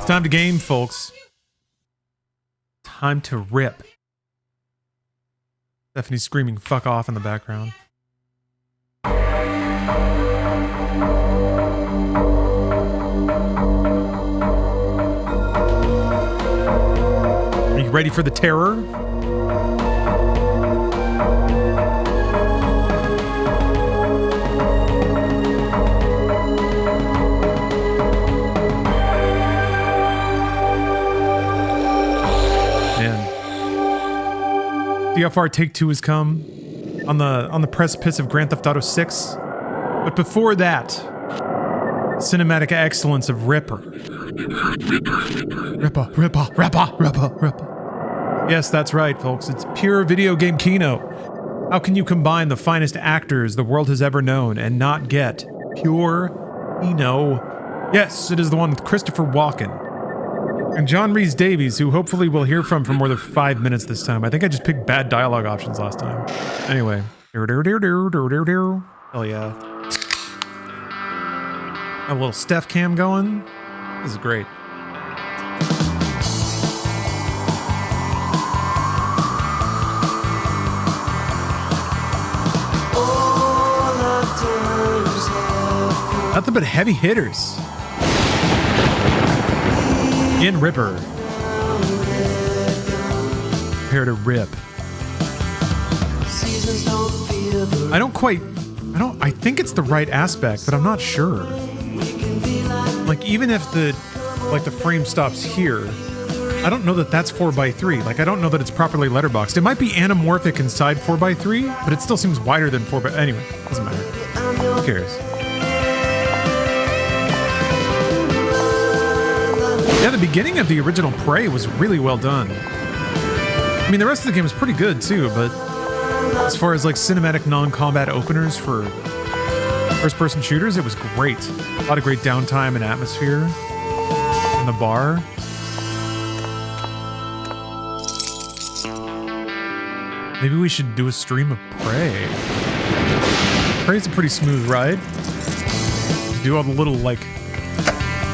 It's time to game, folks. Time to rip. Stephanie's screaming fuck off in the background. Are you ready for the terror? See how far Take Two has come on the precipice of Grand Theft Auto 6. But before that, cinematic excellence of Ripper. Ripper. Yes, that's right, folks. It's pure video game kino. How can you combine the finest actors the world has ever known and not get pure kino? Yes, it is the one with Christopher Walken. And John Rhys Davies, who hopefully we'll hear from for more than 5 minutes this time. I think I just picked bad dialogue options last time. Anyway. Hell yeah. A little Steph cam going. This is great. Nothing but heavy hitters. In Ripper. Prepare to rip. I think it's the right aspect, but I'm not sure. Like, even if the frame stops here, I don't know that that's 4x3. Like, I don't know that it's properly letterboxed. It might be anamorphic inside 4x3, but it still seems wider than 4x... Anyway, doesn't matter. Who cares? Yeah, the beginning of the original Prey was really well done. I mean, the rest of the game was pretty good too, but as far as like cinematic non-combat openers for first-person shooters, it was great. A lot of great downtime and atmosphere in the bar. Maybe we should do a stream of Prey. Prey's a pretty smooth ride. Do all the little like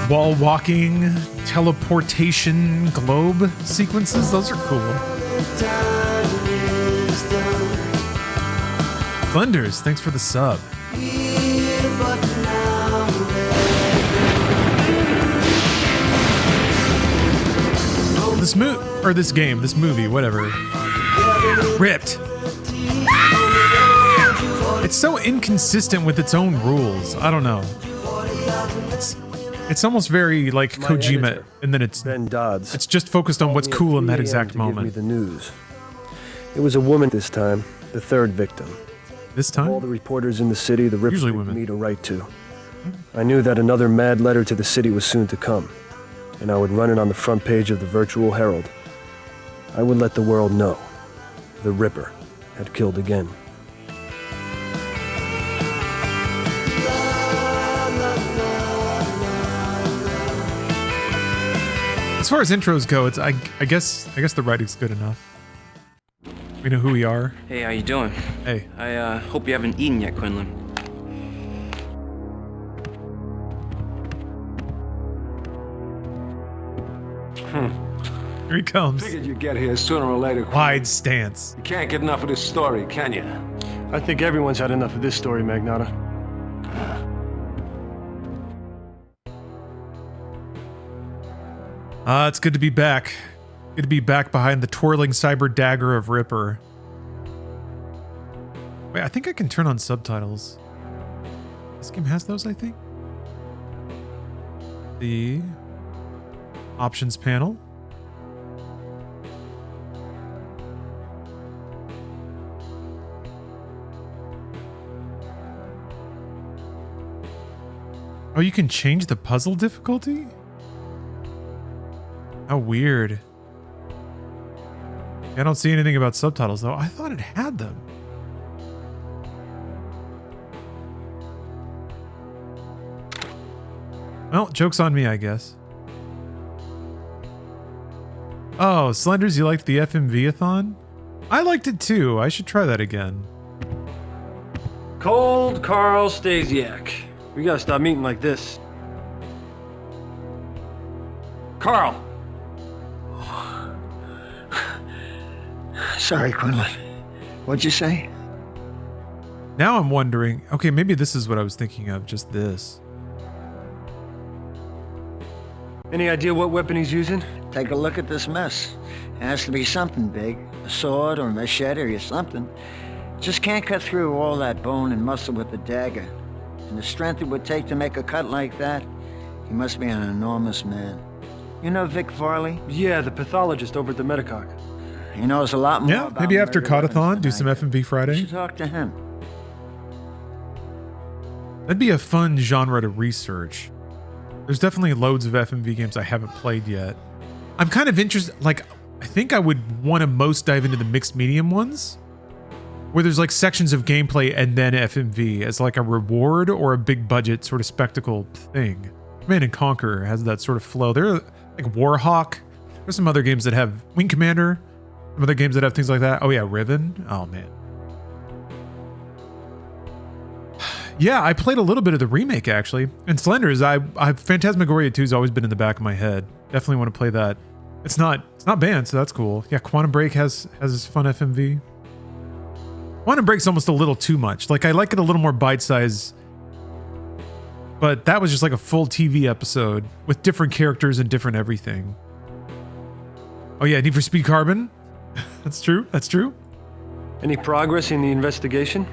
wall walking, teleportation, globe sequences. Those are cool. Glenders, thanks for the sub. This movie, whatever. Ripped. It's so inconsistent with its own rules. I don't know. It's almost very like Kojima, and then it's Ben Dodds. It's just focused on what's cool in that exact moment. Give me the news. It was a woman this time, the third victim. This time? All the reporters in the city, the Ripper picked me to write to. I knew that another mad letter to the city was soon to come, and I would run it on the front page of the Virtual Herald. I would let the world know the Ripper had killed again. As far as intros go, it's I guess the writing's good enough. We know who we are. Hey, how you doing? Hey. I hope you haven't eaten yet, Quinlan. Here he comes. Figured you'd get here sooner or later. Wide stance. You can't get enough of this story, can you? I think everyone's had enough of this story, Magnata. It's good to be back. Good to be back behind the twirling cyber dagger of Ripper. Wait, I think I can turn on subtitles. This game has those, I think. The options panel. Oh, you can change the puzzle difficulty? How weird. I don't see anything about subtitles, though. I thought it had them. Well, joke's on me, I guess. Oh, Slenders, you liked the FMV-a-thon? I liked it too. I should try that again. Cold Carl Stasiak. We gotta stop meeting like this. Carl! Sorry, Quinlan. What'd you say? Now I'm wondering, okay, maybe this is what I was thinking of, just this. Any idea what weapon he's using? Take a look at this mess. It has to be something big. A sword or a machete or something. Just can't cut through all that bone and muscle with a dagger. And the strength it would take to make a cut like that, he must be an enormous man. You know Vic Farley? Yeah, the pathologist over at the Medicock. He knows a lot more Yeah, about maybe after murder weapons Cotathon, than do I some do. FMV You Friday. should talk to him. That'd be a fun genre to research. There's definitely loads of FMV games I haven't played yet. I'm kind of interested, like, I think I would want to most dive into the mixed medium ones, where there's like sections of gameplay and then FMV as like a reward or a big budget sort of spectacle thing. Command and Conquer has that sort of flow. There are like Warhawk. There's some other games that have Wing Commander, some other games that have things like that. Oh yeah, Riven. Oh man. Yeah, I played a little bit of the remake actually. And Slenders, Phantasmagoria 2 has always been in the back of my head. Definitely want to play that. It's not banned, so that's cool. Yeah, Quantum Break has this fun FMV. Quantum Break's almost a little too much. Like I like it a little more bite-size. But that was just like a full TV episode with different characters and different everything. Oh yeah, Need for Speed Carbon. That's true. That's true. Any progress in the investigation?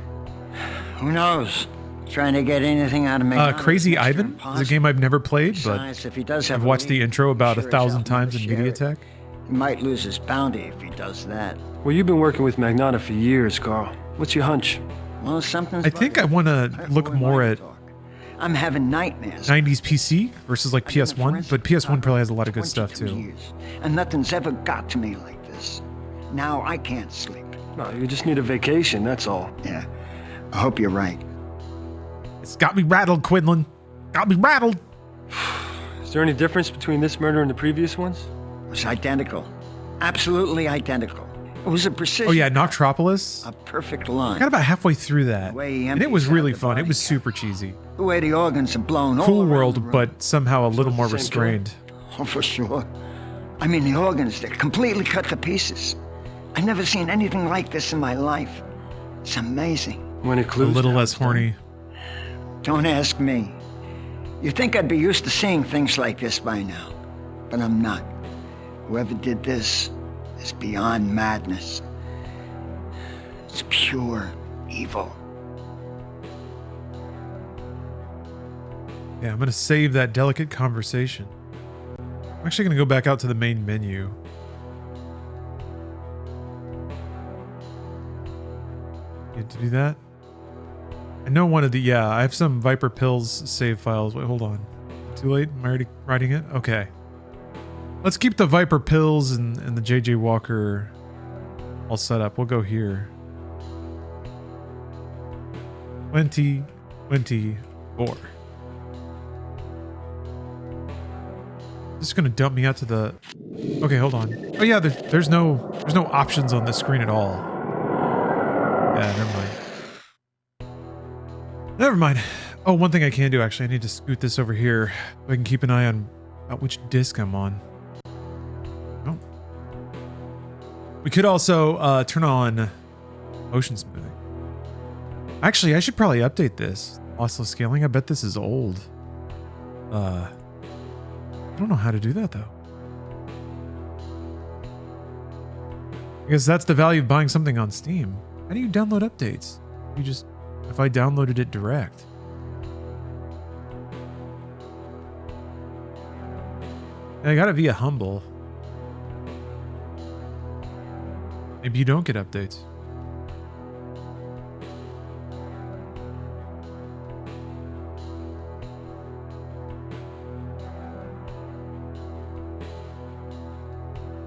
Who knows? Trying to get anything out of me. Crazy Ivan is a game I've never played, but Besides, if he does have I've a watched the lead, intro about sure 1,000 as hell times in never share it. MediaTek. He might lose his bounty if he does that. Well, you've been working with Magnata for years, Carl. What's your hunch? Well, something's I think I want to look more at I'm having nightmares. 90s PC versus like I've been a PS1, forensic but PS1 probably has a lot of for good stuff 22 too. years, and nothing's ever got to me like this. Now I can't sleep. No, you just need a vacation, that's all. Yeah, I hope you're right. It's got me rattled, Quinlan. Got me rattled. Is there any difference between this murder and the previous ones? It was identical. Absolutely identical. It was a precision. Oh yeah, Noctropolis. A perfect line. I got about halfway through that, The way he and it was empties out really the fun. It body was cap. super cheesy. The way the organs are blown all Cool around the world, room. but somehow a little more the same killer? restrained. Oh, for sure. I mean, the organs, they're completely cut to pieces. I've never seen anything like this in my life. It's amazing. When it A clues little now, less it's done. horny. Don't ask me. You'd think I'd be used to seeing things like this by now. But I'm not. Whoever did this is beyond madness. It's pure evil. Yeah, I'm gonna save that delicate conversation. I'm actually gonna go back out to the main menu. Need to do that. I know one of the, yeah, I have some Viper Pills save files. Wait, hold on. Too late? Am I already writing it? Okay. Let's keep the Viper Pills and the JJ Walker all set up. We'll go here. 2024. Just gonna dump me out to the. Okay, hold on. Oh yeah, there's no options on this screen at all. Yeah, never mind. Never mind. Oh, one thing I can do actually, I need to scoot this over here so I can keep an eye on which disc I'm on. Oh. We could also turn on motion smoothing. Actually, I should probably update this. Lossless scaling. I bet this is old. I don't know how to do that though. I guess that's the value of buying something on Steam. How do you download updates? You just, if I downloaded it direct. And I got it via Humble. Maybe you don't get updates.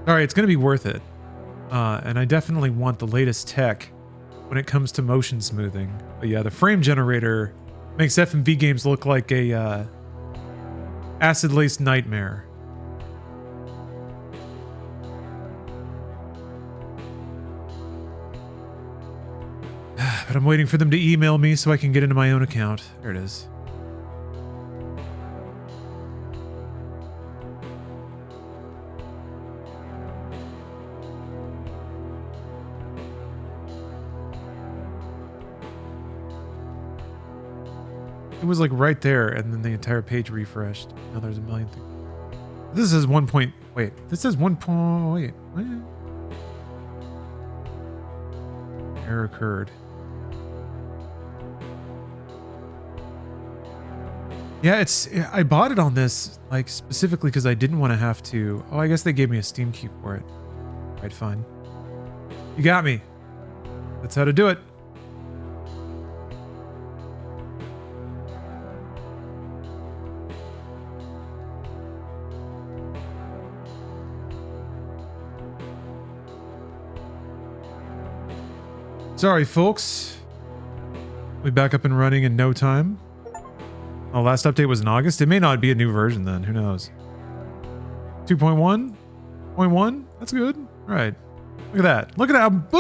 All right, it's going to be worth it. And I definitely want the latest tech when it comes to motion smoothing. But yeah, the frame generator makes FMV games look like a acid-laced nightmare. But I'm waiting for them to email me so I can get into my own account. There it is. It was like right there, and then the entire page refreshed. Now there's a million things. This is 1 point. Wait, this is 1 point. Wait, what? Error occurred. Yeah, I bought it on this, like, specifically because I didn't want to have to. Oh, I guess they gave me a Steam key for it. Right, fine. You got me. That's how to do it. Sorry, folks. We'll be back up and running in no time. Oh, last update was in August. It may not be a new version then. Who knows? 2.1? 0.1? That's good. All right. Look at that. Look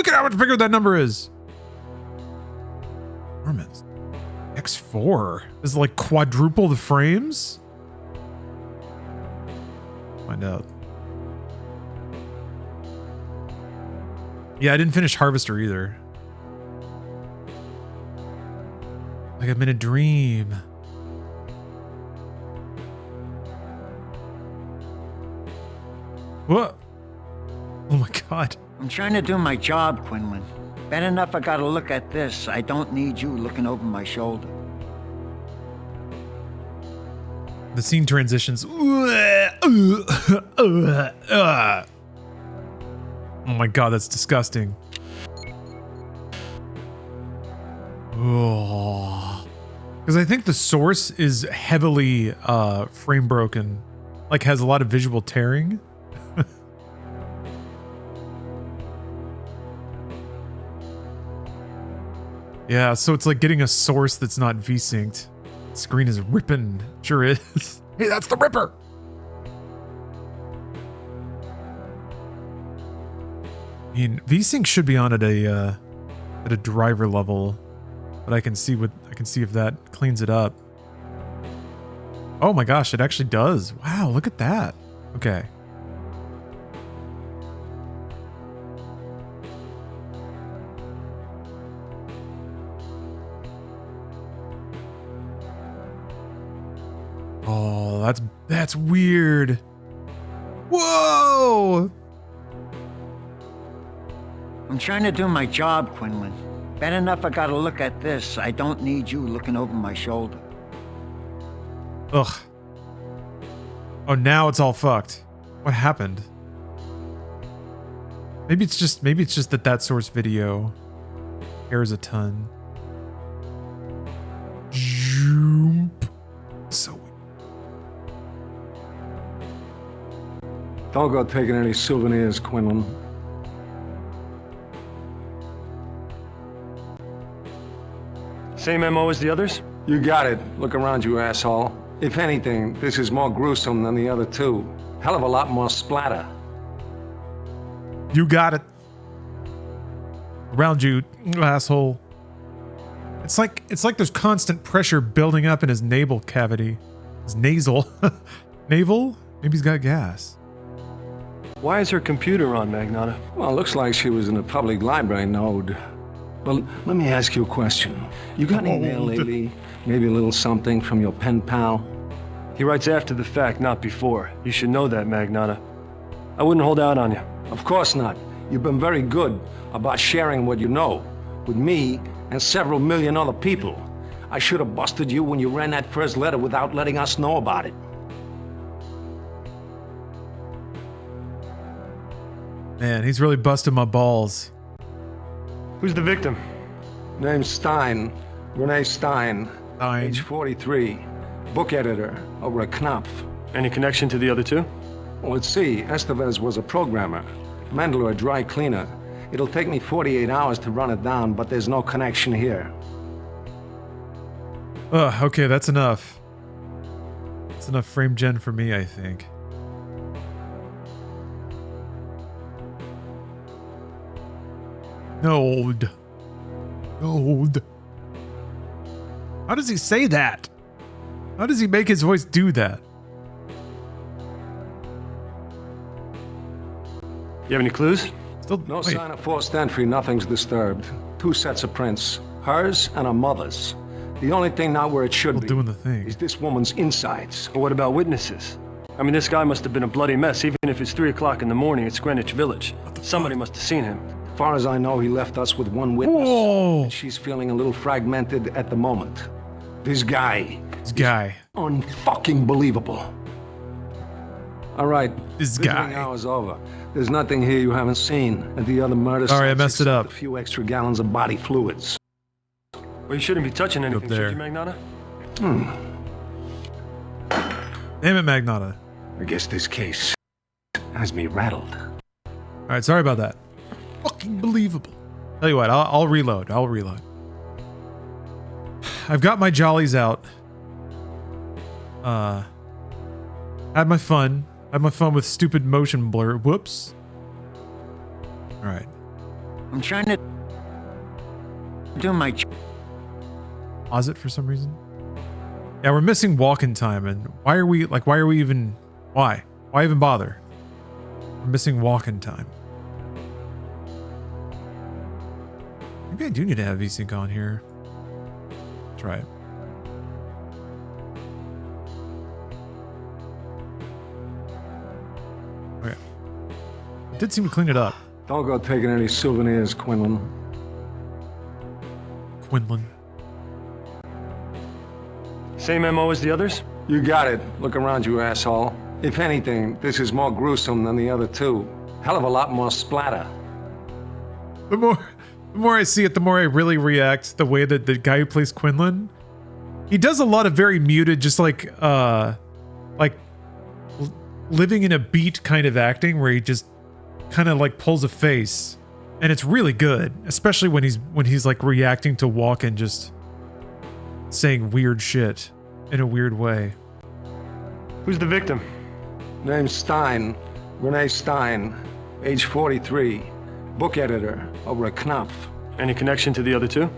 at how much bigger that number is. Enormous. X4. Is it like quadruple the frames? Find out. Yeah, I didn't finish Harvester either. Like I'm in a dream. What? Oh my god. I'm trying to do my job, Quinlan. Bad enough I gotta look at this. I don't need you looking over my shoulder. The scene transitions. Oh my god, that's disgusting. Oh. Because I think the source is heavily frame broken. Like has a lot of visual tearing. Yeah, so it's like getting a source that's not V-synced. Screen is ripping. Sure is. Hey, that's the Ripper! I mean, V-sync should be on at a driver level, but I can see if that cleans it up. Oh my gosh, it actually does. Wow, look at that. Okay. Oh, that's weird. Whoa! I'm trying to do my job, Quinlan. Bad enough I gotta look at this. I don't need you looking over my shoulder. Ugh. Oh, now it's all fucked. What happened? Maybe it's just that source video cares a ton. Jump. So weird. Don't go taking any souvenirs, Quinlan. Same MO as the others? You got it. Look around you, asshole. If anything, this is more gruesome than the other two. Hell of a lot more splatter. You got it. Around you, asshole. It's like there's constant pressure building up in his navel cavity. His nasal. Navel? Maybe he's got gas. Why is her computer on, Magnata? Well, looks like she was in a public library node. Well, let me ask you a question. You got any mail lately? Maybe a little something from your pen pal? He writes after the fact, not before. You should know that, Magnata. I wouldn't hold out on you. Of course not. You've been very good about sharing what you know with me and several million other people. I should have busted you when you ran that first letter without letting us know about it. Man, he's really busting my balls. Who's the victim? Name's Stein. Renee Stein. Age 43. Book editor over at Knopf. Any connection to the other two? Well, let's see. Estevez was a programmer. Mendler a dry cleaner. It'll take me 48 hours to run it down, but there's no connection here. Ugh, okay, that's enough. That's enough frame gen for me, I think. Node. Node. How does he say that? How does he make his voice do that? You have any clues? Still, No wait. sign of forced entry, nothing's disturbed. 2 sets of prints. Hers and her mother's. The only thing not where it should be doing the thing. is this woman's insides. But what about witnesses? I mean, this guy must have been a bloody mess, even if it's 3 o'clock in the morning. It's Greenwich Village. Somebody must have seen him. As far as I know, he left us with one witness. Whoa. And she's feeling a little fragmented at the moment. This guy. Unfucking believable. All right. This visiting guy. hour's over. There's nothing here you haven't seen at the other murder Sorry, I sites messed it except up. A few extra gallons of body fluids. Well, you shouldn't be touching anything, should you, Magnata? Damn it, Magnata. I guess this case has me rattled. All right, sorry about that. Fucking believable. Tell you what, I'll reload. I'll reload. I've got my jollies out. Had my fun. Had my fun with stupid motion blur. Whoops. All right. I'm trying to do my... Pause it for some reason. Yeah, we're missing walk-in time, and why even bother? We're missing walk-in time. Maybe I do need to have VSync on here. That's right. Okay. It did seem to clean it up. Don't go taking any souvenirs, Quinlan. Quinlan. Same MO as the others? You got it. Look around you, asshole. If anything, this is more gruesome than the other two. Hell of a lot more splatter. The more I see it, the more I really react the way that the guy who plays Quinlan, he does a lot of very muted, just like living in a beat kind of acting where he just kind of like pulls a face, and it's really good, especially when he's like reacting to Walk and just saying weird shit in a weird way. Who's the victim? Name's Stein. Renee Stein. Age 43. Book editor over at Knopf. Any connection to the other two?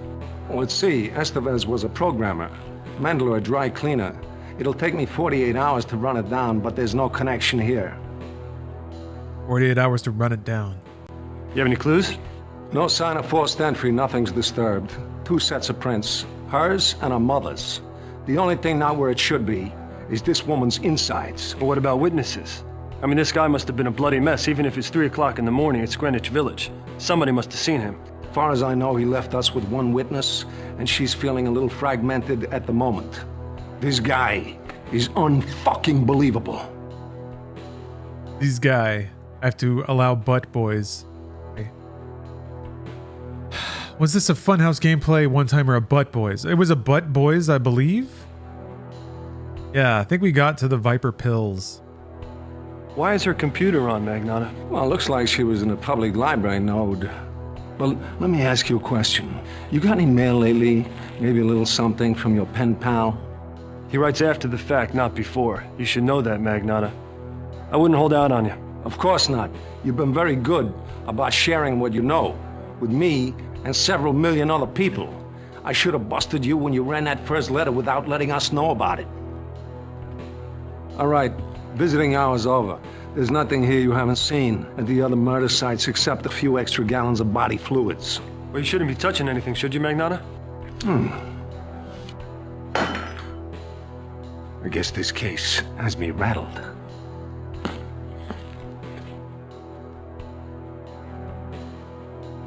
Well, let's see. Estevez was a programmer. Mendler a dry cleaner. It'll take me 48 hours to run it down, but there's no connection here. 48 hours to run it down. You have any clues? No sign of forced entry, nothing's disturbed. 2 sets of prints. Hers and her mother's. The only thing not where it should be is this woman's insides. But what about witnesses? I mean, this guy must have been a bloody mess, even if it's 3 o'clock in the morning. It's Greenwich Village. Somebody must have seen him. As far as I know, he left us with one witness, and she's feeling a little fragmented at the moment. This guy is unfucking believable. These guy have to allow butt boys. Okay. Was this a Funhouse gameplay one time or a butt boys? It was a butt boys, I believe. Yeah, I think we got to the Viper pills. Why is her computer on, Magnata? Well, looks like she was in a public library node. Well, let me ask you a question. You got any mail lately? Maybe a little something from your pen pal? He writes after the fact, not before. You should know that, Magnata. I wouldn't hold out on you. Of course not. You've been very good about sharing what you know with me and several million other people. I should have busted you when you ran that first letter without letting us know about it. All right, visiting hour's over. There's nothing here you haven't seen at the other murder sites except a few extra gallons of body fluids. Well, you shouldn't be touching anything, should you, Magnata? I guess this case has me rattled.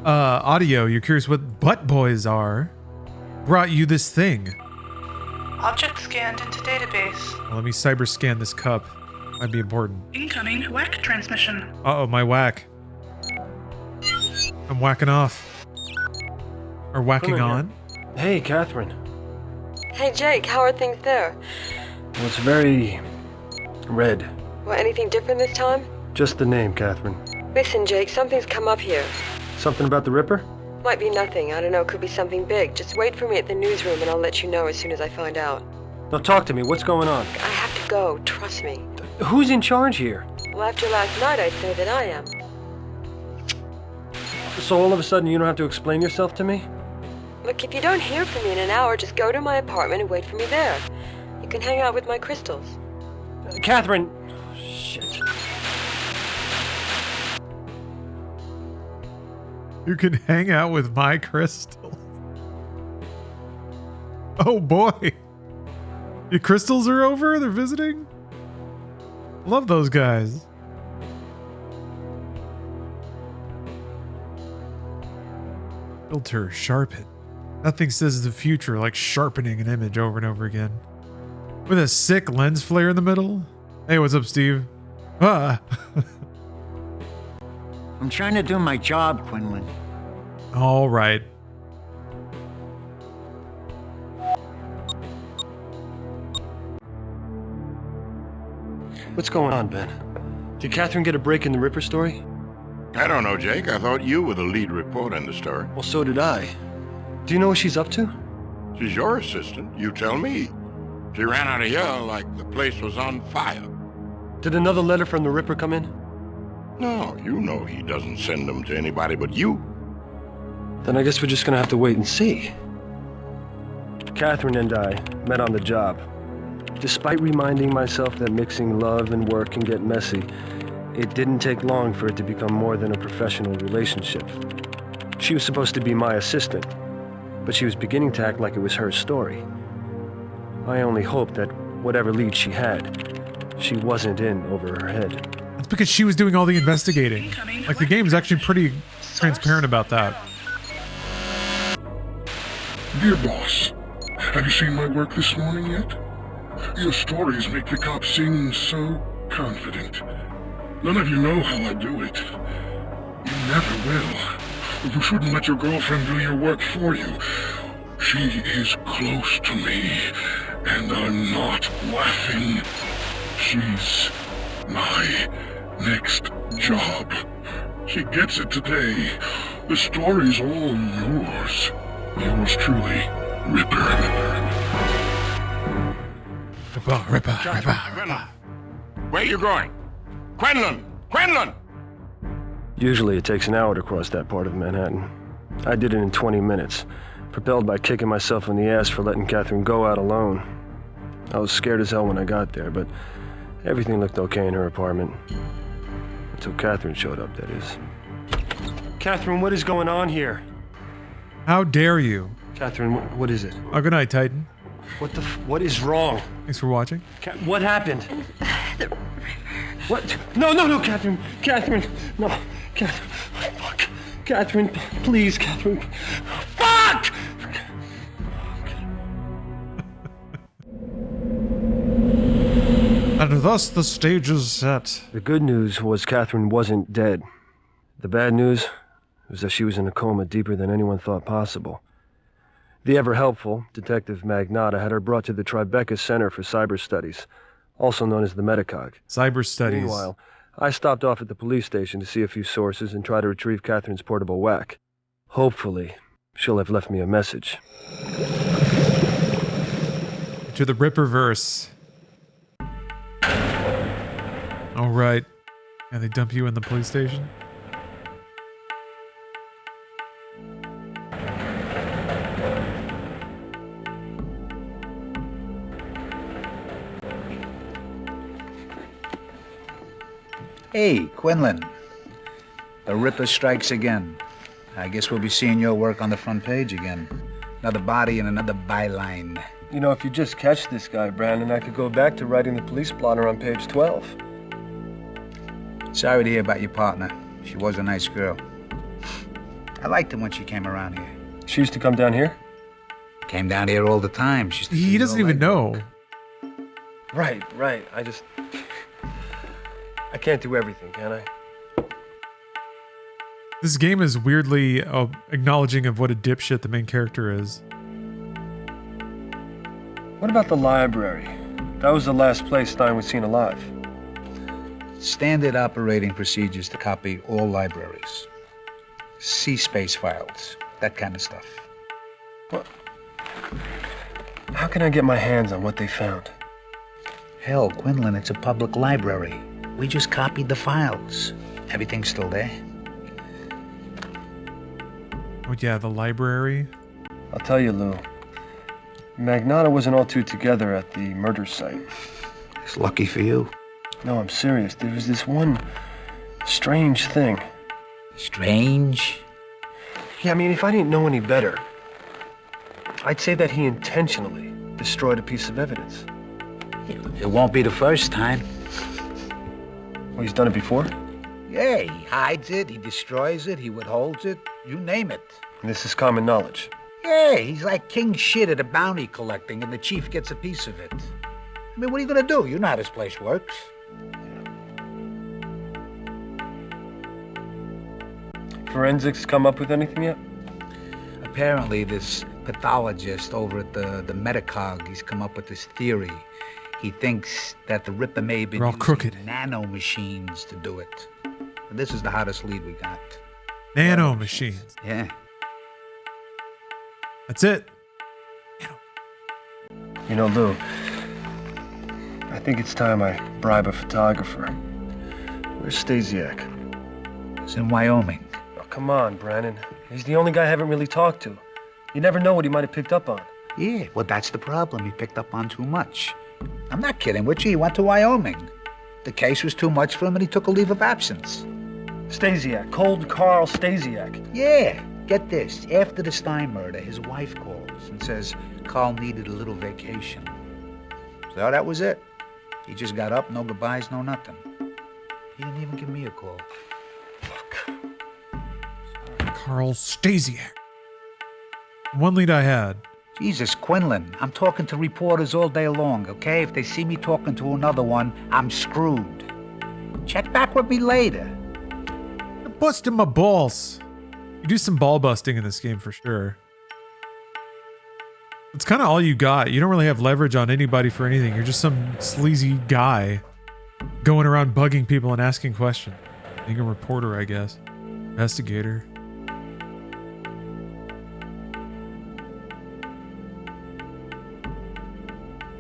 Audio, you're curious what butt boys are? Brought you this thing. Object scanned into database. Well, let me cyber scan this cup. Might be important. Incoming whack transmission. Uh-oh, my whack. I'm whacking off. Or whacking on. Hey, Catherine. Hey, Jake, how are things there? Well, it's very... red. Well, anything different this time? Just the name, Catherine. Listen, Jake, something's come up here. Something about the Ripper? Might be nothing. I don't know. Could be something big. Just wait for me at the newsroom and I'll let you know as soon as I find out. Now talk to me. What's going on? I have to go. Trust me. Who's in charge here? Well, after last night, I'd say that I am. So all of a sudden you don't have to explain yourself to me? Look, if you don't hear from me in an hour, just go to my apartment and wait for me there. You can hang out with my crystals. Catherine! Oh, shit. You can hang out with my crystal. Oh boy. The crystals are over? They're visiting? Love those guys. Filter, sharpen. Nothing says the future like sharpening an image over and over again. With a sick lens flare in the middle. Hey, what's up, Steve? Ah. I'm trying to do my job, Quinlan. All right. What's going on, Ben? Did Catherine get a break in the Ripper story? I don't know, Jake. I thought you were the lead reporter in the story. Well, so did I. Do you know what she's up to? She's your assistant. You tell me. She ran out of here like the place was on fire. Did another letter from the Ripper come in? No, you know he doesn't send them to anybody but you. Then I guess we're just gonna have to wait and see. Catherine and I met on the job. Despite reminding myself that mixing love and work can get messy, it didn't take long for it to become more than a professional relationship. She was supposed to be my assistant, but she was beginning to act like it was her story. I only hoped that whatever lead she had, she wasn't in over her head. That's because she was doing all the investigating. Like, the game's actually pretty transparent about that. Dear boss, have you seen my work this morning yet? Your stories make the cops seem so confident. None of you know how I do it. You never will. You shouldn't let your girlfriend do your work for you. She is close to me, and I'm not laughing. She's my next job. She gets it today. The story's all yours. Yours truly, Ripper. Ripper. Where you going? Quinlan! Quinlan! Usually it takes an hour to cross that part of Manhattan. I did it in 20 minutes, propelled by kicking myself in the ass for letting Catherine go out alone. I was scared as hell when I got there, but everything looked okay in her apartment. Until Catherine showed up, that is. Catherine, what is going on here? How dare you? Catherine, what is it? Oh, good night, Titan. What is wrong? Thanks for watching. What happened? What? No, Catherine! Catherine! No, Catherine! Fuck! Catherine, please, Catherine! Fuck! And thus the stage is set. The good news was Catherine wasn't dead. The bad news was that she was in a coma deeper than anyone thought possible. The ever-helpful Detective Magnata had her brought to the Tribeca Center for Cyber Studies, also known as the Metacog. Cyber Studies. Meanwhile, I stopped off at the police station to see a few sources and try to retrieve Catherine's portable whack. Hopefully, she'll have left me a message. To the Ripperverse. All right. And they dump you in the police station? Hey, Quinlan. The Ripper strikes again. I guess we'll be seeing your work on the front page again. Another body and another byline. You know, if you just catch this guy, Brandon, I could go back to writing the police blotter on page 12. Sorry to hear about your partner. She was a nice girl. I liked her when she came around here. She used to come down here? Came down here all the time. He doesn't even know. Right. I can't do everything, can I? This game is weirdly acknowledging of what a dipshit the main character is. What about the library? That was the last place Stein was seen alive. Standard operating procedures to copy all libraries. C-space files, that kind of stuff. What? How can I get my hands on what they found? Hell, Quinlan, it's a public library. We just copied the files. Everything's still there. Oh yeah, the library. I'll tell you, Lou. Magnata wasn't all too together at the murder site. It's lucky for you. No, I'm serious. There was this one strange thing. Strange? Yeah, I mean, if I didn't know any better, I'd say that he intentionally destroyed a piece of evidence. It won't be the first time. Well, he's done it before? Yeah, he hides it, he destroys it, he withholds it, you name it. And this is common knowledge. Yeah, he's like king shit at a bounty collecting, and the chief gets a piece of it. I mean, what are you gonna do? You know how this place works. Forensics come up with anything yet? Apparently, this pathologist over at the Metacog, he's come up with this theory. He thinks that the Ripper may have been using crooked. nano machines to do it. And this is the hottest lead we got. Nano machines. Yeah. That's it. You know, Lou, I think it's time I bribe a photographer. Where's Stasiak? It's in Wyoming. Oh, come on, Brannon. He's the only guy I haven't really talked to. You never know what he might have picked up on. Yeah, well, that's the problem. He picked up on too much. I'm not kidding with you. He went to Wyoming. The case was too much for him, and he took a leave of absence. Stasiak. Cold Carl Stasiak. Yeah. Get this. After the Stein murder, his wife calls and says Carl needed a little vacation. So that was it. He just got up, no goodbyes, no nothing. He didn't even give me a call. Carl Stasiak. One lead I had. Jesus, Quinlan, I'm talking to reporters all day long, okay? If they see me talking to another one, I'm screwed. Check back with me later. You're busting my balls. You do some ball busting in this game for sure. It's kind of all you got. You don't really have leverage on anybody for anything. You're just some sleazy guy going around bugging people and asking questions. Being a reporter, I guess. Investigator.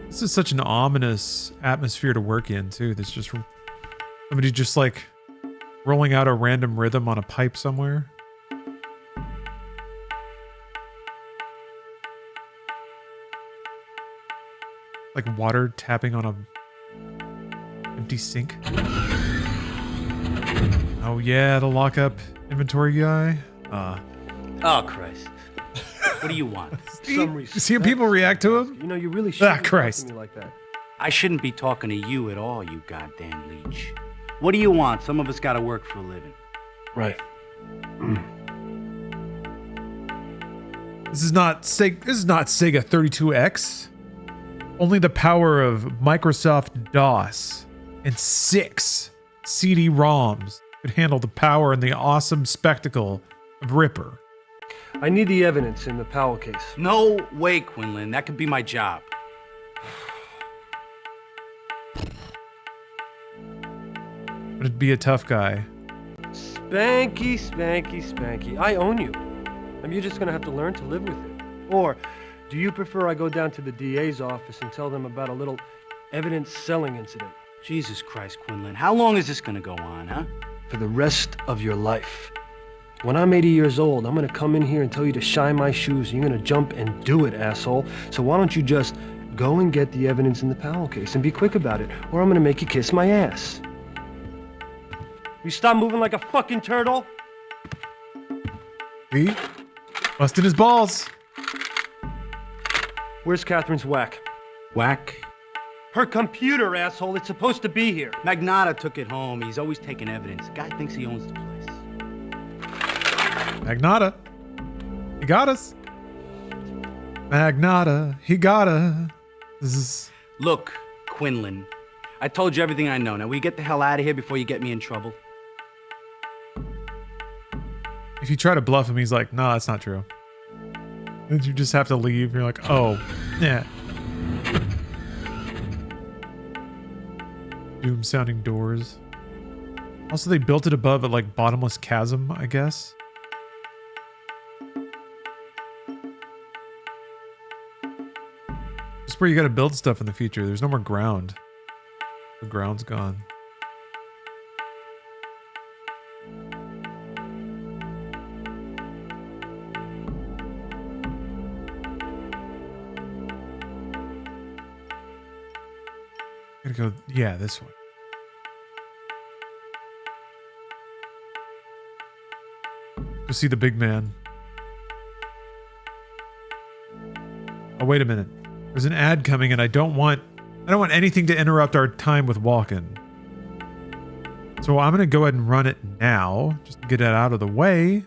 This is such an ominous atmosphere to work in, too. There's just somebody just like rolling out a random rhythm on a pipe somewhere. Like water tapping on a empty sink. Oh yeah, the lockup inventory guy. Oh Christ! What do you want? See how people react to him? You know, you really shouldn't Christ. talk to me like that. I shouldn't be talking to you at all, you goddamn leech. What do you want? Some of us gotta work for a living. Right. This is not Sega 32X. Only the power of Microsoft DOS and 6 CD-ROMs could handle the power and the awesome spectacle of Ripper. I need the evidence in the Powell case. No way, Quinlan. That could be my job. But it'd be a tough guy. Spanky, spanky, spanky. I own you. I mean, you're just gonna have to learn to live with it. Or do you prefer I go down to the DA's office and tell them about a little evidence selling incident? Jesus Christ, Quinlan. How long is this gonna go on, huh? For the rest of your life. When I'm 80 years old, I'm gonna come in here and tell you to shine my shoes, and you're gonna jump and do it, asshole. So why don't you just go and get the evidence in the Powell case and be quick about it, or I'm gonna make you kiss my ass. You stop moving like a fucking turtle? See? Busting his balls. Where's Catherine's whack? Whack? Her computer, asshole. It's supposed to be here. Magnata took it home. He's always taking evidence. The guy thinks he owns the place. Magnata. He got us. Magnata. He got us. This is... Look, Quinlan. I told you everything I know. Now, will you get the hell out of here before you get me in trouble? If you try to bluff him, he's like, no, that's not true. Then you just have to leave. You're like, oh, yeah. Doom sounding doors. Also, they built it above a like bottomless chasm, I guess. Just where you gotta build stuff in the future. There's no more ground. The ground's gone. Gotta go, yeah, this way. Go see the big man. Oh, wait a minute. There's an ad coming and I don't want anything to interrupt our time with Walken. So I'm going to go ahead and run it now, just to get it out of the way.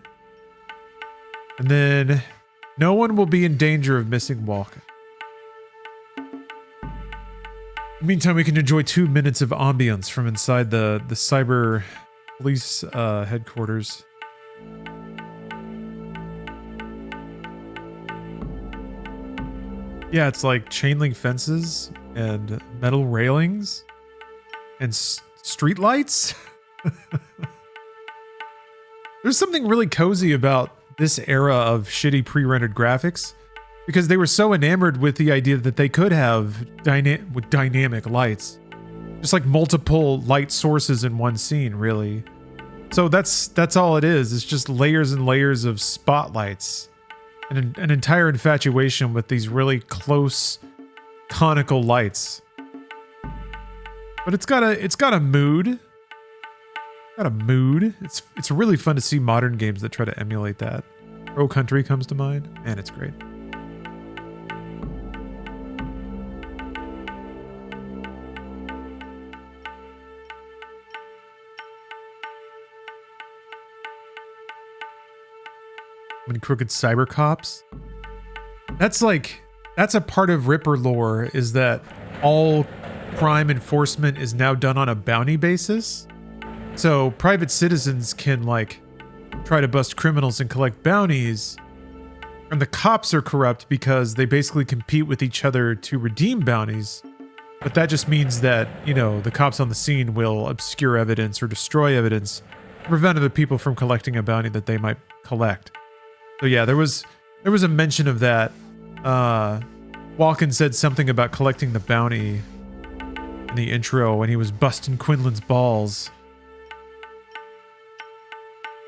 And then no one will be in danger of missing Walken. Meantime, we can enjoy 2 minutes of ambience from inside the cyber police headquarters. Yeah, it's like chain link fences and metal railings and street lights. There's something really cozy about this era of shitty pre-rendered graphics because they were so enamored with the idea that they could have dynamic lights, just like multiple light sources in one scene, really. So that's all it is. It's just layers and layers of spotlights. An entire infatuation with these really close conical lights. But it's got a mood. Got a mood. It's really fun to see modern games that try to emulate that. Pro Country comes to mind. Man, it's great. When crooked cyber cops. That's a part of Ripper lore, is that all crime enforcement is now done on a bounty basis. So private citizens can like try to bust criminals and collect bounties. And the cops are corrupt because they basically compete with each other to redeem bounties. But that just means that, you know, the cops on the scene will obscure evidence or destroy evidence to prevent other people from collecting a bounty that they might collect. So yeah, there was a mention of that. Walken said something about collecting the bounty in the intro when he was busting Quinlan's balls.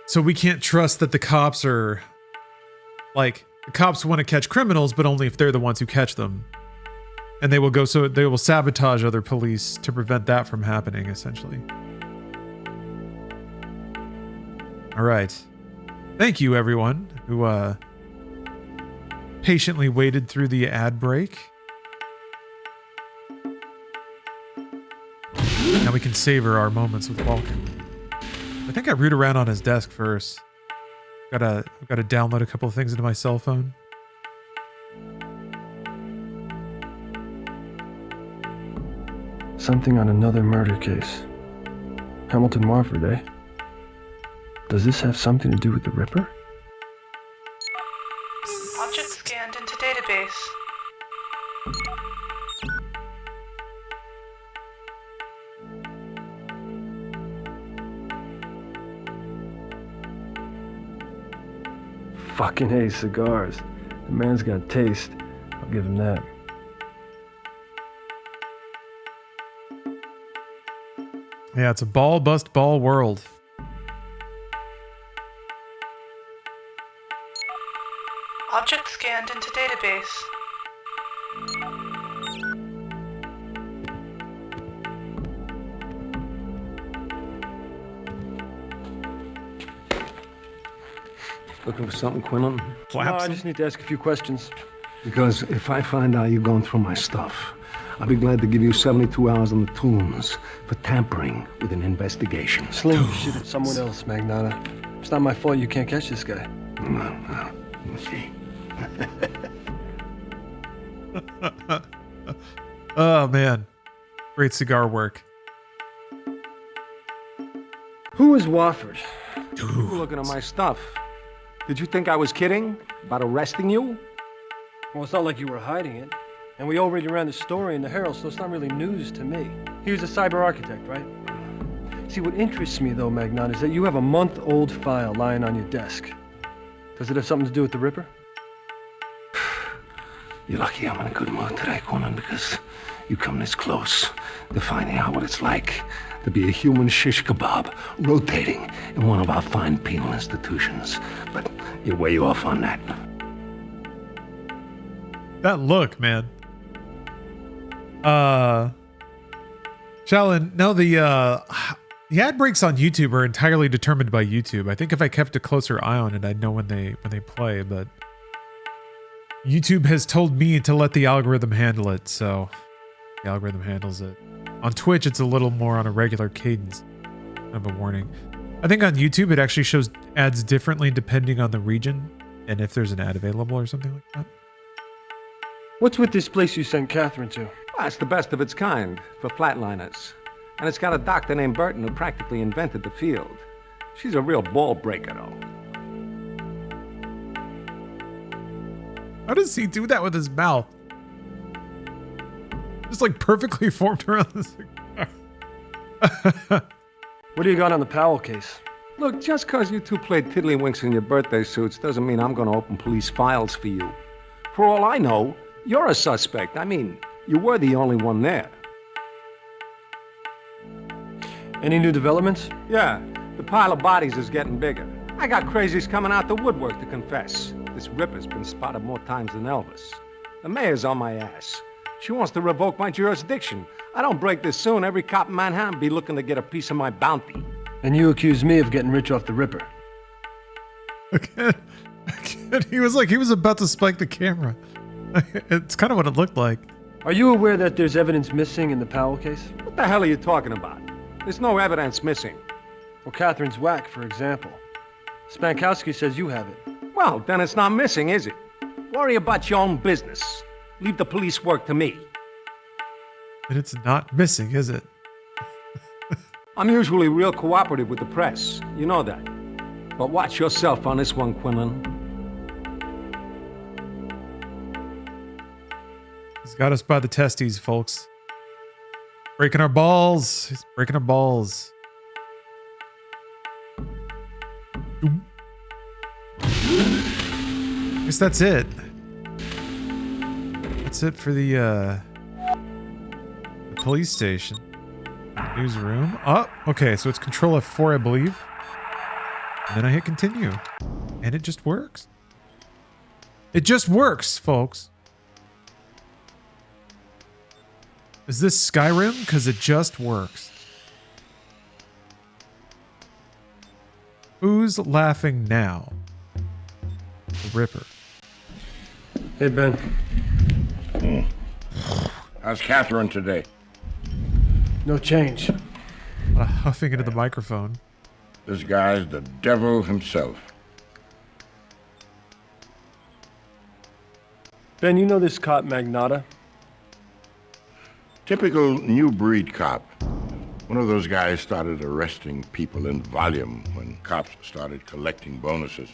So we can't trust that the cops are like, the cops want to catch criminals, but only if they're the ones who catch them. And they will sabotage other police to prevent that from happening, essentially. All right. Thank you, everyone who patiently waited through the ad break. Now we can savor our moments with Walken. I think I root around on his desk first. Gotta download a couple of things into my cell phone. Something on another murder case. Hamilton Wofford, eh? Does this have something to do with the Ripper? Object scanned into database. Fucking A, cigars. The man's got taste. I'll give him that. Yeah, it's a ball bust ball world. Object scanned into database. Looking for something, Quinlan? No, I just need to ask a few questions. Because if I find out you're going through my stuff, I'll be glad to give you 72 hours on the tunes for tampering with an investigation. Sling shit at someone else, Magnata. It's not my fault you can't catch this guy. No, we'll see. Oh, man. Great cigar work. Who is Wofford? You were looking at my stuff. Did you think I was kidding about arresting you? Well, it's not like you were hiding it. And we already ran the story in the Herald, so it's not really news to me. He was a cyber architect, right? See, what interests me, though, Magnata, is that you have a month-old file lying on your desk. Does it have something to do with the Ripper? You're lucky I'm in a good mood today, Conan, because you come this close to finding out what it's like to be a human shish kebab rotating in one of our fine penal institutions. But you're way off on that. That look, man. Shalin, no, the ad breaks on YouTube are entirely determined by YouTube. I think if I kept a closer eye on it, I'd know when they play, but YouTube has told me to let the algorithm handle it, so the algorithm handles it. On Twitch, it's a little more on a regular cadence. Kind of a warning. I think on YouTube, it actually shows ads differently depending on the region and if there's an ad available or something like that. What's with this place you sent Catherine to? Well, it's the best of its kind for flatliners. And it's got a doctor named Burton who practically invented the field. She's a real ball breaker, though. How does he do that with his mouth? Just like perfectly formed around the cigar. What do you got on the Powell case? Look, just because you two played tiddlywinks in your birthday suits doesn't mean I'm going to open police files for you. For all I know, you're a suspect. I mean, you were the only one there. Any new developments? Yeah, the pile of bodies is getting bigger. I got crazies coming out the woodwork to confess. This Ripper's been spotted more times than Elvis. The mayor's on my ass. She wants to revoke my jurisdiction. I don't break this soon, every cop in Manhattan be looking to get a piece of my bounty. And you accuse me of getting rich off the Ripper. Again, he was like, he was about to spike the camera. It's kind of what it looked like. Are you aware that there's evidence missing in the Powell case? What the hell are you talking about? There's no evidence missing. Well, Catherine's whack, for example. Spankowski says you have it. Well, then it's not missing, is it? Worry about your own business. Leave the police work to me. And it's not missing, is it? I'm usually real cooperative with the press. You know that. But watch yourself on this one, Quinlan. He's got us by the testes, folks. Breaking our balls. He's breaking our balls. I guess that's it. That's it for the police station. Newsroom. Oh, okay, so it's Control F4, I believe. And then I hit continue. And it just works. It just works, folks. Is this Skyrim? Because it just works. Who's laughing now? The Ripper. Hey, Ben. How's Catherine today? No change. A lot of huffing into the microphone. This guy's the devil himself. Ben, you know this cop Magnata? Typical new breed cop. One of those guys started arresting people in volume when cops started collecting bonuses.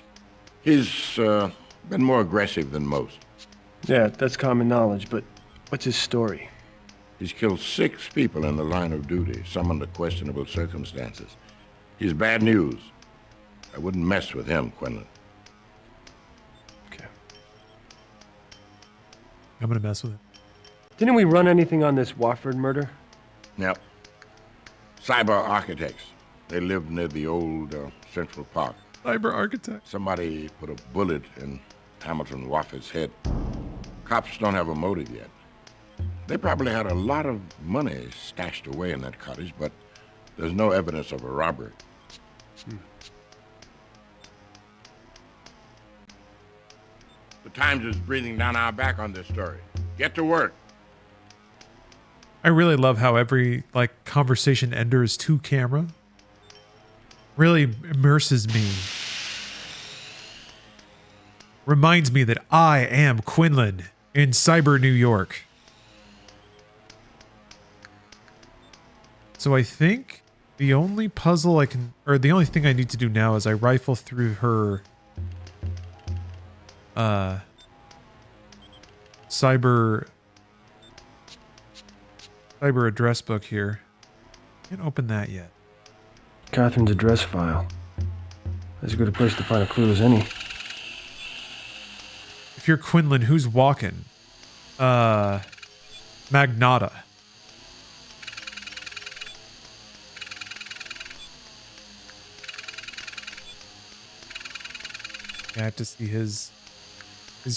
He's been more aggressive than most. Yeah, that's common knowledge, but what's his story? He's killed 6 people in the line of duty, some under questionable circumstances. He's bad news. I wouldn't mess with him, Quinlan. Okay. I'm gonna mess with it. Didn't we run anything on this Wofford murder? Yep. Cyber architects. They lived near the old Central Park. Cyber architect. Somebody put a bullet in Hamilton Wofford's head. Cops don't have a motive yet. They probably had a lot of money stashed away in that cottage, but there's no evidence of a robbery. The Times is breathing down our back on this story. Get to work. I really love how every conversation enters to camera. Really immerses me. Reminds me that I am Quinlan in Cyber New York. So I think the only puzzle I can, or the only thing I need to do now is I rifle through her cyber address book here. Can't open that yet. Catherine's address file. As good a place to find a clue as any. If you're Quinlan, who's walking? Magnata. I have to see his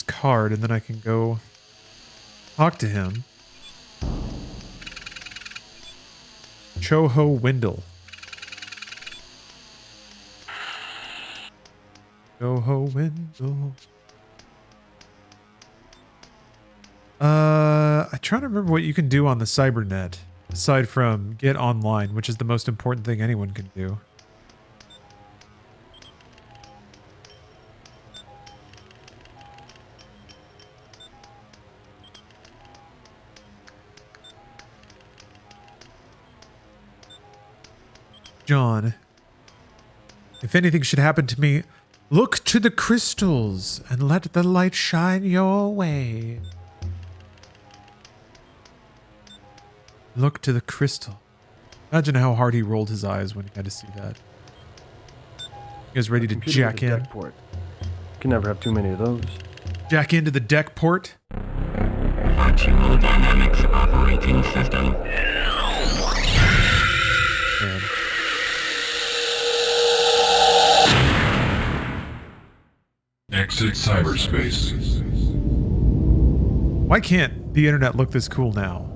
card, and then I can go talk to him. Choho Wendell. Choho Wendell. I'm trying to remember what you can do on the cybernet, aside from get online, which is the most important thing anyone can do. John, if anything should happen to me, look to the crystals and let the light shine your way. Look to the crystal. Imagine how hard he rolled his eyes when he had to see that. You guys ready to jack in? Deck port. Can never have too many of those. Jack into the deck port. Functional dynamics operating system. Man. Exit cyberspace. Why can't the internet look this cool now?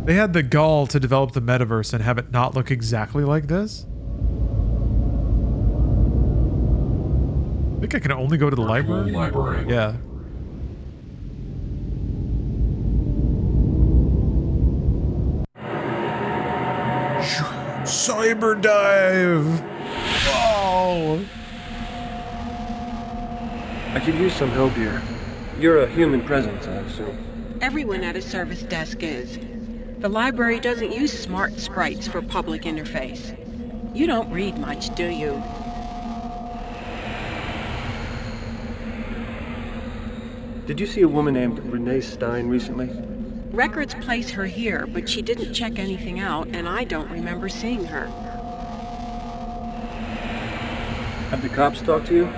They had the gall to develop the metaverse and have it not look exactly like this? I think I can only go to the library? Yeah. Cyber dive! Oh! I could use some help here. You're a human presence, I assume. Everyone at a service desk is. The library doesn't use smart sprites for public interface. You don't read much, do you? Did you see a woman named Renee Stein recently? Records place her here, but she didn't check anything out, and I don't remember seeing her. Have the cops talked to you?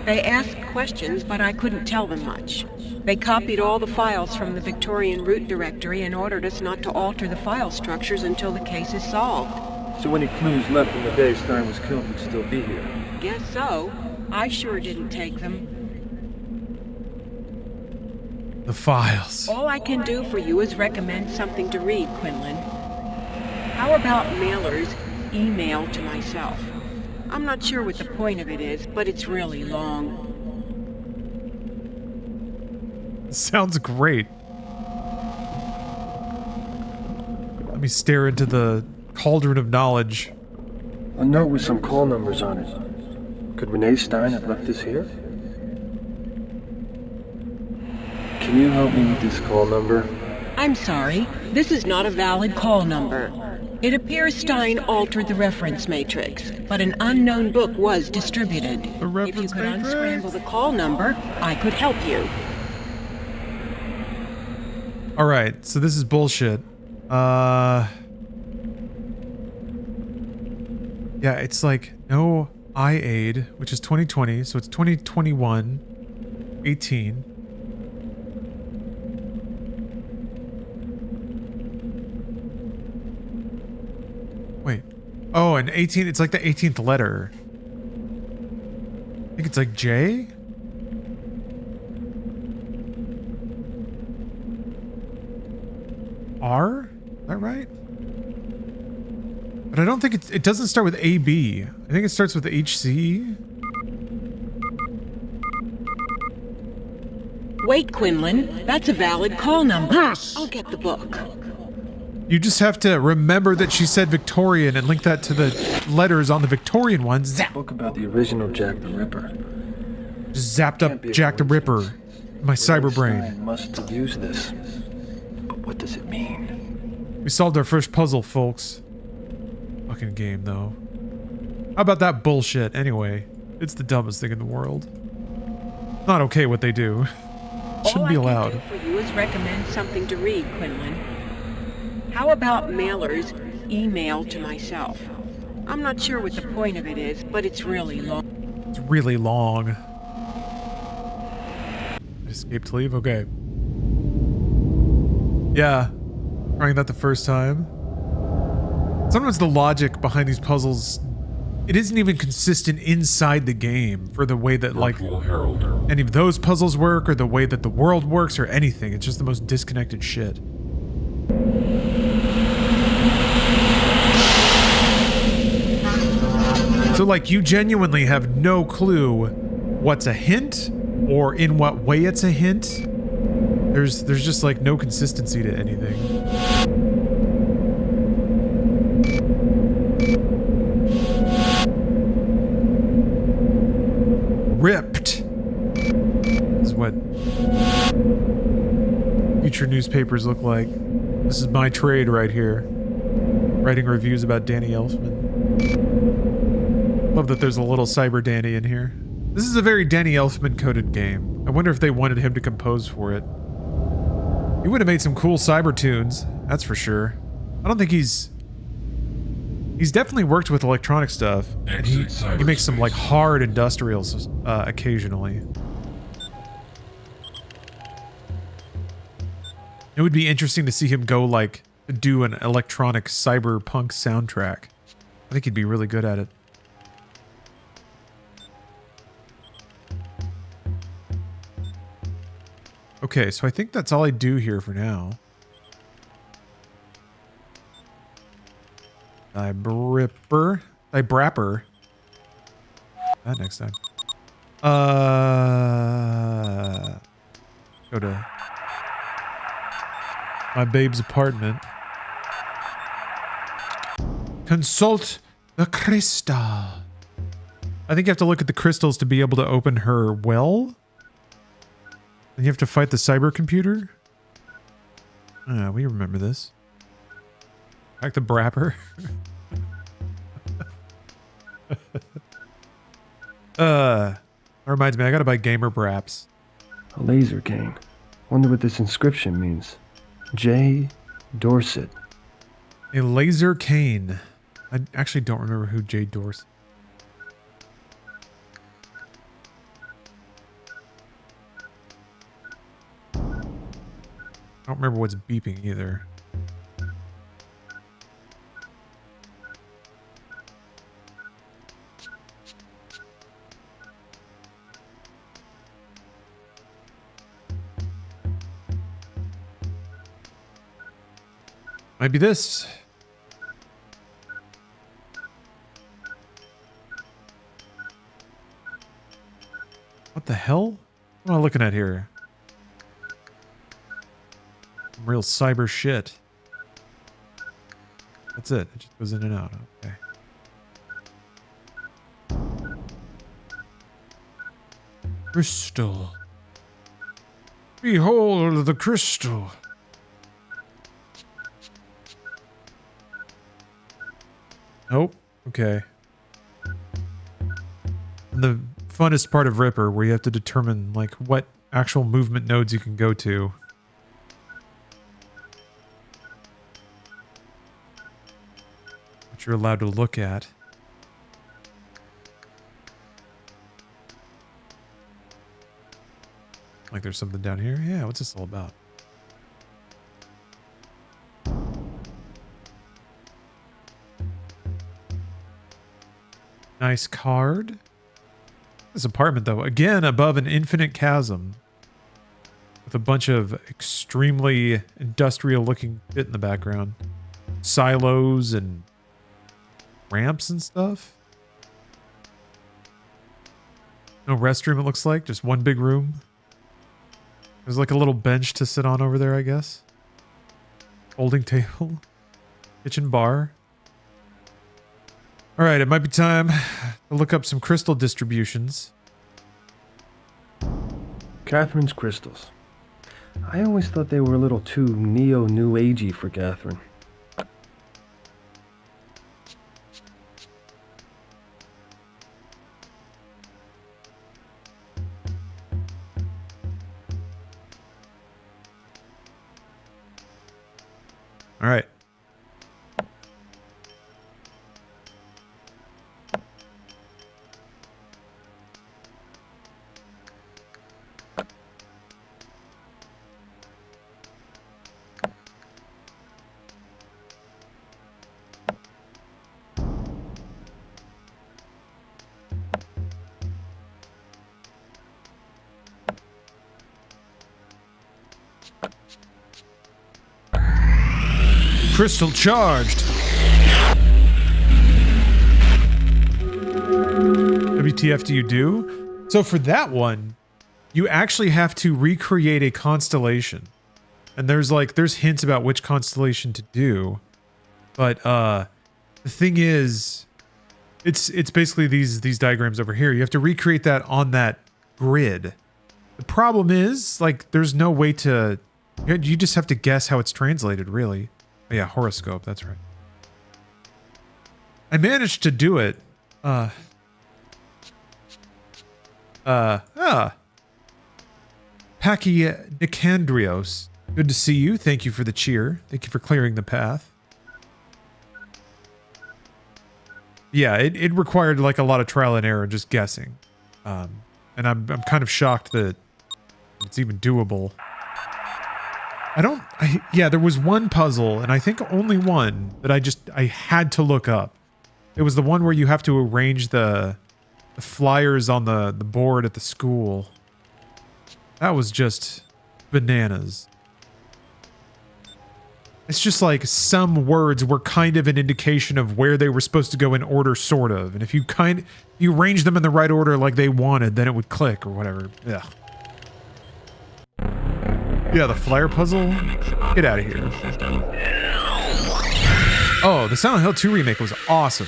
They asked questions, but I couldn't tell them much. They copied all the files from the Victorian root directory and ordered us not to alter the file structures until the case is solved. So any clues left from the day Stein was killed would still be here? Guess so. I sure didn't take them. The files. All I can do for you is recommend something to read, Quinlan. How about Mailer's email to myself? I'm not sure what the point of it is, but it's really long. Sounds great. Let me stare into the cauldron of knowledge. A note with some call numbers on it. Could Renee Stein have left this here? Can you help me with this call number? I'm sorry, this is not a valid call number. It appears Stein altered the reference matrix, but an unknown book was distributed. If you could unscramble the call number, I could help you. Alright, so this is bullshit. Yeah, it's like no iAid, which is 2020, so it's 2021, 18. Wait. Oh, and 18, it's like the 18th letter. I think it's like J? R? Is that right? But I don't think it doesn't start with AB. I think it starts with HC. Wait, Quinlan. That's a valid call number. I'll get the book. You just have to remember that she said Victorian and link that to the letters on the Victorian one. Zap! Book about the original Jack the Ripper. Just zapped up Jack the Ripper. My cyber brain. Must have used this. But what does it mean? We solved our first puzzle, folks. Fucking game, though. How about that bullshit? Anyway, it's the dumbest thing in the world. Not okay what they do. Shouldn't be allowed. All I can do for you is recommend something to read, Quinlan. How about Mailer's email to myself? I'm not sure what the point of it is, but it's really long. It's really long. Escape to leave? Okay. Yeah. Trying that the first time. Sometimes the logic behind these puzzles, it isn't even consistent inside the game for the way that like any of those puzzles work or the way that the world works or anything. It's just the most disconnected shit. So like you genuinely have no clue what's a hint or in what way it's a hint. There's just like no consistency to anything. Ripped. This is what future newspapers look like. This is my trade right here. Writing reviews about Danny Elfman. Love that there's a little Cyber Danny in here. This is a very Danny Elfman coded game. I wonder if they wanted him to compose for it. He would have made some cool cyber tunes, that's for sure. I don't think he's definitely worked with electronic stuff, and he makes some like hard industrials occasionally. It would be interesting to see him go like do an electronic cyberpunk soundtrack. I think he'd be really good at it. Okay, so I think that's all I do here for now. Brapper. That next time. Go to my babe's apartment. Consult the crystal. I think you have to look at the crystals to be able to open her well. And you have to fight the cyber computer? We remember this. Back to Brapper. That reminds me, I gotta buy Gamer Braps. A laser cane. Wonder what this inscription means. J. Dorset. A laser cane. I actually don't remember who J. Dorset. I don't remember what's beeping either. Might be this. What the hell? What am I looking at here? Real cyber shit. That's it. It just goes in and out. Okay. Crystal. Behold the crystal. Nope. Okay. And the funnest part of Ripper, where you have to determine like what actual movement nodes you can go to. You're allowed to look at. Like there's something down here? Yeah, what's this all about? Nice card. This apartment though, again above an infinite chasm. With a bunch of extremely industrial looking shit in the background. Silos and ramps and stuff. No restroom, it looks like. Just one big room. There's like a little bench to sit on over there, I guess. Folding table. Kitchen bar. Alright, it might be time to look up some crystal distributions. Catherine's crystals. I always thought they were a little too neo-new agey for Catherine. All right. Crystal charged. WTF do you do? So for that one, you actually have to recreate a constellation. And there's hints about which constellation to do. But the thing is, it's basically these diagrams over here. You have to recreate that on that grid. The problem is, like, there's no way to... You just have to guess how it's translated, really. Oh, yeah, horoscope, that's right. I managed to do it. Paki Nicandrios. Good to see you. Thank you for the cheer. Thank you for clearing the path. Yeah, it required like a lot of trial and error, just guessing. And I'm kind of shocked that it's even doable. Yeah, there was one puzzle, and I think only one, that I had to look up. It was the one where you have to arrange the flyers on the board at the school. That was just bananas. It's just like some words were kind of an indication of where they were supposed to go in order, sort of. And if you arrange them in the right order like they wanted, then it would click or whatever. Yeah. Yeah, the flyer puzzle? Get out of here. Oh, the Silent Hill 2 remake was awesome.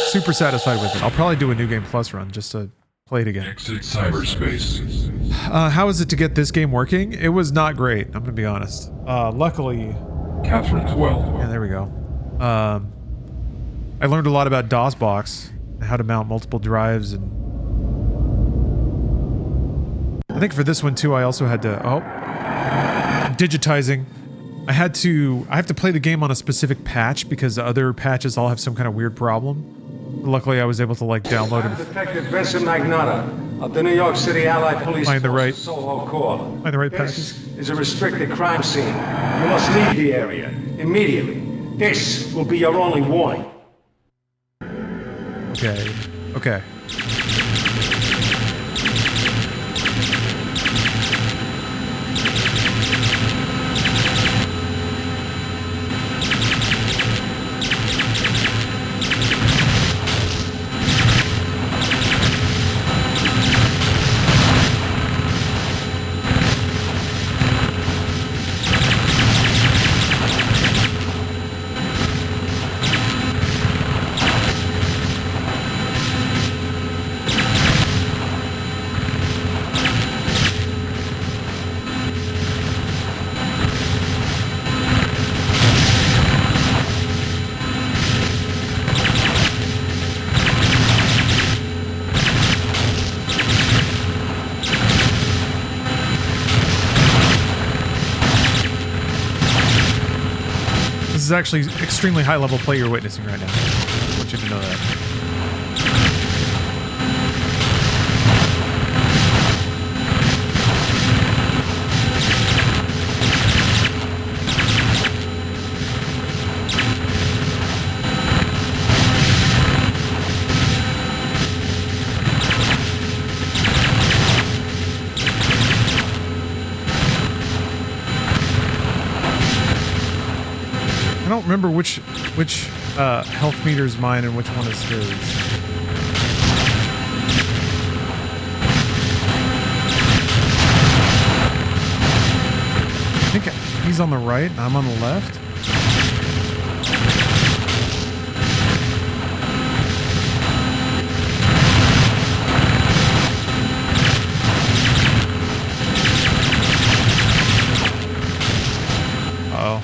Super satisfied with it. I'll probably do a New Game Plus run just to play it again. Exit cyberspace. How is it to get this game working? It was not great, I'm gonna be honest. Luckily... Catherine 12. Yeah, there we go. I learned a lot about Dosbox, and how to mount multiple drives, and... I think for this one too, I also had to... Oh. Digitizing. I have to play the game on a specific patch, because the other patches all have some kind of weird problem. Luckily, I was able to, like, download them. Detective Vincent Magnotta of the New York City Allied Police Find the right patches. This is a restricted crime scene. You must leave the area immediately. This will be your only warning. Okay. Okay. This is actually extremely high level play you're witnessing right now. I want you to know that. I don't remember which health meter is mine and which one is his. I think he's on the right and I'm on the left. Uh-oh.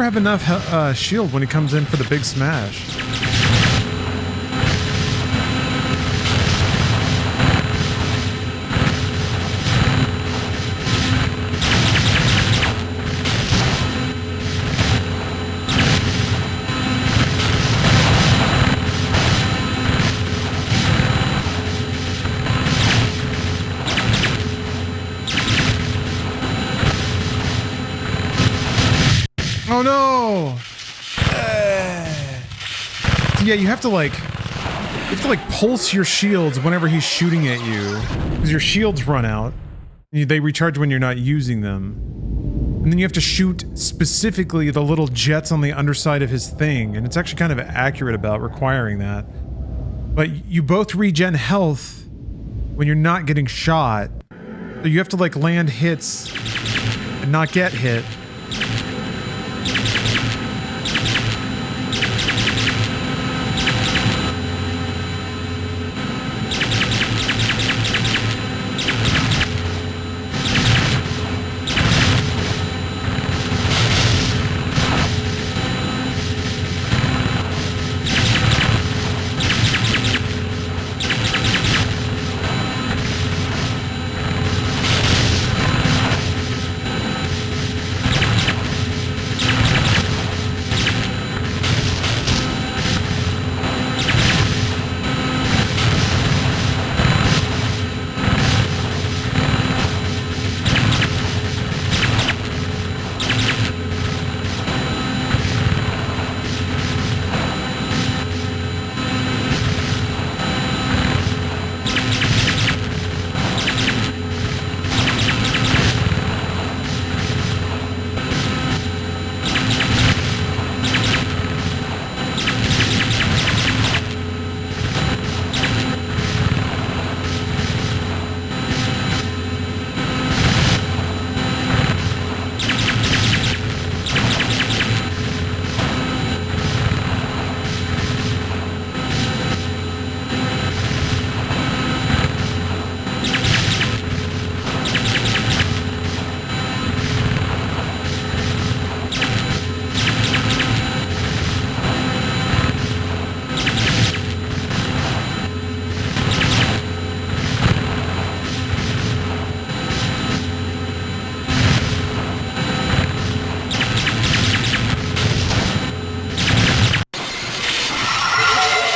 Have enough shield when he comes in for the big smash. Oh no! Yeah, you have to like have to like pulse your shields whenever he's shooting at you, because your shields run out. They recharge when you're not using them. And then you have to shoot specifically the little jets on the underside of his thing, and it's actually kind of accurate about requiring that. But you both regen health when you're not getting shot. So you have to like land hits and not get hit.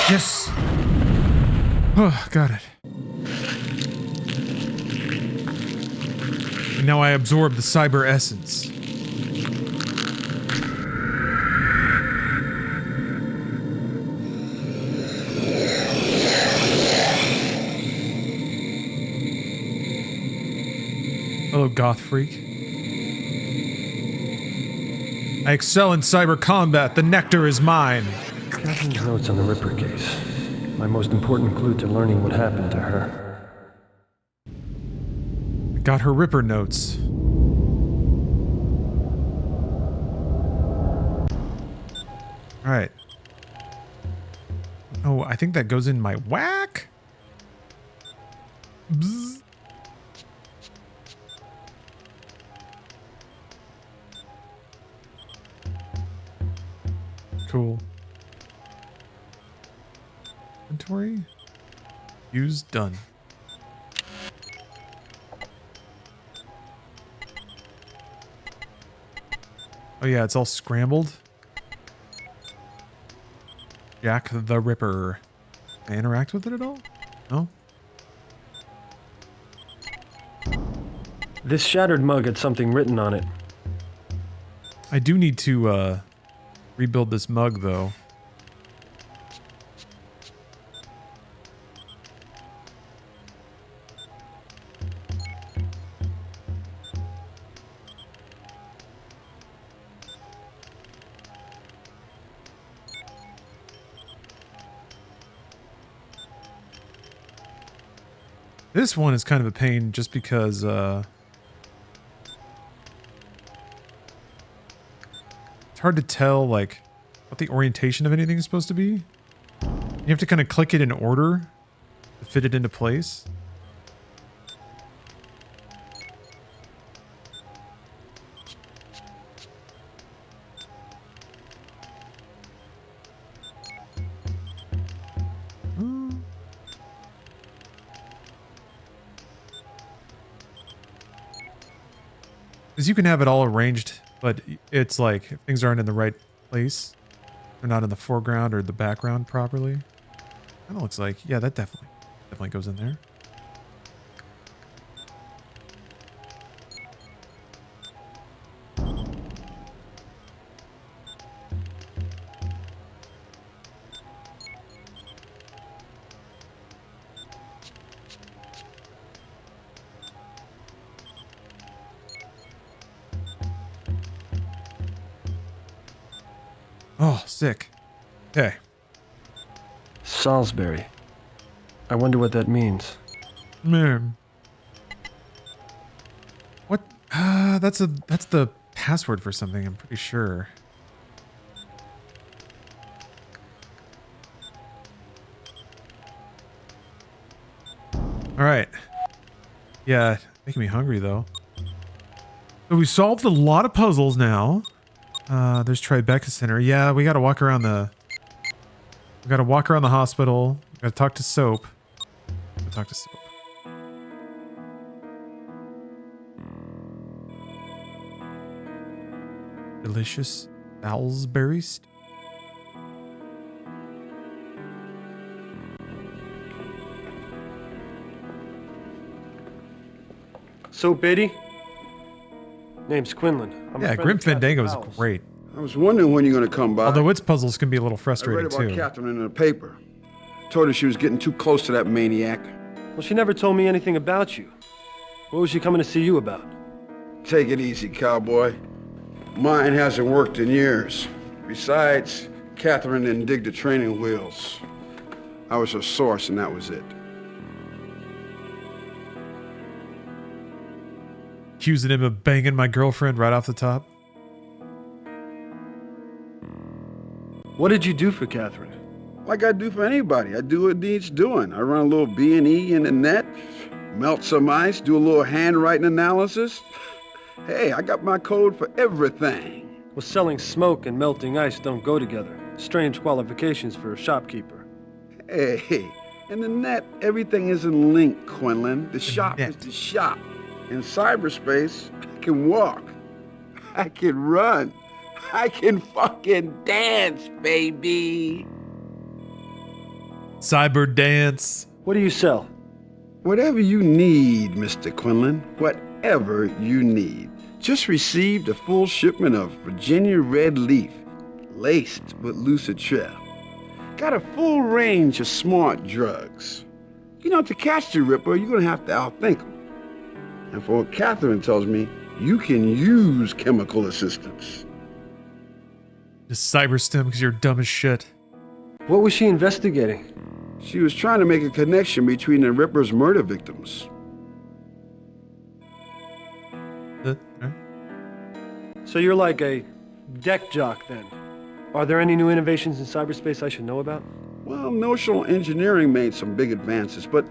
Yes. Oh, got it. And now I absorb the cyber essence. Hello, goth freak. I excel in cyber combat. The nectar is mine. Catherine's notes on the Ripper case. My most important clue to learning what happened to her. I got her Ripper notes. Alright. Oh, I think that goes in my whack? Bzz. Cool. Inventory. Use done. Oh yeah, it's all scrambled. Jack the Ripper. Can I interact with it at all? No? This shattered mug had something written on it. I do need to rebuild this mug though. This one is kind of a pain just because it's hard to tell like what the orientation of anything is supposed to be. You have to kind of click it in order to fit it into place. Because you can have it all arranged, but it's like if things aren't in the right place, they're not in the foreground or the background properly. Kind of looks like, yeah, that definitely goes in there. Oh, sick. Okay. Salisbury. I wonder what that means. Man. What? That's the password for something, I'm pretty sure. All right. Yeah, making me hungry though. So we solved a lot of puzzles now. There's Tribeca Center. Yeah, we gotta walk around the... We gotta walk around the hospital. We gotta talk to Soap. Talk to Soap. Delicious Salisbury. So, Beatty? Name's Quinlan. Yeah, Grim Fandango is great. I was wondering when you're going to come by. Although its puzzles can be a little frustrating, I read about too. Catherine in the paper. Told her she was getting too close to that maniac. Well, she never told me anything about you. What was she coming to see you about? Take it easy, cowboy. Mine hasn't worked in years. Besides, Catherine didn't dig the training wheels. I was her source, and that was it. Accusing him of banging my girlfriend right off the top. What did you do for Catherine? Like I do for anybody. I do what needs doing. I run a little B&E in the net, melt some ice, do a little handwriting analysis. Hey, I got my code for everything. Well, selling smoke and melting ice don't go together. Strange qualifications for a shopkeeper. Hey, in the net, everything isn't linked, Quinlan. The shop is the shop. In cyberspace, I can walk. I can run. I can fucking dance, baby. Cyber dance. What do you sell? Whatever you need, Mr. Quinlan. Whatever you need. Just received a full shipment of Virginia red leaf, laced with lucitrell. Got a full range of smart drugs. You know, to catch the Ripper, you're gonna have to outthink him. And for what Catherine tells me, you can use chemical assistance. Just cyber stem because you're dumb as shit. What was she investigating? She was trying to make a connection between the Ripper's murder victims. So you're like a deck jock then? Are there any new innovations in cyberspace I should know about? Well, notional engineering made some big advances, but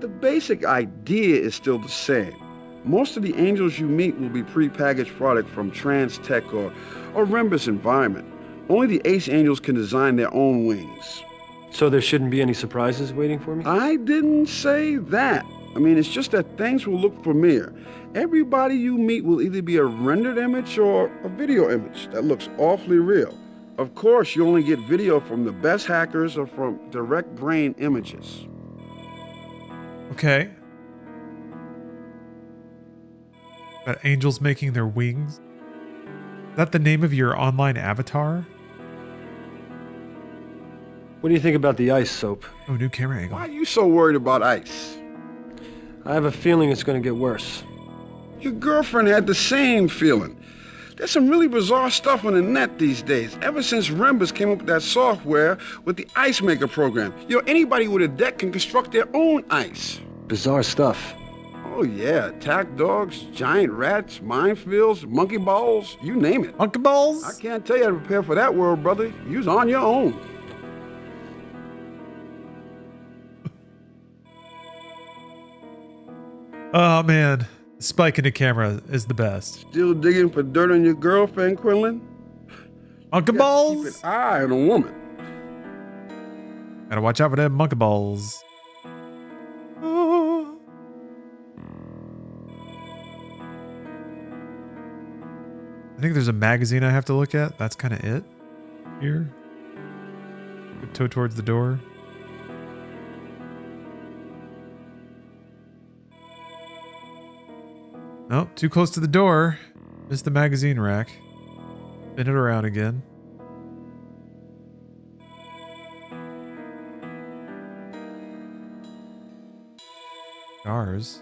the basic idea is still the same. Most of the angels you meet will be pre-packaged product from Trans-Tech or Rembus environment. Only the ace angels can design their own wings. So there shouldn't be any surprises waiting for me? I didn't say that. I mean, it's just that things will look familiar. Everybody you meet will either be a rendered image or a video image that looks awfully real. Of course, you only get video from the best hackers or from direct brain images. Okay. Got angels making their wings. Is that the name of your online avatar? What do you think about the ice, Soap? Oh, new camera angle. Why are you so worried about ice? I have a feeling it's going to get worse. Your girlfriend had the same feeling. There's some really bizarre stuff on the net these days, ever since Rembus came up with that software with the Ice Maker program. You know, anybody with a deck can construct their own ice. Bizarre stuff. Oh yeah, attack dogs, giant rats, minefields, monkey balls, you name it. Monkey balls? I can't tell you how to prepare for that world, brother. You's on your own. Oh man, spike in the camera is the best. Still digging for dirt on your girlfriend, Quinlan? Monkey balls? Keep an eye on a woman. Gotta watch out for them monkey balls. I think there's a magazine I have to look at. That's kind of it here. Toe towards the door. Nope, too close to the door. Missed the magazine rack. Spin it around again. Cigars.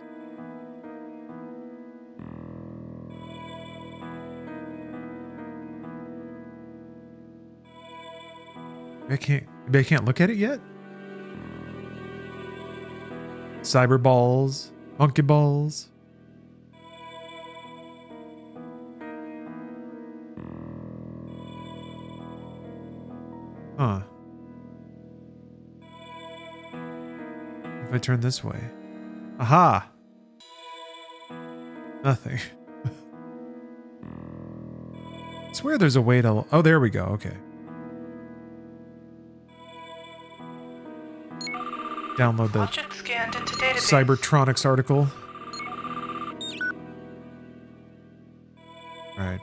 Maybe I can't look at it yet? Cyber balls. Monkey balls. Huh. If I turn this way. Aha! Nothing. I swear there's a way to... Oh, there we go. Okay. Download the Object scanned into database. Cybertronics article. Alright.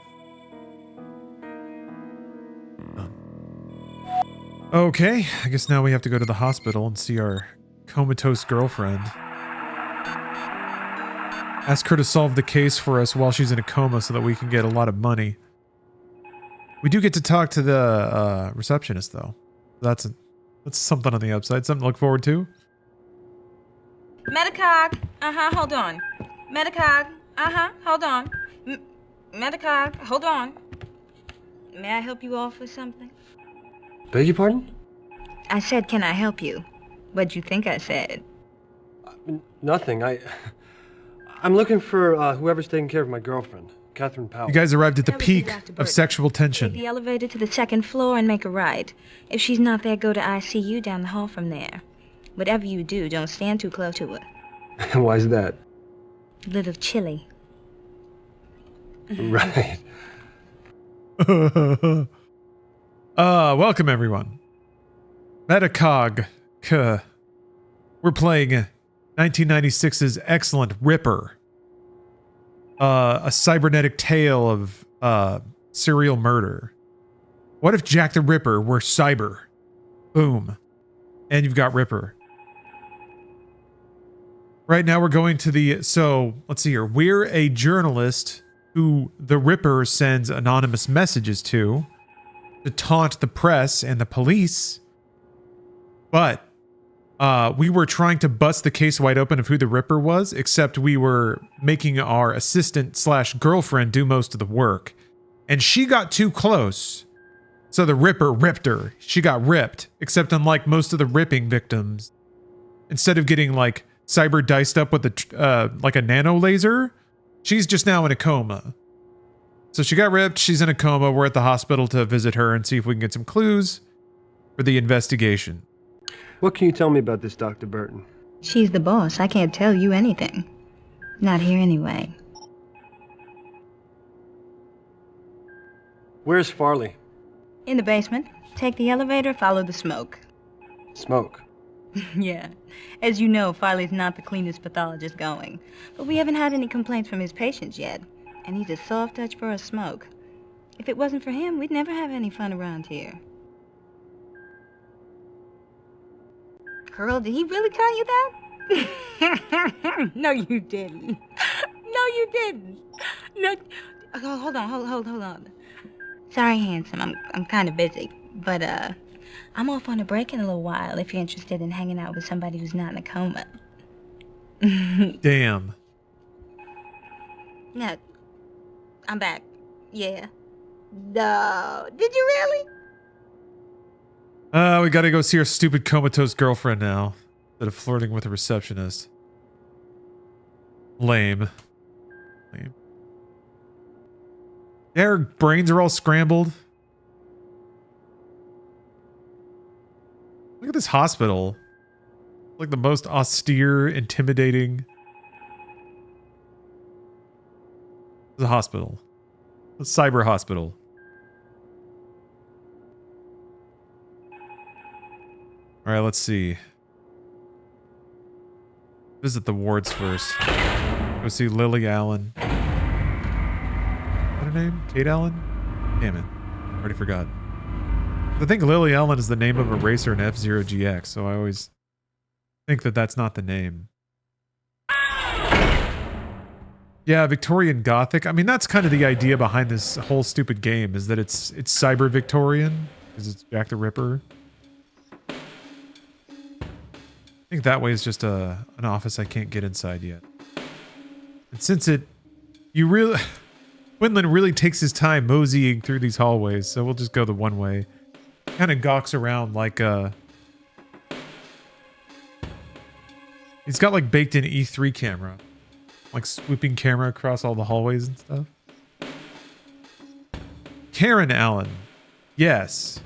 Okay, I guess now we have to go to the hospital and see our comatose girlfriend. Ask her to solve the case for us while she's in a coma so that we can get a lot of money. We do get to talk to the receptionist, though. That's something on the upside, something to look forward to. Metacog. Hold on. Metacog. Hold on. Metacog. Hold on. May I help you off with something? Beg your pardon? I said, can I help you? What'd you think I said? Nothing. I'm looking for whoever's taking care of my girlfriend, Catherine Powell. You guys arrived at the peak of sexual tension. Take the elevator to the second floor and make a right. If she's not there, go to ICU down the hall from there. Whatever you do, don't stand too close to her. Why's that? A little chilly. Right. Welcome everyone. Metacog. We're playing 1996's excellent Ripper. A cybernetic tale of serial murder. What if Jack the Ripper were cyber? Boom. And you've got Ripper. Right now we're going to the... So, let's see here. We're a journalist who the Ripper sends anonymous messages to taunt the press and the police. But we were trying to bust the case wide open of who the Ripper was, except we were making our assistant/girlfriend do most of the work. And she got too close. So the Ripper ripped her. She got ripped. Except unlike most of the ripping victims, instead of getting like cyber diced up with a like a nano laser, she's just now in a coma. So she got ripped. She's in a coma. We're at the hospital to visit her and see if we can get some clues for the investigation. What can you tell me about this Dr. Burton? She's the boss. I can't tell you anything. Not here anyway. Where's Farley? In the basement. Take the elevator, follow the smoke. Smoke? Yeah. As you know, Farley's not the cleanest pathologist going. But we haven't had any complaints from his patients yet. And he's a soft touch for a smoke. If it wasn't for him, we'd never have any fun around here. Girl, did he really call you that? No, you didn't. No, you didn't. No. Oh, hold on. Sorry, handsome. I'm kind of busy. But, I'm off on a break in a little while if you're interested in hanging out with somebody who's not in a coma. Damn. No. I'm back. Yeah. No. Did you really? We gotta go see our stupid comatose girlfriend now, instead of flirting with a receptionist. Lame. Yeah, her brains are all scrambled. Look at this hospital. Like the most austere, intimidating. The hospital. The cyber hospital. All right, let's see. Visit the wards first. Go see Lily Allen. Is that her name? Kate Allen? Damn it. Already forgot. I think Lily Allen is the name of a racer in F-Zero GX, so I always think that that's not the name. Yeah, Victorian Gothic. I mean, that's kind of the idea behind this whole stupid game, is that it's cyber Victorian, because it's Jack the Ripper. I think that way is just an office I can't get inside yet. And since Quinlan really takes his time moseying through these hallways, so we'll just go the one way. Kind of gawks around like he's got like baked in E3 camera. Like swooping camera across all the hallways and stuff. Karen Allen. Yes.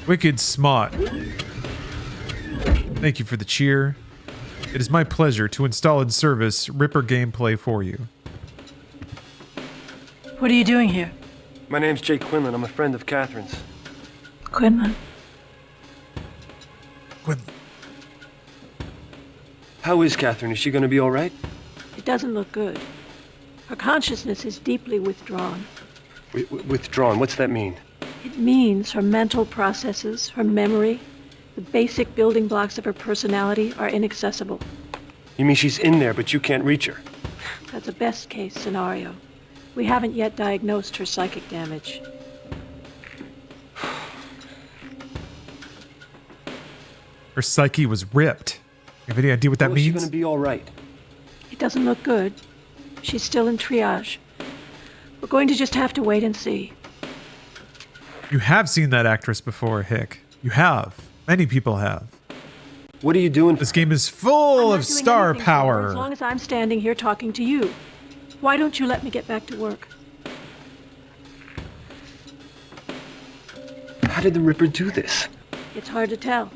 Wicked Smart. Thank you for the cheer. It is my pleasure to install in service Ripper gameplay for you. What are you doing here? My name's Jake Quinlan. I'm a friend of Catherine's. Quinlan. Quinlan. How is Catherine? Is she going to be all right? It doesn't look good. Her consciousness is deeply withdrawn. Withdrawn? What's that mean? It means her mental processes, her memory, the basic building blocks of her personality are inaccessible. You mean she's in there, but you can't reach her? That's a best-case scenario. We haven't yet diagnosed her psychic damage. Her psyche was ripped. You have any idea what that means? How is she going to be all right? It doesn't look good. She's still in triage. We're going to just have to wait and see. You have seen that actress before, Hick. You have. Many people have. What are you doing? This game is full of star power. As long as I'm standing here talking to you. Why don't you let me get back to work? How did the Ripper do this? It's hard to tell.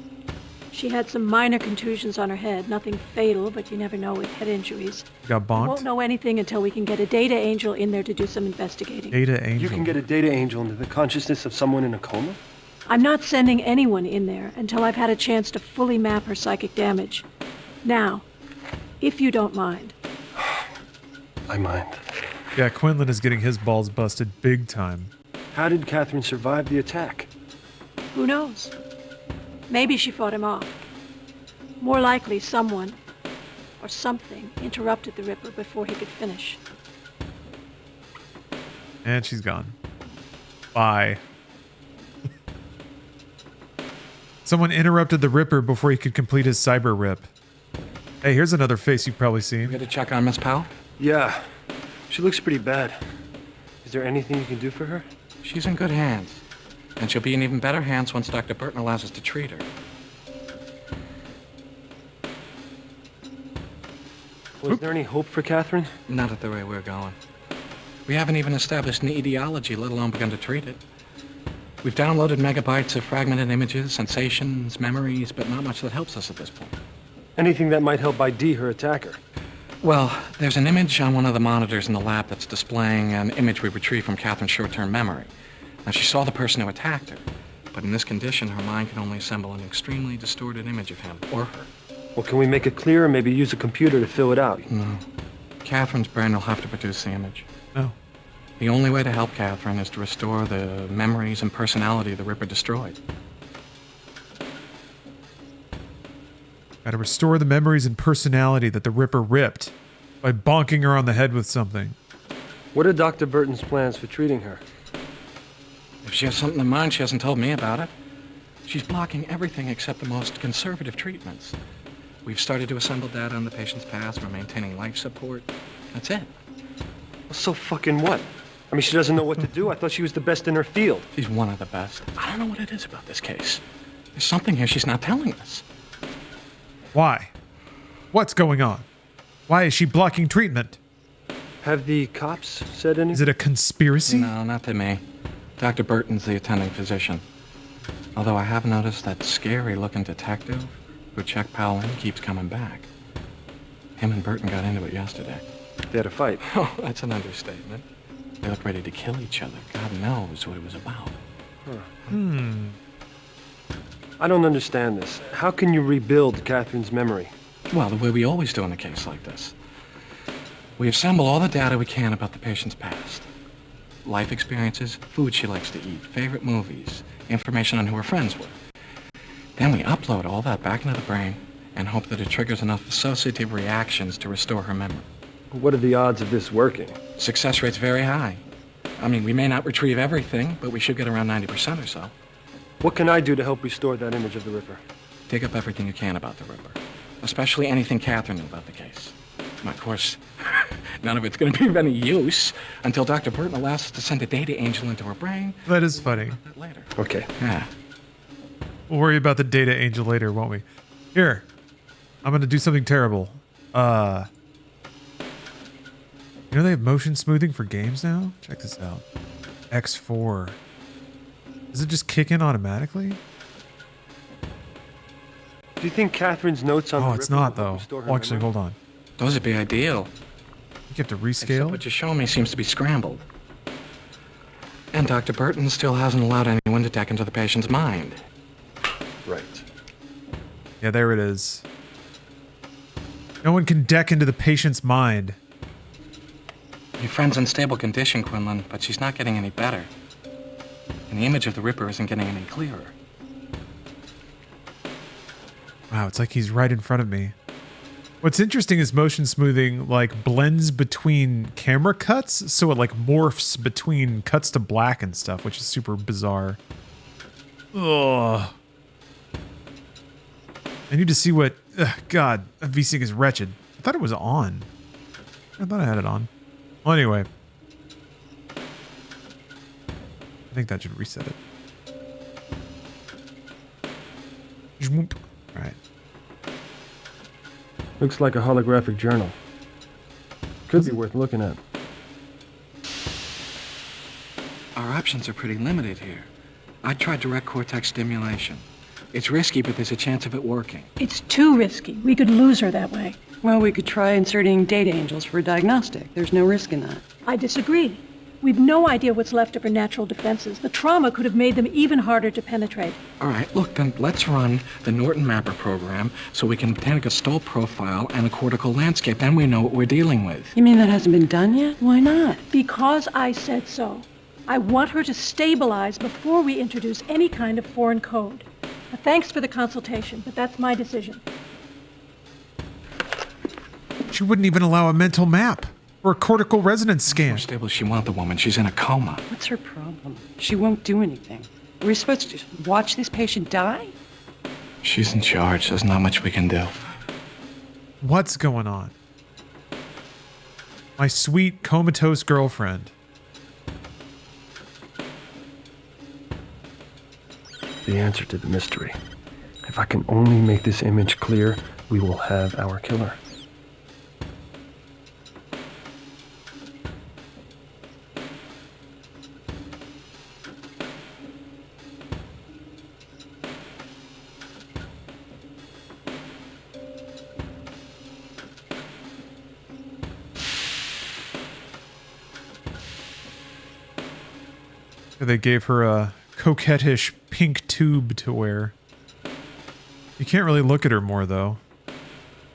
She had some minor contusions on her head, nothing fatal, but you never know with head injuries. Got bonked? We won't know anything until we can get a data angel in there to do some investigating. Data angel? You can get a data angel into the consciousness of someone in a coma? I'm not sending anyone in there until I've had a chance to fully map her psychic damage. Now, if you don't mind. I mind. Yeah, Quinlan is getting his balls busted big time. How did Catherine survive the attack? Who knows? Maybe she fought him off. More likely, someone or something interrupted the Ripper before he could finish. And she's gone. Bye. Someone interrupted the Ripper before he could complete his cyber rip. Hey, here's another face you've probably seen. You got to check on Miss Powell? Yeah. She looks pretty bad. Is there anything you can do for her? She's in good hands. And she'll be in even better hands once Dr. Burton allows us to treat her. Was there any hope for Catherine? Not at the rate we're going. We haven't even established an etiology, let alone begun to treat it. We've downloaded megabytes of fragmented images, sensations, memories, but not much that helps us at this point. Anything that might help ID her attacker? Well, there's an image on one of the monitors in the lab that's displaying an image we retrieved from Catherine's short-term memory. Now, she saw the person who attacked her, but in this condition, her mind can only assemble an extremely distorted image of him or her. Well, can we make it clear, or maybe use a computer to fill it out? No. Catherine's brain will have to produce the image. No. The only way to help Catherine is to restore the memories and personality the Ripper destroyed. Gotta restore the memories and personality that the Ripper ripped by bonking her on the head with something. What are Dr. Burton's plans for treating her? If she has something in mind, she hasn't told me about it. She's blocking everything except the most conservative treatments. We've started to assemble data on the patient's past. We're maintaining life support. That's it. Well, so fucking what? I mean, she doesn't know what to do. I thought she was the best in her field. She's one of the best. I don't know what it is about this case. There's something here she's not telling us. Why? What's going on? Why is she blocking treatment? Have the cops said anything? Is it a conspiracy? No, not to me. Dr. Burton's the attending physician. Although I have noticed that scary-looking detective who checked Powell in keeps coming back. Him and Burton got into it yesterday. They had a fight. Oh, that's an understatement. They looked ready to kill each other. God knows what it was about. I don't understand this. How can you rebuild Catherine's memory? Well, the way we always do in a case like this. We assemble all the data we can about the patient's past. Life experiences, food she likes to eat, favorite movies, information on who her friends were. Then we upload all that back into the brain and hope that it triggers enough associative reactions to restore her memory. What are the odds of this working? Success rate's very high. I mean, we may not retrieve everything, but we should get around 90% or so. What can I do to help restore that image of the Ripper? Dig up everything you can about the Ripper, especially anything Catherine knew about the case. And of course, None of it's going to be of any use until Dr. Burton allows us to send a data angel into her brain. That is funny. Later. Okay. Yeah. We'll worry about the data angel later, won't we? Here, I'm going to do something terrible. You know they have motion smoothing for games now? Check this out. X4. Does it just kick in automatically? Do you think Catherine's notes on Oh, it's not though. Oh, actually, hold on. Those would be ideal. You have to rescale? Except what you're showing me seems to be scrambled. And Dr. Burton still hasn't allowed anyone to deck into the patient's mind. Right. Yeah, there it is. No one can deck into the patient's mind. Your friend's in stable condition, Quinlan, but she's not getting any better. And the image of the Ripper isn't getting any clearer. Wow, it's like he's right in front of me. What's interesting is motion smoothing like blends between camera cuts, so it like morphs between cuts to black and stuff, which is super bizarre. Ugh. I need to see what... God, that VSync is wretched. I thought it was on. I thought I had it on. Well, anyway. I think that should reset it. Right. Looks like a holographic journal. Could be worth looking at. Our options are pretty limited here. I tried direct cortex stimulation. It's risky, but there's a chance of it working. It's too risky. We could lose her that way. Well, we could try inserting data angels for a diagnostic. There's no risk in that. I disagree. We've no idea what's left of her natural defenses. The trauma could have made them even harder to penetrate. All right, look, then let's run the Norton Mapper program so we can obtain a Gestalt profile and a cortical landscape. Then we know what we're dealing with. You mean that hasn't been done yet? Why not? Because I said so. I want her to stabilize before we introduce any kind of foreign code. Now, thanks for the consultation, but that's my decision. She wouldn't even allow a mental map or a cortical resonance scan. How stable she want the woman? She's in a coma. What's her problem? She won't do anything. Are we supposed to watch this patient die? She's in charge. There's not much we can do. What's going on? My sweet comatose girlfriend. The answer to the mystery. If I can only make this image clear, we will have our killer. They gave her a coquettish pink tube to wear. You can't really look at her more, though.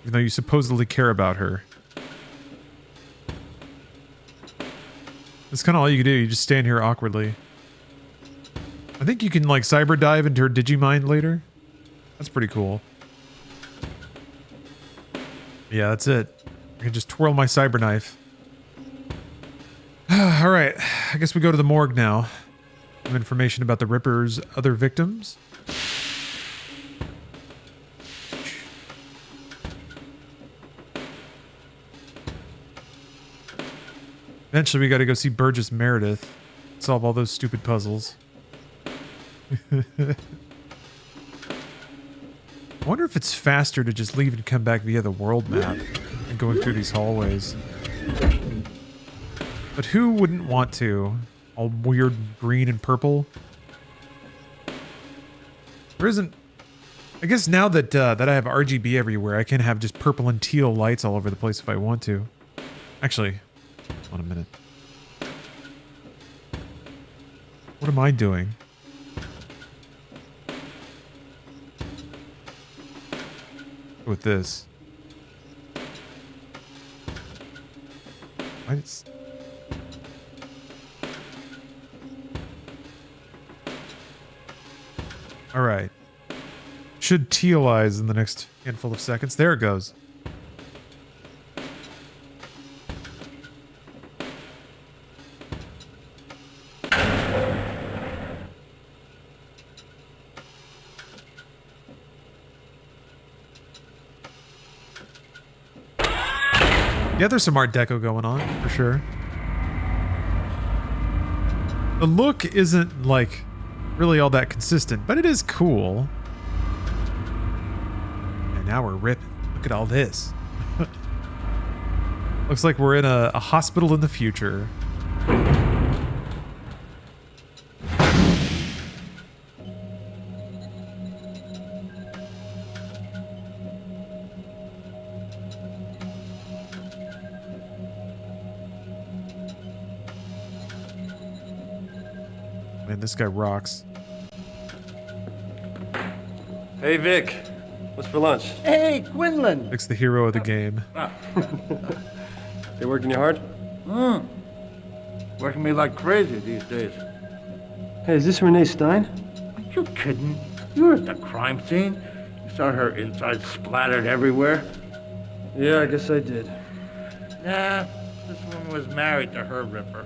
Even though you supposedly care about her. That's kind of all you can do. You just stand here awkwardly. I think you can, like, cyber dive into her Digimind later. That's pretty cool. Yeah, that's it. I can just twirl my cyber knife. Alright, I guess we go to the morgue now. Some information about the Ripper's other victims. Eventually we gotta go see Burgess Meredith. Solve all those stupid puzzles. I wonder if it's faster to just leave and come back via the world map and going through these hallways. But who wouldn't want to? All weird green and purple. There isn't... I guess now that that I have RGB everywhere, I can have just purple and teal lights all over the place if I want to. Actually, hold on a minute. What am I doing? With this. Why is... All right. Should tealize in the next handful of seconds. There it goes. Yeah, there's some Art Deco going on, for sure. The look isn't, like, really all that consistent, but it is cool. And now we're ripping. Look at all this. Looks like we're in a hospital in the future. Man, this guy rocks. Hey, Vic. What's for lunch? Hey, Quinlan! Vic's the hero of the game. They working you hard? Working me like crazy these days. Hey, is this Renee Stein? Are you kidding? You were at the crime scene. You saw her inside splattered everywhere. Yeah, I guess I did. Nah, this woman was married to her ripper.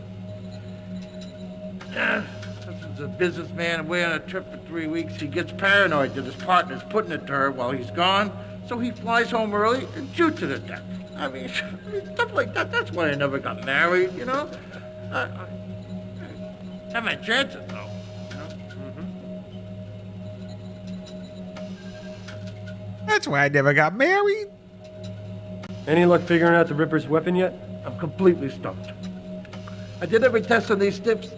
Yeah, this was a businessman away on a trip for 3 weeks. He gets paranoid that his partner's putting it to her while he's gone, so he flies home early and shoots her to death. I mean, stuff like that. That's why I never got married, you know? I have my chances, though. You know? That's why I never got married. Any luck figuring out the Ripper's weapon yet? I'm completely stumped. I did every test on these stiffs.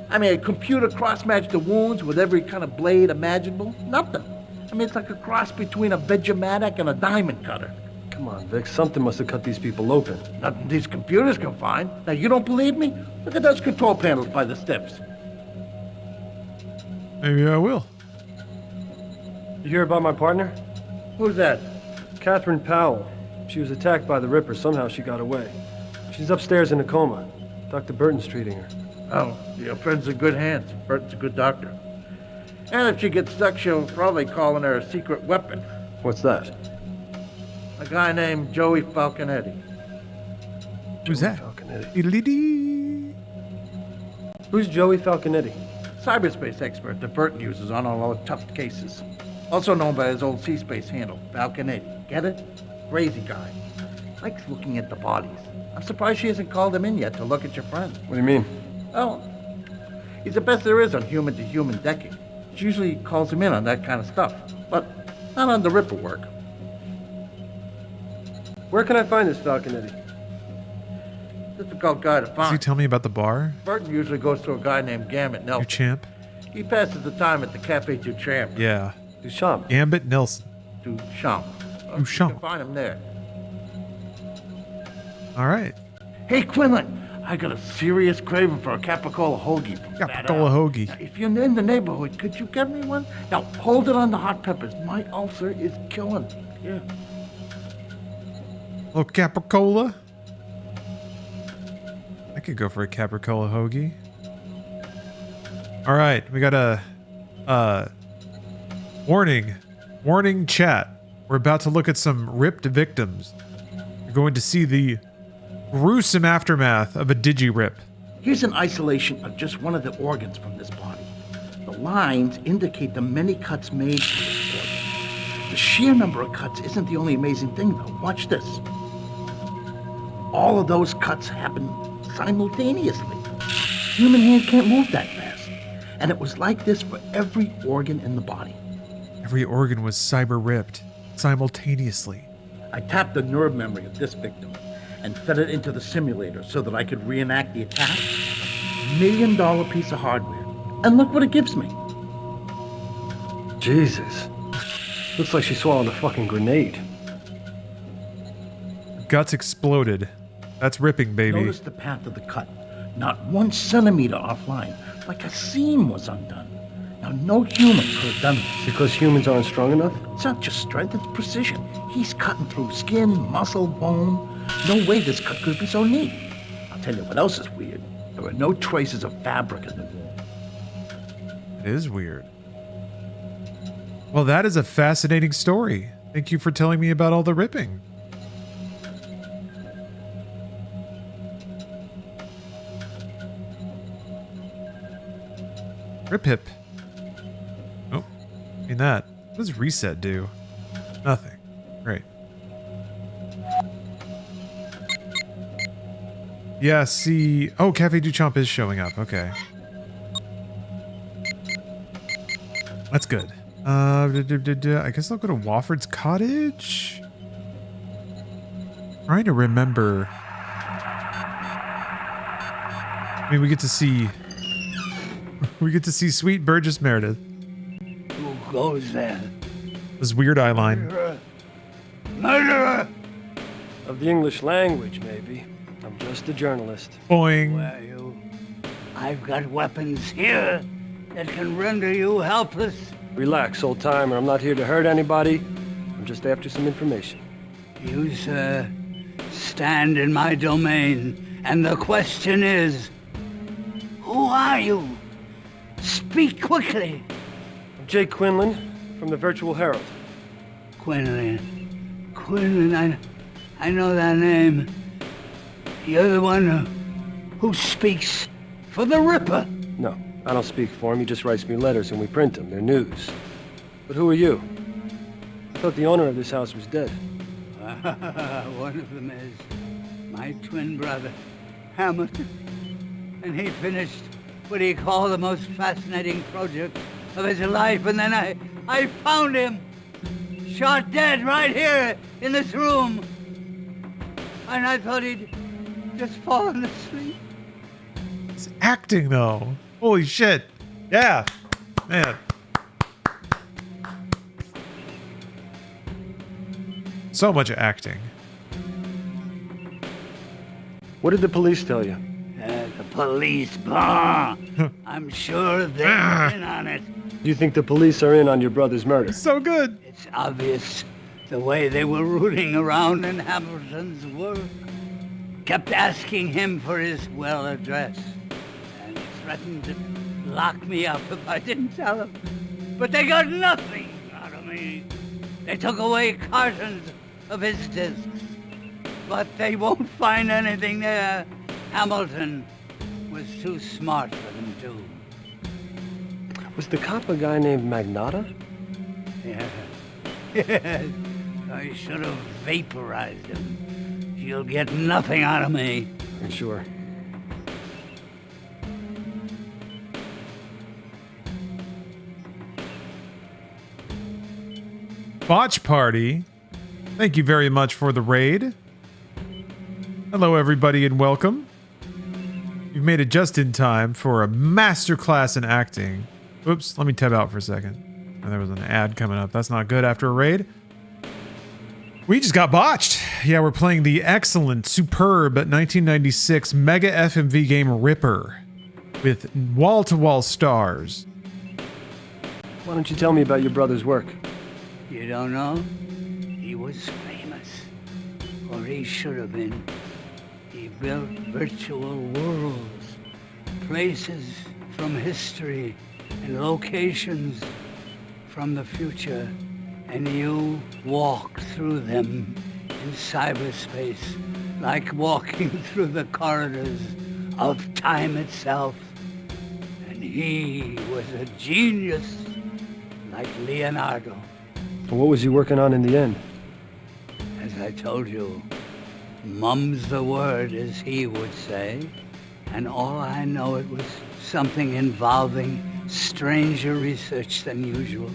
I mean, a computer cross-matched the wounds with every kind of blade imaginable. Nothing. I mean, it's like a cross between a Vegematic and a diamond cutter. Come on, Vic. Something must have cut these people open. Nothing these computers can find. Now, you don't believe me? Look at those control panels by the stiffs. Maybe I will. You hear about my partner? Who's that? Catherine Powell. She was attacked by the Ripper. Somehow she got away. She's upstairs in a coma. Dr. Burton's treating her. Oh, your friend's in good hands. Burton's a good doctor. And if she gets stuck, she'll probably call in her secret weapon. What's that? A guy named Joey Falconetti. Who's that? Falconetti. Who's Joey Falconetti? Cyberspace expert that Burton uses on all the tough cases. Also known by his old C-Space handle, Falconetti. Get it? Crazy guy. Likes looking at the bodies. I'm surprised she hasn't called him in yet to look at your friend. What do you mean? Oh, he's the best there is on human-to-human decking. She usually calls him in on that kind of stuff, but not on the Ripper work. Where can I find this Falconetti? Difficult guy to find. Does he tell me about the bar? Burton usually goes to a guy named Gambit Nelson. Duchamp? He passes the time at the Cafe Duchamp. Yeah. Duchamp? Gambit Nelson. Duchamp. Duchamp. You can find him there. All right. Hey, Quinlan, I got a serious craving for a capicola hoagie. Capicola hoagie. Now, if you're in the neighborhood, could you get me one? Now, hold it on the hot peppers. My ulcer is killing me. Yeah. Little capicola. I could go for a capicola hoagie. All right, we got a warning chat. We're about to look at some ripped victims. You're going to see the gruesome aftermath of a digi-rip. Here's an isolation of just one of the organs from this body. The lines indicate the many cuts made from this organ. The sheer number of cuts isn't the only amazing thing, though. Watch this. All of those cuts happen simultaneously. Human hand can't move that fast. And it was like this for every organ in the body. Every organ was cyber-ripped simultaneously. I tapped the nerve memory of this victim and fed it into the simulator so that I could reenact the attack. $1 million piece of hardware. And look what it gives me. Jesus. Looks like she swallowed a fucking grenade. Guts exploded. That's ripping, baby. Notice the path of the cut. Not 1 centimeter offline. Like a seam was undone. Now, no human could have done this. Because humans aren't strong enough? It's not just strength, it's precision. He's cutting through skin, muscle, bone. No way this cut could be so neat. I'll tell you what else is weird. There are no traces of fabric in the wound. It is weird. Well, that is a fascinating story. Thank you for telling me about all the ripping. Rip hip. Oh, I mean that. What does reset do? Nothing. Great. Yeah, see... Oh, Cafe Duchamp is showing up. Okay. That's good. I guess I'll go to Wofford's Cottage? Trying to remember. I mean, we get to see sweet Burgess Meredith. Who goes there? This weird eye line. Murderer! Of the English language, maybe. I'm just a journalist. Boing. Where are you? I've got weapons here that can render you helpless. Relax, old timer. I'm not here to hurt anybody. I'm just after some information. You, sir, stand in my domain, and the question is, who are you? Speak quickly. I'm Jake Quinlan from the Virtual Herald. Quinlan, I know that name. You're the one who speaks for the Ripper. No, I don't speak for him. He just writes me letters and we print them. They're news. But who are you? I thought the owner of this house was dead. One of them is my twin brother, Hamilton. And he finished what he called the most fascinating project of his life. And then I found him, shot dead right here in this room. And I thought he'd just fallen asleep. It's acting, though. Holy shit. Yeah. Man. So much acting. What did the police tell you? The police, bah! I'm sure they're in on it. Do you think the police are in on your brother's murder? So good. It's obvious the way they were rooting around in Hamilton's work. Kept asking him for his well address and threatened to lock me up if I didn't tell them. But they got nothing out of me. They took away cartons of his discs, but they won't find anything there. Hamilton was too smart for them to. Was the cop a guy named Magnata? Yeah. Yes. I should have vaporized him. You'll get nothing out of me. I'm sure. Botch Party. Thank you very much for the raid. Hello, everybody, and welcome. You've made it just in time for a masterclass in acting. Oops, let me tab out for a second. Oh, there was an ad coming up. That's not good after a raid. We just got botched. Yeah, we're playing the excellent, superb 1996 Mega FMV game Ripper with wall-to-wall stars. Why don't you tell me about your brother's work? You don't know? He was famous. Or he should have been. He built virtual worlds, places from history and locations from the future, and you walk through them in cyberspace like walking through the corridors of time itself. And he was a genius like Leonardo. What was he working on in the end? As I told you, mum's the word, as he would say. And all I know, it was something involving stranger research than usual.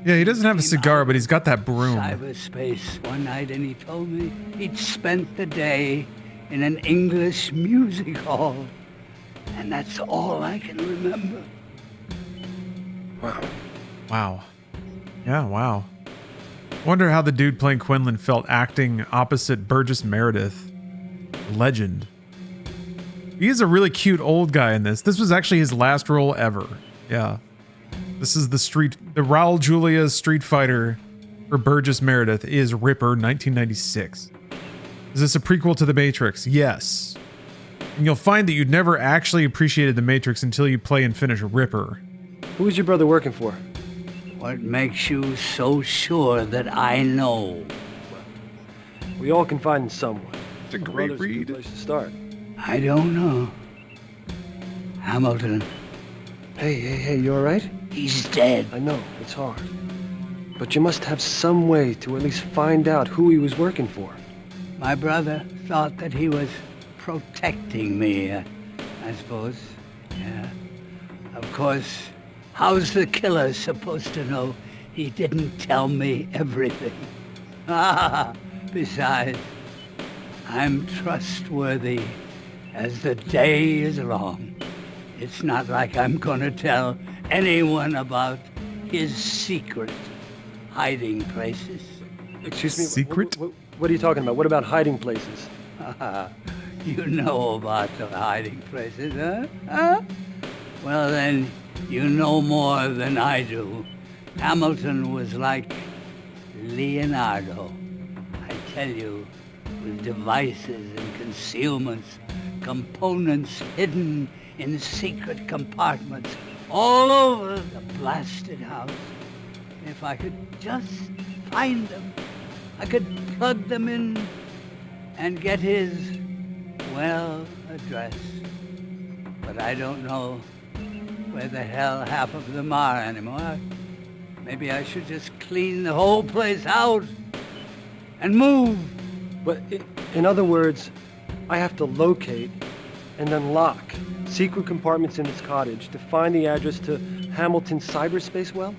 Yeah, he doesn't have a cigar, but he's got that broom. Cyberspace one night, and he told me he'd spent the day in an English music hall. And that's all I can remember. Wow. Wow. Yeah, wow. Wonder how the dude playing Quinlan felt acting opposite Burgess Meredith. Legend. He is a really cute old guy in this. This was actually his last role ever. Yeah. This is the Raul Julia Street Fighter for Burgess Meredith is Ripper 1996. Is this a prequel to The Matrix? Yes. And you'll find that you'd never actually appreciated The Matrix until you play and finish Ripper. Who was your brother working for? What makes you so sure that I know? We all confide in someone. It's a great read. Place to start. I don't know. Hamilton. Hey, you all right? He's dead. I know, it's hard. But you must have some way to at least find out who he was working for. My brother thought that he was protecting me, I suppose. Yeah. Of course, how's the killer supposed to know he didn't tell me everything? Besides, I'm trustworthy as the day is long. It's not like I'm gonna tell anyone about his secret hiding places. Excuse me? Secret? What are you talking about? What about hiding places? You know about the hiding places, huh? Well then, you know more than I do. Hamilton was like Leonardo. I tell you, with devices and concealments, components hidden in secret compartments all over the blasted house. If I could just find them, I could plug them in and get his, well, address. But I don't know where the hell half of them are anymore. Maybe I should just clean the whole place out and move. But in other words, I have to locate and then lock secret compartments in this cottage to find the address to Hamilton's cyberspace well?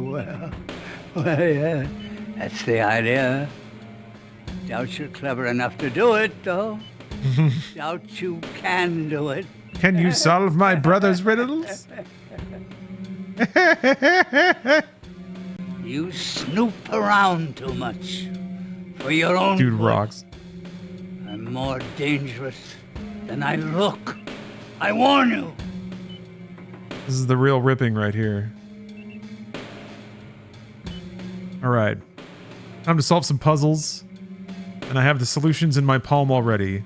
Well, yeah, that's the idea. Doubt you're clever enough to do it, though. Doubt you can do it. Can you solve my brother's riddles? You snoop around too much for your own Dude good. rocks. I'm more dangerous than I look. I warn you. This is the real ripping right here. All right. Time to solve some puzzles. And I have the solutions in my palm already.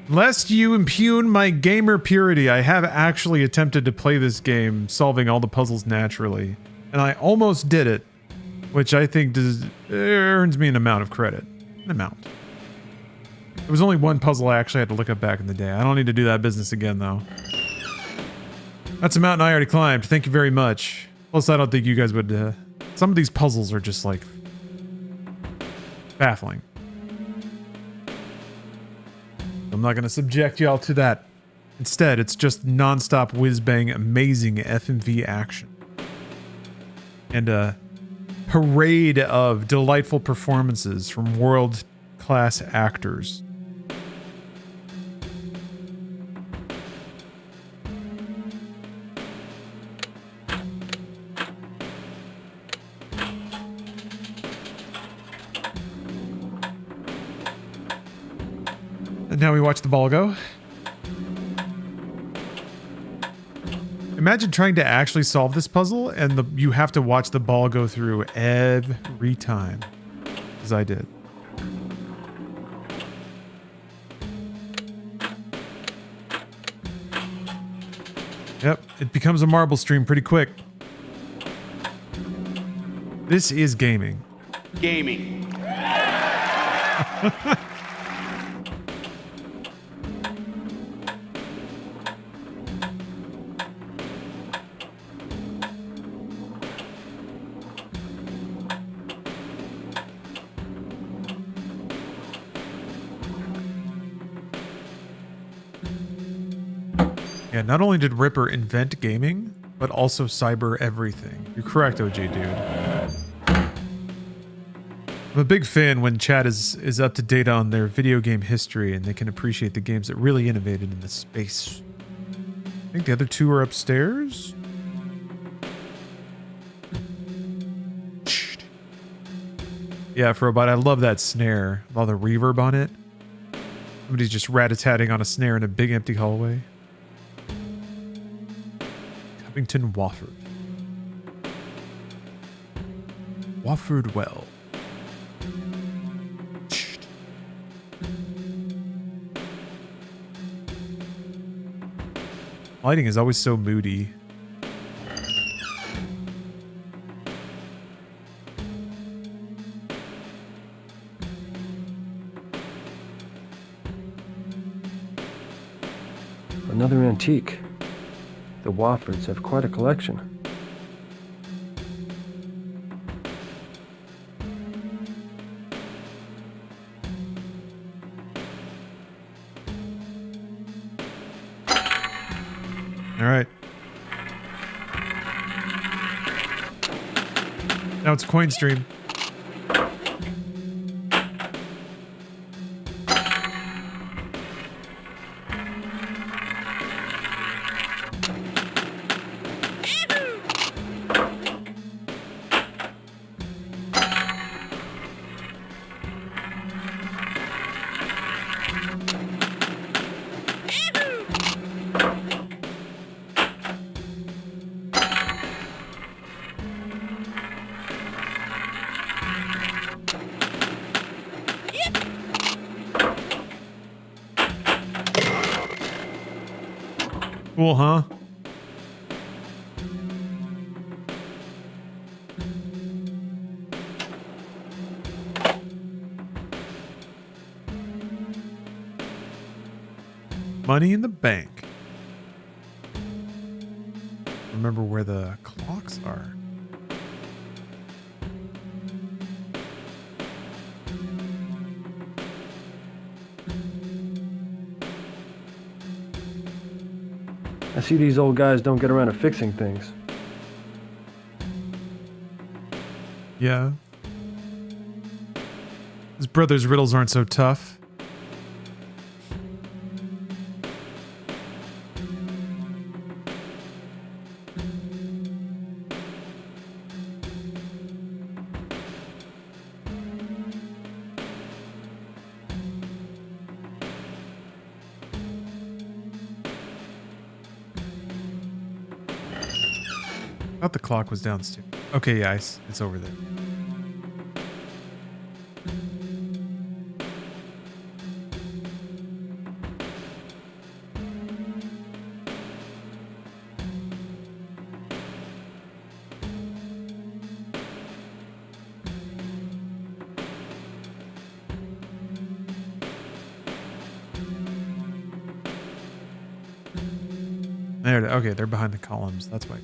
Lest you impugn my gamer purity, I have actually attempted to play this game, solving all the puzzles naturally. And I almost did it, which I think earns me an amount of credit. An amount. There was only one puzzle I actually had to look up back in the day. I don't need to do that business again, though. That's a mountain I already climbed. Thank you very much. Plus, I don't think you guys would... some of these puzzles are just, like... baffling. I'm not going to subject y'all to that. Instead, it's just non-stop whiz-bang amazing FMV action. And a parade of delightful performances from world-class actors. And now we watch the ball go. Imagine trying to actually solve this puzzle and you have to watch the ball go through every time, as I did. Yep, it becomes a marble stream pretty quick. This is gaming. Gaming. Yeah, not only did Ripper invent gaming, but also cyber everything. You're correct, OG dude. I'm a big fan when chat is up to date on their video game history and they can appreciate the games that really innovated in this space. I think the other two are upstairs. Yeah, for a bite, I love that snare. All the reverb on it. Somebody's just rat-a-tatting on a snare in a big empty hallway. Wofford. Wofford well. Lighting is always so moody. Another antique. The Woffords have quite a collection. All right. Now it's coin stream. Cool, huh? Money in the bank. Remember where the clocks are. I see these old guys don't get around to fixing things. Yeah. His brother's riddles aren't so tough. I thought the clock was downstairs. Okay, yeah, it's over there. There, okay, they're behind the columns. That's why.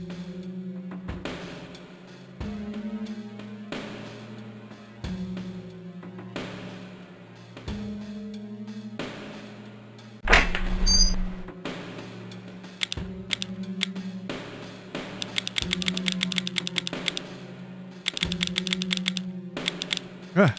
Ah.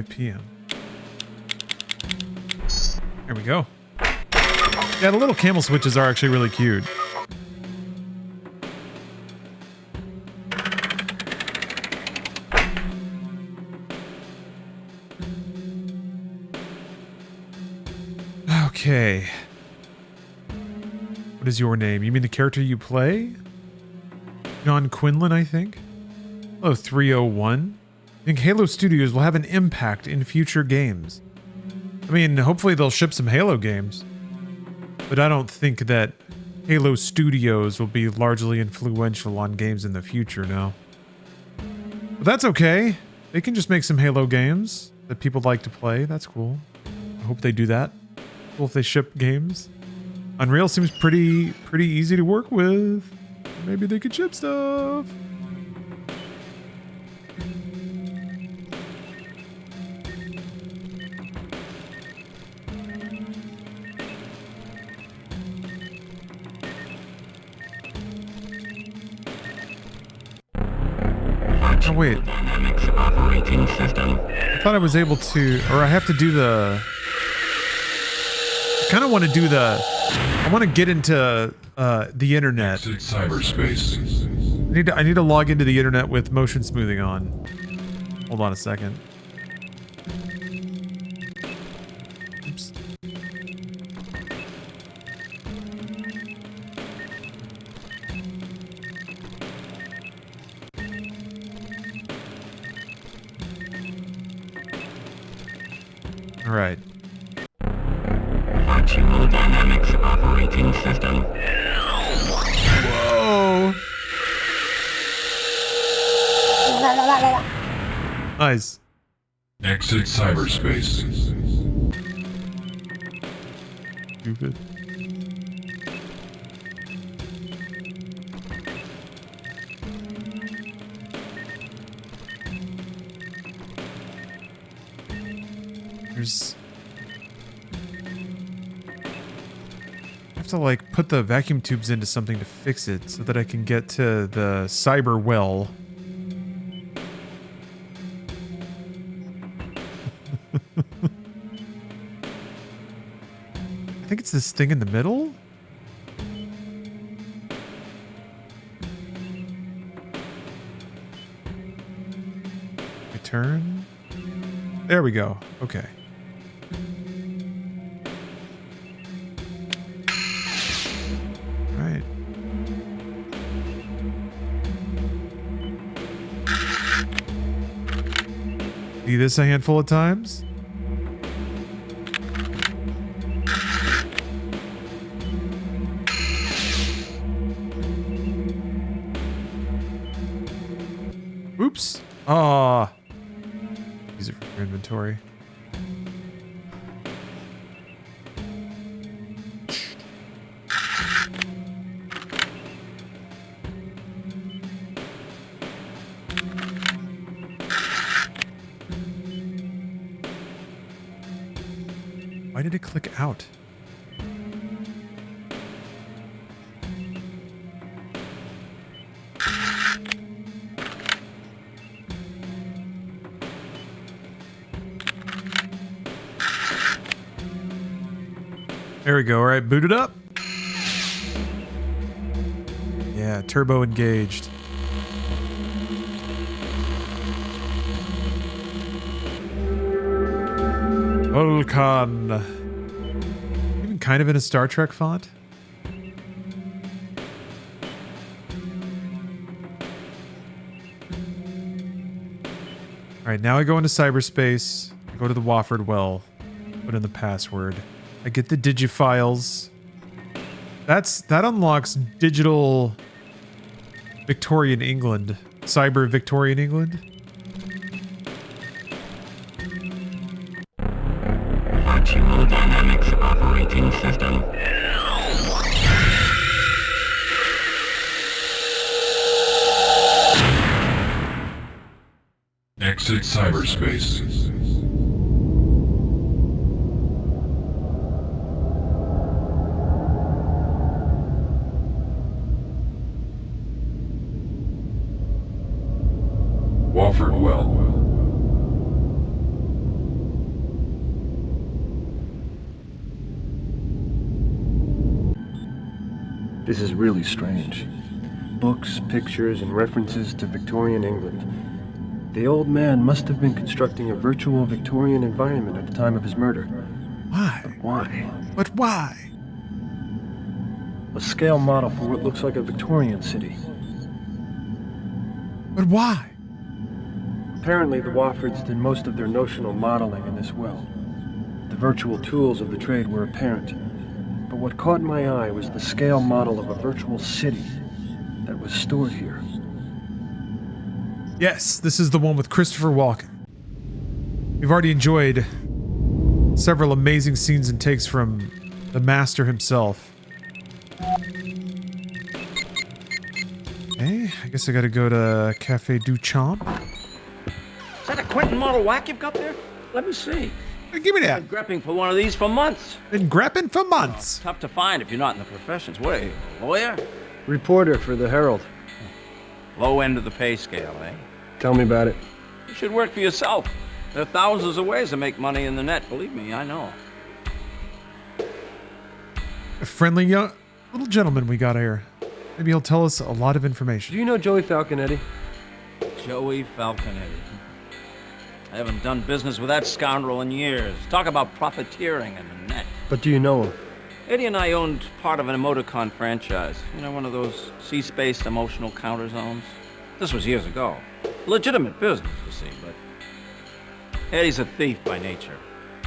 p.m. There we go. Yeah, the little camel switches are actually really cute. Okay. What is your name? You mean the character you play? John Quinlan, I think. Oh, 301. I think Halo Studios will have an impact in future games. I mean, hopefully they'll ship some Halo games. But I don't think that Halo Studios will be largely influential on games in the future, no. But that's okay. They can just make some Halo games that people like to play. That's cool. I hope they do that. Cool if they ship games. Unreal seems pretty easy to work with. Maybe they could ship stuff. Oh, wait. Operating system. I thought I was able to, or I have to do the, I kind of want to do the, I want to get into the internet. Cyberspace. I need to log into the internet with motion smoothing on. Hold on a second. Oops. All right. Actual dynamics operating system. Whoa. Nice. Exit cyberspace. Stupid. There's... I have to like put the vacuum tubes into something to fix it so that I can get to the cyber well. I think it's this thing in the middle. I turn. There we go. Okay. Right. See this a handful of times? Oops. Ah. Use it for your inventory. Why did it click out? There we go. All right, boot it up. Yeah, turbo engaged. Vulcan. Even kind of in a Star Trek font. All right, now I go into cyberspace. I go to the Wofford well. Put in the password. I get the digifiles. That unlocks digital Victorian England. Cyber Victorian England. Virtual Dynamics Operating System. Exit cyberspace. Wofford well. This is really strange. Books, pictures, and references to Victorian England. The old man must have been constructing a virtual Victorian environment at the time of his murder. Why? But why? But why? A scale model for what looks like a Victorian city. But why? Apparently the Woffords did most of their notional modeling in this well. The virtual tools of the trade were apparent, but what caught my eye was the scale model of a virtual city that was stored here. Yes, this is the one with Christopher Walken. We've already enjoyed several amazing scenes and takes from the master himself. Okay, I guess I gotta go to Cafe du Champ. Is that a Quentin model whack you've got there? Let me see. Hey, give me that. Been grepping for one of these for months. Been grepping for months. Tough to find if you're not in the professions. What are you, a lawyer? Reporter for the Herald. Low end of the pay scale, eh? Tell me about it. You should work for yourself. There are thousands of ways to make money in the net. Believe me, I know. A friendly young little gentleman we got here. Maybe he'll tell us a lot of information. Do you know Joey Falconetti? Joey Falconetti. I haven't done business with that scoundrel in years. Talk about profiteering in the net. But do you know him? Eddie and I owned part of an emoticon franchise. You know, one of those sea-spaced emotional counter zones? This was years ago. Legitimate business, you see, but Eddie's a thief by nature.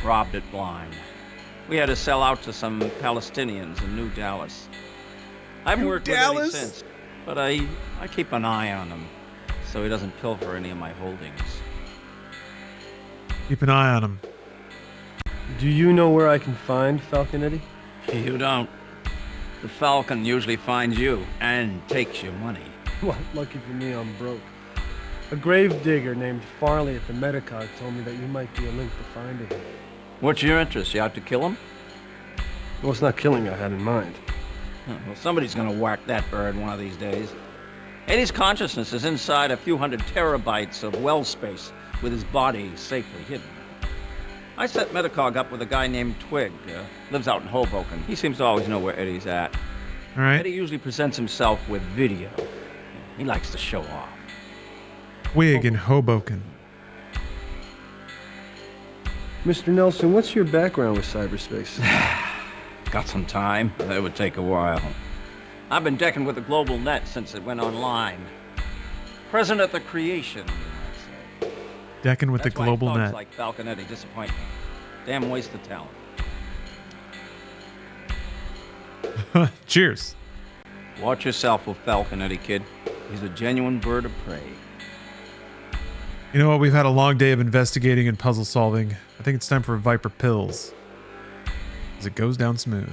Robbed it blind. We had to sell out to some Palestinians in New Dallas. I haven't worked with Eddie since, but I keep an eye on him so he doesn't pilfer any of my holdings. Keep an eye on him. Do you know where I can find Falconetti? You don't. The Falcon usually finds you and takes your money. Well, lucky for me, I'm broke. A grave digger named Farley at the Metacog told me that you might be a link to finding him. What's your interest? You out to kill him? Well, it's not killing I had in mind. Well, somebody's gonna whack that bird one of these days. Eddie's consciousness is inside a few hundred terabytes of well space, with his body safely hidden. I set Metacog up with a guy named Twig. Lives out in Hoboken. He seems to always know where Eddie's at. All right. Eddie usually presents himself with video. He likes to show off. Twig in Hoboken. Mr. Nelson, what's your background with cyberspace? Got some time? That would take a while. I've been decking with the global net since it went online. Present at the creation, you might say. Decking with the global net. net. Like Falconetti disappoint me. Damn waste of talent. Cheers. Watch yourself with Falconetti, kid. He's a genuine bird of prey. You know what? We've had a long day of investigating and puzzle solving. I think it's time for Viper Pills. As it goes down smooth.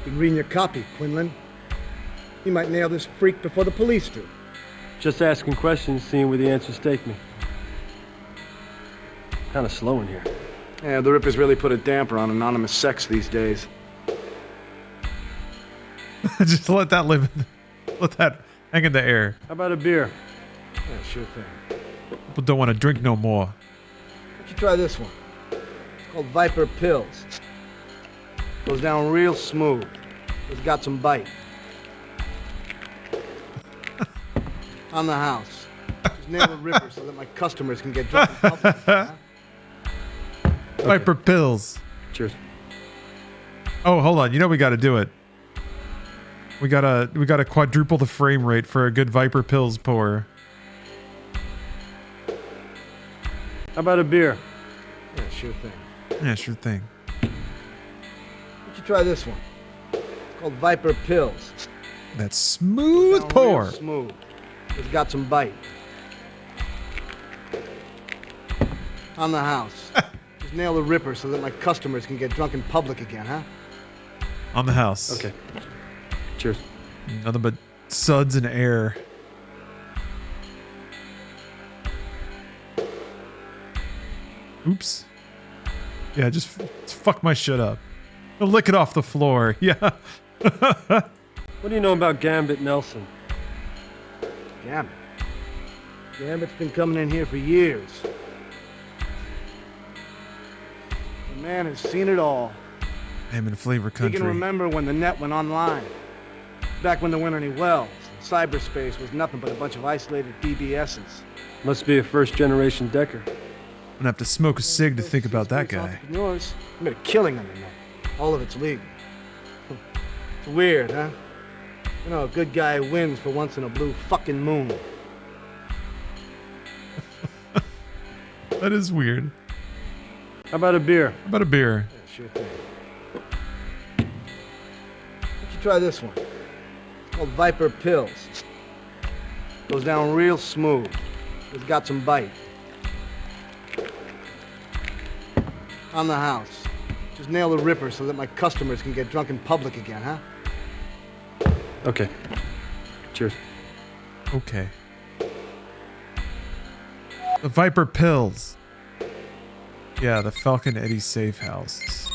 Been reading your copy, Quinlan. You might nail this freak before the police do. Just asking questions, seeing where the answers take me. Kind of slow in here. Yeah, the Rippers really put a damper on anonymous sex these days. Just let that live. Let that hang in the air. How about a beer? Yeah, sure thing. People don't want to drink no more. Why don't you try this one? It's called Viper Pills. Goes down real smooth. It's got some bite. On the house. Just nail the Ripper so that my customers can get drunk in public. Huh? Viper Pills. Cheers. Oh, hold on. You know we got to do it. We gotta quadruple the frame rate for a good Viper Pills pour. How about a beer? Yeah, sure thing. Yeah, sure thing. Why don't you try this one? It's called Viper Pills. That smooth pour. Real smooth. It's got some bite. On the house. Just nail the Ripper so that my customers can get drunk in public again, huh? On the house. Okay. Cheers. Nothing but suds and air. Oops. Yeah, just fuck my shit up. Lick it off the floor. Yeah. What do you know about Gambit Nelson? Gambit? Gambit's been coming in here for years. The man has seen it all. I'm in Flavor He Country. can remember when the net went online. Back when there weren't any wells. Cyberspace was nothing but a bunch of isolated BBSs. Must be a first-generation Decker. I'm gonna have to smoke a cig to think about that guy. Yours made a killing on the net. All of it's legal. It's weird, huh? You know, a good guy wins for once in a blue fucking moon. That is weird. How about a beer? How about a beer? Yeah, sure thing. Why don't you try this one? It's called Viper Pills. Goes down real smooth. It's got some bite. On the house. Just nail the Ripper so that my customers can get drunk in public again, huh? Okay. Cheers. Okay. The Viper Pills. Yeah, the Falconetti safe house.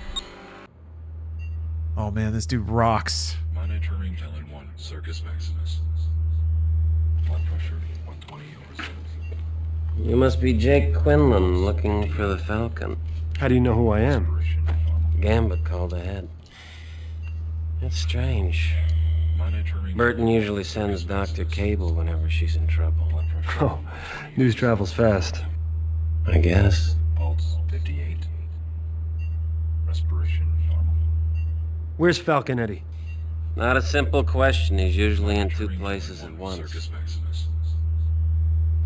Oh man, this dude rocks. Monitoring Talon 1, Circus Maximus. Blood pressure 120 over 70. You must be Jake Quinlan looking for the Falcon. How do you know who I am? Gambit called ahead. That's strange. Burton usually sends Dr. Cable whenever she's in trouble. Oh, news travels fast. I guess. Pulse 58. Respiration normal. Where's Falconetti? Not a simple question. He's usually in two places at once.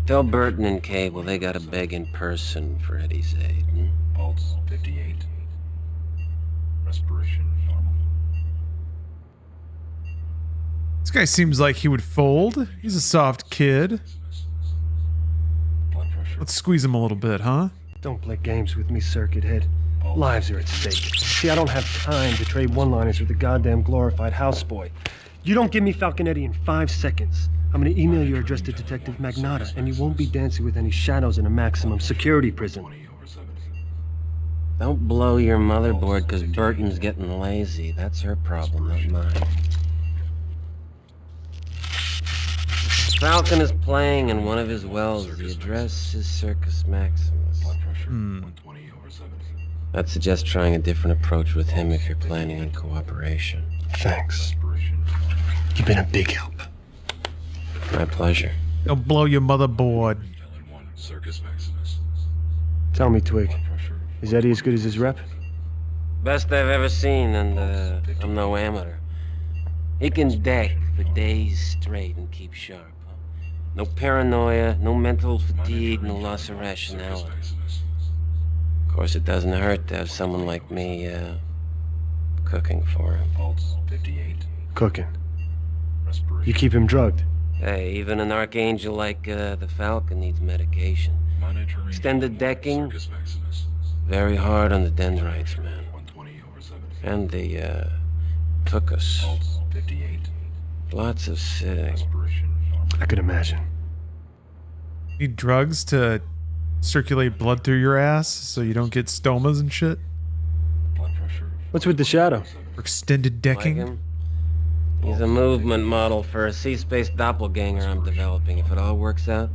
Tell Burton and Cable they gotta beg in person for Eddie's aid. Pulse 58. Respiration normal. This guy seems like he would fold. He's a soft kid. Let's squeeze him a little bit, huh? Don't play games with me, Circuit Head. Lives are at stake. See, I don't have time to trade one-liners with a goddamn glorified houseboy. You don't give me Falconetti in 5 seconds. I'm gonna email your address to Detective Magnata, and you won't be dancing with any shadows in a maximum security prison. Don't blow your motherboard because Burton's getting lazy. That's her problem, not mine. Falcon is playing in one of his wells. The address is Circus Maximus. I'd suggest trying a different approach with him if you're planning on cooperation. Thanks. You've been a big help. My pleasure. Don't blow your motherboard. Tell me, Twig, is Eddie as good as his rep? Best I've ever seen, and I'm no amateur. He can deck for days straight and keep sharp. Huh? No paranoia, no mental fatigue, no loss of rationale. Of course, it doesn't hurt to have someone like me cooking for him. Cooking? You keep him drugged? Hey, even an archangel like the Falcon needs medication. Extended decking, very hard on the dendrites, man. And the tuchus. Lots of sitting. I could imagine. Need drugs to circulate blood through your ass so you don't get stomas and shit? What's with the shadow? For extended decking? Like him? He's a movement model for a sea-space doppelganger I'm developing. If it all works out,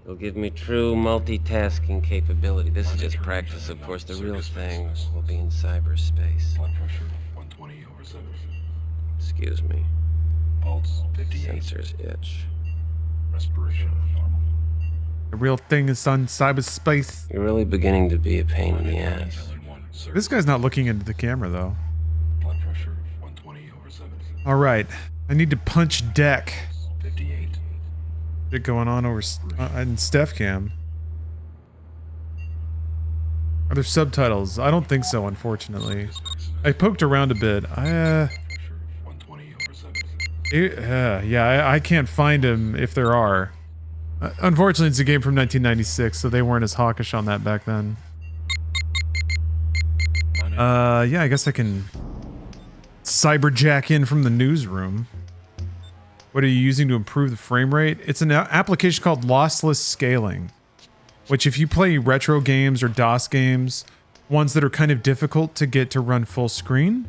it'll give me true multitasking capability. This is just practice, of course. The real thing will be in cyberspace. Excuse me. Sensors itch. The real thing is on cyberspace. You're really beginning to be a pain in the ass. This guy's not looking into the camera, though. Alright, I need to punch deck. Bit going on over in Steph Cam. Are there subtitles? I don't think so, unfortunately. I poked around a bit. Yeah, I can't find him if there are. Unfortunately, it's a game from 1996, so they weren't as hawkish on that back then. Yeah, I guess I can cyberjack in from the newsroom. What are you using to improve the frame rate? It's an application called lossless scaling, which if you play retro games or DOS games, ones that are kind of difficult to get to run full screen,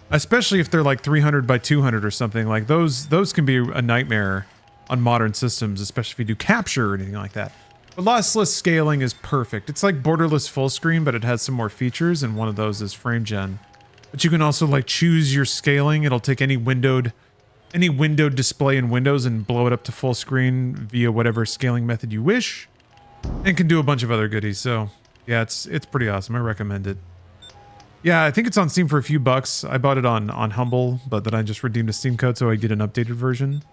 especially if they're like 300 by 200 or something, like those can be a nightmare on modern systems, especially if you do capture or anything like that. But lossless scaling is perfect. It's like borderless full screen, but it has some more features, and one of those is frame gen. But you can also like choose your scaling. It'll take any windowed display in Windows and blow it up to full screen via whatever scaling method you wish, and can do a bunch of other goodies. So yeah, it's pretty awesome. I recommend it. Yeah, I think it's on Steam for a few bucks. I bought it on Humble, but then I just redeemed a Steam code so I get an updated version.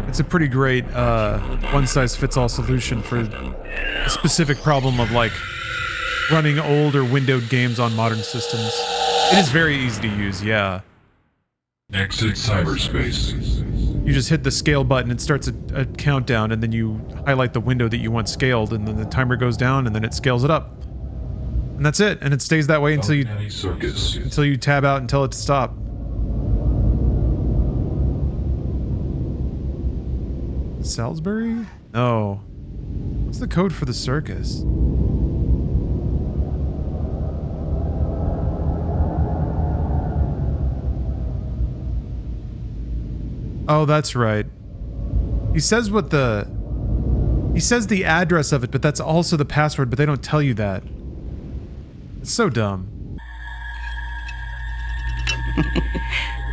It's a pretty great one-size-fits-all solution for a specific problem of like running old or windowed games on modern systems. It is very easy to use, yeah. Exit cyberspace. You just hit the scale button, it starts a countdown, and then you highlight the window that you want scaled, and then the timer goes down, and then it scales it up. And that's it, and it stays that way until you tab out and tell it to stop. Salisbury? No. What's the code for the circus? Oh, that's right. He says the address of it, but that's also the password, but they don't tell you that. It's so dumb.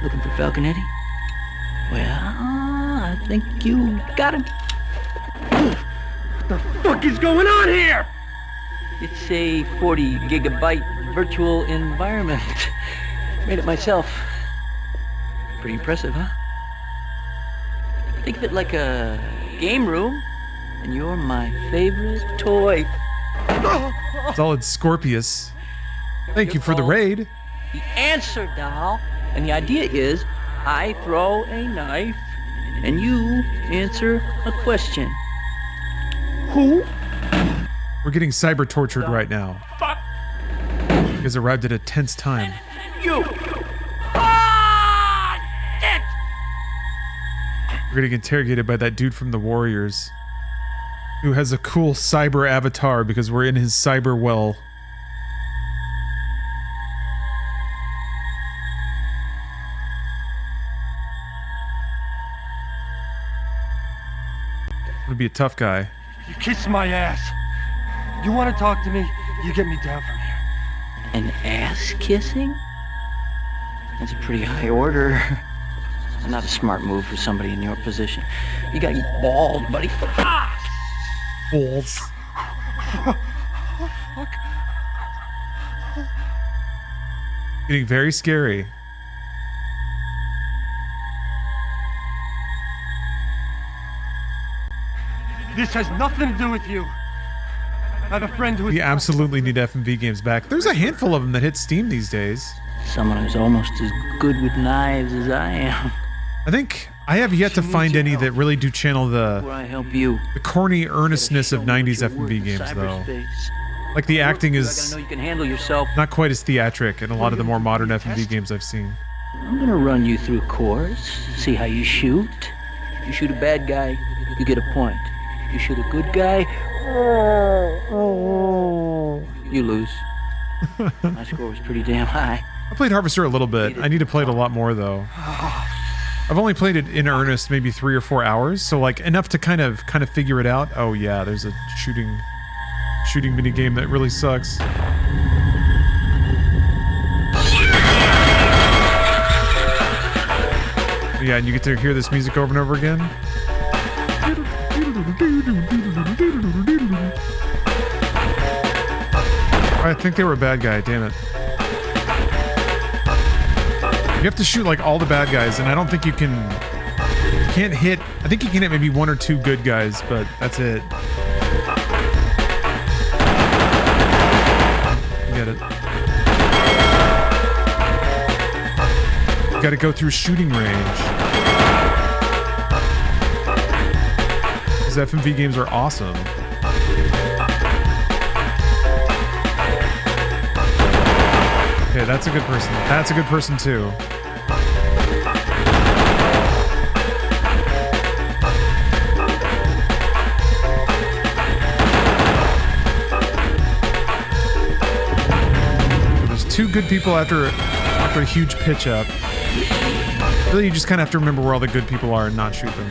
Looking for Falconetti? Well, I think you got him. What the fuck is going on here? It's a 40 gigabyte virtual environment. Made it myself. Pretty impressive, huh? Think of it like a game room, and you're my favorite toy. Solid Scorpius. Thank you for the raid. The answer, doll. And the idea is, I throw a knife, and you answer a question. Who? We're getting cyber tortured right now. Fuck. You guys arrived at a tense time. You. Ah! Shit! We're getting interrogated by that dude from the Warriors, who has a cool cyber avatar because we're in his cyber well. Gonna be a tough guy. You kiss my ass. You want to talk to me? You get me down from here. An ass kissing? That's a pretty high order. Not a smart move for somebody in your position. You got bald, buddy. Ah! Balls. Getting very scary. This has nothing to do with you. I have a friend who is... We absolutely need FMV games back. There's a handful of them that hit Steam these days. Someone who's almost as good with knives as I am. I think I have yet to find any that really do channel Where I help you. the corny earnestness of 90s FMV games, though. Like the acting I is gotta know you can handle yourself. not quite as theatric in a lot of the more modern FMV games I've seen. I'm gonna run you through course, see how you shoot. You shoot a bad guy, you get a point. You shoot a good guy, you lose. My score was pretty damn high. I played Harvester a little bit. I need to play it a lot more, though. I've only played it in earnest maybe 3 or 4 hours, so like enough to kind of figure it out. Oh yeah, there's a shooting mini game that really sucks. Yeah, and you get to hear this music over and over again. I think they were a bad guy, damn it. You have to shoot like all the bad guys, and I don't think you can't hit, I think you can hit maybe 1 or 2 good guys, but that's it. Get it. You gotta go through shooting range. These FMV games are awesome. Okay, that's a good person. That's a good person too. There's 2 good people after a huge pitch up. Really, you just kind of have to remember where all the good people are and not shoot them.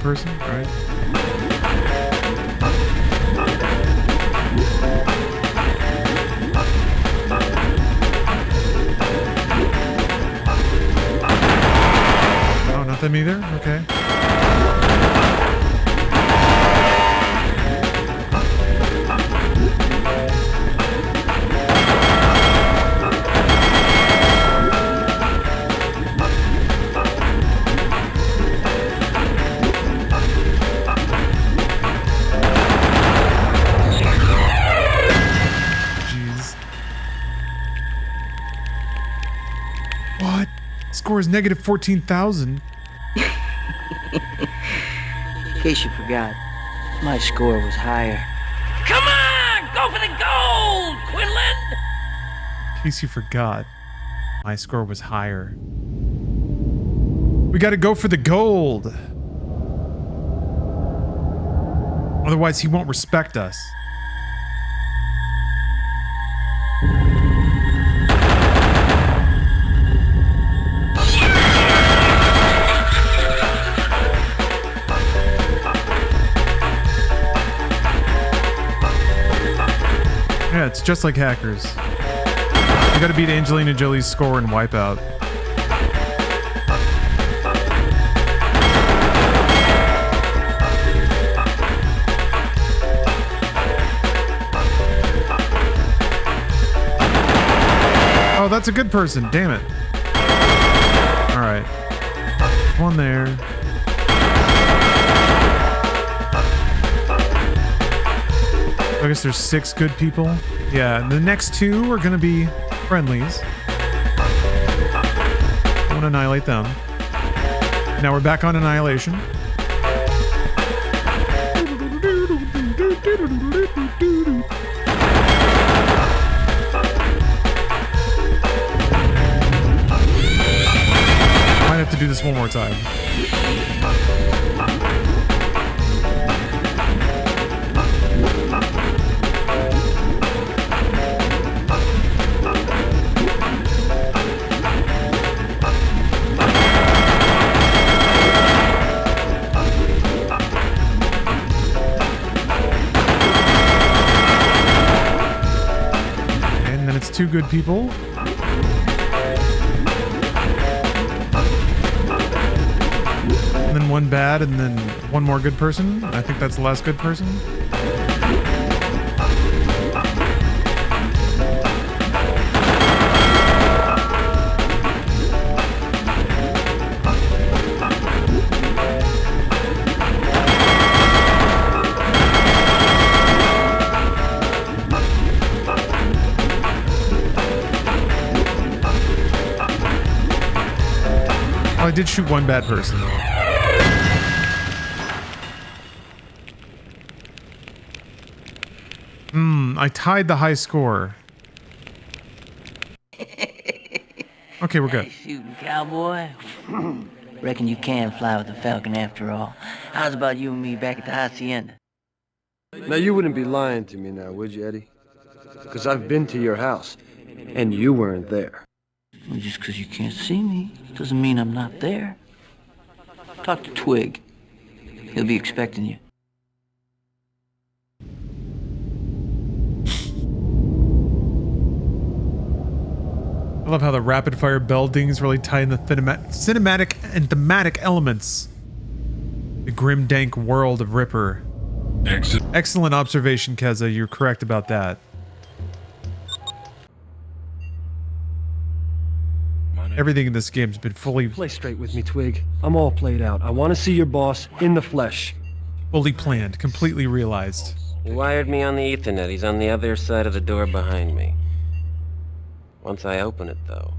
Person, all right. Oh, not them either? Okay. Score is negative 14,000. In case you forgot, my score was higher. Come on! Go for the gold, Quinlan! In case you forgot, my score was higher. We gotta go for the gold. Otherwise, he won't respect us. Yeah, it's just like Hackers. You gotta beat Angelina Jolie's score in Wipeout. Oh, that's a good person. Damn it. All right. There's one there. I guess there's 6 good people. Yeah, and the next 2 are gonna be friendlies. I want to annihilate them. Now we're back on Annihilation. Might have to do this one more time. And then it's 2 good people. And then 1 bad, and then 1 more good person. I think that's the last good person. Oh, I did shoot 1 bad person. I tied the high score. Okay, we're good. Hey, shooting cowboy. Reckon you can fly with the Falcon after all. How's about you and me back at the Hacienda? Now, you wouldn't be lying to me now, would you, Eddie? Because I've been to your house, and you weren't there. Well, just because you can't see me doesn't mean I'm not there. Talk to Twig. He'll be expecting you. I love how the rapid fire bell dings really tie in the cinematic and thematic elements. The grim, dank world of Ripper. Excellent observation, Keza. You're correct about that. Everything in this game's been fully... Play straight with me, Twig. I'm all played out. I want to see your boss in the flesh. Fully planned, completely realized. He wired me on the Ethernet. He's on the other side of the door behind me. Once I open it, though,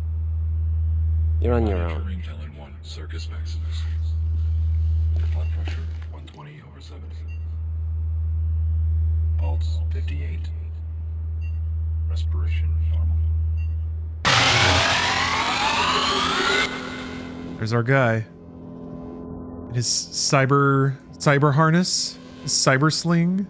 you're on your own. Circus Maximus. Blood pressure 120/70. Pulse 58. Respiration normal. There's our guy. And his cyber harness, his cyber sling.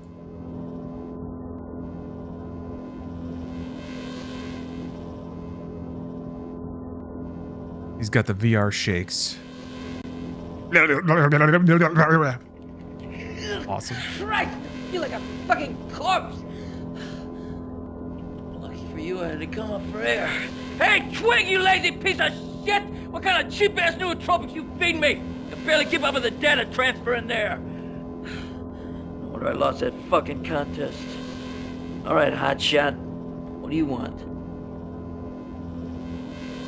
He's got the VR shakes. Awesome. Christ, I feel like a fucking corpse. Lucky for you, I had to come up for air. Hey, Twig, you lazy piece of shit! What kind of cheap-ass nootropics you feed me? I barely keep up with the data transfer in there. No wonder I lost that fucking contest. All right, hotshot. What do you want?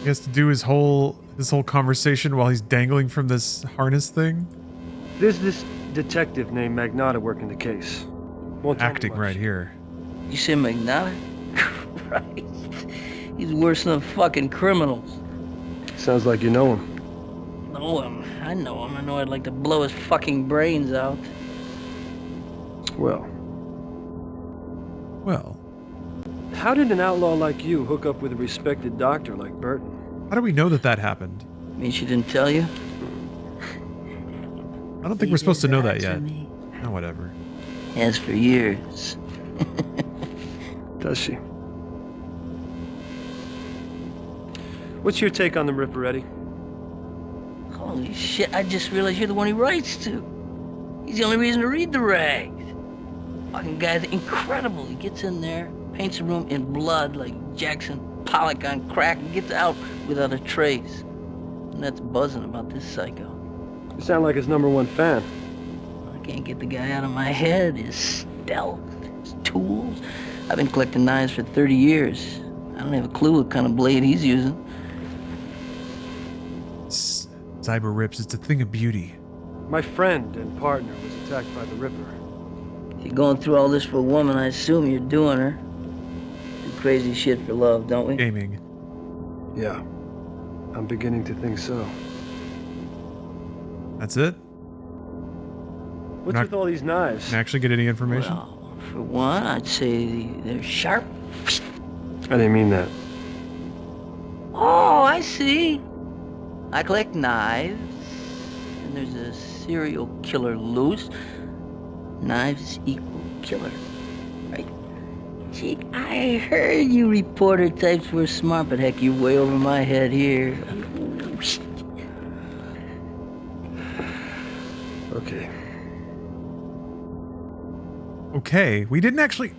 He has to do this whole conversation while he's dangling from this harness thing. There's this detective named Magnata working the case. Acting right here. You say Magnata? Christ. He's worse than fucking criminals. Sounds like you know him. Know him? I know him. I know I'd like to blow his fucking brains out. Well. How did an outlaw like you hook up with a respected doctor like Burton? How do we know that happened? Mean she didn't tell you? I don't think we're supposed to know that yet. Oh, whatever. Has for years. Does she? What's your take on the Ripper, Eddie? Holy shit, I just realized you're the one he writes to. He's the only reason to read the rags. Fucking guy's incredible. He gets in there, paints the room in blood like Jackson Pollock on crack, and gets out without a trace. And that's buzzing about this psycho. You sound like his #1 fan. I can't get the guy out of my head. His stealth, his tools. I've been collecting knives for 30 years. I don't have a clue what kind of blade he's using. Cyber Rips, it's a thing of beauty. My friend and partner was attacked by the Ripper. If you're going through all this for a woman, I assume you're doing her. Do crazy shit for love, don't we? Gaming. Yeah. I'm beginning to think so. That's it? What's with all these knives? Can I actually get any information? Well, for one, I'd say they're sharp. I didn't mean that. Oh, I see. I collect knives, and there's a serial killer loose. Knives equal killer, right? Gee, I heard you reporter types were smart, but heck, you're way over my head here. Okay. Okay, we didn't actually...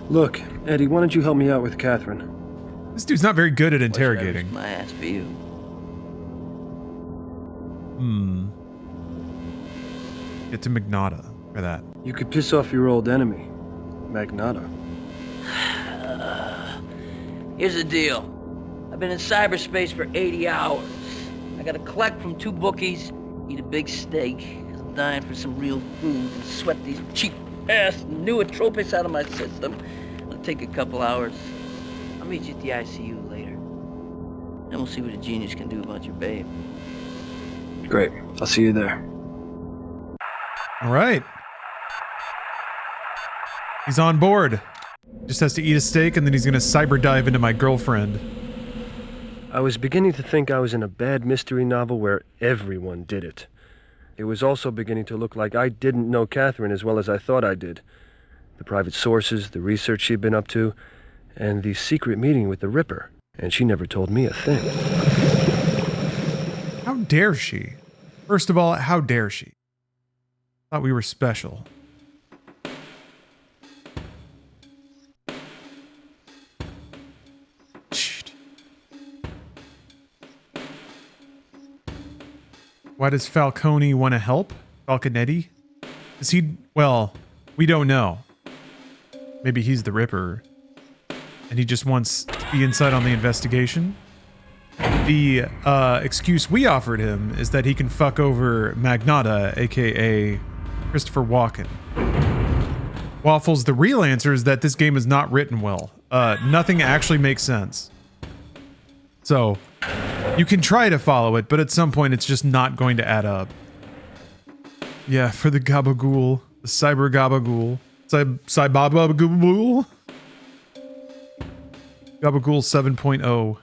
Look, Eddie, why don't you help me out with Catherine? This dude's not very good at interrogating. My ass for you. Get to Magnata for that. You could piss off your old enemy, Magnata. Here's the deal. I've been in cyberspace for 80 hours. I gotta collect from 2 bookies, eat a big steak, because I'm dying for some real food, and sweat these cheap-ass nootropics out of my system. It'll take a couple hours. I'll meet you at the ICU later. And we'll see what a genius can do about your babe. Great. I'll see you there. All right. He's on board. Just has to eat a steak and then he's gonna cyber dive into my girlfriend. I was beginning to think I was in a bad mystery novel where everyone did it. It was also beginning to look like I didn't know Catherine as well as I thought I did. The private sources, the research she'd been up to, and the secret meeting with the Ripper. And she never told me a thing. How dare she? First of all, how dare she? Thought we were special. Why does Falcone want to help? Falconetti? Is he... Well, we don't know. Maybe he's the Ripper. And he just wants to be inside on the investigation. The excuse we offered him is that he can fuck over Magnata, aka Christopher Walken. Waffles, the real answer is that this game is not written well. Nothing actually makes sense. So, you can try to follow it, but at some point it's just not going to add up. Yeah, for the Gabagool. The Cyber Gabagool. Cybabagool? Gabagool 7.0.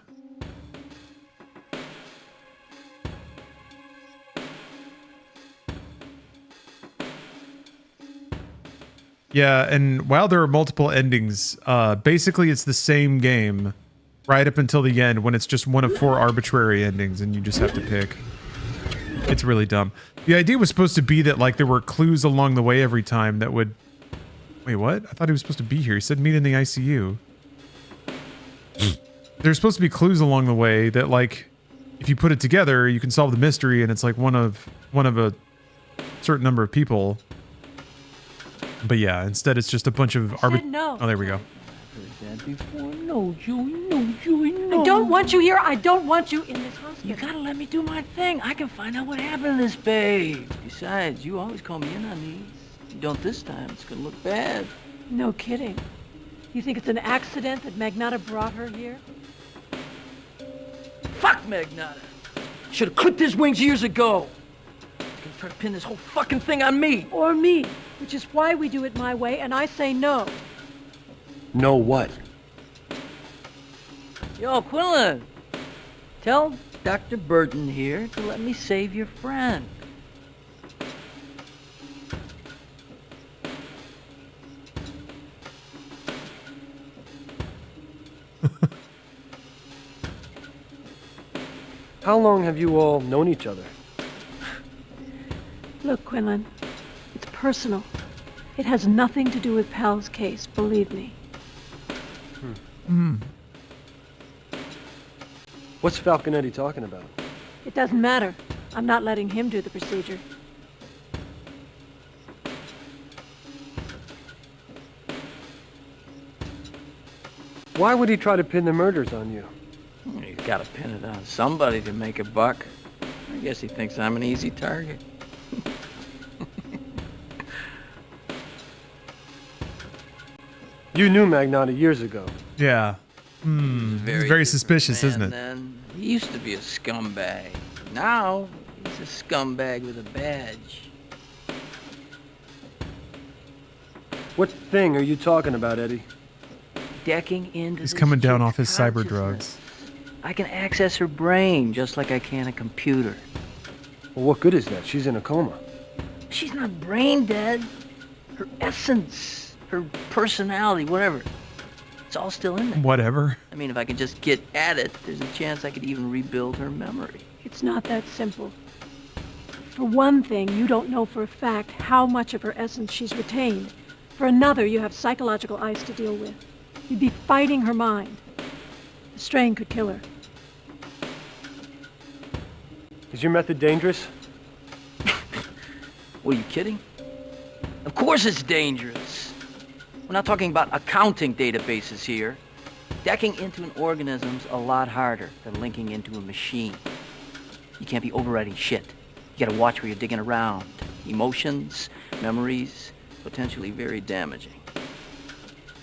Yeah, and while there are multiple endings, basically it's the same game right up until the end when it's just one of 4 arbitrary endings and you just have to pick. It's really dumb. The idea was supposed to be that like there were clues along the way every time that would... Wait, what? I thought he was supposed to be here. He said meet in the ICU. There's supposed to be clues along the way that like if you put it together, you can solve the mystery and it's like one of a certain number of people. But yeah, instead it's just a bunch of no. Oh, there we go. No, Julie, no. I don't want you here. I don't want you in this hospital. You gotta let me do my thing. I can find out what happened to this babe. Besides, you always call me in on these. You don't this time, it's gonna look bad. No kidding. You think it's an accident that Magnata brought her here? Fuck Magnata. Should have clipped his wings years ago. He's gonna try to pin this whole fucking thing on me. Or me, which is why we do it my way, and I say no. No what? Yo, Quinlan, tell Dr. Burton here to let me save your friend. How long have you all known each other? Look, Quinlan, it's personal. It has nothing to do with Pal's case, believe me. What's Falconetti talking about? It doesn't matter. I'm not letting him do the procedure. Why would he try to pin the murders on you? He's got to pin it on somebody to make a buck. I guess he thinks I'm an easy target. You knew Magnata years ago. Yeah. It's very suspicious, isn't it? Then he used to be a scumbag. Now he's a scumbag with a badge. What thing are you talking about, Eddie? Decking into He's this coming down chick's off his cyber consciousness. drugs. I can access her brain just like I can a computer. Well, what good is that? She's in a coma. She's not brain dead. Her essence, her personality, whatever. It's all still in there. Whatever. I mean, if I could just get at it, there's a chance I could even rebuild her memory. It's not that simple. For one thing, you don't know for a fact how much of her essence she's retained. For another, you have psychological ice to deal with. You'd be fighting her mind. The strain could kill her. Is your method dangerous? What, are you kidding? Of course it's dangerous. We're not talking about accounting databases here. Decking into an organism's a lot harder than linking into a machine. You can't be overriding shit. You gotta watch where you're digging around. Emotions, memories, potentially very damaging.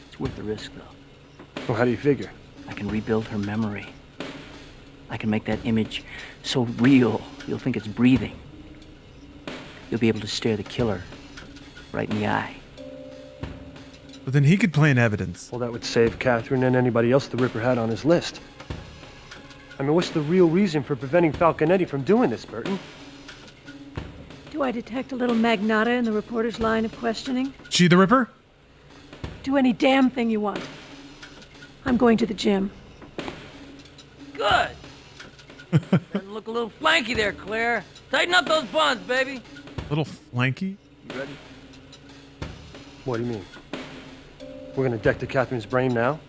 It's worth the risk, though. Well, how do you figure? I can rebuild her memory. I can make that image so real, you'll think it's breathing. You'll be able to stare the killer right in the eye. But then he could plant evidence. Well, that would save Catherine and anybody else the Ripper had on his list. I mean, what's the real reason for preventing Falconetti from doing this, Burton? Do I detect a little Magnata in the reporter's line of questioning? She the Ripper? Do any damn thing you want. I'm going to the gym. Good. Starting to look a little flanky there, Claire. Tighten up those buns, baby. Little flanky? You ready? What do you mean? We're gonna deck to Catherine's brain now?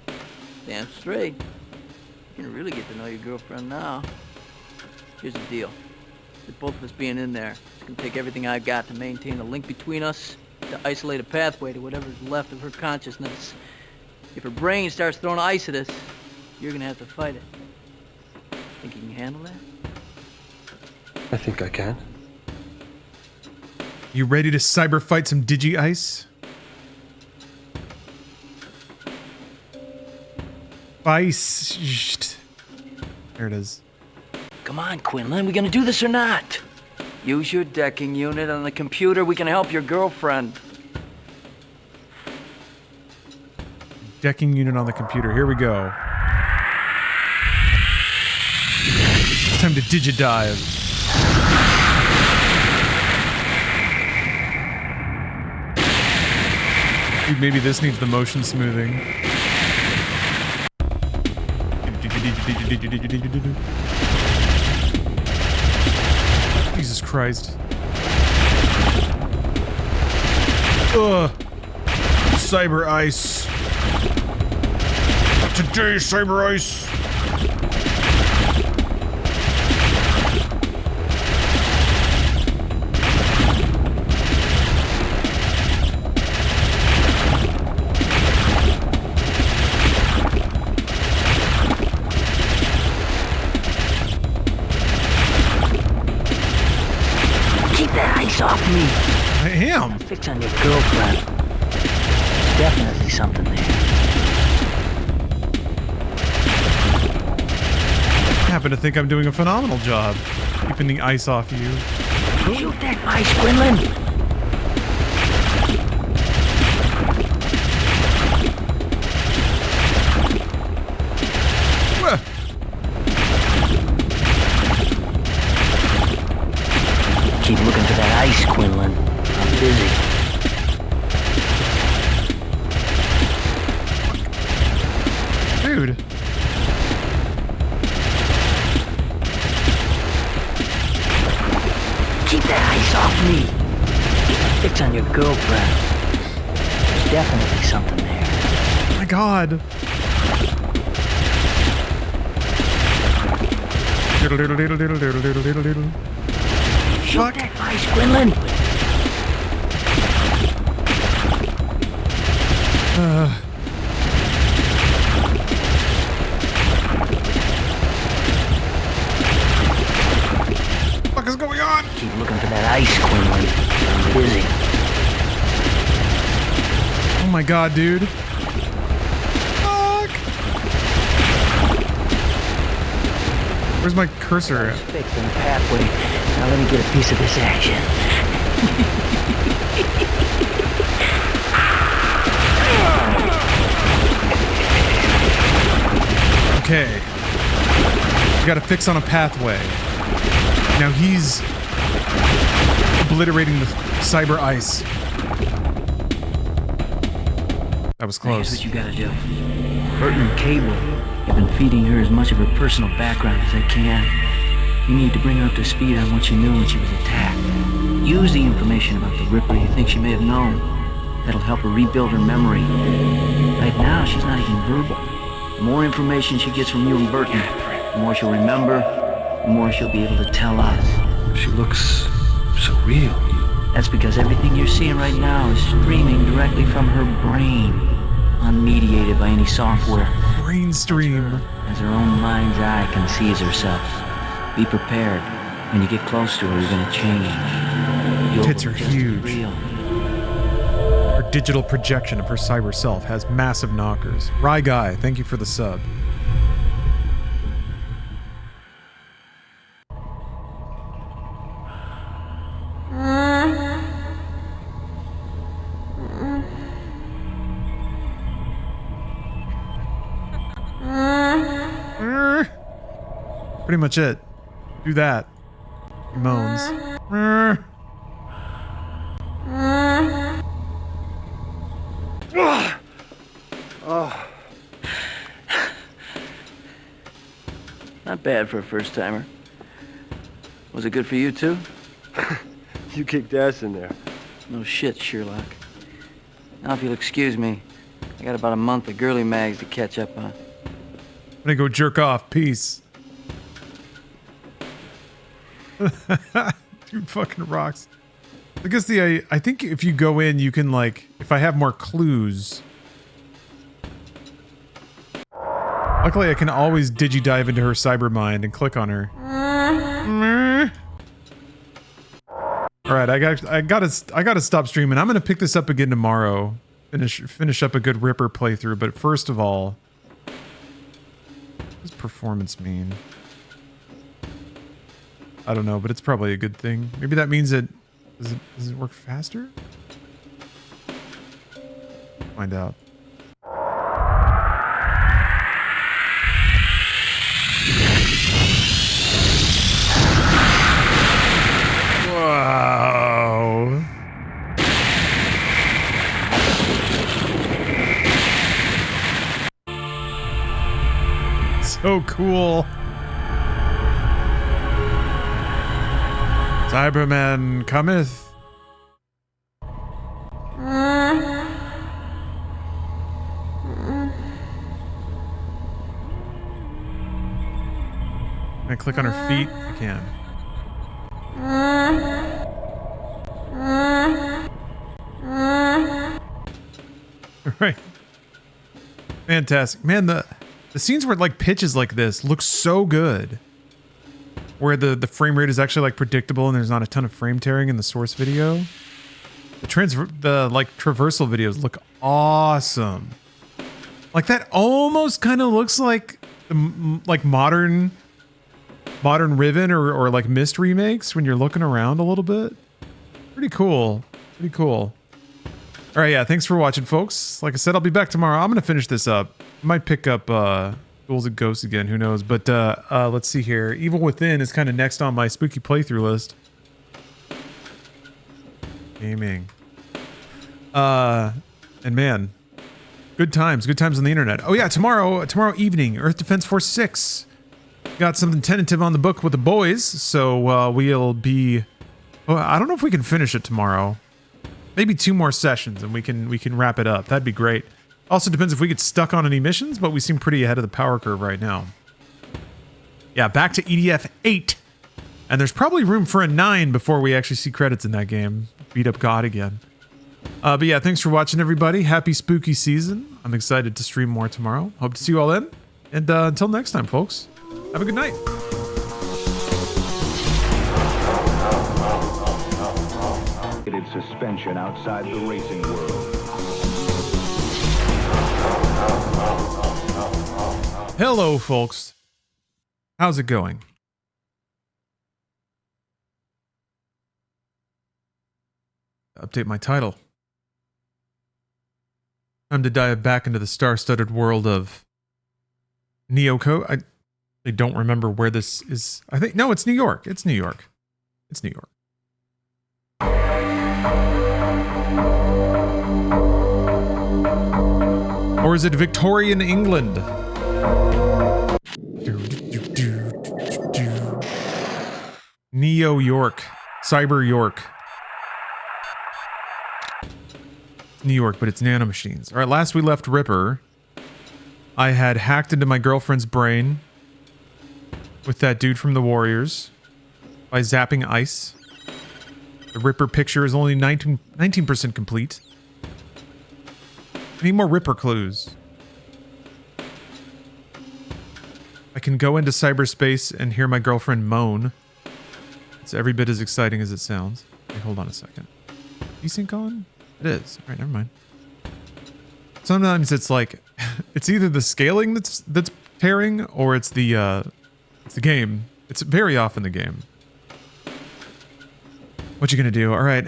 Damn straight. You can really get to know your girlfriend now. Here's the deal. With both of us being in there, it's gonna take everything I've got to maintain the link between us, to isolate a pathway to whatever's left of her consciousness. If her brain starts throwing ice at us, you're gonna have to fight it. Think you can handle that? I think I can. You ready to cyber fight some digi-ice? Ice. There it is. Come on, Quinlan, we gonna do this or not? Use your decking unit on the computer. We can help your girlfriend. Decking unit on the computer. Here we go. It's time to digidive. Dude, maybe this needs the motion smoothing. Jesus Christ. Ugh. Cyber ice. Today, cyber ice. Off me. I am. Fix on your girlfriend. There's definitely something there. I happen to think I'm doing a phenomenal job keeping the ice off you. Shoot that ice, Quinlan. Keep looking for that ice, Quinlan. I'm busy. Dude. Keep that ice off me. Fix on your girlfriend. There's definitely something there. Oh my God. Diddle diddle diddle diddle diddle diddle diddle diddle. Shoot that ice, Quinlan. my god, dude. Where's my cursor? Fixed in the pathway. Now let me get a piece of this action. Okay. We got to fix on a pathway. Now he's obliterating the cyber ice. That was close. Here's what you gotta do. Burton and Cable have been feeding her as much of her personal background as they can. You need to bring her up to speed on what she knew when she was attacked. Use the information about the Ripper you think she may have known. That'll help her rebuild her memory. Right now, she's not even verbal. The more information she gets from you and Burton, the more she'll remember, the more she'll be able to tell us. She looks so real. That's because everything you're seeing right now is streaming directly from her brain, unmediated by any software. Brain stream. As her own mind's eye conceives herself. Be prepared. When you get close to her, you're gonna change. Tits are huge. Her digital projection of her cyber self has massive knockers. Rye Guy, thank you for the sub. Pretty much it. Do that. He moans. Oh. Not bad for a first-timer. Was it good for you, too? You kicked ass in there. No shit, Sherlock. Now, if you'll excuse me, I got about a month of girly mags to catch up on. I'm gonna go jerk off. Peace. Dude fucking rocks. I guess I think if you go in, you can like, if I have more clues. Luckily, I can always digi-dive into her cyber mind and click on her. Alright, I gotta stop streaming. I'm gonna pick this up again tomorrow. Finish up a good Ripper playthrough, but first of all, what does performance mean? I don't know, but it's probably a good thing. Maybe that means it does it work faster? Find out. Wow. So cool. Cyberman cometh. Can I click on her feet? I can. Right. Fantastic. Man, the scenes where it like pitches like this look so good. Where the frame rate is actually like predictable and there's not a ton of frame tearing in the source video. The like traversal videos look awesome. Like that almost kind of looks like the like modern Riven or like Myst remakes when you're looking around a little bit. Pretty cool. Pretty cool. All right, yeah, thanks for watching, folks. Like I said, I'll be back tomorrow. I'm gonna finish this up. I might pick up Ghouls and Ghosts again, who knows? But let's see here. Evil Within is kind of next on my spooky playthrough list. Gaming. And man, good times on the internet. Oh yeah, tomorrow evening, Earth Defense Force 6. Got something tentative on the book with the boys, so we'll be. Well, I don't know if we can finish it tomorrow. Maybe 2 more sessions and we can wrap it up. That'd be great. Also depends if we get stuck on any missions, but we seem pretty ahead of the power curve right now. Yeah, back to EDF 8. And there's probably room for a 9 before we actually see credits in that game. Beat up God again. But yeah, thanks for watching, everybody. Happy spooky season. I'm excited to stream more tomorrow. Hope to see you all then. And until next time, folks, have a good night. Suspension outside the racing world. Hello, folks. How's it going? Update my title. Time to dive back into the star-studded world of Neocode. I don't remember where this is. I think, no, it's New York. It's New York. It's New York. Or is it Victorian England? Neo York. Cyber York. New York, but it's nanomachines. All right, last we left Ripper, I had hacked into my girlfriend's brain with that dude from the Warriors by zapping ice. The Ripper picture is only 19% complete. I need more Ripper clues. I can go into cyberspace and hear my girlfriend moan. It's every bit as exciting as it sounds. Wait, hold on a second. Desync on? It is. All right, never mind. Sometimes it's like, it's either the scaling that's tearing, or it's the game. It's very often the game. What you gonna do? All right.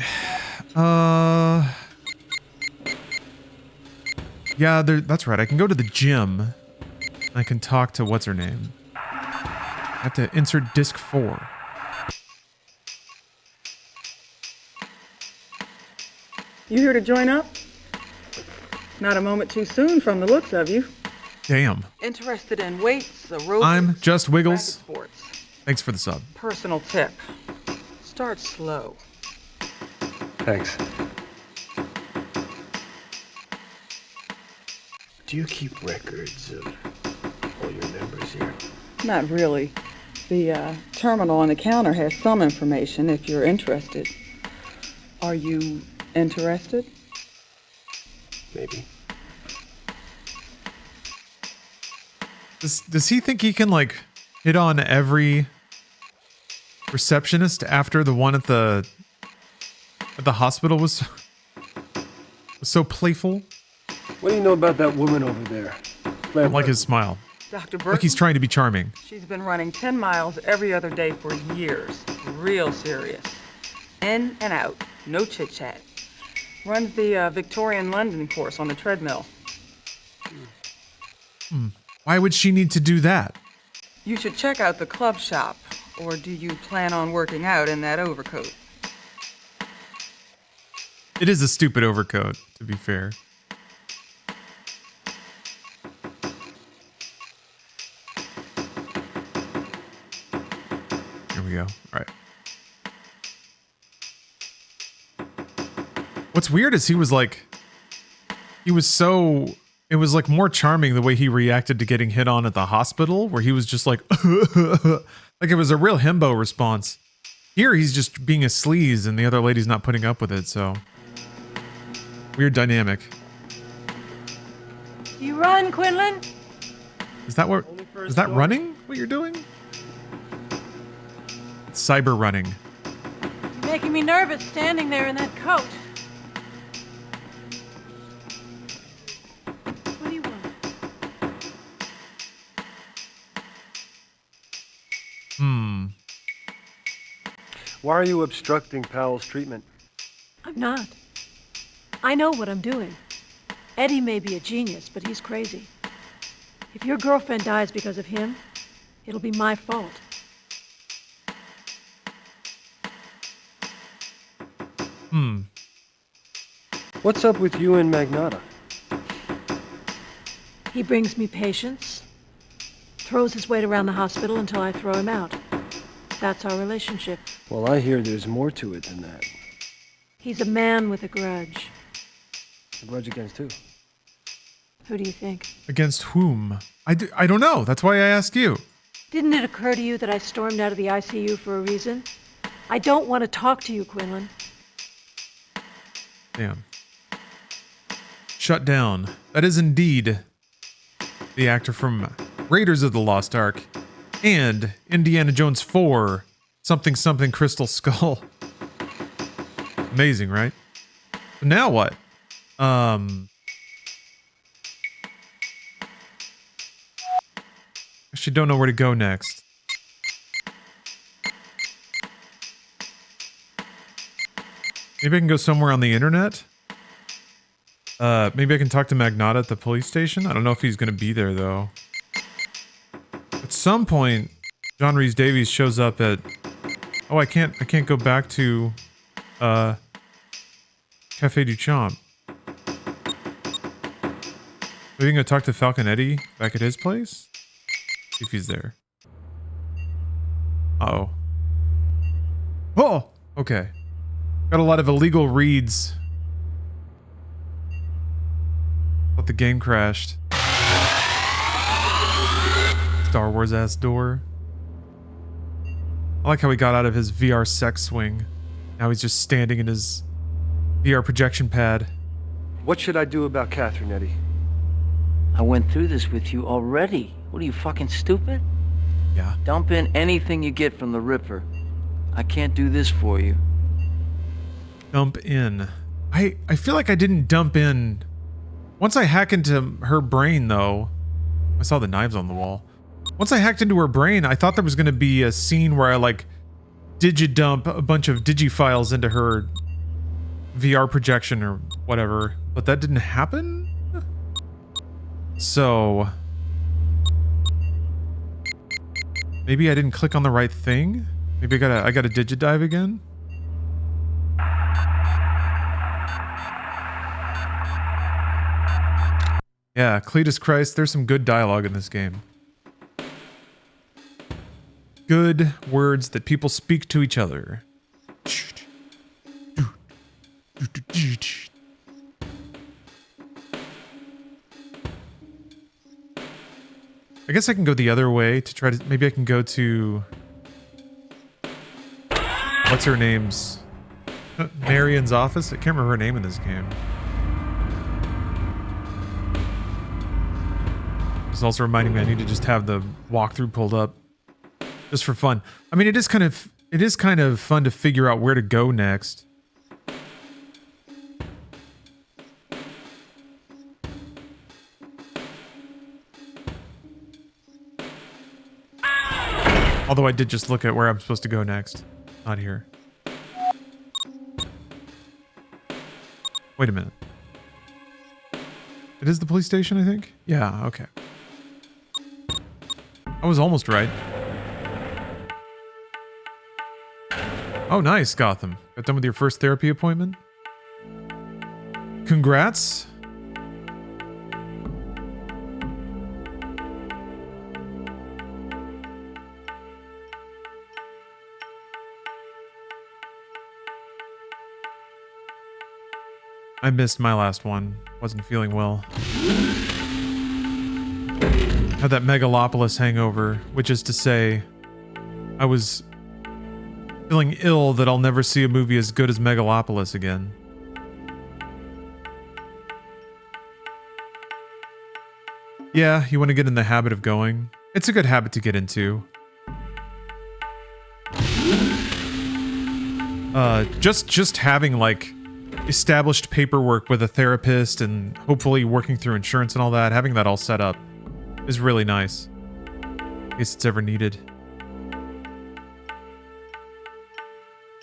Yeah, that's right. I can go to the gym. I can talk to what's her name. I have to insert disc 4. You here to join up? Not a moment too soon from the looks of you. Damn. Interested in weights, aerobics, I'm Just Wiggles. sports. Thanks for the sub. Personal tip. Start slow. Thanks. Do you keep records of all your members here? Not really. The terminal on the counter has some information if you're interested. Are you interested? Maybe. Does he think he can, like, hit on every receptionist after the one at the hospital was so playful? What do you know about that woman over there? I like his smile. Dr. Burton? Like he's trying to be charming. She's been running 10 miles every other day for years. Real serious. In and out. No chit-chat. Runs the Victorian London course on the treadmill. Why would she need to do that? You should check out the club shop. Or do you plan on working out in that overcoat? It is a stupid overcoat, to be fair. Here we go. All right. What's weird is he was like it was like more charming the way he reacted to getting hit on at the hospital, where he was just like, like it was a real himbo response. Here he's just being a sleaze and the other lady's not putting up with it, so. Weird dynamic. You run, Quinlan? Is that running what you're doing? It's cyber running. You're making me nervous standing there in that coat. What do you want? Why are you obstructing Powell's treatment? I'm not. I know what I'm doing. Eddie may be a genius, but he's crazy. If your girlfriend dies because of him, it'll be my fault. What's up with you and Magnata? He brings me patients, throws his weight around the hospital until I throw him out. That's our relationship. Well, I hear there's more to it than that. He's a man with a grudge. A grudge against who? Who do you think? Against whom? I don't know. That's why I asked you. Didn't it occur to you that I stormed out of the ICU for a reason? I don't want to talk to you, Quinlan. Damn. Shut down. That is indeed the actor from Raiders of the Lost Ark and Indiana Jones 4, something something Crystal Skull. Amazing, right? But now what? Actually, don't know where to go next. Maybe I can go somewhere on the internet? Maybe I can talk to Magnata at the police station? I don't know if he's gonna be there, though. At some point, John Rhys-Davies shows up at... Oh, I can't go back to, Café du Champ. Maybe we can go talk to Falconetti back at his place? See if he's there. Uh-oh. Oh! Okay. Got a lot of illegal reads. Thought the game crashed. Star Wars ass door. I like how he got out of his VR sex swing. Now he's just standing in his VR projection pad. What should I do about Catherine, Eddie? I went through this with you already. What are you, fucking stupid? Yeah. Dump in anything you get from the Ripper. I can't do this for you. Dump in. I feel like I didn't dump in. Once I hack into her brain, though... I saw the knives on the wall. Once I hacked into her brain, I thought there was going to be a scene where I, like, digidump a bunch of digifiles into her VR projection or whatever. But that didn't happen? So... maybe I didn't click on the right thing? Maybe I gotta digidive again? Yeah, Cletus Christ, there's some good dialogue in this game. Good words that people speak to each other. I guess I can go the other way to try to... maybe I can go to... what's her name's... Marion's office? I can't remember her name in this game. It's also reminding me I need to just have the walkthrough pulled up. Just for fun. I mean, it is kind of fun to figure out where to go next. Although I did just look at where I'm supposed to go next. Not here. Wait a minute. It is the police station, I think? Yeah, okay. I was almost right. Oh, nice, Gotham. Got done with your first therapy appointment? Congrats. I missed my last one. Wasn't feeling well. Had that Megalopolis hangover, which is to say, I was feeling ill that I'll never see a movie as good as Megalopolis again. Yeah, you want to get in the habit of going. It's a good habit to get into. Just having, like, established paperwork with a therapist and hopefully working through insurance and all that, having that all set up is really nice. In case it's ever needed.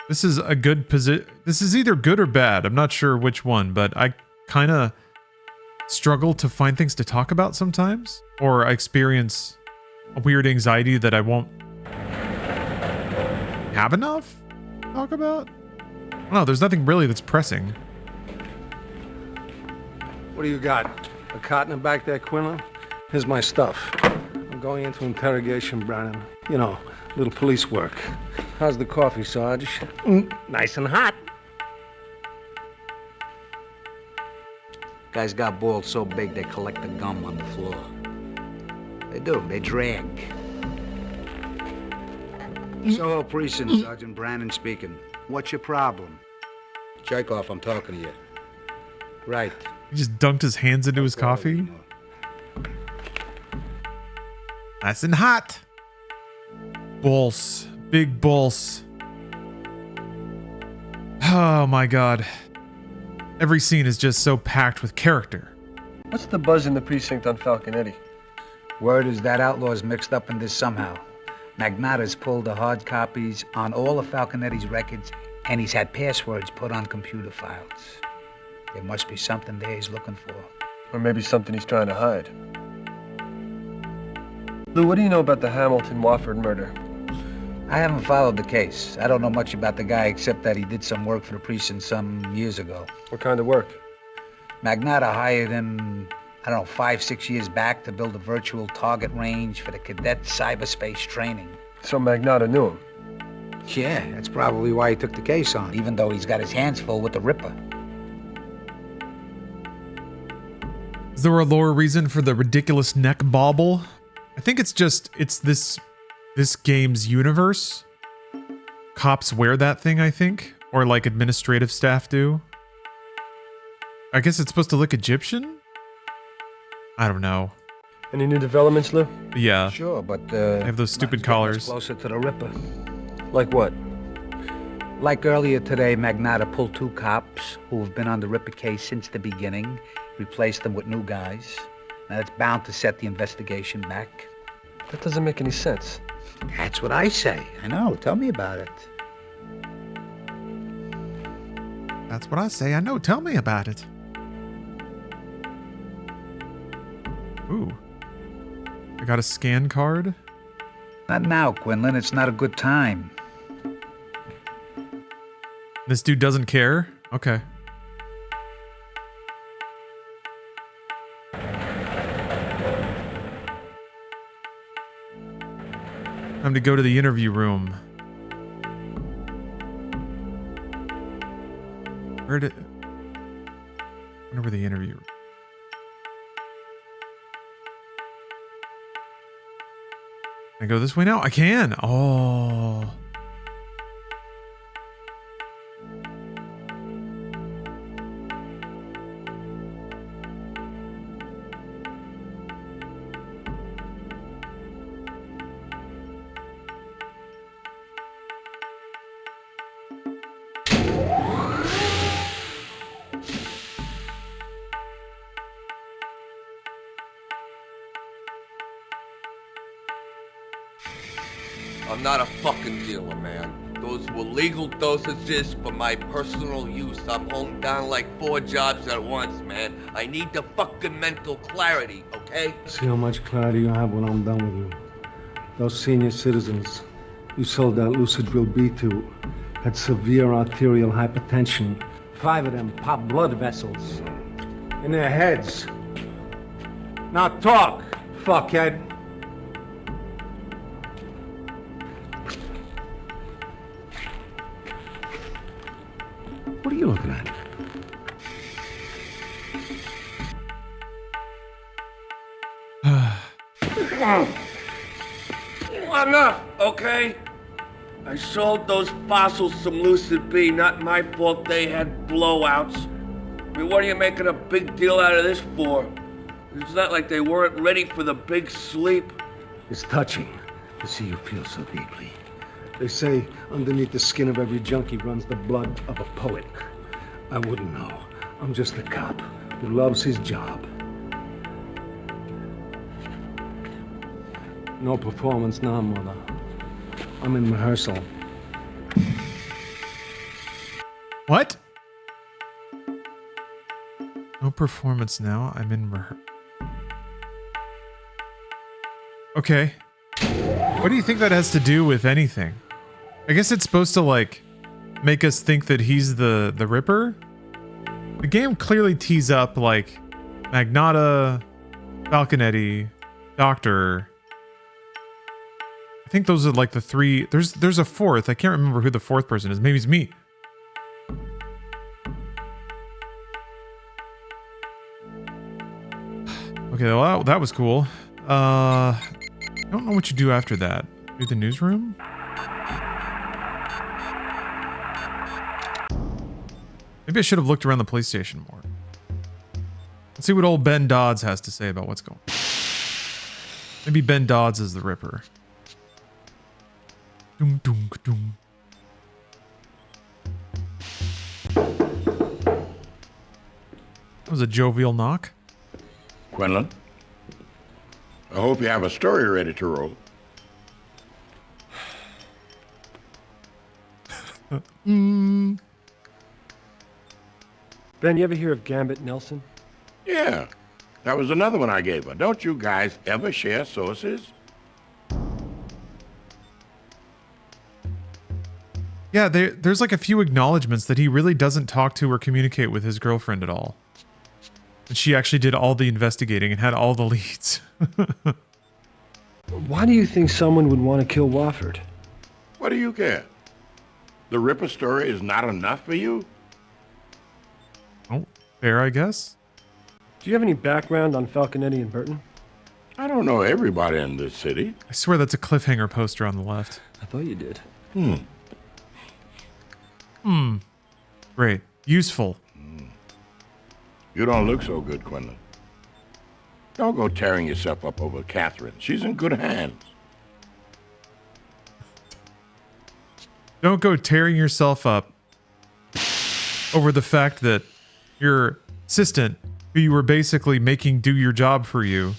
This is a good position. This is either good or bad. I'm not sure which one, but I kind of struggle to find things to talk about sometimes. Or I experience a weird anxiety that I won't have enough to talk about. No, there's nothing really that's pressing. What do you got? A cot in the back there, Quinlan? Here's my stuff. I'm going into interrogation, Brannon. You know, little police work. How's the coffee, Sarge? Nice and hot. Guys got balls so big they collect the gum on the floor. They do, they drag. Soho Precinct, Sergeant Brannon speaking. What's your problem? Chekhov, I'm talking to you. Right. He just dunked his hands into his coffee. Nice and hot. Balls. Big balls. Oh my god. Every scene is just so packed with character. What's the buzz in the precinct on Falconetti? Word is that outlaw's mixed up in this somehow. Magnata's pulled the hard copies on all of Falconetti's records, and he's had passwords put on computer files. There must be something there he's looking for. Or maybe something he's trying to hide. Lou, what do you know about the Hamilton Wofford murder? I haven't followed the case. I don't know much about the guy except that he did some work for the precinct some years ago. What kind of work? Magnata hired him, 5-6 years back to build a virtual target range for the cadet cyberspace training. So Magnata knew him? Yeah, that's probably why he took the case on, even though he's got his hands full with the Ripper. Is there a lore reason for the ridiculous neck bobble? I think it's this game's universe. Cops wear that thing, I think, or like administrative staff do. I guess it's supposed to look Egyptian? I don't know. Any new developments, Lou? Yeah. Sure, but they have those stupid collars. Closer to the Ripper. Like what? Like earlier today, Magnata pulled 2 cops who have been on the Ripper case since the beginning, replaced them with new guys. Now that's bound to set the investigation back. That doesn't make any sense. That's what I say. I know. Tell me about it. That's what I say. I know. Tell me about it. Ooh. I got a scan card. Not now, Quinlan. It's not a good time. This dude doesn't care? Okay. Time to go to the interview room. I wonder where the interview room. Can I go this way now? I can. Oh. I'm not a fucking dealer, man. Those were legal dosages for my personal use. I'm hung down like 4 jobs at once, man. I need the fucking mental clarity, okay? See how much clarity you have when I'm done with you. Those senior citizens you sold that lucid drill B to had severe arterial hypertension. 5 of them popped blood vessels in their heads. Now talk, fuckhead. What are you looking at? Enough, okay? I sold those fossils some lucid B. Not my fault they had blowouts. I mean, what are you making a big deal out of this for? It's not like they weren't ready for the big sleep. It's touching to see you feel so deeply. They say underneath the skin of every junkie runs the blood of a poet. I wouldn't know. I'm just a cop who loves his job. No performance now, Mother. I'm in rehearsal. What? No performance now. I'm in rehearsal. Okay. What do you think that has to do with anything? I guess it's supposed to, like, make us think that he's the Ripper? The game clearly tees up, like, Magnata, Falconetti, Doctor. I think those are, like, the 3... There's a 4th. I can't remember who the 4th person is. Maybe it's me. Okay, well, that was cool. I don't know what you do after that. Do the newsroom? Maybe I should have looked around the police station more. Let's see what old Ben Dodds has to say about what's going on. Maybe Ben Dodds is the Ripper. Doom, doom, doom. That was a jovial knock. Quinlan? I hope you have a story ready to roll. Ben, you ever hear of Gambit Nelson? Yeah, that was another one I gave her. Don't you guys ever share sources? Yeah, there's like a few acknowledgments that he really doesn't talk to or communicate with his girlfriend at all. And she actually did all the investigating and had all the leads. Why do you think someone would want to kill Wofford? What do you care? The Ripper story is not enough for you? Oh, fair, I guess. Do you have any background on Falconetti and Burton? I don't know everybody in this city. I swear that's a cliffhanger poster on the left. I thought you did. Great. Useful. You don't look so good, Quinlan. Don't go tearing yourself up over Catherine. She's in good hands. Don't go tearing yourself up over the fact that your assistant, who you were basically making do your job for you,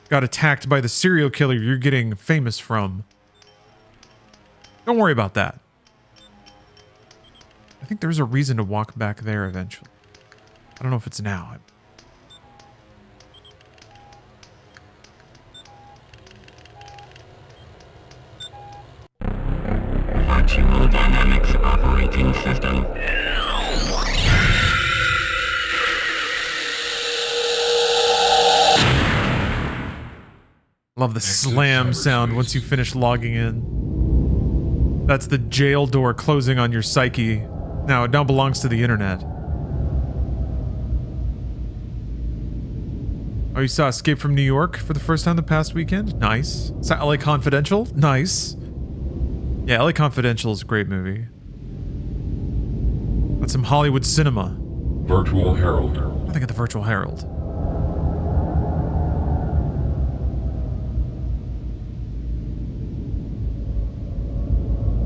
got attacked by the serial killer you're getting famous from. Don't worry about that. I think there's a reason to walk back there eventually. I don't know if it's now. Virtual Dynamics Operating System. Love the slam sound once you finish logging in. That's the jail door closing on your psyche. Now it now belongs to the internet. Oh, you saw Escape from New York for the first time the past weekend? Nice. Saw LA Confidential? Nice. Yeah, LA Confidential is a great movie. That's some Hollywood cinema. Virtual Herald. I think of the Virtual Herald.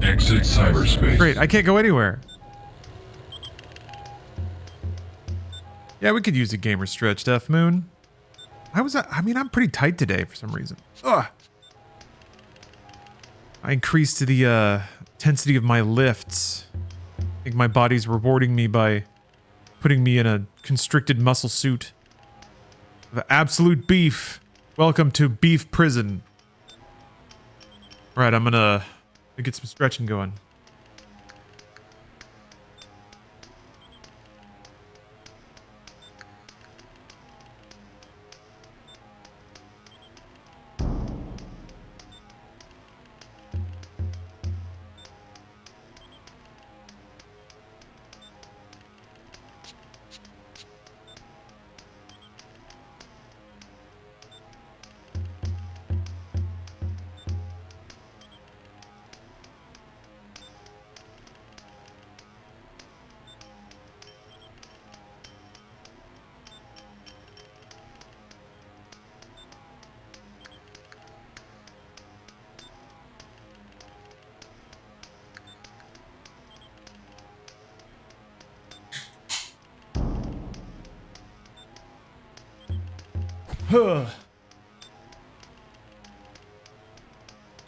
Exit cyberspace. Great, I can't go anywhere. Yeah, we could use a gamer stretch, Def Moon. I mean, I'm pretty tight today for some reason. Ugh. I increased the intensity of my lifts. I think my body's rewarding me by putting me in a constricted muscle suit of absolute beef. Welcome to beef prison. All right, I'm gonna get some stretching going. In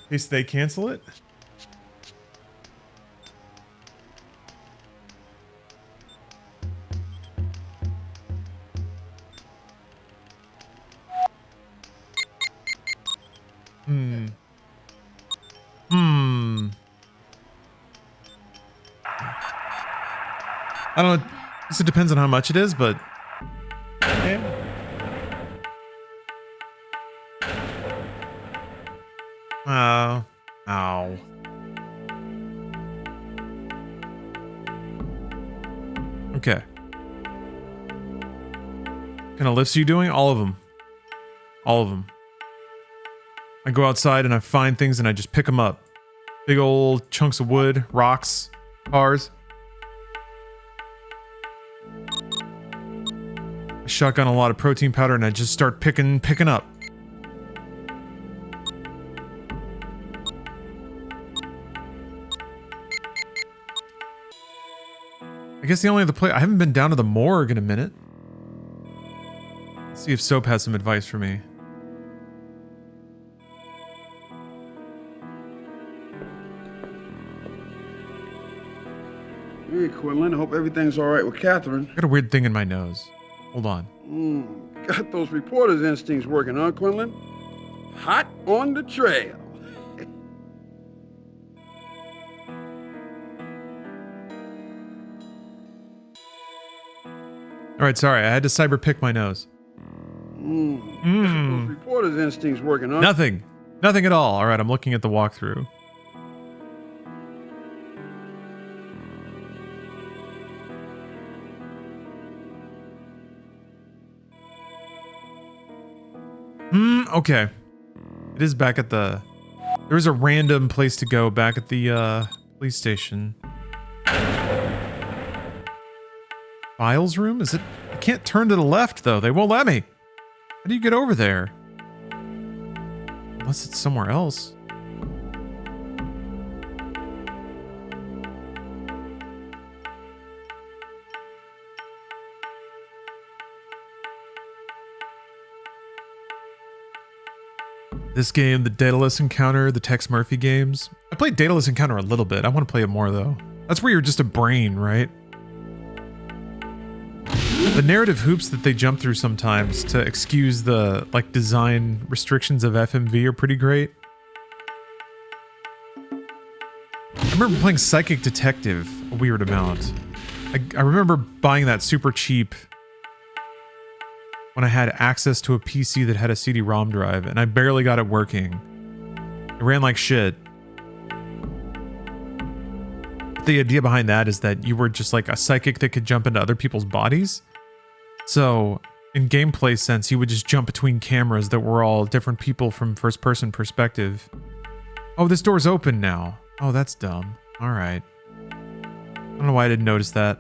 case they cancel it. I don't know. I guess it depends on how much it is, but yeah. Ow. Okay. What kind of lifts are you doing? All of them. All of them. I go outside and I find things and I just pick them up. Big old chunks of wood, rocks, cars. I shotgun a lot of protein powder and I just start picking up. I guess the only other place I haven't been down to the morgue in a minute. Let's see if Soap has some advice for me. Hey, Quinlan. Hope everything's all right with Catherine. I got a weird thing in my nose. Hold on. Got those reporter's instincts working, huh, Quinlan? Hot on the trail. All right, sorry. I had to cyber pick my nose. Got those reporter's instincts working, huh? Nothing. Nothing at all. All right, I'm looking at the walkthrough. Okay. It is back at the... There was a random place to go back at the police station. Files room? Is it... I can't turn to the left, though. They won't let me. How do you get over there? Unless it's somewhere else. This game, the Daedalus Encounter, the Tex Murphy games. I played Daedalus Encounter a little bit. I want to play it more, though. That's where you're just a brain, right? The narrative hoops that they jump through sometimes to excuse the, like, design restrictions of FMV are pretty great. I remember playing Psychic Detective a weird amount. I remember buying that super cheap when I had access to a PC that had a CD-ROM drive, and I barely got it working. It ran like shit. The idea behind that is that you were just like a psychic that could jump into other people's bodies. So, in gameplay sense, you would just jump between cameras that were all different people from first-person perspective. Oh, this door's open now. Oh, that's dumb. Alright. I don't know why I didn't notice that.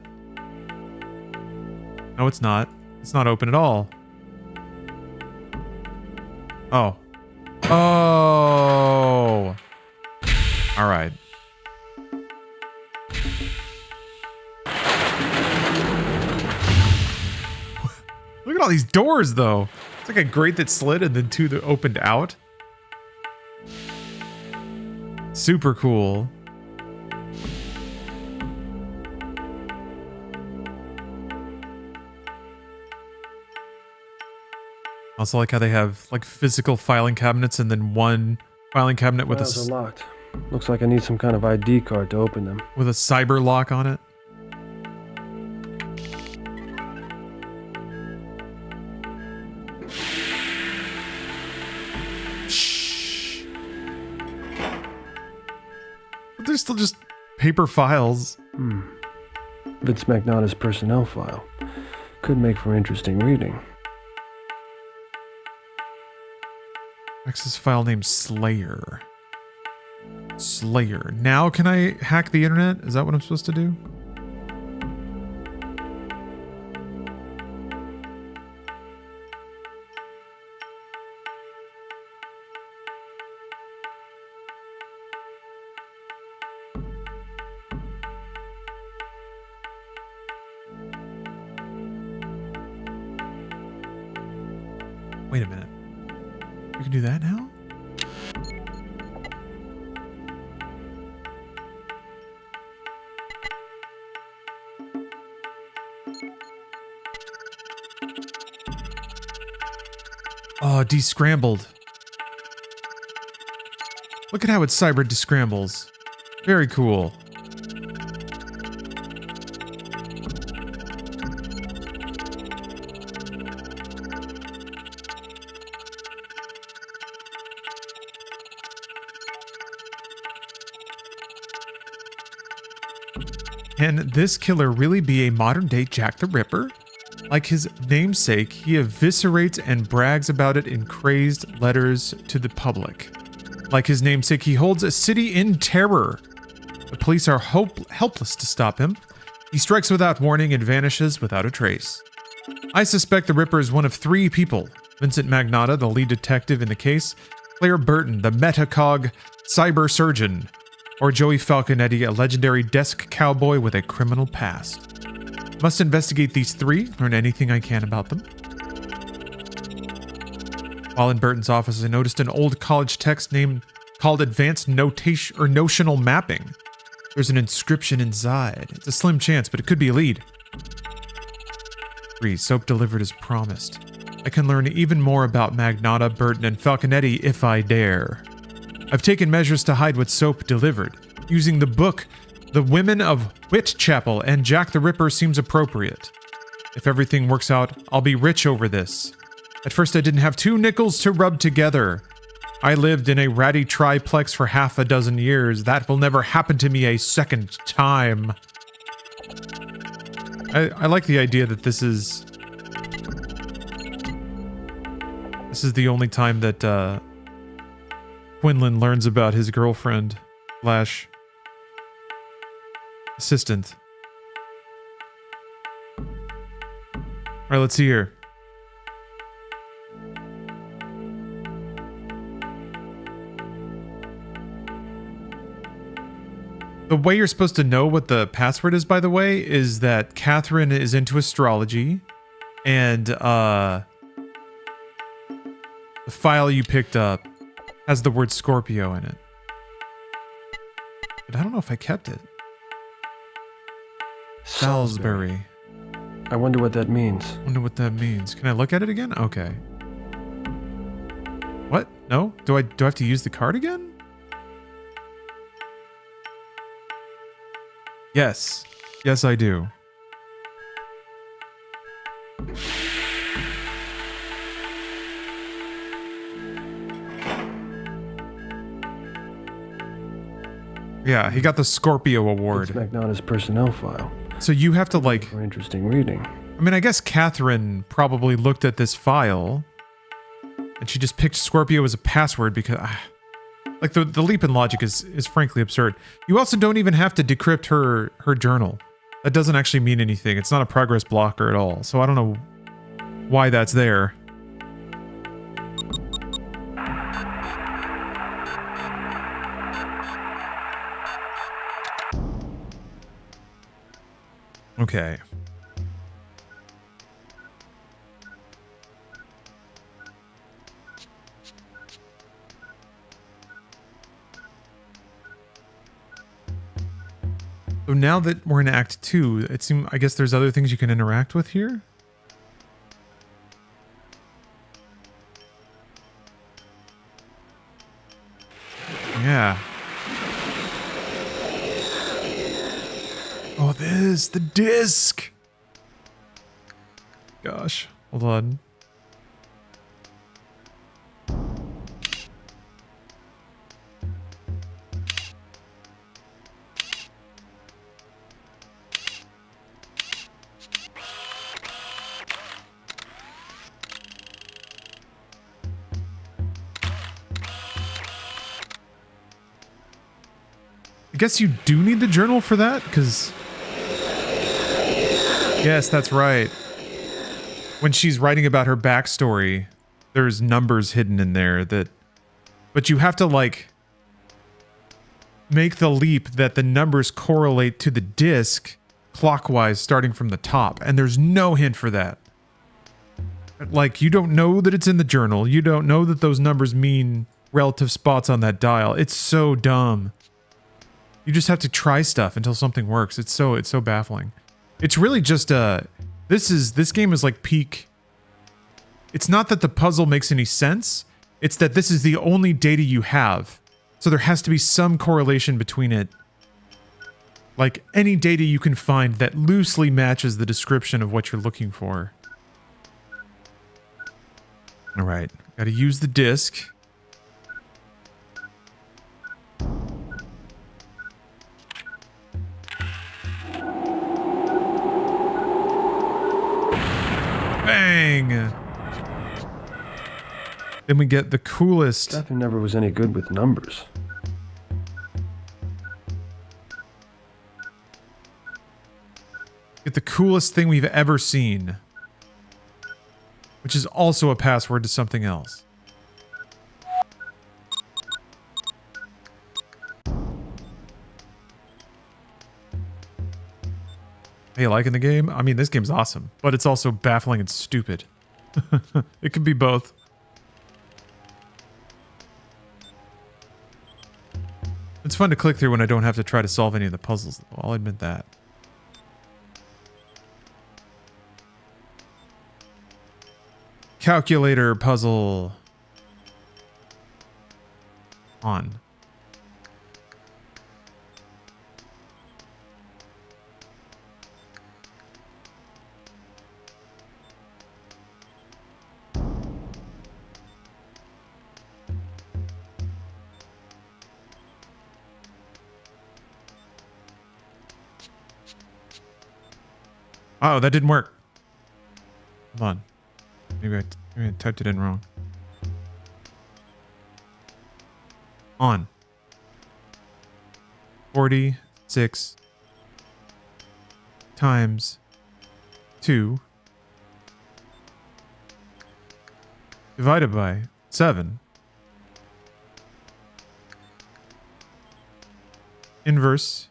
No, it's not. It's not open at all. Oh. Oh! Alright. Look at all these doors, though. It's like a grate that slid and then two that opened out. Super cool. Also like how they have like physical filing cabinets and then one filing cabinet with Files are locked. Looks like I need some kind of ID card to open them. With a cyber lock on it. Shh. But they're still just paper files. Vince Magnotta's personnel file. Could make for interesting reading. Access file name Slayer. Slayer. Now can I hack the internet? Is that what I'm supposed to do? Wait a minute. You can do that now? Oh, descrambled. Look at how it's cyber descrambles. Very cool. Can this killer really be a modern-day Jack the Ripper? Like his namesake, he eviscerates and brags about it in crazed letters to the public. Like his namesake, he holds a city in terror. The police are helpless to stop him. He strikes without warning and vanishes without a trace. I suspect the Ripper is one of three people. Vincent Magnotta, the lead detective in the case, Claire Burton, the metacog cyber surgeon, or Joey Falconetti, a legendary desk cowboy with a criminal past. Must investigate these three, learn anything I can about them. While in Burton's office, I noticed an old college text called Advanced Notation or Notional Mapping. There's an inscription inside. It's a slim chance, but it could be a lead. 3. Soap delivered as promised. I can learn even more about Magnata, Burton, and Falconetti if I dare. I've taken measures to hide what Soap delivered. Using the book, The Women of Whitechapel and Jack the Ripper seems appropriate. If everything works out, I'll be rich over this. At first I didn't have 2 nickels to rub together. I lived in a ratty triplex for half a dozen years. That will never happen to me a second time. I like the idea that this is the only time that Quinlan learns about his girlfriend slash assistant. All right, let's see here. The way you're supposed to know what the password is, by the way, is that Catherine is into astrology, and the file you picked up has the word Scorpio in it. But I don't know if I kept it. Salisbury. I wonder what that means. Wonder what that means. Can I look at it again? Okay. What? No? Do I have to use the card again? Yes. Yes, I do. Yeah, he got the Scorpio award. It's Magnata's personnel file. So you have to like... For interesting reading. I mean, I guess Catherine probably looked at this file and she just picked Scorpio as a password because... like, the leap in logic is frankly absurd. You also don't even have to decrypt her journal. That doesn't actually mean anything. It's not a progress blocker at all. So I don't know why that's there. Okay. So now that we're in Act 2, it seems, I guess there's other things you can interact with here? Yeah. Oh, the disc! Gosh, hold on. I guess you do need the journal for that, because... Yes, that's right. When she's writing about her backstory, there's numbers hidden in there that... But you have to, like... make the leap that the numbers correlate to the disc clockwise starting from the top, and there's no hint for that. Like, you don't know that it's in the journal. You don't know that those numbers mean relative spots on that dial. It's so dumb. You just have to try stuff until something works. It's so baffling. It's really just this game is like peak. It's not that the puzzle makes any sense. It's that this is the only data you have. So there has to be some correlation between it. Like any data you can find that loosely matches the description of what you're looking for. All right, got to use the disc. Bang! Then we get the coolest... Catherine never was any good with numbers. Get the coolest thing we've ever seen. Which is also a password to something else. Are you liking the game? I mean, this game's awesome, but it's also baffling and stupid. It could be both. It's fun to click through when I don't have to try to solve any of the puzzles, though. I'll admit that. Calculator puzzle. On. Oh, that didn't work. Hold on. Maybe I typed it in wrong. On. 46 times 2 divided by 7. Inverse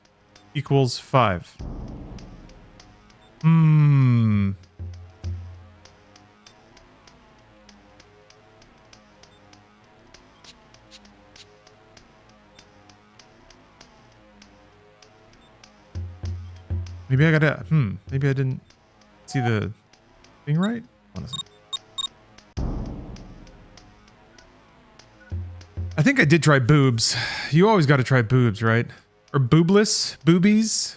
equals 5. Maybe I gotta, maybe I didn't see the thing right? Honestly. I think I did try boobs. You always gotta try boobs, right? Or boobless? Boobies?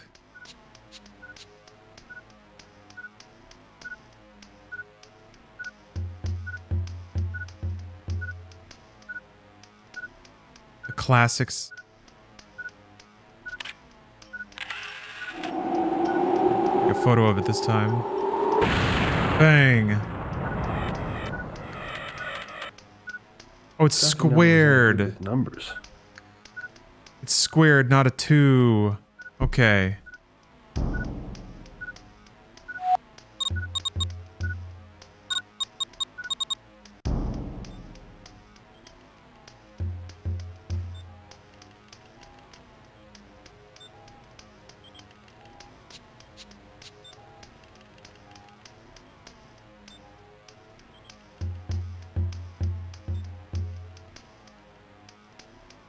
The classics. Photo of it this time. Bang. Oh, it's squared. Numbers. It's squared, not a 2. Okay.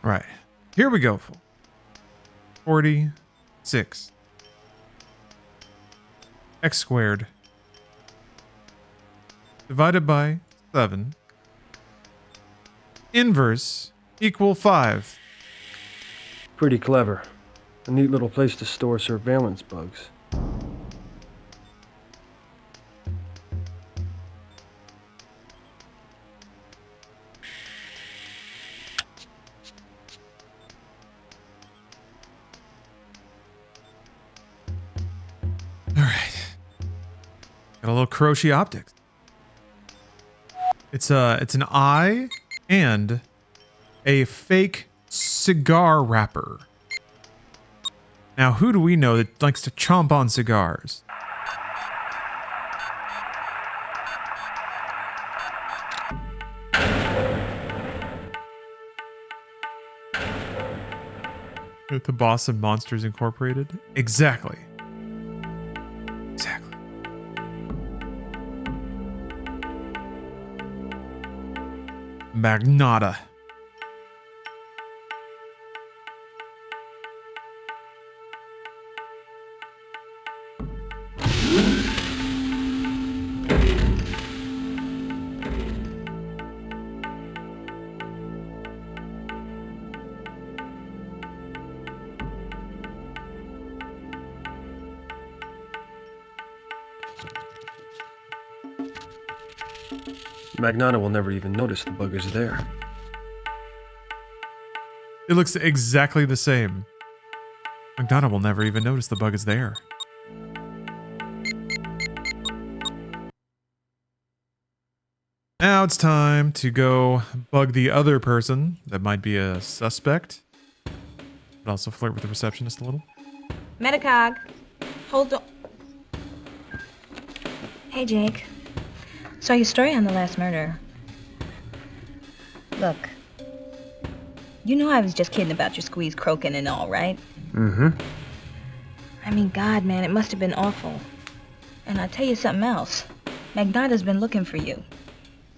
Right. Here we go. 46. X squared. Divided by 7. Inverse equal 5. Pretty clever. A neat little place to store surveillance bugs. Got a little crochet optics. It's an eye and a fake cigar wrapper. Now, who do we know that likes to chomp on cigars? The boss of Monsters Incorporated? Exactly. Exactly. Magnata. Magnata will never even notice the bug is there. It looks exactly the same. Magnata will never even notice the bug is there. Now it's time to go bug the other person that might be a suspect, but also flirt with the receptionist a little. Metacog, hold on. Hey, Jake. Saw your story on the last murder. Look, you know I was just kidding about your squeeze croaking and all, right? Mm-hmm. I mean, God, man, it must have been awful. And I'll tell you something else. Magnata's been looking for you.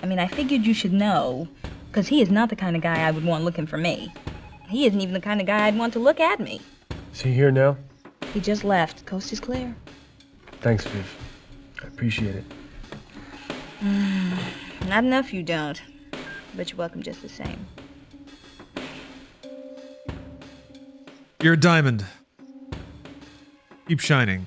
I mean, I figured you should know, because he is not the kind of guy I would want looking for me. He isn't even the kind of guy I'd want to look at me. Is he here now? He just left. Coast is clear. Thanks, Viv. I appreciate it. Not enough you don't. But you're welcome just the same. You're a diamond. Keep shining.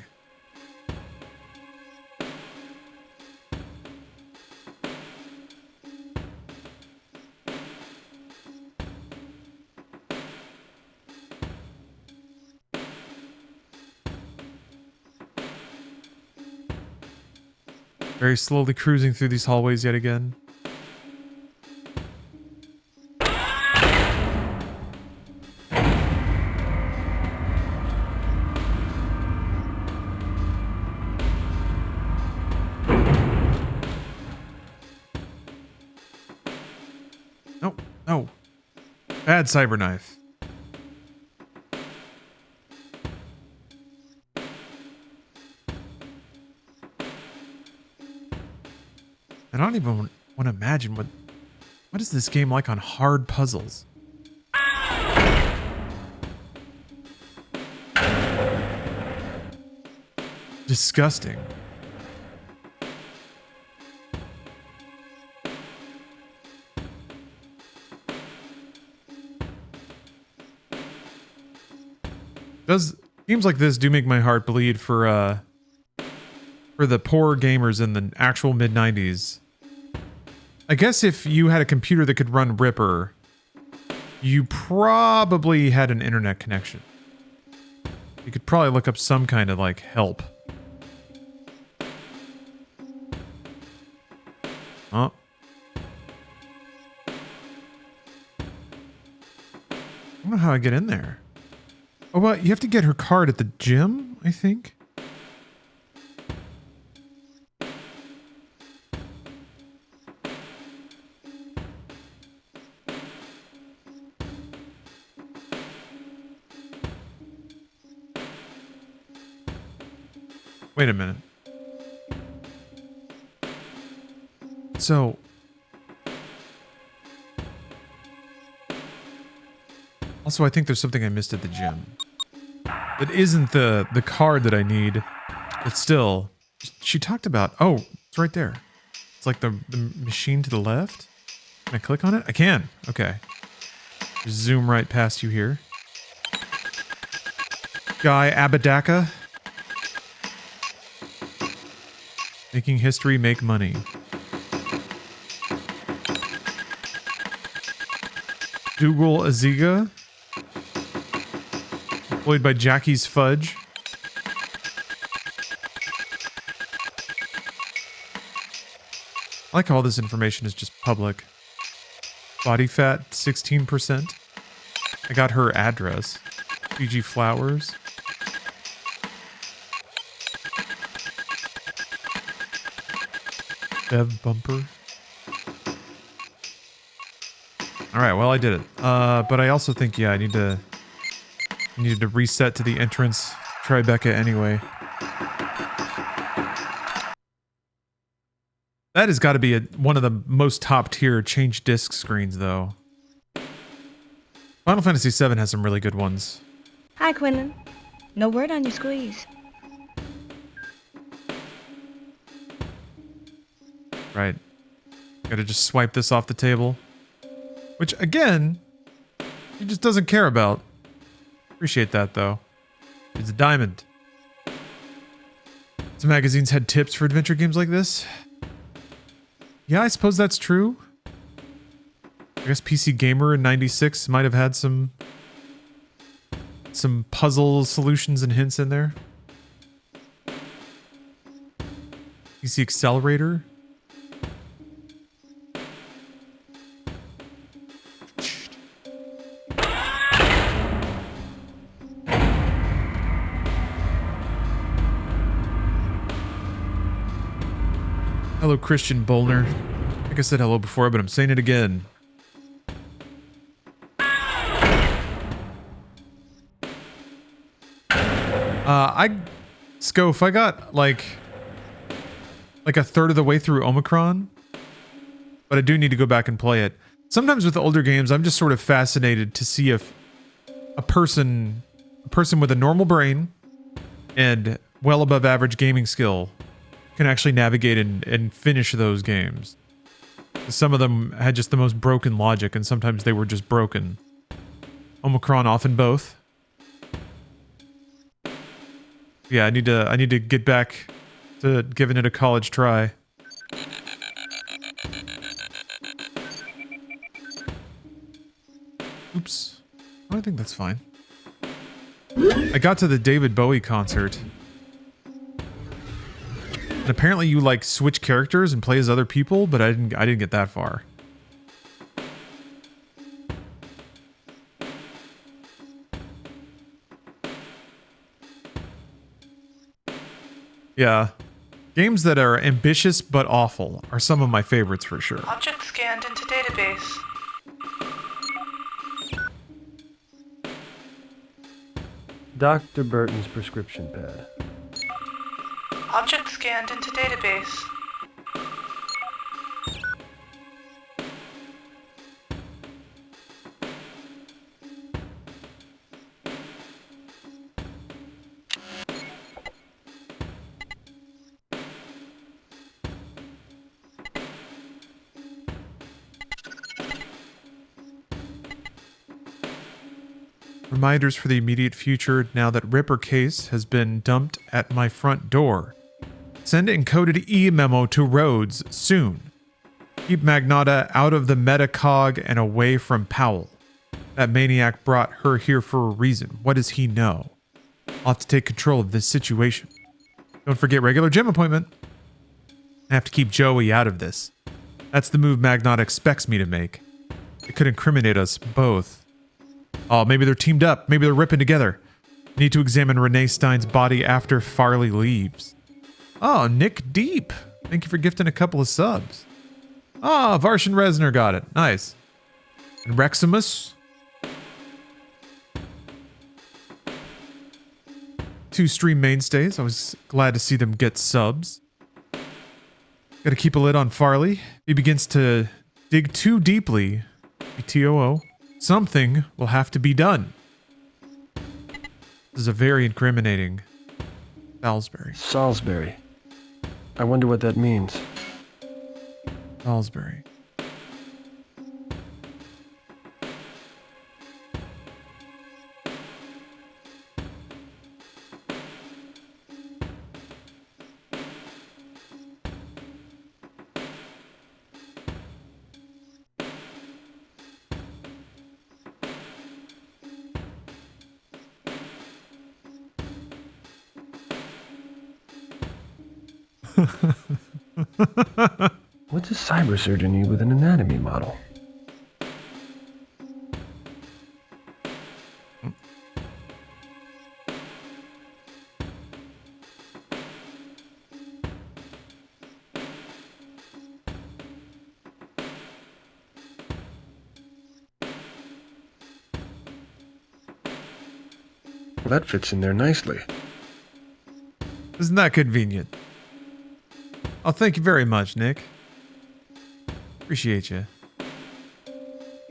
Very slowly cruising through these hallways yet again. No, no. Bad cyberknife. I don't even want to imagine what is this game like on hard puzzles? Disgusting. Games like this do make my heart bleed for the poor gamers in the actual mid-90s. I guess if you had a computer that could run Ripper, you probably had an internet connection. You could probably look up some kind of, like, help. Oh. I don't know how I get in there. Oh, well, you have to get her card at the gym, I think? Wait a minute. So... Also, I think there's something I missed at the gym. It isn't the card that I need, but still, she talked about, oh, it's right there. It's like the machine to the left. Can I click on it? I can. Okay. Just zoom right past you here. Guy Abadaka. Making history make money. Dougal Aziga. Employed by Jackie's Fudge. I like how all this information is just public. Body fat, 16%. I got her address. PG Flowers. Bev Bumper. Alright, well I did it. But I also think, yeah, I needed to reset to the entrance Tribeca anyway. That has got to be one of the most top tier change disc screens though. Final Fantasy VII has some really good ones. Hi, Quinlan. No word on your squeeze. Right. Gotta just swipe this off the table. Which, again, he just doesn't care about. Appreciate that, though. It's a diamond. Some magazines had tips for adventure games like this. Yeah, I suppose that's true. I guess PC Gamer in '96 might have had some puzzle solutions and hints in there. PC Accelerator. Hello, Christian Bolner. I think I said hello before, but I'm saying it again. Scof, I got like a third of the way through Omicron, but I do need to go back and play it. Sometimes with older games, I'm just sort of fascinated to see if a person with a normal brain and well above average gaming skill can actually navigate and finish those games. Some of them had just the most broken logic, and sometimes they were just broken. Omicron often both. Yeah, I need to get back to giving it a college try. Oops. I think that's fine. I got to the David Bowie concert. And apparently you like switch characters and play as other people, but I didn't get that far. Yeah. Games that are ambitious but awful are some of my favorites for sure. Object scanned into database. Dr. Burton's prescription pad. Object scanned into database. Reminders for the immediate future now that Ripper case has been dumped at my front door. Send encoded e-memo to Rhodes soon. Keep Magnata out of the metacog and away from Powell. That maniac brought her here for a reason. What does he know? I'll have to take control of this situation. Don't forget regular gym appointment. I have to keep Joey out of this. That's the move Magnata expects me to make. It could incriminate us both. Oh, maybe they're teamed up. Maybe they're ripping together. Need to examine Renee Stein's body after Farley leaves. Oh, Nick Deep. Thank you for gifting a couple of subs. Ah, Varshan Resner got it. Nice. And Reximus. 2 stream mainstays. I was glad to see them get subs. Gotta keep a lid on Farley. He begins to dig too deeply. BTOO. Something will have to be done. This is a very incriminating. Salisbury. Salisbury. I wonder what that means. Salisbury. What's a cybersurgeon with an anatomy model? Well, that fits in there nicely. Isn't that convenient? Oh, thank you very much, Nick. Appreciate you.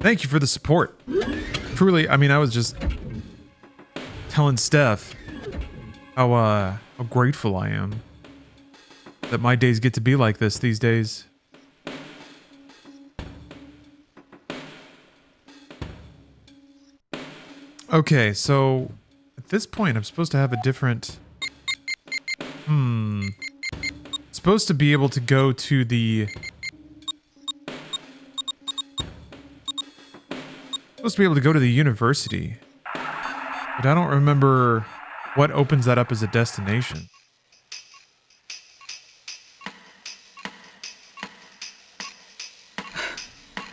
Thank you for the support. Truly, I mean, I was just telling Steph how grateful I am that my days get to be like this these days. Okay, so at this point, I'm supposed to have a different... Supposed to be able to go to the... Supposed to be able to go to the university. But I don't remember what opens that up as a destination.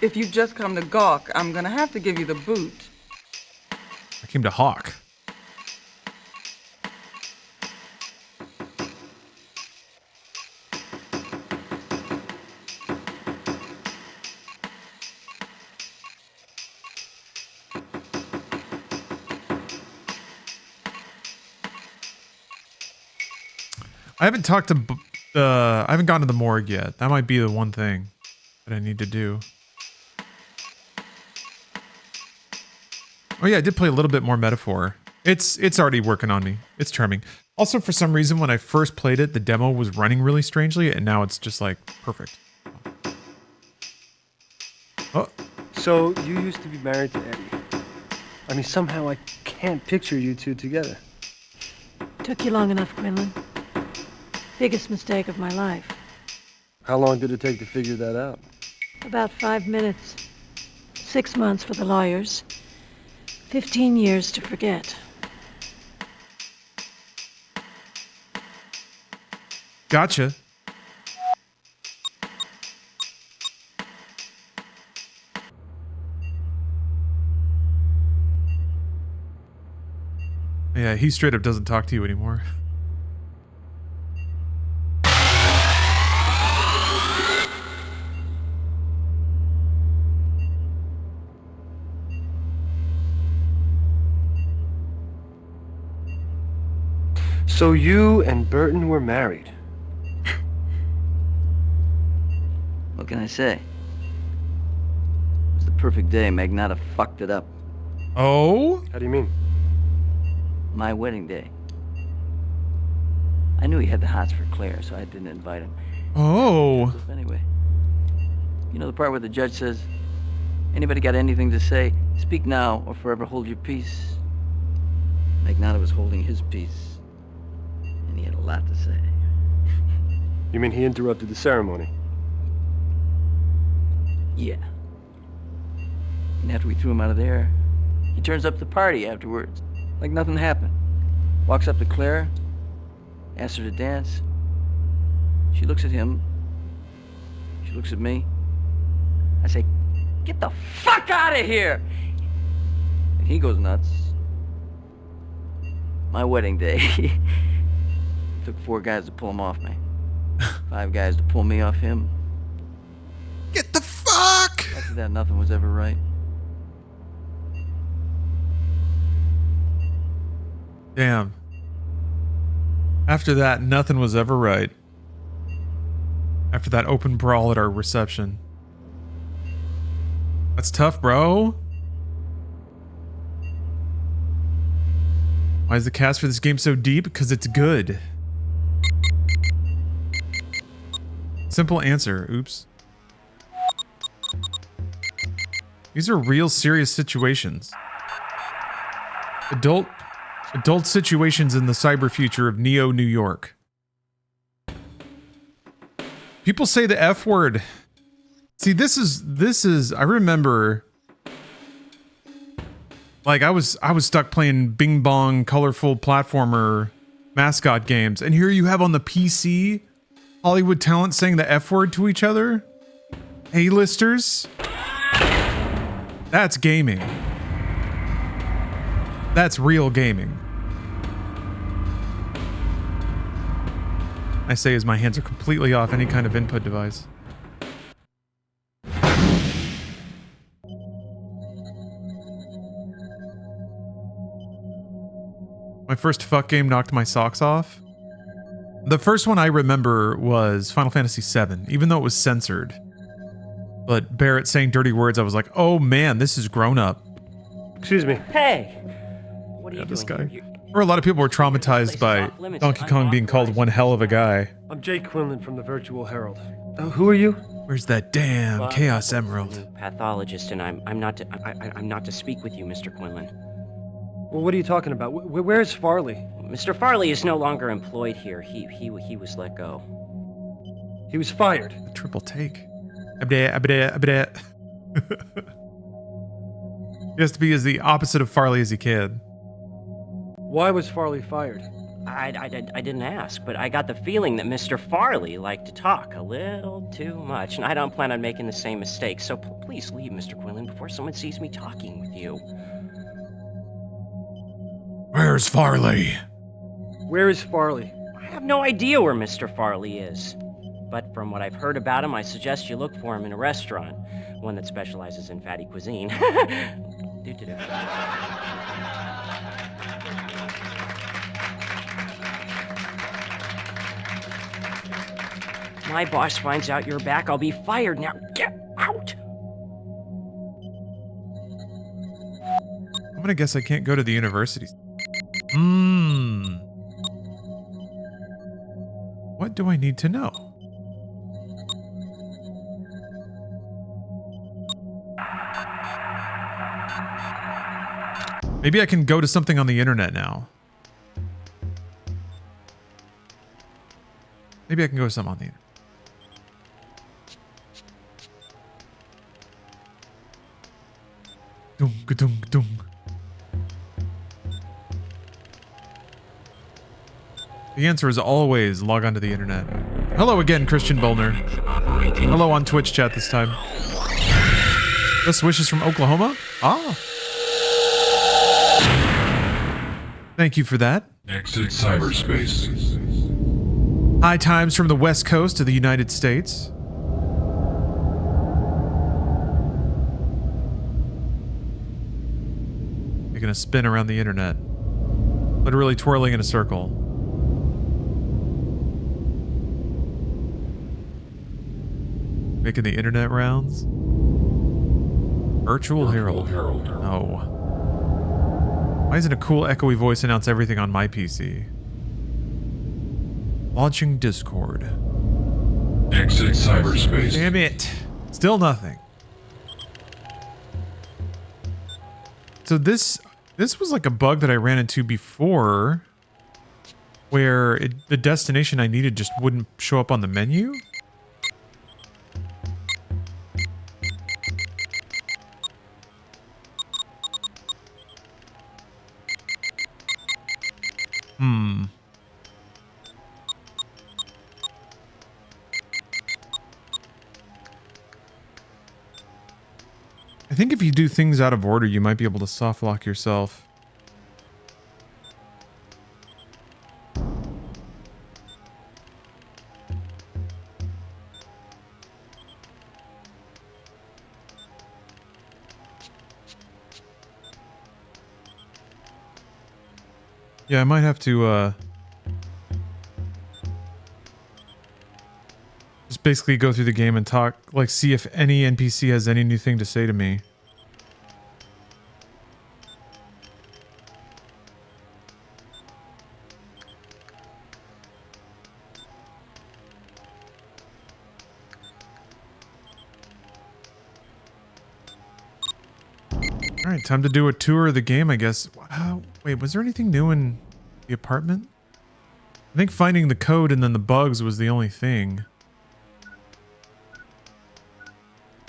If you've just come to gawk, I'm gonna have to give you the boot. I came to Hawk. I haven't talked to I haven't gone to the morgue yet. That might be the one thing that I need to do. Oh yeah, I did play a little bit more Metaphor. It's already working on me. It's charming. Also, for some reason, when I first played it, the demo was running really strangely, and now it's just like perfect. Oh. So you used to be married to Eddie. I mean, somehow I can't picture you two together. Took you long enough, Quinlan. Biggest mistake of my life. How long did it take to figure that out? About 5 minutes. 6 months for the lawyers. 15 years to forget. Gotcha. Yeah, he straight up doesn't talk to you anymore. So you and Burton were married? What can I say? It was the perfect day. Magnata fucked it up. Oh? How do you mean? My wedding day. I knew he had the hots for Claire, so I didn't invite him. Oh. Anyway, you know the part where the judge says, anybody got anything to say, speak now or forever hold your peace. Magnata was holding his peace, and he had a lot to say. You mean he interrupted the ceremony? Yeah. And after we threw him out of there, he turns up the party afterwards, like nothing happened. Walks up to Claire, asks her to dance. She looks at him. She looks at me. I say, get the fuck out of here! And he goes nuts. My wedding day. Took 4 guys to pull him off me. 5 guys to pull me off him. Get the fuck! After that, nothing was ever right. Damn. After that, nothing was ever right. After that open brawl at our reception. That's tough, bro. Why is the cast for this game so deep? Because it's good. Simple answer. Oops. These are real serious situations. Adult situations in the cyber future of Neo New York. People say the F word. See, this is I remember like I was stuck playing Bing Bong colorful platformer mascot games, and here you have on the PC Hollywood talent saying the F word to each other. A-listers. That's gaming. That's real gaming. I say as my hands are completely off any kind of input device. My first fuck game knocked my socks off. The first one I remember was Final Fantasy VII, even though it was censored. But Barrett saying dirty words, I was like, oh man, this is grown up. Excuse me. Hey! What are you This doing guy. here? Or a lot of people were traumatized by Donkey Kong being called one hell of a guy. I'm Jake Quinlan from the Virtual Herald. Who are you? Where's that damn Chaos Emerald? Pathologist, and I'm not to speak with you, Mr. Quinlan. Well, what are you talking about? Where's Farley? Mr. Farley is no longer employed here. He was let go. He was fired. A triple take. He has to be as the opposite of Farley as he can. Why was Farley fired? I didn't ask, but I got the feeling that Mr. Farley liked to talk a little too much, and I don't plan on making the same mistake. So please leave, Mr. Quinlan, before someone sees me talking with you. Where's Farley? Where is Farley? I have no idea where Mr. Farley is. But from what I've heard about him, I suggest you look for him in a restaurant. One that specializes in fatty cuisine. Do-do-do. My boss finds out you're back, I'll be fired. Now get out! I'm gonna guess I can't go to the university. What do I need to know? Maybe I can go to something on the internet now. Maybe I can go to something on the internet. Dung, dung, dung. The answer is always log on to the internet. Hello again, Christian Bolner. Hello on Twitch chat this time. Best wishes from Oklahoma? Ah. Thank you for that. Exit cyberspace. High times from the west coast of the United States. Taking a spin around the internet. Literally twirling in a circle. Making the internet rounds. Virtual Herald. No. Why isn't a cool echoey voice announce everything on my PC? Launching Discord. Exit cyberspace. Damn it. Still nothing. So this was like a bug that I ran into before where the destination I needed just wouldn't show up on the menu. I think if you do things out of order, you might be able to soft lock yourself. Yeah, I might have to, just basically go through the game and talk, like, see if any NPC has any new thing to say to me. Alright, time to do a tour of the game, I guess. Wait, was there anything new in the apartment? I think finding the code and then the bugs was the only thing.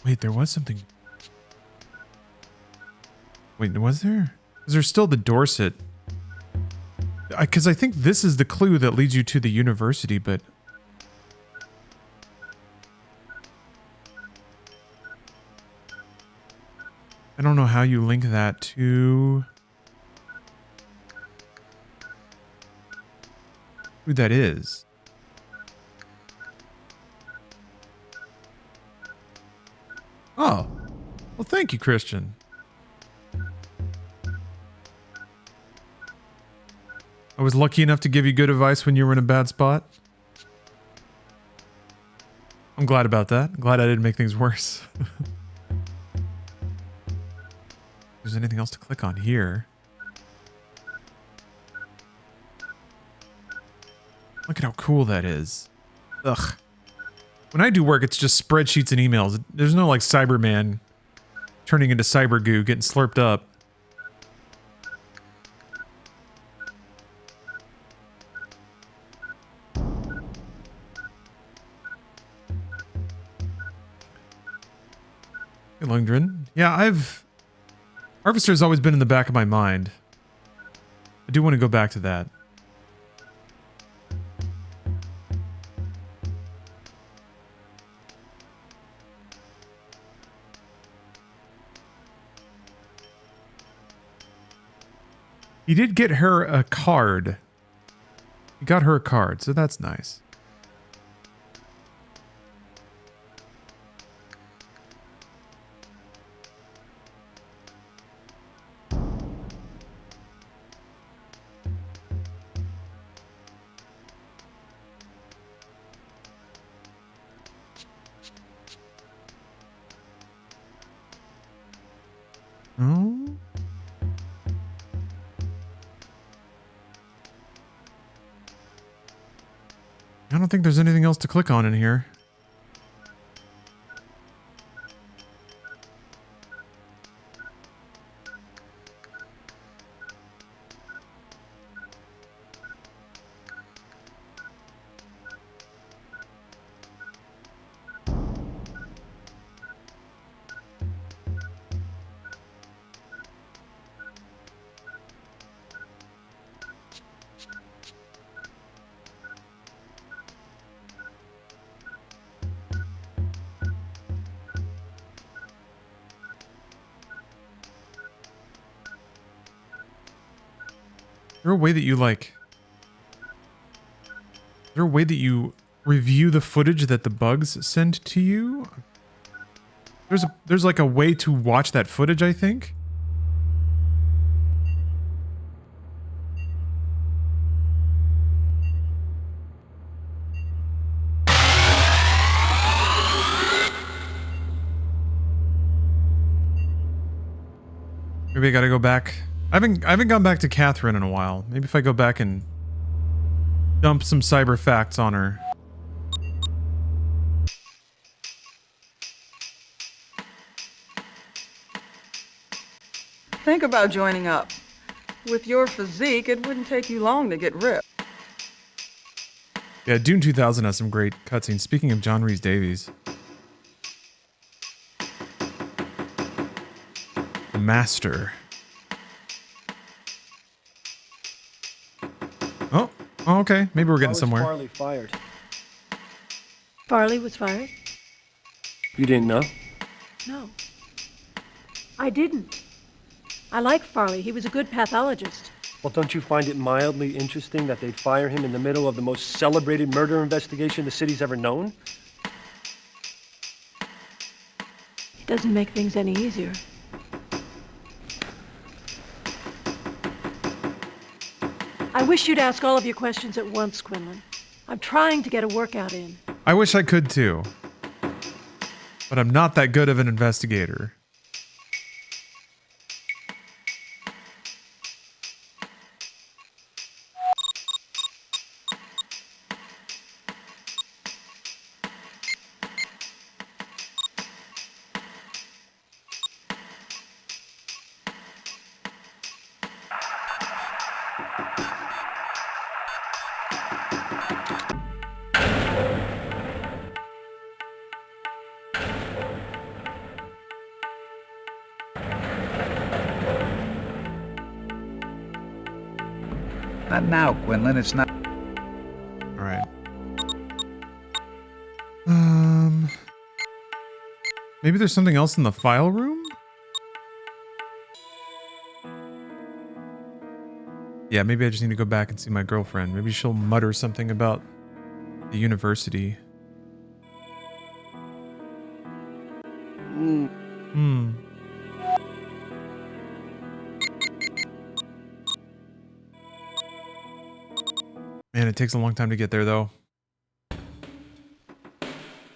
Wait, there was something. Wait, was there? Is there still the Dorset? Because I think this is the clue that leads you to the university, but... I don't know how you link that to... who that is. Oh. Well, thank you, Christian. I was lucky enough to give you good advice when you were in a bad spot. I'm glad about that. I'm glad I didn't make things worse. If there's anything else to click on here. Look at how cool that is. Ugh. When I do work, it's just spreadsheets and emails. There's no like Cyberman turning into cyber goo, getting slurped up. Hey, Lundgren. Yeah, Harvester's always been in the back of my mind. I do want to go back to that. He did get her a card. He got her a card, so that's nice. Oh. I don't think there's anything else to click on in here. Is there a way that you like... Is there a way that you review the footage that the bugs send to you? There's like a way to watch that footage, I think. Maybe I gotta go back. I haven't gone back to Catherine in a while. Maybe if I go back and dump some cyber facts on her. Think about joining up. With your physique, it wouldn't take you long to get ripped. Yeah, Dune 2000 has some great cutscenes. Speaking of John Rhys Davies. The Master. Oh, okay. Maybe we're getting somewhere. Farley fired. Farley was fired? You didn't know? No. I didn't. I like Farley. He was a good pathologist. Well, don't you find it mildly interesting that they'd fire him in the middle of the most celebrated murder investigation the city's ever known? It doesn't make things any easier. I wish you'd ask all of your questions at once, Quinlan. I'm trying to get a workout in. I wish I could too. But I'm not that good of an investigator. Not now, Quinlan. It's not. All right. Maybe there's something else in the file room? Yeah, maybe I just need to go back and see my girlfriend. Maybe she'll mutter something about the university. Man, it takes a long time to get there, though.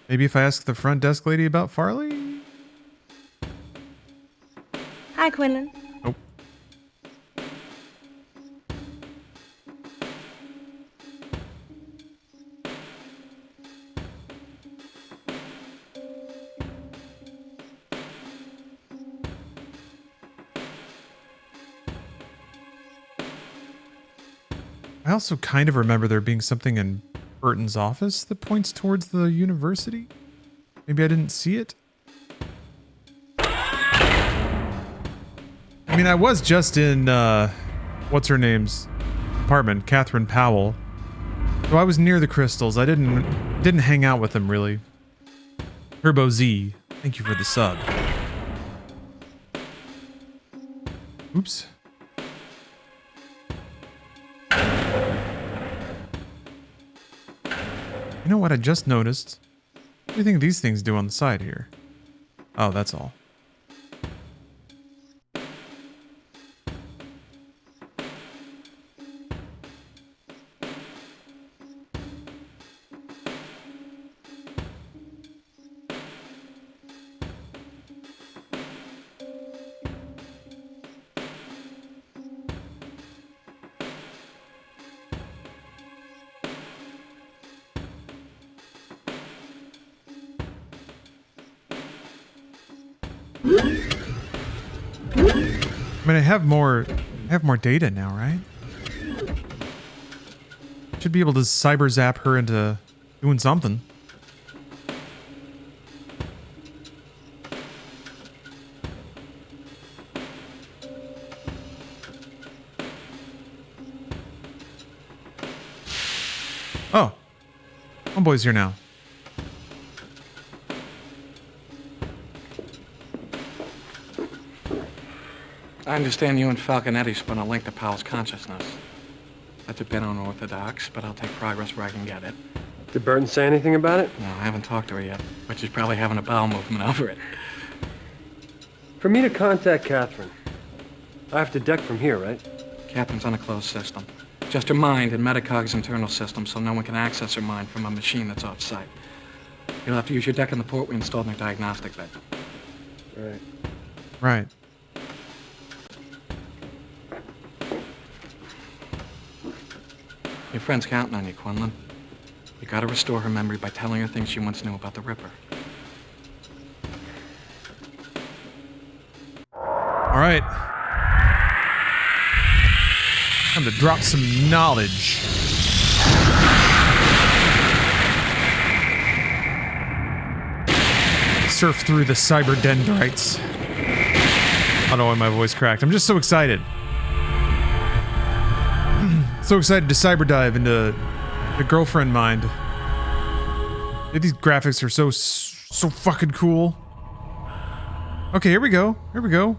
Maybe if I ask the front desk lady about Farley? Hi, Quinlan. Nope. I also kind of remember there being something in Burton's office that points towards the university. Maybe I didn't see it. I mean, I was just in, what's her name's apartment, Catherine Powell. So I was near the crystals. I didn't hang out with them, really. Turbo Z, thank you for the sub. Oops. You know what I just noticed? What do you think these things do on the side here? Oh, that's all. I mean, I have more data now, right? Should be able to cyber zap her into doing something. Oh, homeboy's here now. I understand you and Falconetti spun a link to Powell's consciousness. That's a bit unorthodox, but I'll take progress where I can get it. Did Burton say anything about it? No, I haven't talked to her yet, but she's probably having a bowel movement over it. For me to contact Catherine, I have to deck from here, right? Catherine's on a closed system. Just her mind and Metacog's internal system, so no one can access her mind from a machine that's off-site. You'll have to use your deck in the port we installed in her diagnostic bed. Right. Right. Your friend's counting on you, Quinlan. You gotta restore her memory by telling her things she once knew about the Ripper. All right. Time to drop some knowledge. Surf through the cyber dendrites. I don't know why my voice cracked. I'm just so excited. So excited to cyber dive into the girlfriend mind. These graphics are so fucking cool. Okay, here we go. Here we go.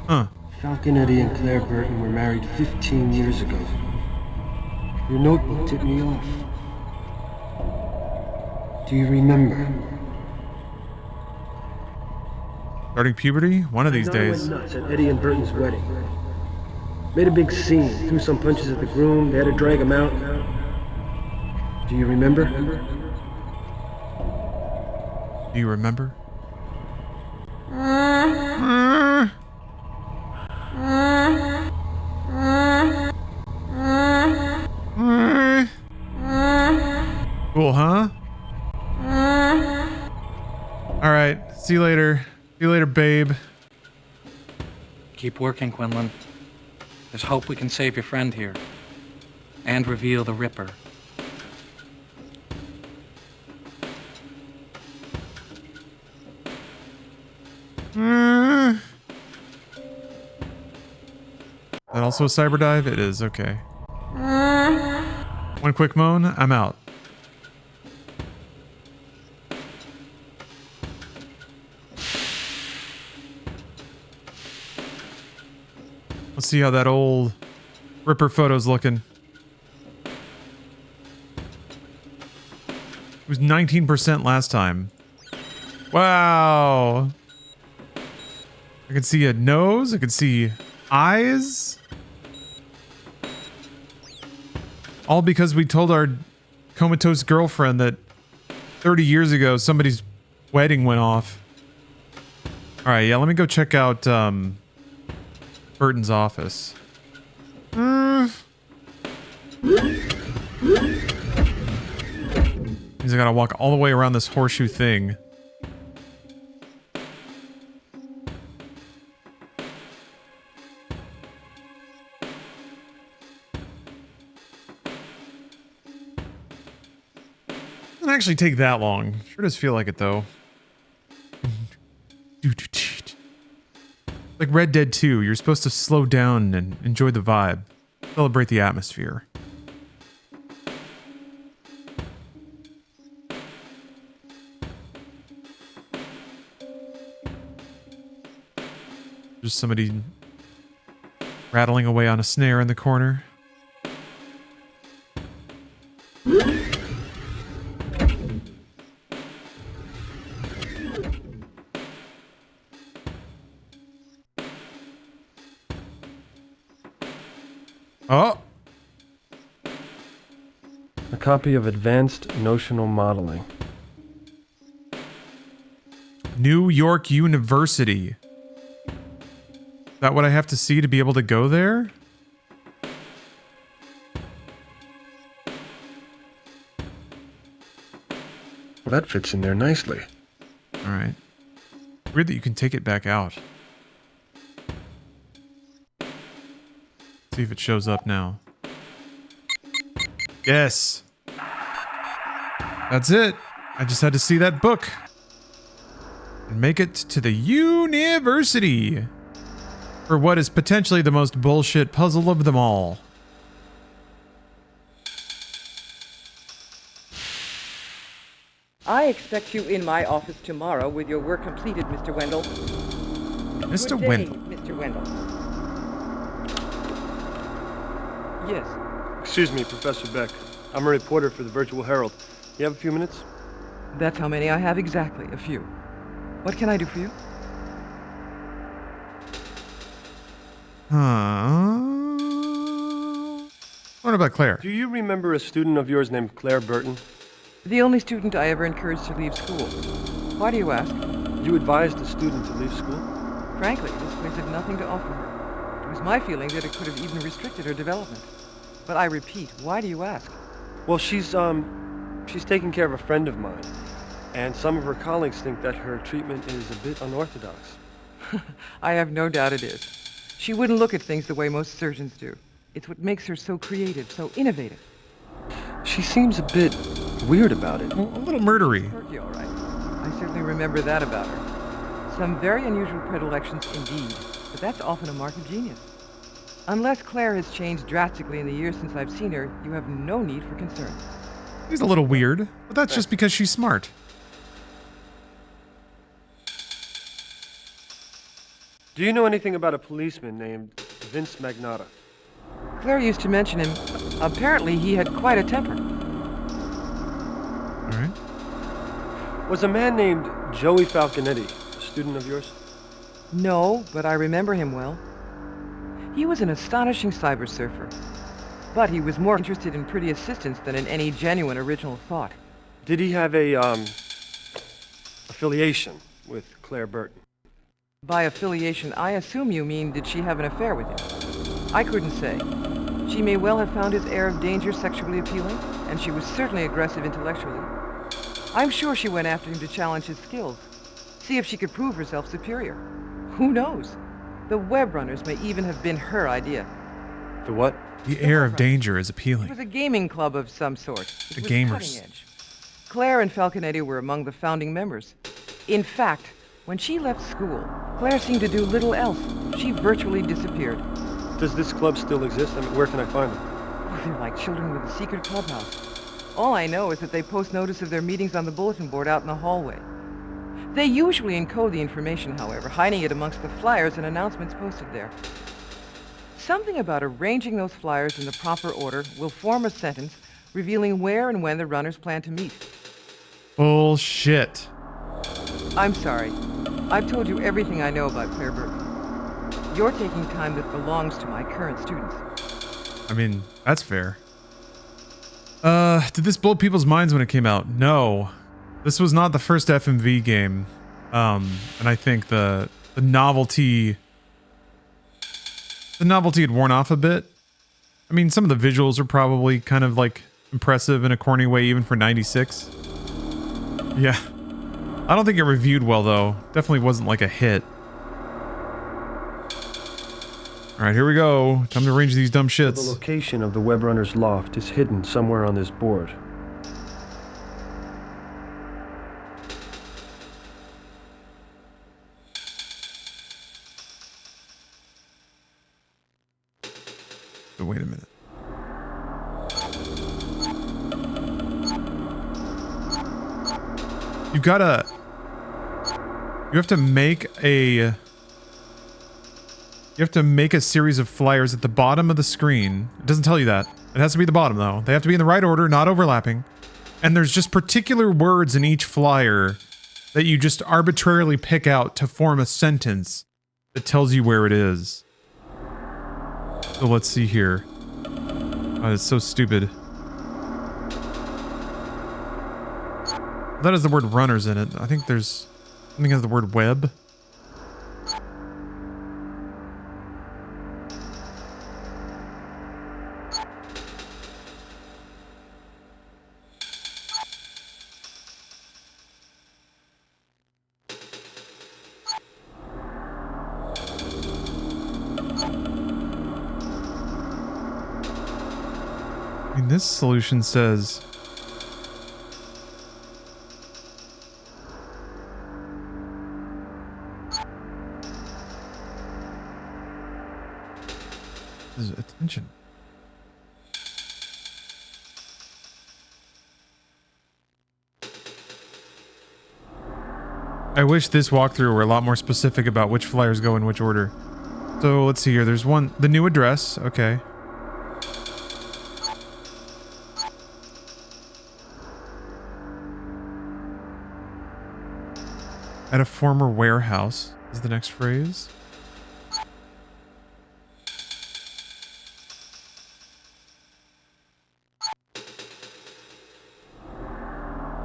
Huh. Falconetti and Claire Burton were married 15 years ago. Your notebook tipped me off. Do you remember? Starting puberty? One of these days. I went nuts at Eddie and Burton's wedding. Made a big scene, threw some punches at the groom, they had to drag him out. Do you remember? Do you remember? Cool, huh? Alright, see you later. See you later, babe. Keep working, Quinlan. There's hope we can save your friend here. And reveal the Ripper. Is that also a cyber dive? It is, okay. One quick moan, I'm out. Let's see how that old Ripper photo's looking. It was 19% last time. Wow. I can see a nose. I can see eyes. All because we told our comatose girlfriend that 30 years ago somebody's wedding went off. All right, yeah, let me go check out Burton's office. Means I gotta walk all the way around this horseshoe thing. Doesn't actually take that long. Sure does feel like it though. Like Red Dead 2, you're supposed to slow down and enjoy the vibe. Celebrate the atmosphere. Just somebody rattling away on a snare in the corner. Oh! A copy of Advanced Notional Modeling. New York University. Is that what I have to see to be able to go there? Well, that fits in there nicely. Alright. Weird that you can take it back out. See if it shows up now. Yes. That's it. I just had to see that book. And make it to the university. For what is potentially the most bullshit puzzle of them all. I expect you in my office tomorrow with your work completed, Mr. Wendell. Mr. Good day, Wendell. Mr. Wendell. Yes. Excuse me, Professor Beck. I'm a reporter for the Virtual Herald. You have a few minutes? That's how many I have exactly, a few. What can I do for you? What about Claire? Do you remember a student of yours named Claire Burton? The only student I ever encouraged to leave school. Why do you ask? You advised a student to leave school? Frankly, this place had nothing to offer her. It was my feeling that it could have even restricted her development. But I repeat, why do you ask? Well, she's taking care of a friend of mine. And some of her colleagues think that her treatment is a bit unorthodox. I have no doubt it is. She wouldn't look at things the way most surgeons do. It's what makes her so creative, so innovative. She seems a bit weird about it. A little murdery. Quirky, all right. I certainly remember that about her. Some very unusual predilections indeed, but that's often a mark of genius. Unless Claire has changed drastically in the years since I've seen her, you have no need for concern. She's a little weird, but that's just because she's smart. Do you know anything about a policeman named Vince Magnata? Claire used to mention him. Apparently he had quite a temper. All right. Was a man named Joey Falconetti a student of yours? No, but I remember him well. He was an astonishing cyber surfer. But he was more interested in pretty assistance than in any genuine original thought. Did he have a, affiliation with Claire Burton? By affiliation, I assume you mean did she have an affair with him? I couldn't say. She may well have found his air of danger sexually appealing, and she was certainly aggressive intellectually. I'm sure she went after him to challenge his skills, see if she could prove herself superior. Who knows? The web runners may even have been her idea. The what? The air of danger is It appealing. was a gaming club of some sort. The It was gamers. cutting edge. Claire and Falconetti were among the founding members. In fact, when she left school, Claire seemed to do little else. She virtually disappeared. Does this club still exist? I mean, where can I find them? Oh, they're like children with a secret clubhouse. All I know is that they post notice of their meetings on the bulletin board out in the hallway. They usually encode the information, however, hiding it amongst the flyers and announcements posted there. Something about arranging those flyers in the proper order will form a sentence revealing where and when the runners plan to meet. Bullshit. I'm sorry. I've told you everything I know about Claire Burton. You're taking time that belongs to my current students. I mean, that's fair. Did this blow people's minds when it came out? No. This was not the first FMV game. And I think the novelty had worn off a bit. I mean, some of the visuals are probably kind of like impressive in a corny way even for 96. Yeah. I don't think it reviewed well though. Definitely wasn't like a hit. Alright, here we go. Time to arrange these dumb shits. The location of the web runner's loft is hidden somewhere on this board. But wait a minute. You have to make a series of flyers at the bottom of the screen. It doesn't tell you that. It has to be the bottom though. They have to be in the right order, not overlapping. And there's just particular words in each flyer that you just arbitrarily pick out to form a sentence that tells you where it is. So let's see here. Oh, it's so stupid. That has the word runners in it. I think there's something has the word web. I mean, this solution says... This is attention. I wish this walkthrough were a lot more specific about which flyers go in which order. So let's see here. There's one, the new address. Okay. At a former warehouse is the next phrase.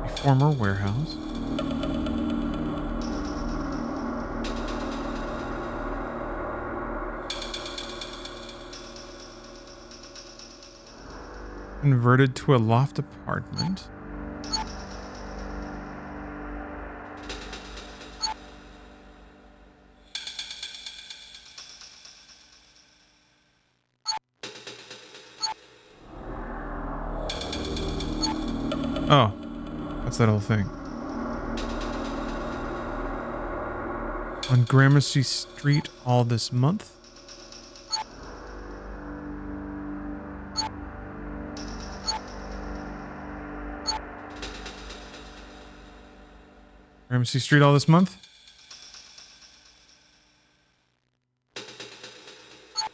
A former warehouse. Converted to a loft apartment. Oh, that's that whole thing. On Gramercy Street all this month. Gramercy Street all this month?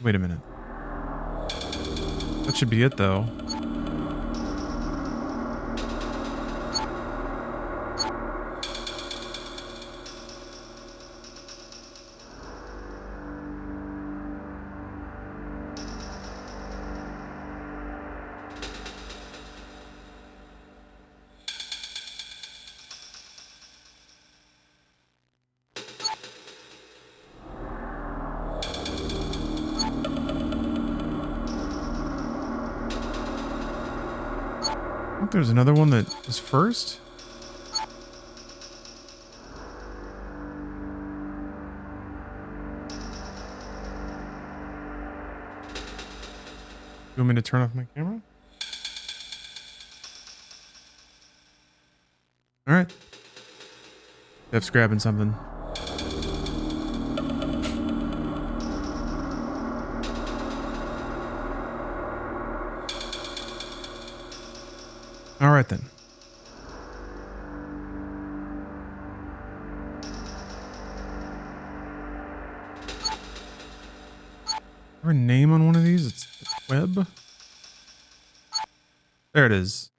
Wait a minute. That should be it, though. There's another one that was first. You want me to turn off my camera? All right. Jeff's grabbing something. All right, then. Is there a name on one of these? It's Webb. There it is.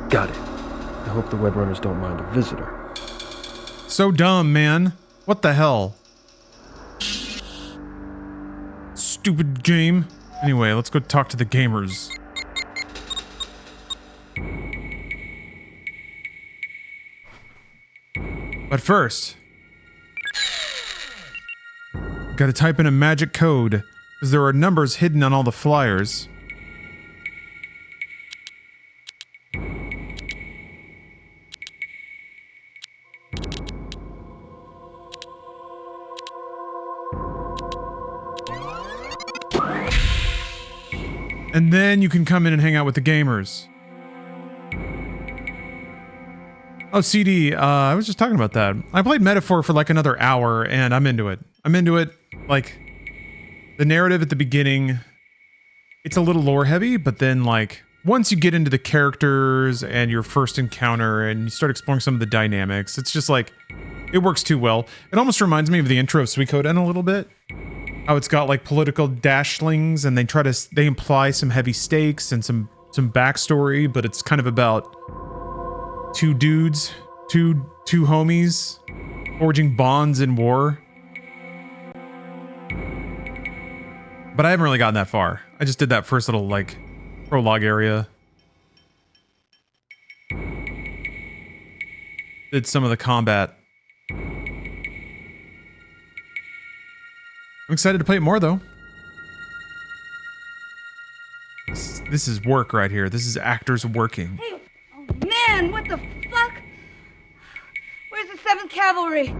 Got it. I hope the web runners don't mind a visitor. So dumb, man. What the hell? Stupid game. Anyway, let's go talk to the gamers. But first, gotta type in a magic code, because there are numbers hidden on all the flyers. And then you can come in and hang out with the gamers. Oh, CD, I was just talking about that. I played Metaphor for like another hour, and I'm into it. I'm into it. Like, the narrative at the beginning, it's a little lore heavy, but then like, once you get into the characters and your first encounter and you start exploring some of the dynamics, it's just like, it works too well. It almost reminds me of the intro of Suikoden a little bit. How it's got like political dashlings and they imply some heavy stakes and some backstory, but it's kind of about two dudes, two homies forging bonds in war. But I haven't really gotten that far. I just did that first little like prologue area. Did some of the combat. I'm excited to play it more, though. This is work right here. This is actors working. Hey, oh man, what the fuck? Where's the 7th Cavalry?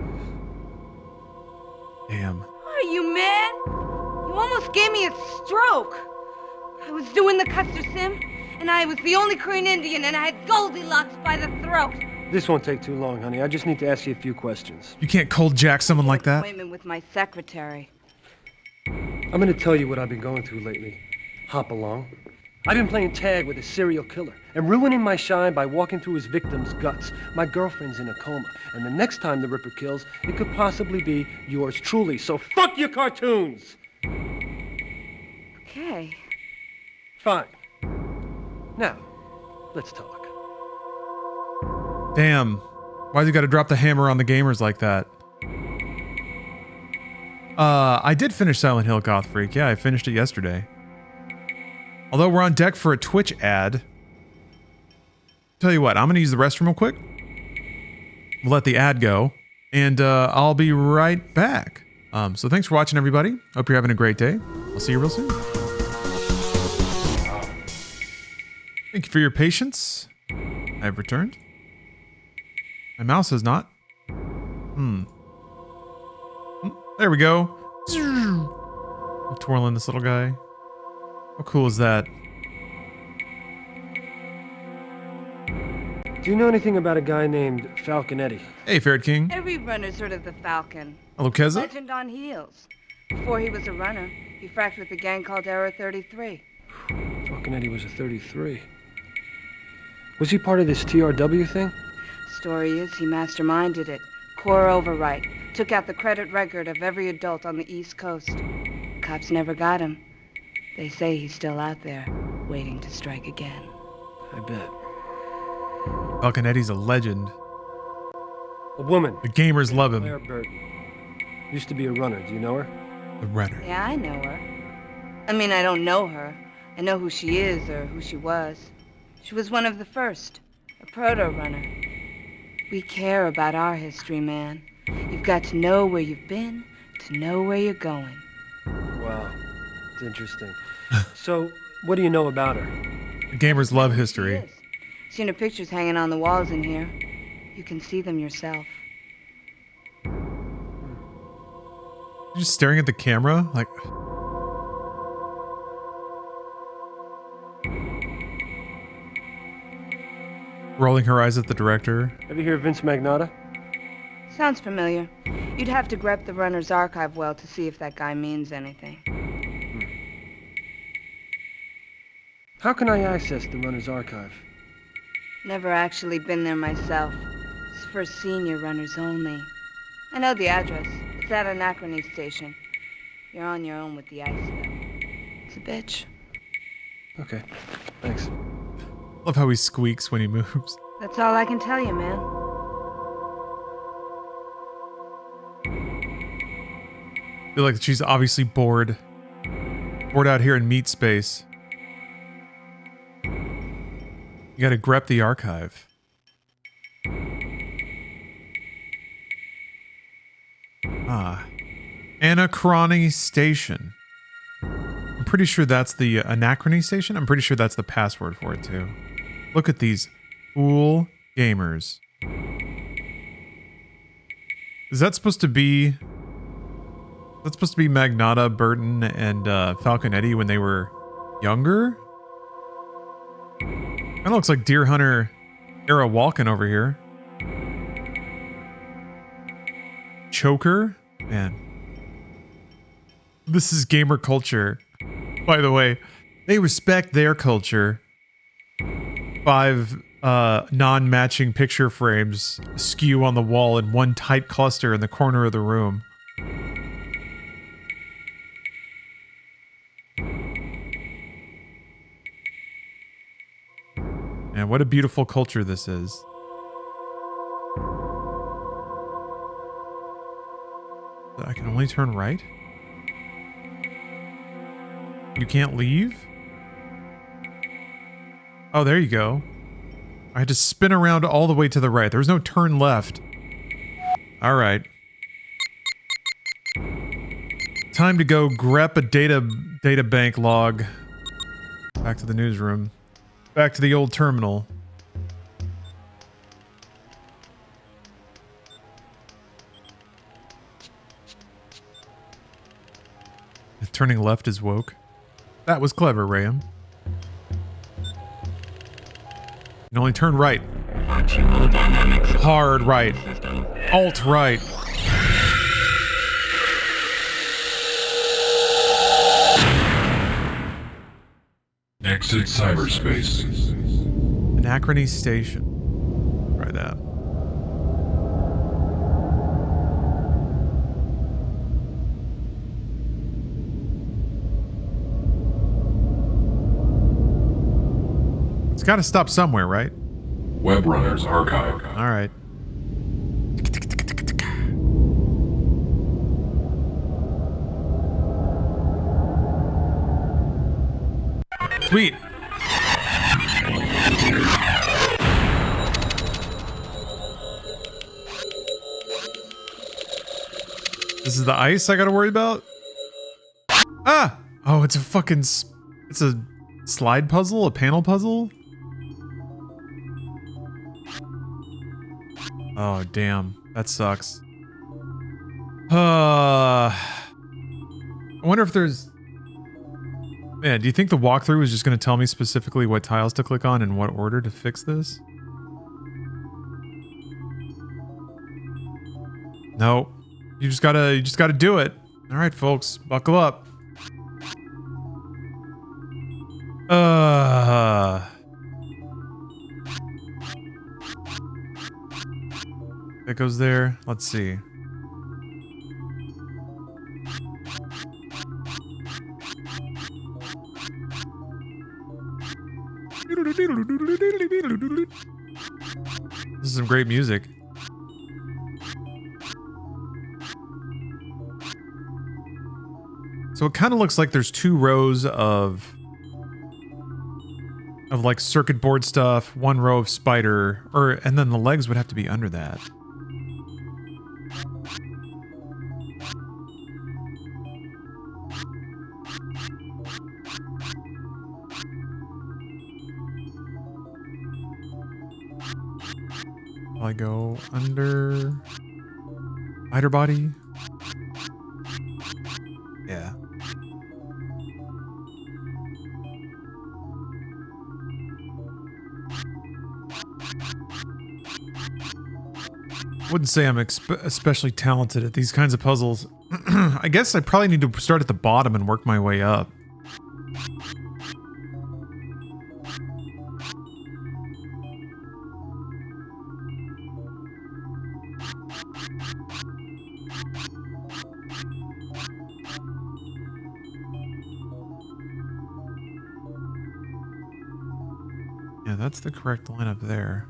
Damn. Are you mad? You almost gave me a stroke. I was doing the Custer Sim, and I was the only Korean Indian, and I had Goldilocks by the throat. This won't take too long, honey. I just need to ask you a few questions. You can't cold jack someone like that. Appointment with my secretary. I'm gonna tell you what I've been going through lately. Hop along. I've been playing tag with a serial killer and ruining my shine by walking through his victim's guts. My girlfriend's in a coma, and the next time the Ripper kills, it could possibly be yours truly. So fuck your cartoons! Okay. Fine. Now, let's talk. Damn. Why'd you gotta drop the hammer on the gamers like that? I did finish Silent Hill Goth Freak. Yeah, I finished it yesterday. Although we're on deck for a Twitch ad. Tell you what, I'm gonna use the restroom real quick. We'll let the ad go. And I'll be right back. So thanks for watching, everybody. Hope you're having a great day. I'll see you real soon. Thank you for your patience. I've returned. My mouse has not. There we go. I'm twirling this little guy. How cool is that? Do you know anything about a guy named Falconetti? Hey, Ferret King. Every runner's heard of the Falcon. Hello, Keza. Legend on heels. Before he was a runner, he fracked with a gang called Era 33. Falconetti was a 33. Was he part of this TRW thing? Story is he masterminded it. Core overwrite. Took out the credit record of every adult on the East Coast. Cops never got him. They say he's still out there, waiting to strike again. I bet. Falconetti's a legend. A woman. The gamers love him. Claire Burton. Used to be a runner. Do you know her? The runner. Yeah, I know her. I mean, I don't know her. I know who she is or who she was. She was one of the first. A proto-runner. We care about our history, man. You've got to know where you've been to know where you're going. Wow. It's interesting. So, what do you know about her? The gamers love history. Seen her pictures hanging on the walls in here. You can see them yourself. You're just staring at the camera? Like... rolling her eyes at the director. Ever hear of Vince Magnotta? Sounds familiar. You'd have to grep the runner's archive well to see if that guy means anything. How can I access the runner's archive? Never actually been there myself. It's for senior runners only. I know the address. It's at Anachrony Station. You're on your own with the ice, though. It's a bitch. Okay, thanks. Love how he squeaks when he moves. That's all I can tell you, man. I feel like she's obviously bored. Bored out here in meat space. You gotta grep the archive. Ah. Anachrony Station. I'm pretty sure that's the Anachrony Station. I'm pretty sure that's the password for it too. Look at these cool gamers. Is that supposed to be... That's supposed to be Magnotta, Burton, and Falconetti when they were younger? Kind of looks like Deer Hunter era Walken over here. Choker? Man. This is gamer culture. By the way, they respect their culture. 5 non-matching picture frames skew on the wall in one tight cluster in the corner of the room. And what a beautiful culture this is. I can only turn right? You can't leave? Oh, there you go. I had to spin around all the way to the right. There's no turn left. All right. Time to go grep a data bank log. Back to the newsroom. Back to the old terminal. turning left is woke. That was clever, Rayam. You can only turn right. Hard right. Alt right. Exit cyberspace. Anachrony Station. Try that. It's got to stop somewhere, right? Web Runners Archive. All right. Sweet. This is the ice I gotta worry about? Ah! Oh, it's a fucking... It's a slide puzzle? A panel puzzle? Oh, damn. That sucks. I wonder if there's... Man, do you think the walkthrough was just going to tell me specifically what tiles to click on and what order to fix this? No. You just gotta do it. All right, folks, buckle up. That goes there. Let's see. This is some great music. So it kind of looks like there's two rows of like circuit board stuff, one row of spider, and then the legs would have to be under that. I go under spider body. Yeah. Wouldn't say I'm especially talented at these kinds of puzzles. I guess I probably need to start at the bottom and work my way up. Yeah, that's the correct line up there.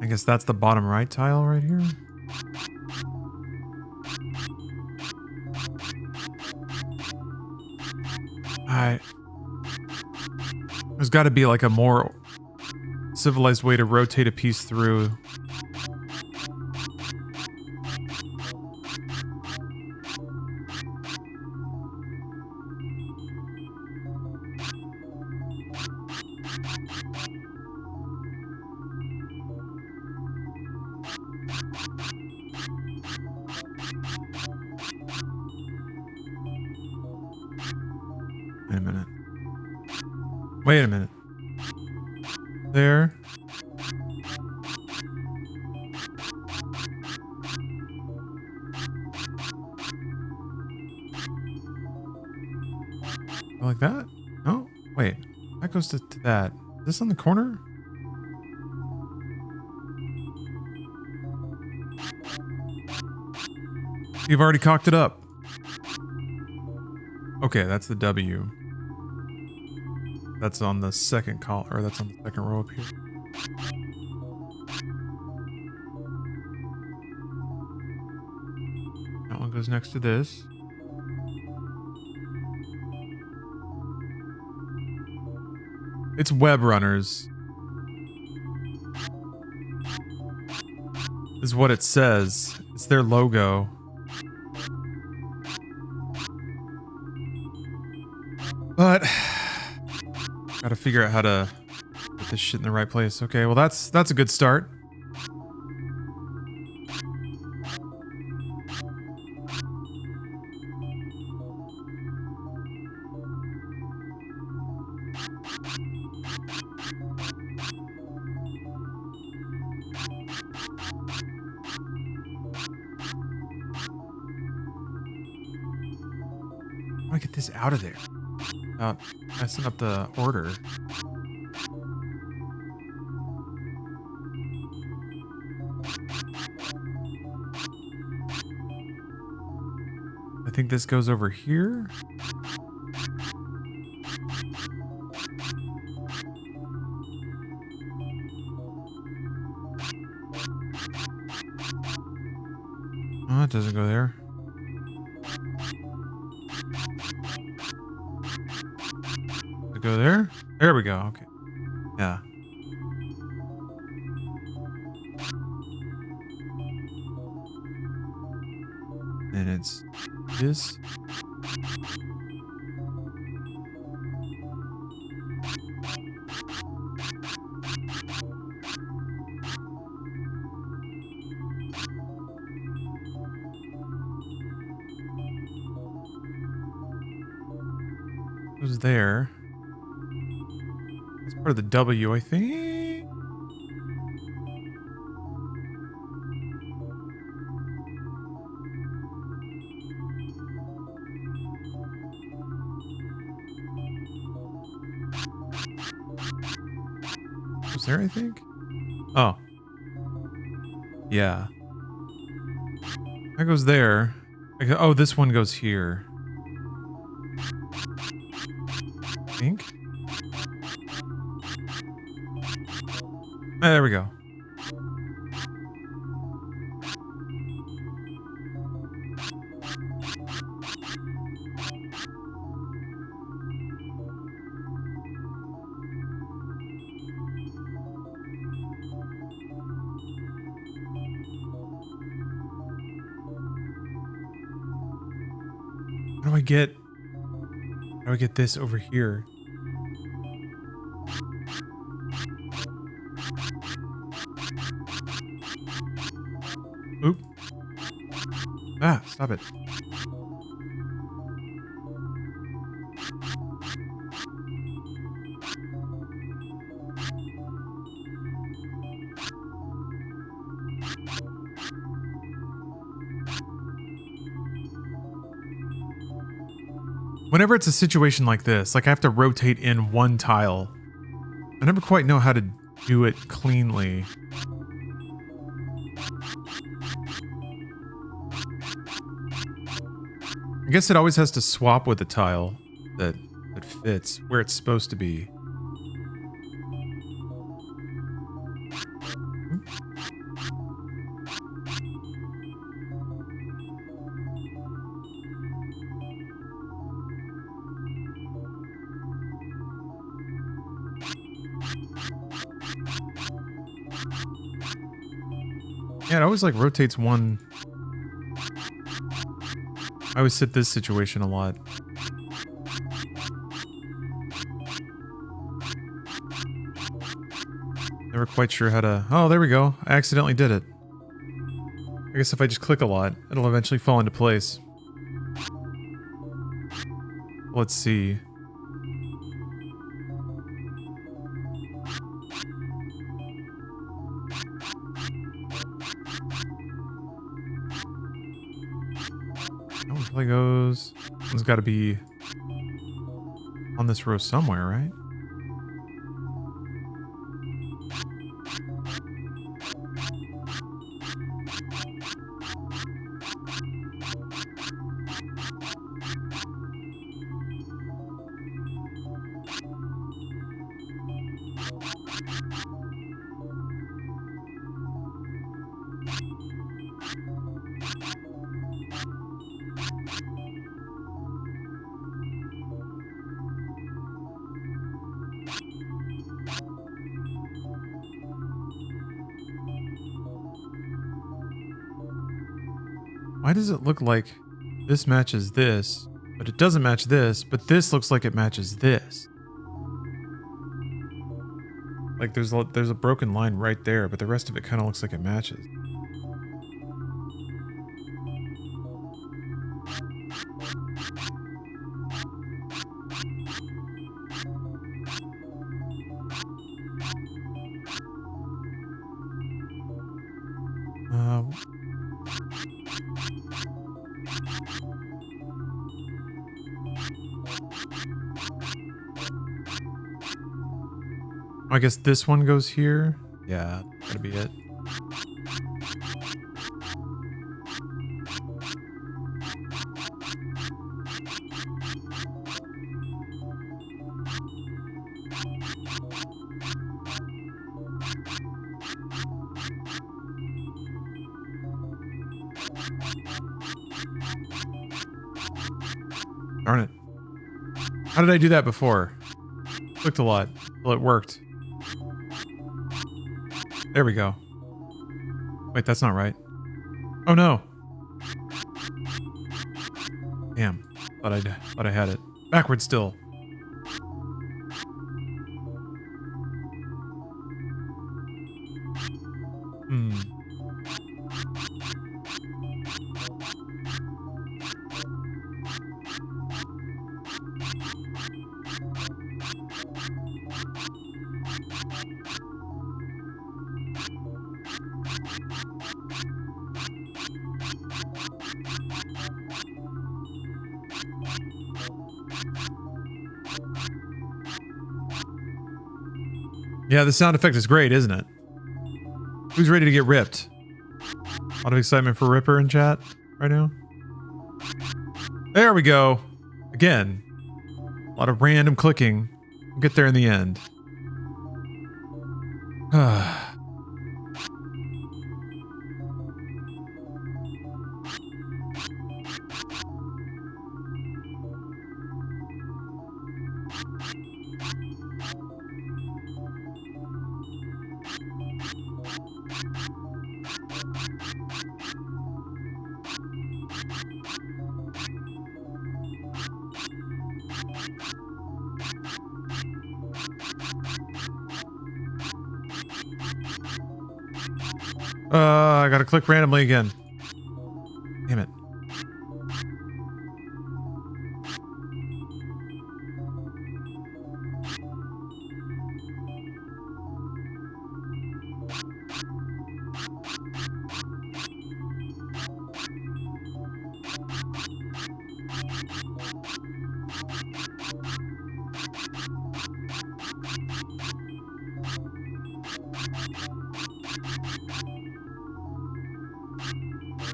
I guess that's the bottom right tile right here. There's got to be like a more civilized way to rotate a piece through. Wait a minute. There. Like that? No? Wait. That goes to that. Is this on the corner? You've already cocked it up. Okay, that's the W. That's on the second column, or that's on the second row up here. That one goes next to this. It's Web Runners. Is what it says. It's their logo. But Gotta figure out how to put this shit in the right place. Okay, well that's a good start. How do I get this out of there? Messing up the order. I think this goes over here. Oh, it doesn't go there. Does it go there? There we go. Okay. Yeah. And it's this. Goes there. It's part of the W, I think. Was there, I think? Oh. Yeah. That goes there. Oh, this one goes here. I think. There we go. How do I get this over here? Oop. Ah, stop it. Whenever it's a situation like this, like I have to rotate in one tile, I never quite know how to do it cleanly. I guess it always has to swap with the tile that fits where it's supposed to be. Yeah, it always like rotates one. I always sit this situation a lot. Never quite sure how to... Oh, there we go. I accidentally did it. I guess if I just click a lot, it'll eventually fall into place. Let's see. Goes. One's got to be on this row somewhere, right? Why does it look like this matches this, but it doesn't match this, but this looks like it matches this? Like there's a broken line right there, but the rest of it kind of looks like it matches. I guess this one goes here. Yeah, that'll be it. Darn it. How did I do that before? Clicked a lot. Well, it worked. There we go. Wait, that's not right. Oh no. Damn. Thought I had it. Backward still. Yeah, the sound effect is great, isn't it? Who's ready to get ripped? A lot of excitement for Ripper in chat right now. There we go. Again, a lot of random clicking. We'll get there in the end. I gotta click randomly again. Damn it.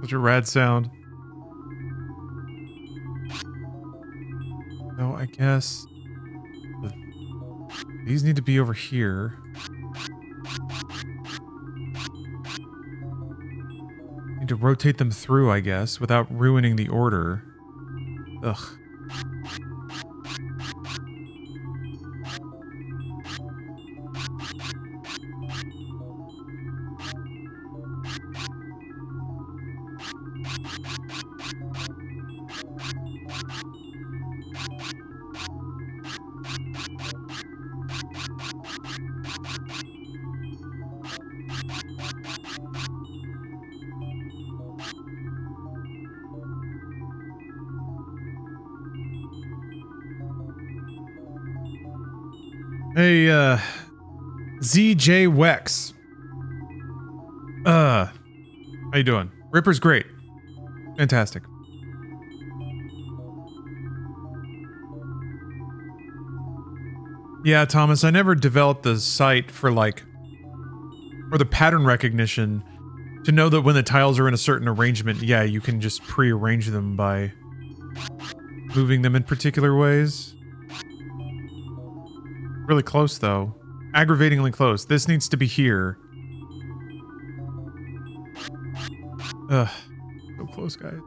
Such a rad sound. No, I guess these need to be over here. Need to rotate them through, I guess, without ruining the order. Ugh. Hey, ZJ Wex. How you doing? Ripper's great. Fantastic. Yeah, Thomas, I never developed the sight for like, or the pattern recognition to know that when the tiles are in a certain arrangement, yeah, you can just pre-arrange them by moving them in particular ways. Really close, though. Aggravatingly close. This needs to be here. Ugh. So close, guys.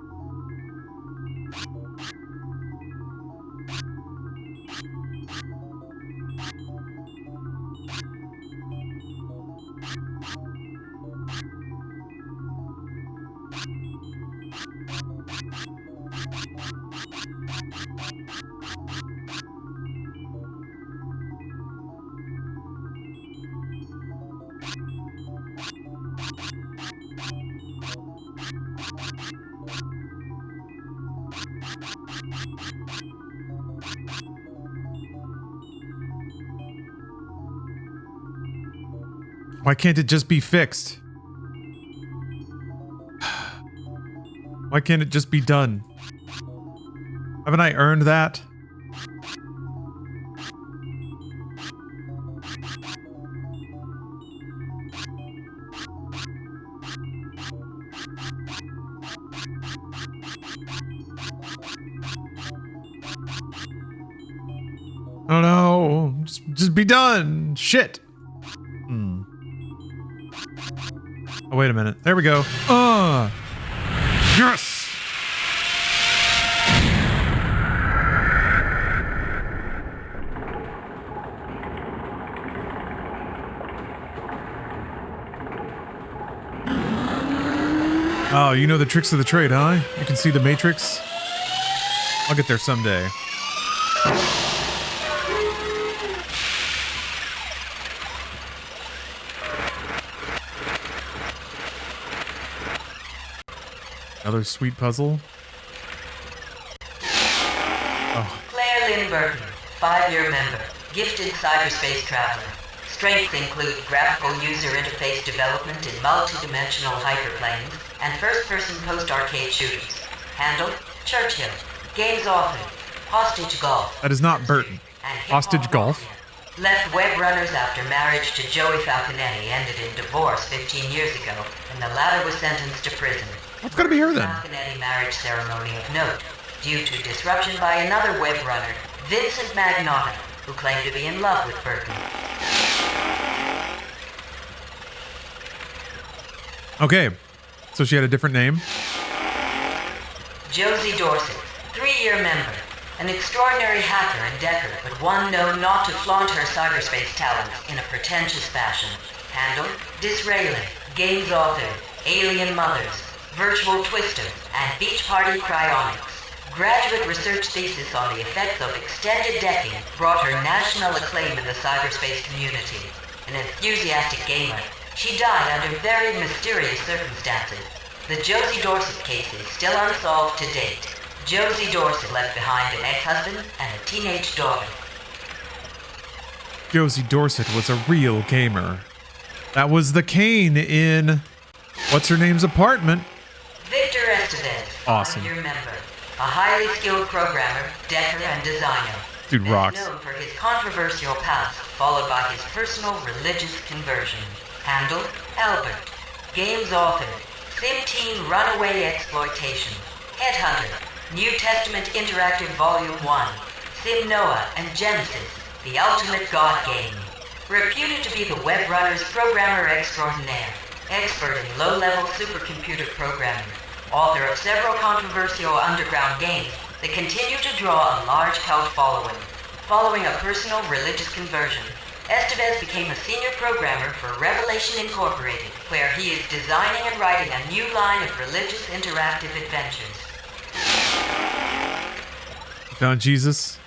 Why can't it just be fixed? Why can't it just be done? Haven't I earned that? I don't know. Just be done. Shit. Oh, wait a minute. There we go. Yes. Oh, you know the tricks of the trade, huh? You can see the Matrix. I'll get there someday. Another sweet puzzle. Oh. Claire Lynn Burton, 5-year member, gifted cyberspace traveler. Strengths include graphical user interface development in multi-dimensional hyperplanes and first-person post-arcade shooters. Handle, Churchill. Games authored, Hostage Golf. That is not Burton. Hostage Golf. Left web runners after marriage to Joey Falconetti ended in divorce 15 years ago, and the latter was sentenced to prison. What's gonna be here then? Falconetti marriage ceremony of note, due to disruption by another web runner, Vincent Magnotta, who claimed to be in love with Burton. Okay, so she had a different name. Josie Dorset, 3-year member, an extraordinary hacker and decker, but one known not to flaunt her cyberspace talents in a pretentious fashion. Handle, Disraeli, games author, Alien Mothers, Virtual Twister, and Beach Party Cryonics. Graduate research thesis on the effects of extended decking brought her national acclaim in the cyberspace community. An enthusiastic gamer, she died under very mysterious circumstances. The Josie Dorset case is still unsolved to date. Josie Dorset left behind an ex-husband and a teenage daughter. Josie Dorset was a real gamer. That was the Kane in what's-her-name's apartment. Victor Estevez, Awesome. 5-year member, a highly skilled programmer, decker, and designer. Dude rocks. Known for his controversial past, followed by his personal religious conversion. Handle, Albert. Games author, SimTeam Runaway Exploitation. Headhunter, New Testament Interactive Volume 1. Sim Noah and Genesis, the ultimate god game. Reputed to be the web runner's programmer extraordinaire. Expert in low-level supercomputer programming. Author of several controversial underground games that continue to draw a large cult following. Following a personal religious conversion, Estevez became a senior programmer for Revelation Incorporated, where he is designing and writing a new line of religious interactive adventures. Found Jesus.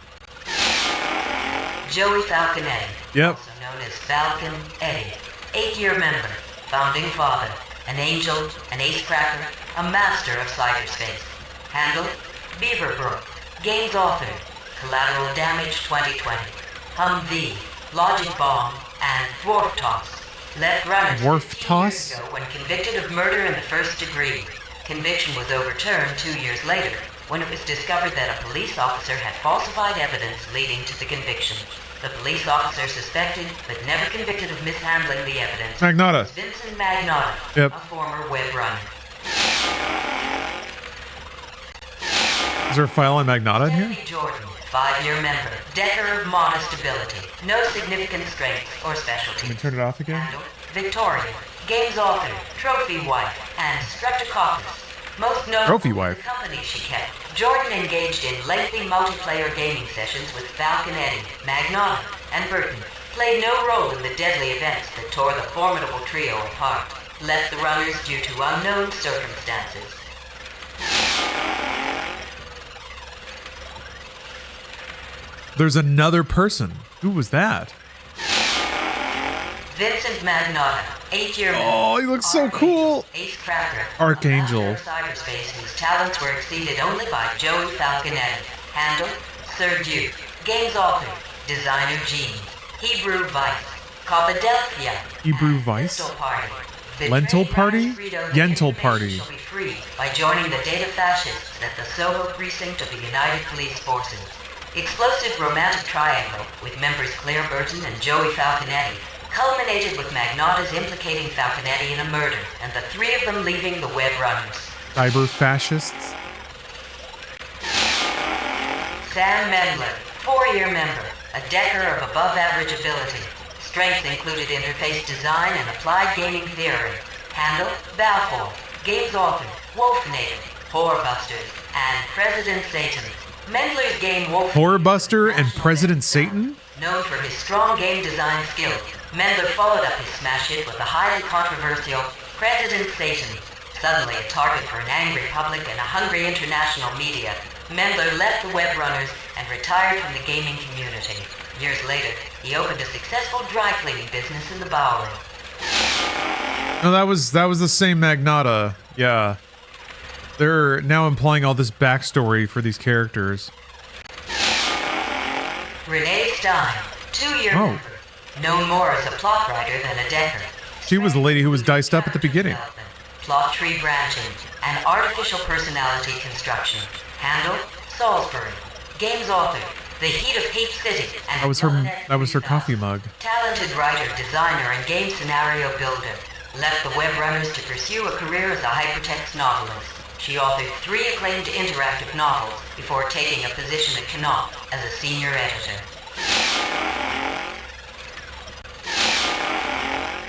Joey Falconetti, Yep. also known as Falcon Eddie, 8-year member, founding father, an angel, an ace-cracker, a master of cyberspace. Handle, Beaverbrook, games author, Collateral Damage 2020, Humvee, Logic Bomb, and Dwarf Toss. Left runners Dwarf 15 Toss? years ago when convicted of murder in the first degree. Conviction was overturned 2 years later when it was discovered that a police officer had falsified evidence leading to the conviction. The police officer suspected, but never convicted of mishandling the evidence, Magnotta. was Vincent Magnotta, Yep. a former web runner. Is there a file on Magnotta in here? Stephanie Jordan, 5-year member, decker of modest ability, no significant strengths or specialties. Can we turn it off again? Victoria, games author, trophy wife, and streptococcus. Most notable Trophy was wife. the company she kept. Jordan engaged in lengthy multiplayer gaming sessions with Falconetti, Magnotta, and Burton. Played no role in the deadly events that tore the formidable trio apart. Left the runners due to unknown circumstances. There's another person. Who was that? Vincent Magnotta, 8-year member. Oh, he looks so cool. Ace Cracker. Archangel. Cyberspace whose talents were exceeded only by Joey Falconetti. Handle, Sir Duke. Games author, Designer Gene. Hebrew Vice. Copadelphia. Hebrew Vice? Pistol Party. Lentil Party? Yentil Party. Shall be free by joining the data fascists at the Soho precinct of the United Police Forces. Explosive romantic triangle with members Claire Burton and Joey Falconetti culminated with Magnotta's implicating Falconetti in a murder and the three of them leaving the web runners. Cyber fascists? Sam Mendler, 4-year member, a decker of above-average ability. Strengths included interface design and applied gaming theory. Handle, Balfour. Games author, Wolf Native, Whorebusters, and President Satan. Mendler's game Wolf... Whorebuster and President Satan? Known for his strong game design skills, Mendler followed up his smash hit with the highly controversial President Satan. Suddenly a target for an angry public and a hungry international media, Mendler left the web runners and retired from the gaming community. Years later, he opened a successful dry cleaning business in the Bowery. No, that was the same Magnotta. Yeah. They're now implying all this backstory for these characters. Renee Stein, 2-year member, known more as a plot writer than a decker. She was the lady who was diced up at the beginning. Plot tree branching, and artificial personality construction. Handle, Salisbury. Games author, The Heat of Hate City. And That was her coffee mug. Talented writer, designer, and game scenario builder. Left the web runners to pursue a career as a hypertext novelist. She authored 3 acclaimed interactive novels before taking a position at Knopf as a senior editor.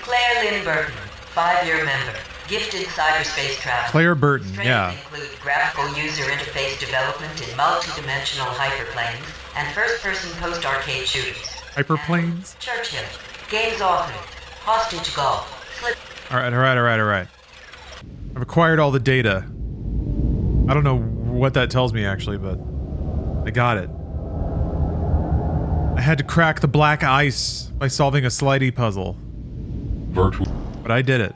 Claire Lynn Burton, 5-year member. Gifted cyberspace travel. Claire Burton, yeah. Include graphical user interface development in multi-dimensional hyperplanes and first-person post-arcade shooters. Hyperplanes? Churchill. Games author. Hostage Golf. All right. I've acquired all the data. I don't know what that tells me, actually, but I got it. I had to crack the black ice by solving a slidey puzzle. Virtual. But I did it.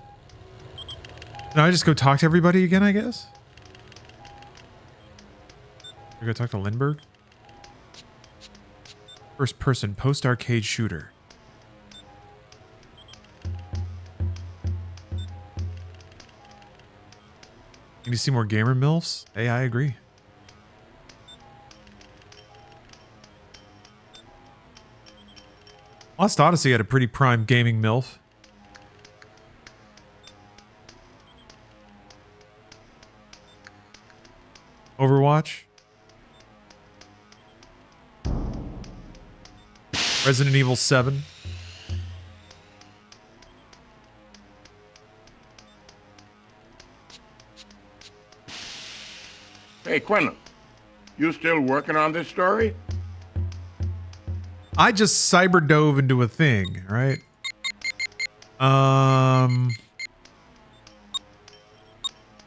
Now I just go talk to everybody again, I guess? I go talk to Lindbergh? First person post-arcade shooter. Need to see more gamer MILFs? Hey, I agree. Lost Odyssey had a pretty prime gaming MILF. Overwatch. Resident Evil 7. Hey, Quinlan, you still working on this story? I just cyber dove into a thing, right?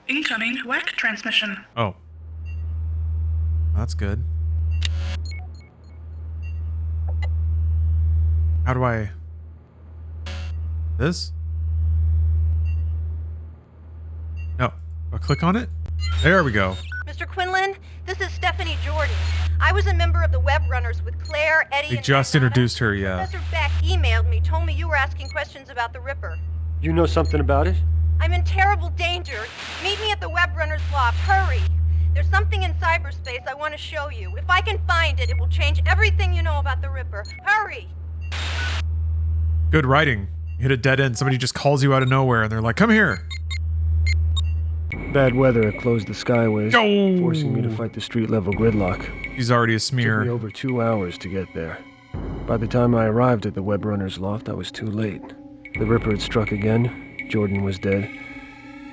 Incoming WAC transmission. Oh. That's good. How do I... This? No. I'll click on it? There we go. Mr. Quinlan, this is Stephanie Jordan. I was a member of the Web Runners with Claire, Eddie, They and just Magnotta. introduced her, yeah. Professor Beck emailed me, told me you were asking questions about the Ripper. You know something about it? I'm in terrible danger. Meet me at the Web Runners loft. Hurry! There's something in cyberspace I want to show you. If I can find it, it will change everything you know about the Ripper. Hurry! Good writing. You hit a dead end, somebody just calls you out of nowhere and they're like, come here. Bad weather had closed the skyways, forcing me to fight the street-level gridlock. He's already a smear. It took me over 2 hours to get there. By the time I arrived at the Web Runners loft, I was too late. The Ripper had struck again, Jordan was dead,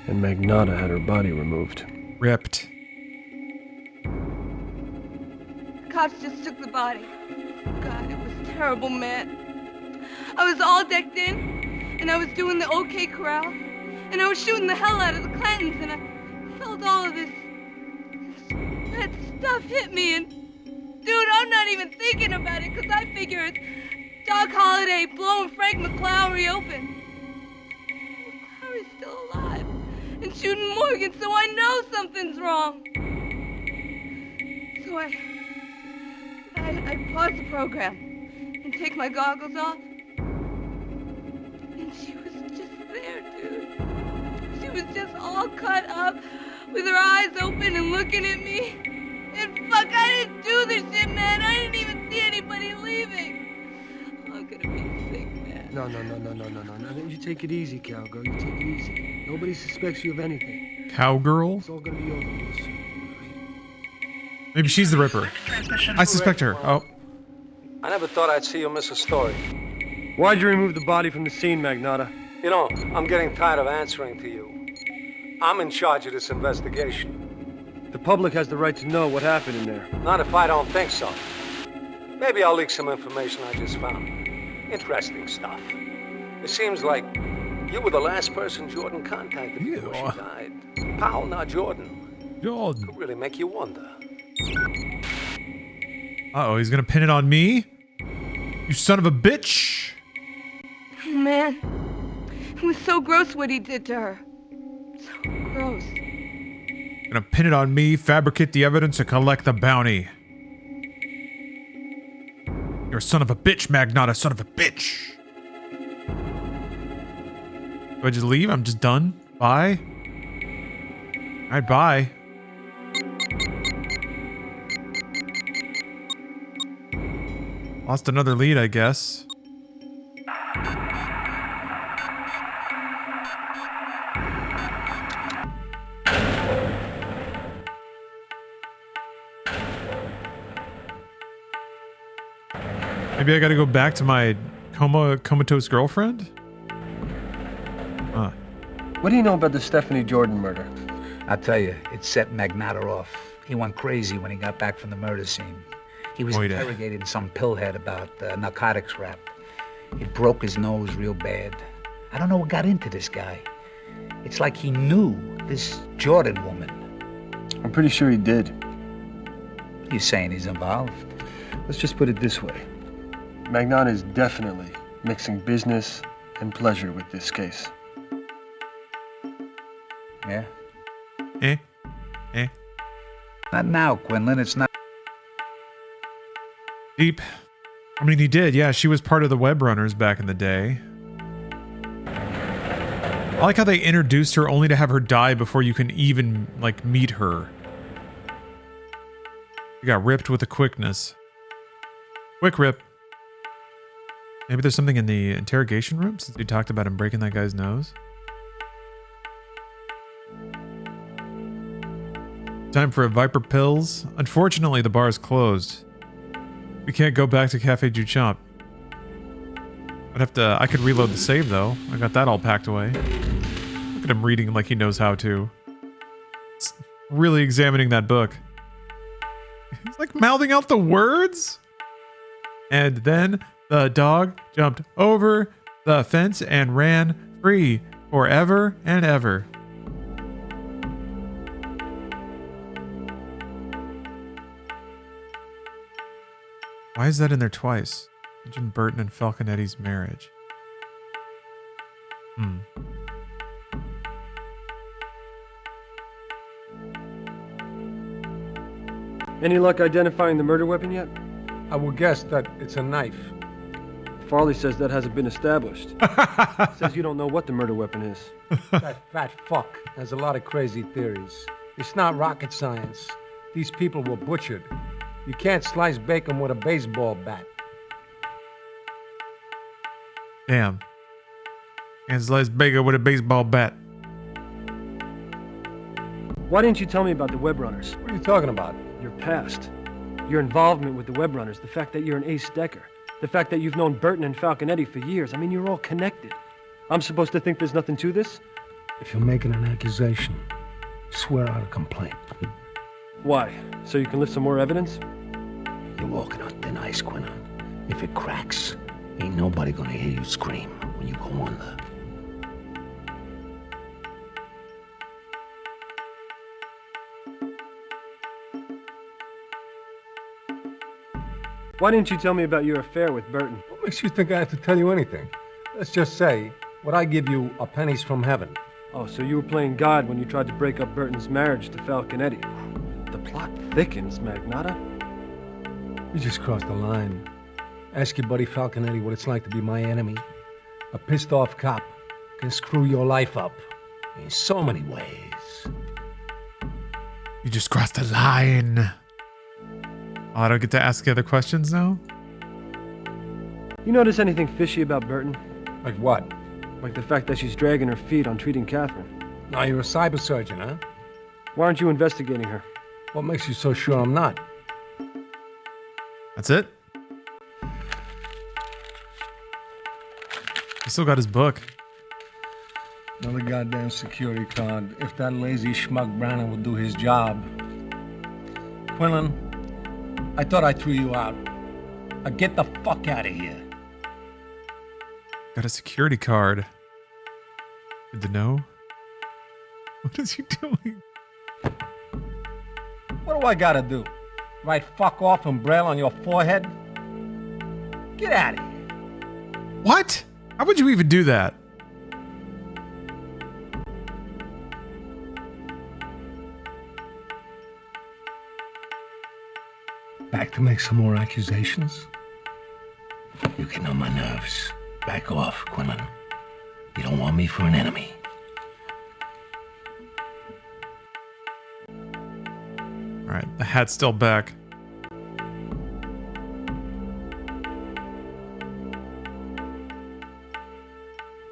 and Magnotta had her body removed. Ripped. Cops just took the body. God, it was terrible, man. I was all decked in, and I was doing the OK Corral, and I was shooting the hell out of the Clantons, and I felt all of this red stuff hit me, and dude, I'm not even thinking about it, because I figure it's Doc Holliday blowing Frank McClowry open. McClowry's still alive, and shooting Morgan, so I know something's wrong. So I I'd pause the program and take my goggles off. And she was just there, dude. She was just all cut up with her eyes open and looking at me. And fuck, I didn't do this shit, man. I didn't even see anybody leaving. I'm gonna be sick, man. No. You take it easy, cowgirl. You take it easy. Nobody suspects you of anything. Cowgirl? It's all gonna be over with. Maybe she's the Ripper. I suspect her. Oh. I never thought I'd see you miss a story. Why'd you remove the body from the scene, Magnata? You know, I'm getting tired of answering to you. I'm in charge of this investigation. The public has the right to know what happened in there. Not if I don't think so. Maybe I'll leak some information I just found. Interesting stuff. It seems like you were the last person Jordan contacted before she died. Powell, not Jordan. Jordan. Could really make you wonder. Uh-oh, he's gonna pin it on me? You son of a bitch! Man, it was so gross what he did to her. So gross. Gonna pin it on me, fabricate the evidence, and collect the bounty. You're a son of a bitch, Magnata, son of a bitch! Do I just leave? I'm just done? Bye? Alright, bye. Lost another lead, I guess. Maybe I gotta go back to my comatose girlfriend? Huh. What do you know about the Stephanie Jordan murder? I'll tell you, it set Magnata off. He went crazy when he got back from the murder scene. He was interrogating some pillhead about narcotics rap. It broke his nose real bad. I don't know what got into this guy. It's like he knew this Jordan woman. I'm pretty sure he did. You saying he's involved? Let's just put it this way. Magnata is definitely mixing business and pleasure with this case. Yeah? Eh? Not now, Quinlan. It's not. Deep. I mean, he did. Yeah, she was part of the web runners back in the day. I like how they introduced her only to have her die before you can even, like, meet her. You got ripped with a quickness. Quick rip. Maybe there's something in the interrogation room since we talked about him breaking that guy's nose. Time for a Viper Pills. Unfortunately, the bar is closed. We can't go back to Cafe du Champ. I could reload the save though. I got that all packed away. Look at him reading like he knows how to. He's really examining that book. He's like mouthing out the words. And then the dog jumped over the fence and ran free forever and ever. Why is that in there twice? Mention Burton and Falconetti's marriage. Any luck identifying the murder weapon yet? I would guess that it's a knife. Farley says that hasn't been established. Says you don't know what the murder weapon is. That fat fuck has a lot of crazy theories. It's not rocket science. These people were butchered. You can't slice bacon with a baseball bat. Damn. Can't slice bacon with a baseball bat. Why didn't you tell me about the web runners? What are you talking about? Your past. Your involvement with the web runners. The fact that you're an ace decker. The fact that you've known Burton and Falconetti for years. I mean, you're all connected. I'm supposed to think there's nothing to this? If you're making an accusation, swear out a complaint. Why? So you can lift some more evidence? You're walking on thin ice, Quinlan. If it cracks, ain't nobody gonna hear you scream when you go under. Why didn't you tell me about your affair with Burton? What makes you think I have to tell you anything? Let's just say, what I give you are pennies from heaven. Oh, so you were playing God when you tried to break up Burton's marriage to Falconetti. The plot thickens, Magnata. You just crossed the line. Ask your buddy Falconetti what it's like to be my enemy. A pissed-off cop can screw your life up in so many ways. You just crossed the line. Oh, I don't get to ask the other questions now? You notice anything fishy about Burton? Like what? Like the fact that she's dragging her feet on treating Catherine. Now you're a cyber surgeon, huh? Why aren't you investigating her? What makes you so sure I'm not? That's it? He still got his book. Another goddamn security card. If that lazy schmuck Brannon would do his job. Quinlan, I thought I threw you out. Now get the fuck out of here. Got a security card. Good to know. What is he doing? What do I gotta do? Write fuck off in Braille on your forehead? Get out of here. What? How would you even do that? Back to make some more accusations? You get on my nerves. Back off, Quinlan. You don't want me for an enemy. Alright, the hat's still back.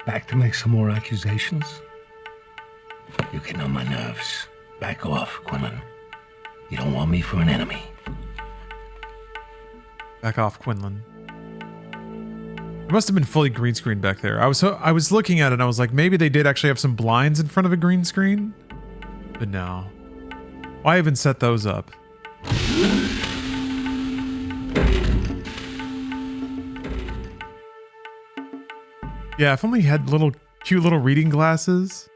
Back to make some more accusations? You're getting on my nerves. Back off, Quinlan. You don't want me for an enemy. Back off, Quinlan. It must have been fully green screen back there. I was looking at it and I was like, maybe they did actually have some blinds in front of a green screen? But no. Why even set those up? Yeah, if only he had cute little reading glasses.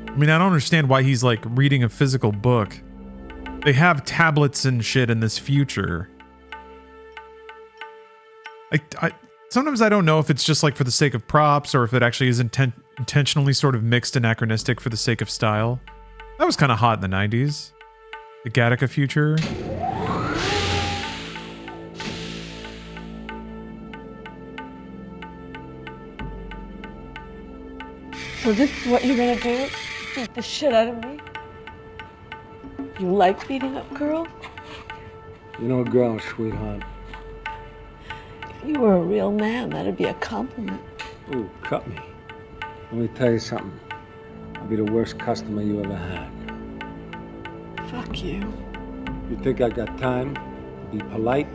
I mean, I don't understand why he's like reading a physical book. They have tablets and shit in this future. Sometimes I don't know if it's just like for the sake of props or if it actually is intentionally sort of mixed anachronistic for the sake of style. That was kind of hot in the 90s. The Gattaca future. So this is what you're gonna do? Beat the shit out of me? You like beating up girls? You know, girl, sweetheart. If you were a real man, that'd be a compliment. Ooh, cut me. Let me tell you something. I'll be the worst customer you ever had. Fuck you. You think I got time to be polite?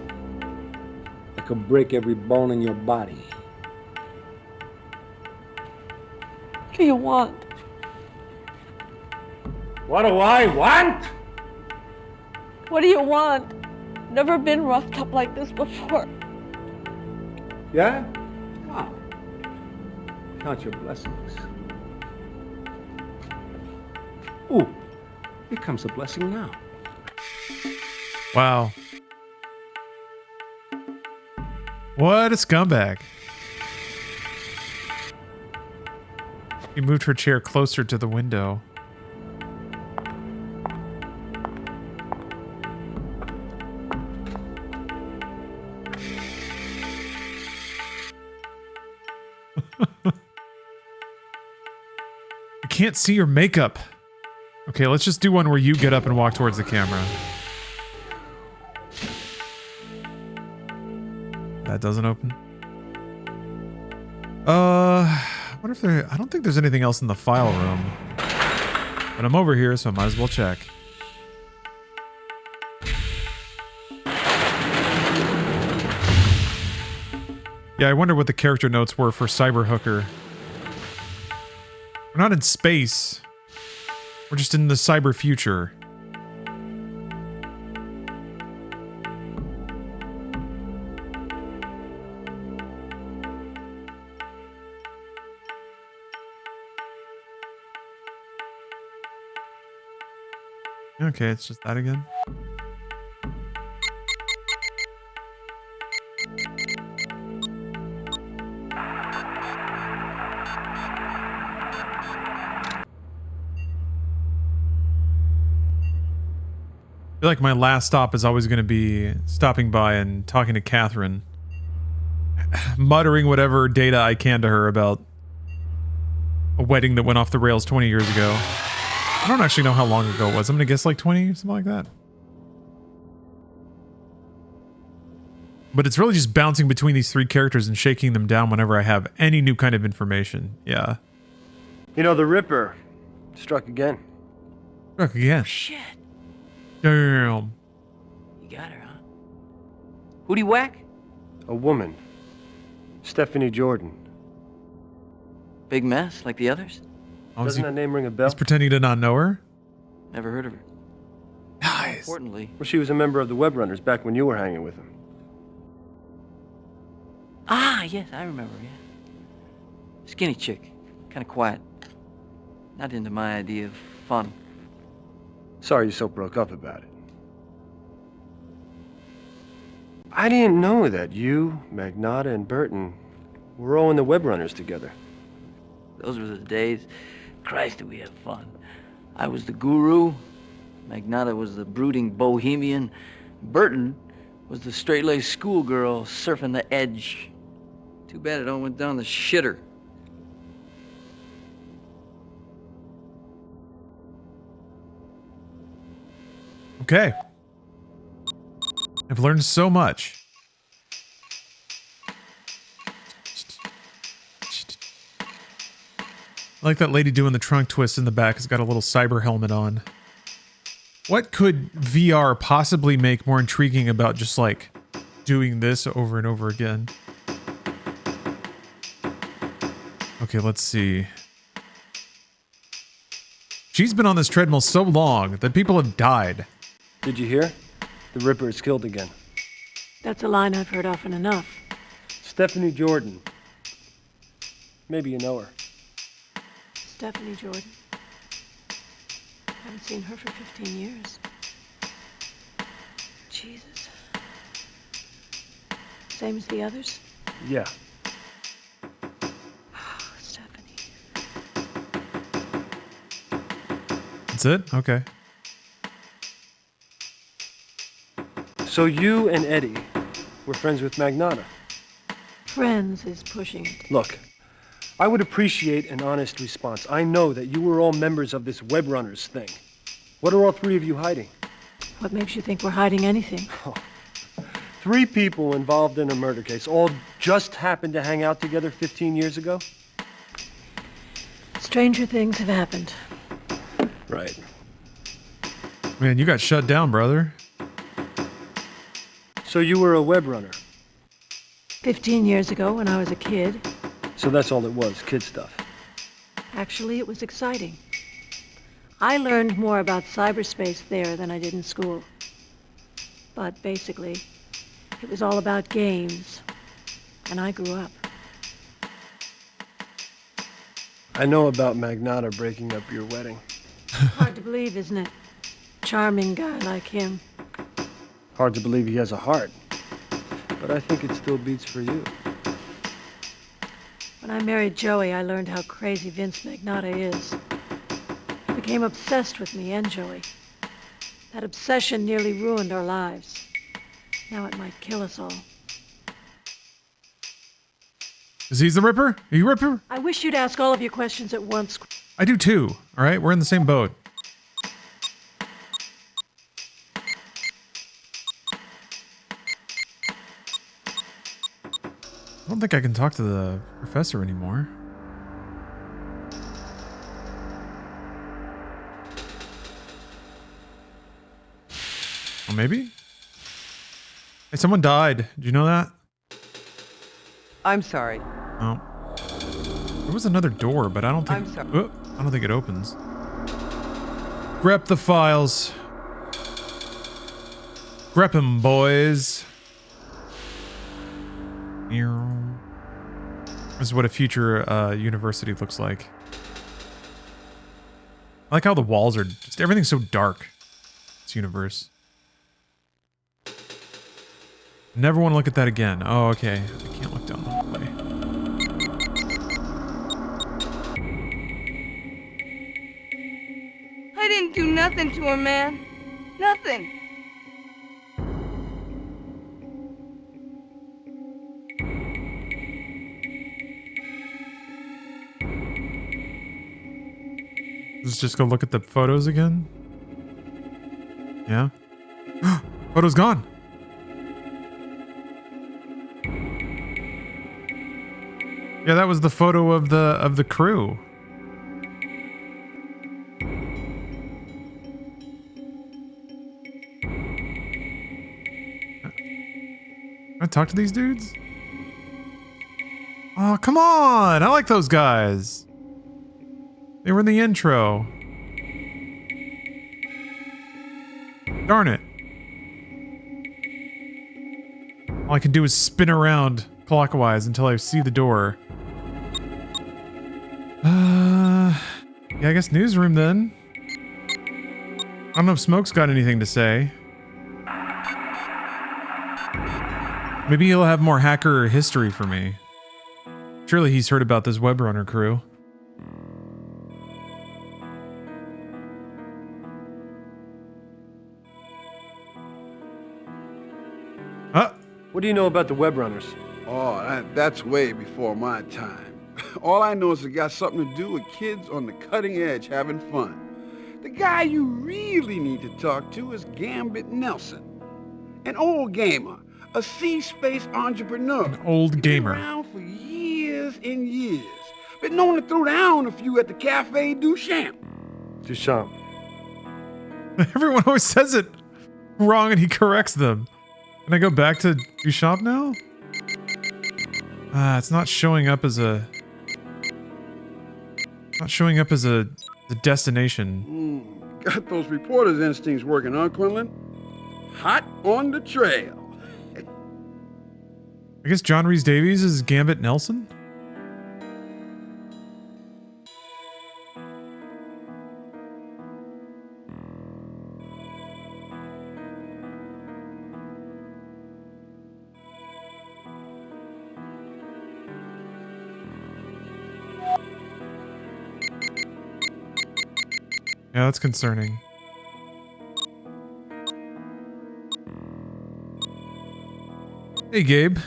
I could break every bone in your body. What do you want? What do I want? What do you want? Never been roughed up like this before. Yeah? Wow. Count your blessings. Ooh, here comes a blessing now. Wow. What a scumbag. He moved her chair closer to the window. I can't see your makeup. Okay, let's just do one where you get up and walk towards the camera. That doesn't open. What if there... I don't think there's anything else in the file room. But I'm over here, so I might as well check. Yeah, I wonder what the character notes were for Cyber Hooker. We're not in space. We're just in the cyber future. Okay, it's just that again. feel like my last stop is always going to be stopping by and talking to Catherine. Muttering whatever data I can to her about a wedding that went off the rails 20 years ago. I don't actually know how long ago it was. I'm going to guess like 20, something like that. But it's really just bouncing between these three characters and shaking them down whenever I have any new kind of information. Yeah. You know, the Ripper struck again. Struck again. Oh, shit. Damn. You got her, huh? Who'd he whack? A woman. Stephanie Jordan. Big mess, like the others? Doesn't that name ring a bell? He's pretending to not know her? Never heard of her. Nice. Importantly. Well, she was a member of the Web Runners back when you were hanging with them. Ah, yes, I remember, yeah. Skinny chick. Kind of quiet. Not into my idea of fun. Sorry you so broke up about it. I didn't know that you, Magnata, and Burton were all in the Web Runners together. Those were the days. Christ, did we have fun. I was the guru. Magnata was the brooding bohemian. Burton was the straight-laced schoolgirl surfing the edge. Too bad it all went down the shitter. Okay. I've learned so much. I like that lady doing the trunk twist in the back. Has got a little cyber helmet on. What could VR possibly make more intriguing about just like doing this over and over again? Okay, let's see. She's been on this treadmill so long that people have died. Did you hear? The Ripper is killed again. That's a line I've heard often enough. Stephanie Jordan. Maybe you know her. Stephanie Jordan. Haven't seen her for 15 years. Jesus. Same as the others? Yeah. Oh, Stephanie. That's it? Okay. So you and Eddie were friends with Magnata? Friends is pushing it. Look, I would appreciate an honest response. I know that you were all members of this Web Runners thing. What are all three of you hiding? What makes you think we're hiding anything? Oh. 3 people involved in a murder case, all just happened to hang out together 15 years ago? Stranger things have happened. Right. Man, you got shut down, brother. So you were a Web Runner? 15 years ago when I was a kid. So that's all it was, kid stuff. Actually, it was exciting. I learned more about cyberspace there than I did in school. But basically, it was all about games. And I grew up. I know about Magnata breaking up your wedding. Hard to believe, isn't it? Charming guy like him. Hard to believe he has a heart. But I think it still beats for you. When I married Joey, I learned how crazy Vince Magnata is. He became obsessed with me and Joey. That obsession nearly ruined our lives. Now it might kill us all. Is he the Ripper? Are you Ripper? I wish you'd ask all of your questions at once. I do too. All right, we're in the same boat. I don't think I can talk to the professor anymore. Or maybe? Hey, someone died. Did you know that? I'm sorry. Oh. There was another door, but I don't think... I'm sorry. Oh, I don't think it opens. Grep the files. Grep 'em, boys. This is what a future university looks like. I like how the walls are just... Everything's so dark. This universe. Never want to look at that again. Oh, okay. I can't look down the hallway. I didn't do nothing to her, man. Nothing. Let's just go look at the photos again. Yeah. Photo's gone. Yeah, that was the photo of the crew. Can I talk to these dudes? Oh, come on! I like those guys. They were in the intro. Darn it. All I can do is spin around clockwise until I see the door. Yeah, I guess Newsroom then. I don't know if Smoke's got anything to say. Maybe he'll have more hacker history for me. Surely he's heard about this Webrunner crew. What do you know about the Webrunners? Oh, that's way before my time. All I know is it got something to do with kids on the cutting edge having fun. The guy you really need to talk to is Gambit Nelson. An old gamer, a C-space entrepreneur. An old gamer. Been around for years and years. Been known to throw down a few at the Cafe Duchamp. Duchamp. Everyone always says it wrong and he corrects them. Can I go back to Duchamp now? It's not showing up as a... Not showing up as a destination. Got those reporter's instincts working, huh, Quinlan? Hot on the trail. I guess John Rhys Davies is Gambit Nelson? Yeah, that's concerning. Hey, Gabe.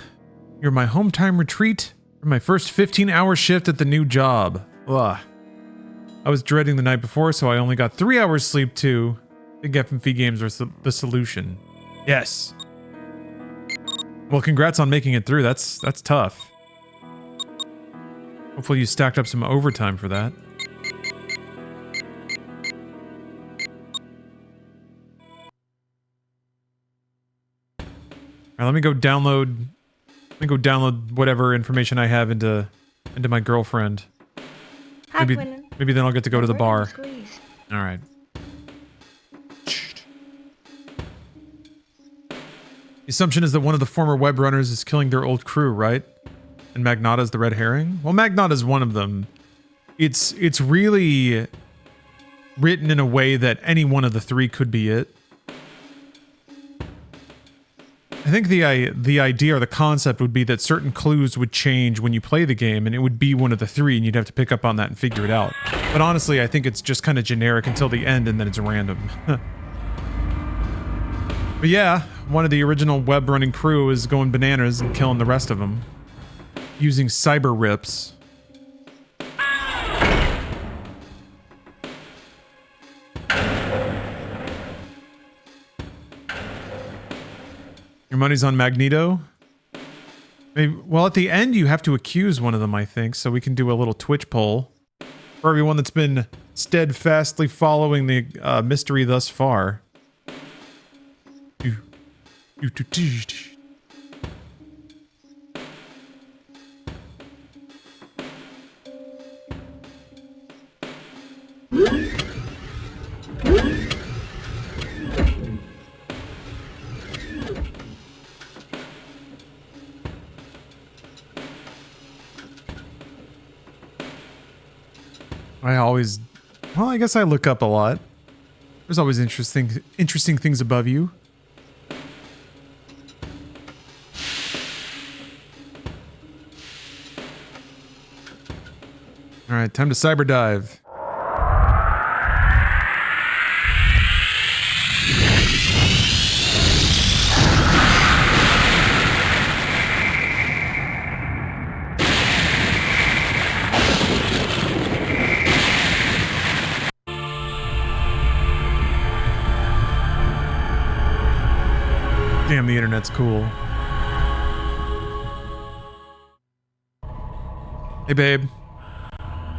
You're my home time retreat for my first 15-hour shift at the new job. Ugh. I was dreading the night before, so I only got 3 hours sleep too. Big FMV games are the solution. Yes. Well, congrats on making it through. That's tough. Hopefully you stacked up some overtime for that. All right, let me go download whatever information I have into my girlfriend. Hi, Maybe then I'll get to go to the bar. All right. The assumption is that one of the former Webrunners is killing their old crew, right? And Magnata's the red herring? Well, Magnata's one of them. It's really written in a way that any one of the three could be it. I think the idea or the concept would be that certain clues would change when you play the game, and it would be one of the three, and you'd have to pick up on that and figure it out. But honestly, I think it's just kind of generic until the end, and then it's random. But yeah, one of the original web running crew is going bananas and killing the rest of them. Using cyber rips. Your money's on Magneto? Maybe, well, at the end, you have to accuse one of them, I think, so we can do a little Twitch poll. For everyone that's been steadfastly following the mystery thus far. Well, I guess I look up a lot. There's always interesting things above you. All right, time to cyber dive. Damn, the internet's cool. Hey, babe.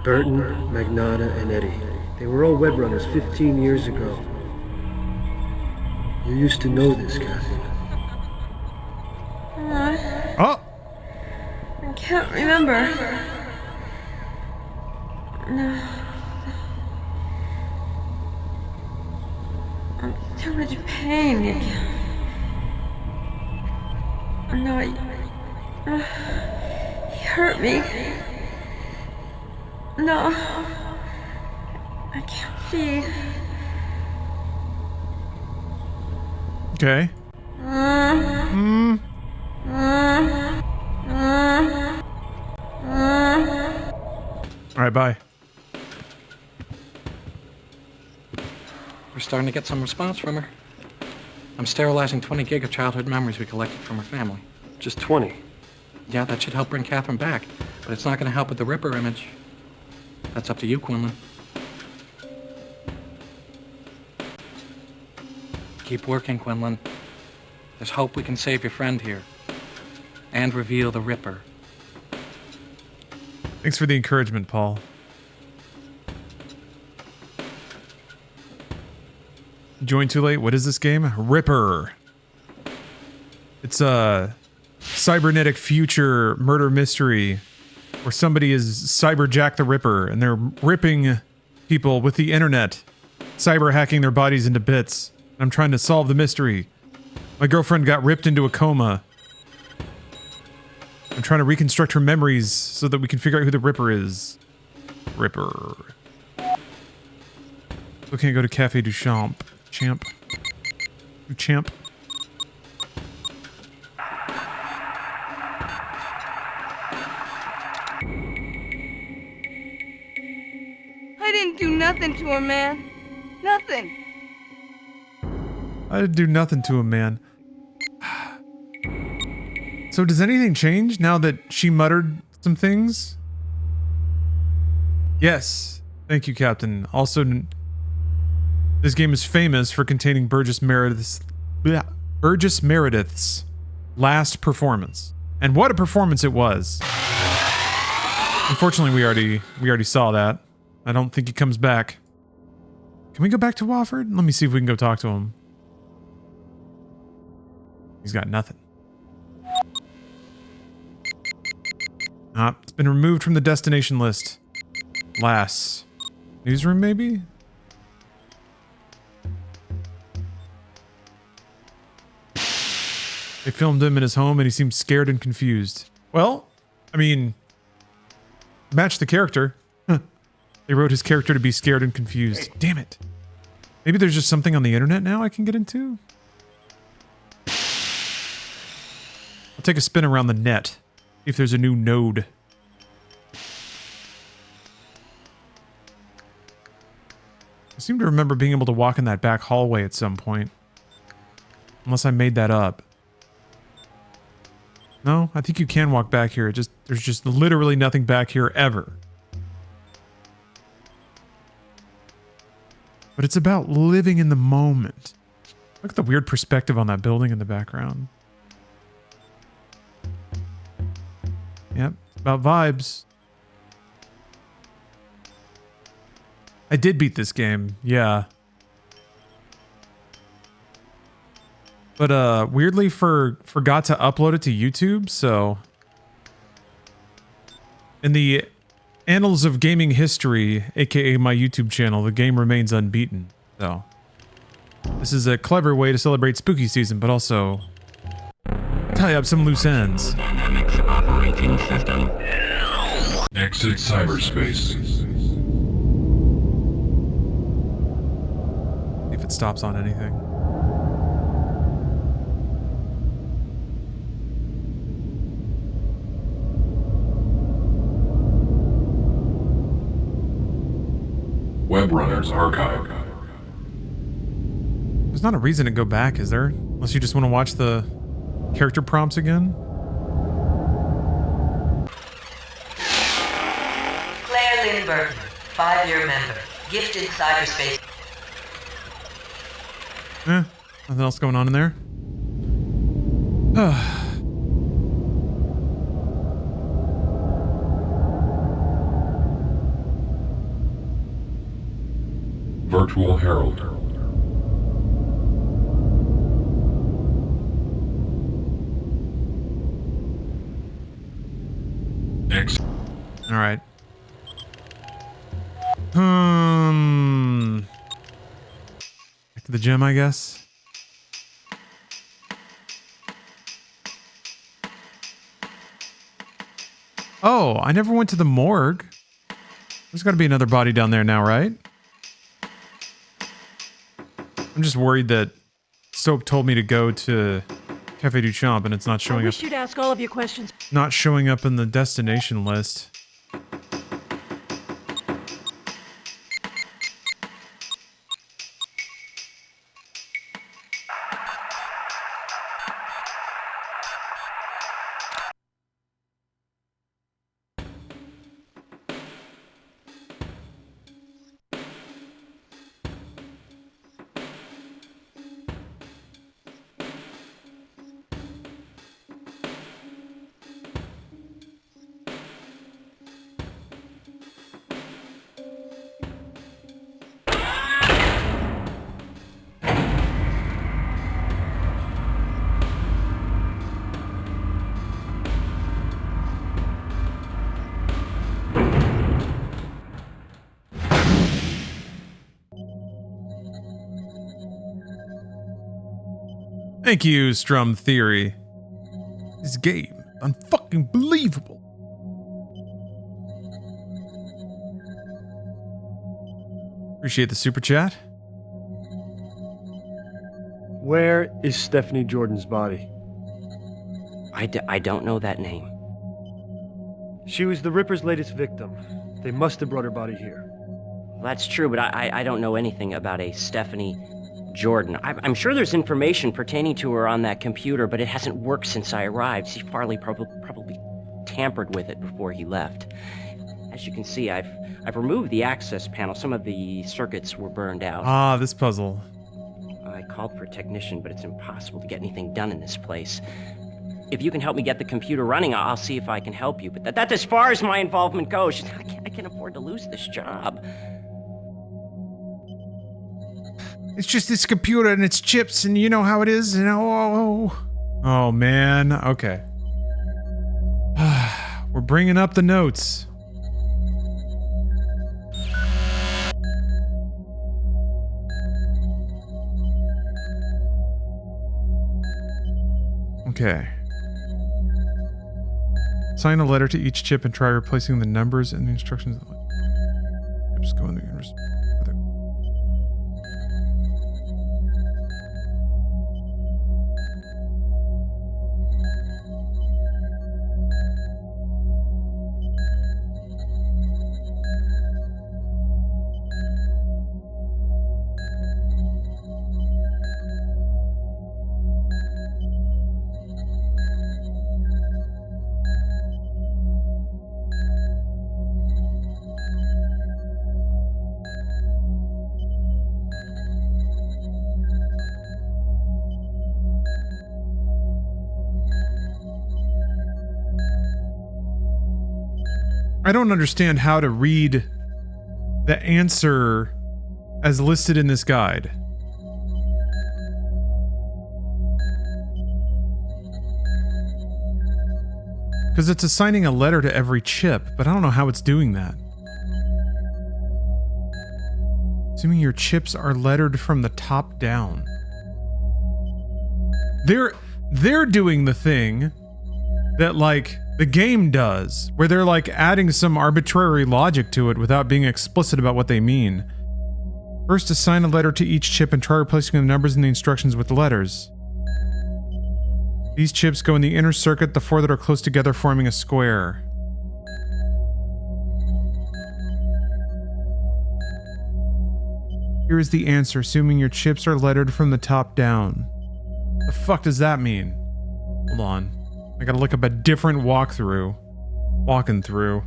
Burton, Magnata, and Eddie. They were all web runners 15 years ago. You used to know this, Kathy. Oh! I can't remember. No. I'm too much pain. No, he hurt me. No. I can't see. Okay. Alright, bye. We're starting to get some response from her. I'm sterilizing 20 gig of childhood memories we collected from her family. Just 20? Yeah, that should help bring Catherine back, but it's not going to help with the Ripper image. That's up to you, Quinlan. Keep working, Quinlan. There's hope we can save your friend here. And reveal the Ripper. Thanks for the encouragement, Paul. Joined too late? What is this game? Ripper. It's a cybernetic future murder mystery where somebody is Cyber Jack the Ripper and they're ripping people with the internet, cyber hacking their bodies into bits. I'm trying to solve the mystery. My girlfriend got ripped into a coma. I'm trying to reconstruct her memories so that we can figure out who the Ripper is. Ripper. Still can't go to Cafe du Champ. Champ. Champ. I didn't do nothing to her, man. Nothing. I didn't do nothing to him, man. So does anything change now that she muttered some things? Yes. Thank you, Captain. Also, this game is famous for containing Burgess Meredith's last performance. And what a performance it was. Unfortunately, we already saw that. I don't think he comes back. Can we go back to Wofford? Let me see if we can go talk to him. He's got nothing. It's been removed from the destination list. Lass. Newsroom, maybe? They filmed him in his home and he seemed scared and confused. Well, I mean, match the character. They wrote his character to be scared and confused. Damn it. Maybe there's just something on the internet now I can get into? I'll take a spin around the net. See if there's a new node. I seem to remember being able to walk in that back hallway at some point. Unless I made that up. No, I think you can walk back here. There's just literally nothing back here ever. But it's about living in the moment. Look at the weird perspective on that building in the background. Yep, it's about vibes. I did beat this game, yeah. But weirdly forgot to upload it to YouTube, so in the annals of gaming history, aka my YouTube channel, the game remains unbeaten. So this is a clever way to celebrate spooky season, but also tie up some loose ends. Operating system. Exit cyberspace. See if it stops on anything. Web Runners Archive. There's not a reason to go back, is there? Unless you just want to watch the character prompts again? Claire Lynn Burton, 5-year member, gifted cyberspace. Nothing else going on in there? Virtual Herald. All right. Back to the gym, I guess. Oh, I never went to the morgue. There's got to be another body down there now, right? I'm just worried that Soap told me to go to Cafe du Champ and it's not showing I up. wish you'd ask all of your questions. Not showing up in the destination list. Thank you, Strum Theory. This game, unfucking believable. Appreciate the super chat. Where is Stephanie Jordan's body? I don't know that name. She was the Ripper's latest victim. They must have brought her body here. That's true, but I don't know anything about a Stephanie Jordan. I'm sure there's information pertaining to her on that computer, but it hasn't worked since I arrived. Steve Farley probably tampered with it before he left. As you can see, I've removed the access panel. Some of the circuits were burned out. Ah, this puzzle. I called for a technician, but it's impossible to get anything done in this place. If you can help me get the computer running, I'll see if I can help you. But that's as far as my involvement goes. I can't afford to lose this job. It's just this computer and its chips, and you know how it is, you know. Oh man. Okay. We're bringing up the notes. Okay. Sign a letter to each chip and try replacing the numbers and the instructions. Chips go in the universe. I don't understand how to read the answer as listed in this guide. Because it's assigning a letter to every chip, but I don't know how it's doing that. Assuming your chips are lettered from the top down. They're doing the thing that, like, the game does, where they're like adding some arbitrary logic to it without being explicit about what they mean. First, assign a letter to each chip and try replacing the numbers in the instructions with the letters. These chips go in the inner circuit, the four that are close together forming a square. Here is the answer, assuming your chips are lettered from the top down. The fuck does that mean? Hold on. I gotta look up a different walkthrough. Walking through.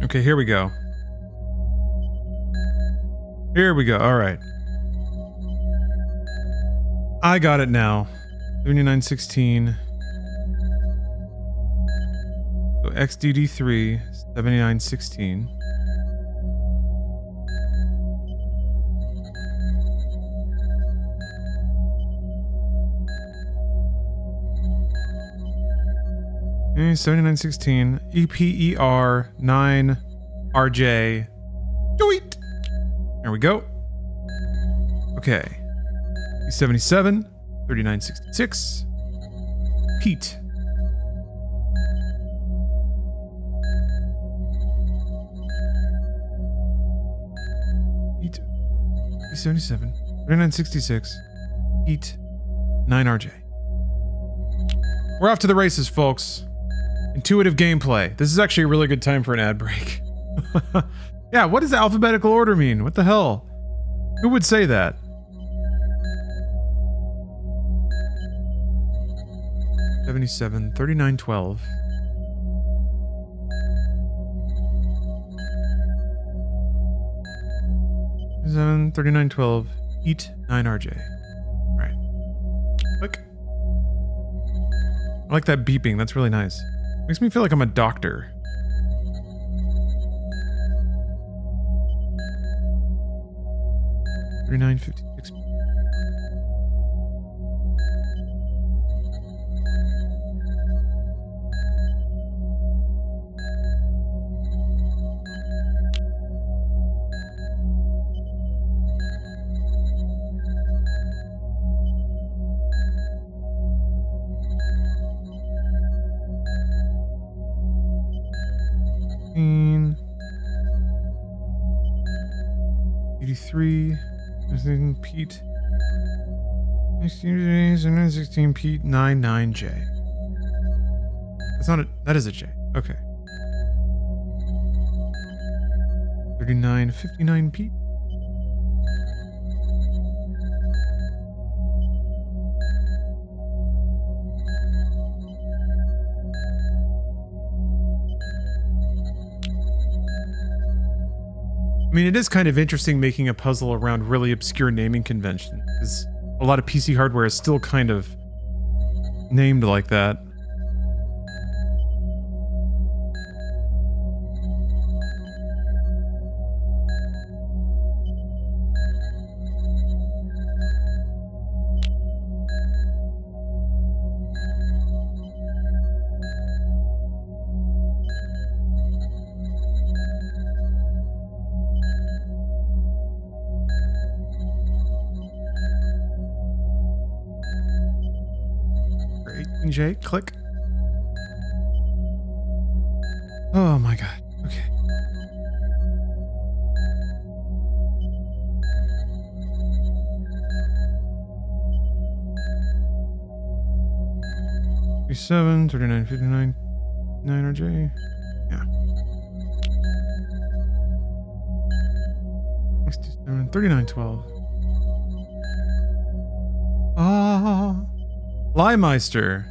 Okay, here we go. Here we go. All right. I got it now. 7916. So XDD3, 7916. Okay, 7916. EPER 9 RJ. Tweet. There we go. Okay. 77, 3966. Pete. Pete. 77, 3966. Pete. 9RJ. We're off to the races, folks. Intuitive gameplay. This is actually a really good time for an ad break. Yeah, what does alphabetical order mean? What the hell? Who would say that? $77, $39.12. $39.12. Eat 9RJ. Alright. Click. I like that beeping. That's really nice. Makes me feel like I'm a doctor. $39.56. $83. Pete. 16 Pete 99J. That's not a, that is a J. Okay. 3959 Pete. I mean, it is kind of interesting making a puzzle around really obscure naming conventions, because a lot of PC hardware is still kind of named like that. J, click. Oh my god. Okay. $37, $39.59, 9RJ. Yeah. $67, $39.12. Ah. Liemeister.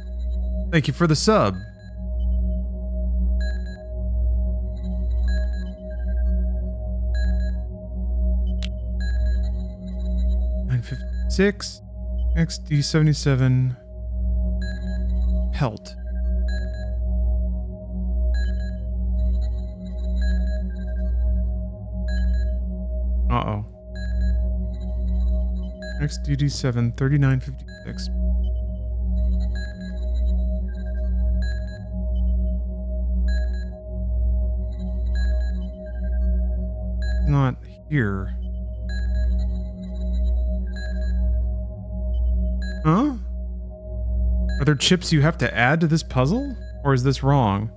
Thank you for the sub. $9.56. XD77. Pelt. Uh-oh. XDD7 3956. Not here. Huh? Are there chips you have to add to this puzzle? Or is this wrong?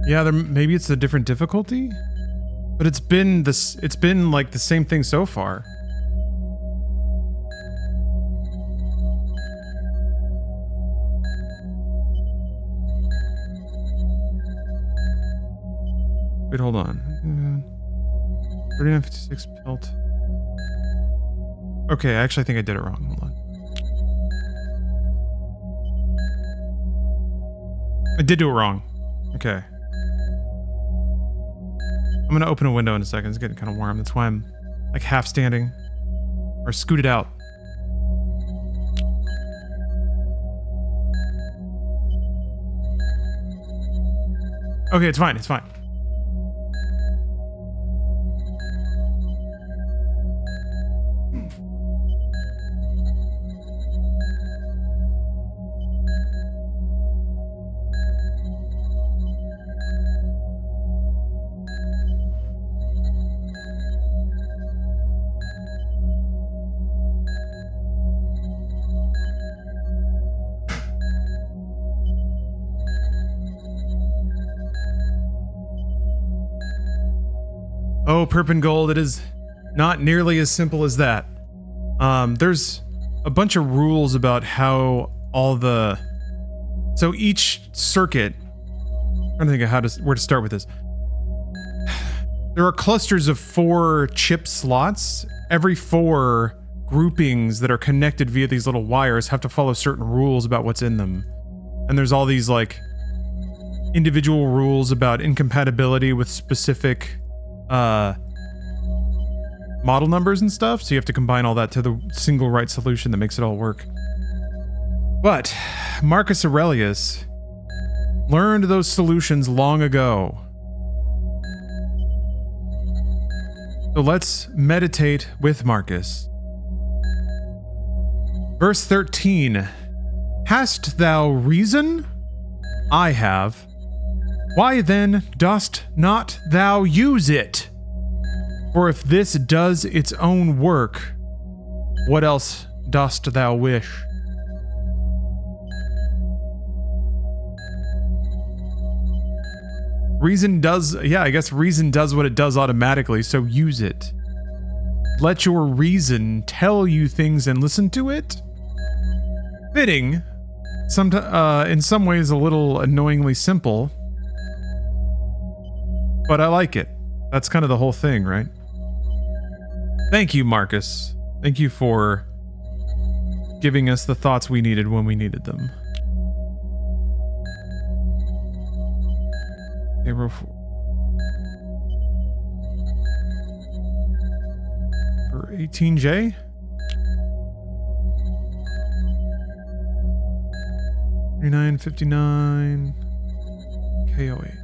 Yeah, maybe it's a different difficulty? But it's been like the same thing so far. Wait, hold on. 3956 pelt. Okay, I actually think I did it wrong. Hold on. I did do it wrong. Okay. I'm gonna open a window in a second. It's getting kind of warm. That's why I'm like half standing or scooted out. Okay, it's fine. It's fine. Oh, Perp Gold, it is not nearly as simple as that. There's a bunch of rules about how all the... So each circuit... I'm trying to think of where to start with this. There are clusters of 4 chip slots. Every 4 groupings that are connected via these little wires have to follow certain rules about what's in them. And there's all these, like, individual rules about incompatibility with specific... model numbers and stuff, so you have to combine all that to the single right solution that makes it all work. But Marcus Aurelius learned those solutions long ago. So let's meditate with Marcus. Verse 13. Hast thou reason? I have. Why then dost not thou use it? For if this does its own work, what else dost thou wish? Reason does, yeah, I guess reason does what it does automatically, so use it. Let your reason tell you things and listen to it. Fitting, in some ways a little annoyingly simple, but I like it. That's kind of the whole thing, right? Thank you, Marcus. Thank you for giving us the thoughts we needed when we needed them. April 4. For 18J? $39.59 KO8.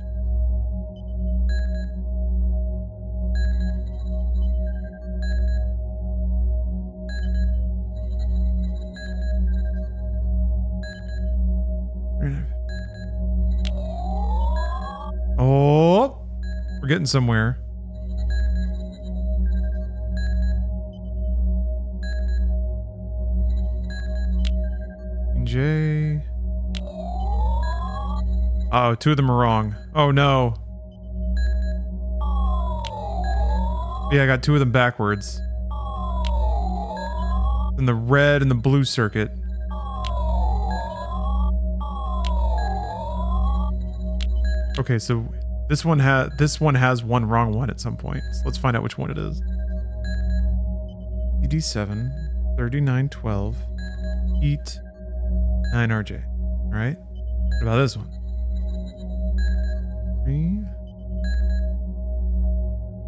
Oh, we're getting somewhere. J. Oh, 2 of them are wrong. Oh no. Yeah, I got 2 of them backwards. And the red and the blue circuit. Okay, so this one has one wrong one at some point. So let's find out which one it is. ED7, 3912, EAT, 9RJ. All right. What about this one? 3,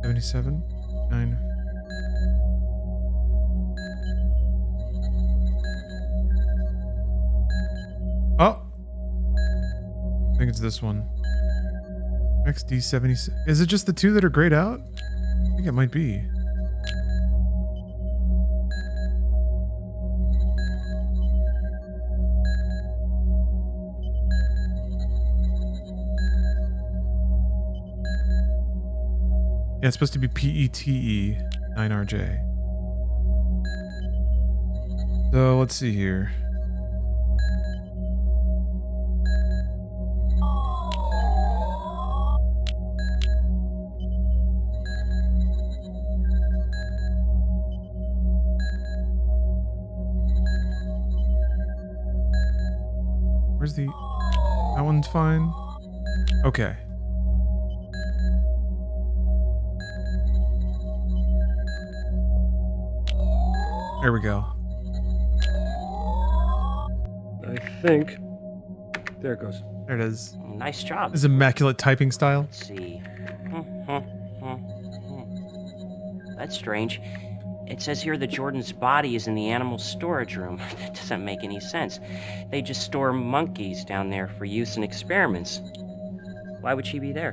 77, 9. Oh, I think it's this one. XD76. Is it just the 2 that are grayed out? I think it might be. Yeah, it's supposed to be PETE 9RJ. So let's see here. Where's the... That one's fine. Okay. There we go. I think... There it goes. There it is. Nice job. His immaculate typing style. Let's see. That's strange. It says here that Jordan's body is in the animal storage room. That doesn't make any sense. They just store monkeys down there for use in experiments. Why would she be there?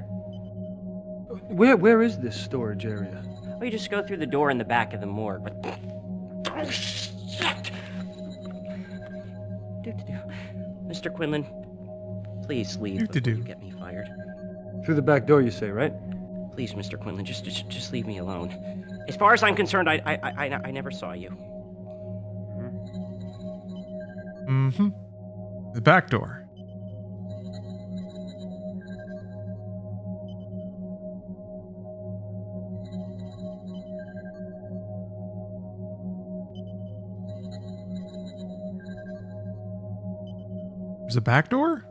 Where is this storage area? Well, you just go through the door in the back of the morgue. But... Oh, shit! Mr. Quinlan, please leave before you get me fired. Through the back door, you say, right? Please, Mr. Quinlan, just leave me alone. As far as I'm concerned, I never saw you. Mm-hmm. The back door. There's a back door?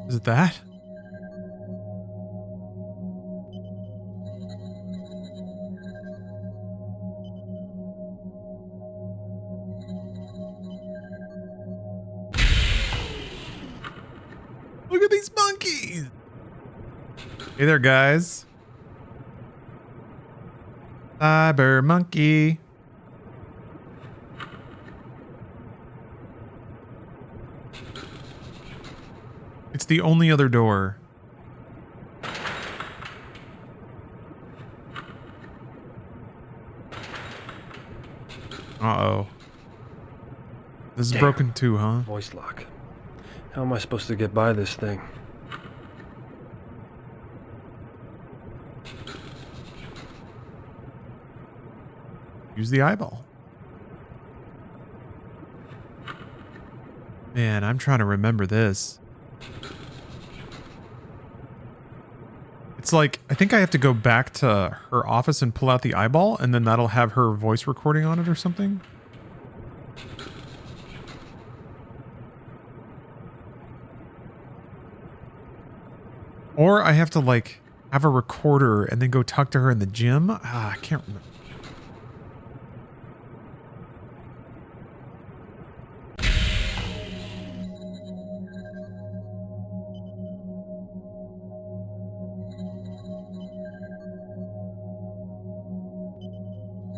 Is it that? Look at these monkeys! Hey there, guys. Cyber monkey. It's the only other door. Uh-oh. This is broken too, huh? Voice lock. How am I supposed to get by this thing? Use the eyeball. Man, I'm trying to remember this. It's like, I think I have to go back to her office and pull out the eyeball, and then that'll have her voice recording on it or something. Or I have to, like, have a recorder and then go talk to her in the gym. I can't remember.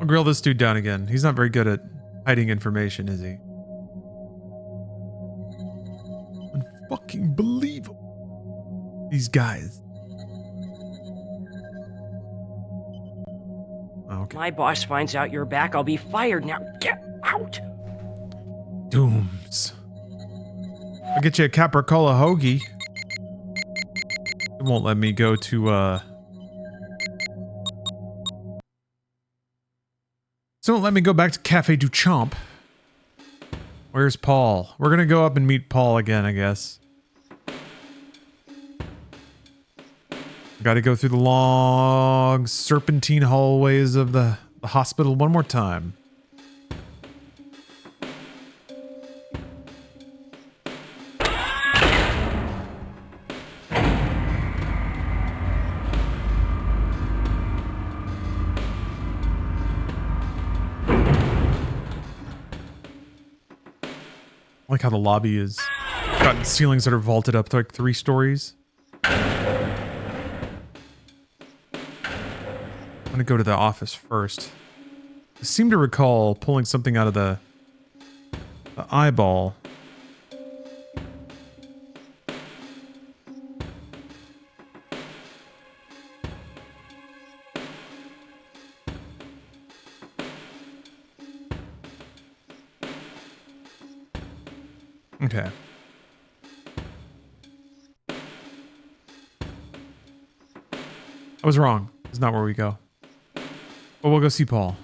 I'll grill this dude down again. He's not very good at hiding information, is he? Unfucking believable. These guys. Okay. My boss finds out you're back, I'll be fired. Now get out! Dooms. I'll get you a capricola hoagie. It won't let me go to, So let me go back to Cafe du Champ. Where's Paul? We're gonna go up and meet Paul again, I guess. Gotta go through the long serpentine hallways of the hospital one more time. I like how the lobby is got ceilings that are vaulted up to like 3 stories. I'm gonna go to the office first. I seem to recall pulling something out of the eyeball. Okay. I was wrong. It's not where we go. But we'll go see Paul.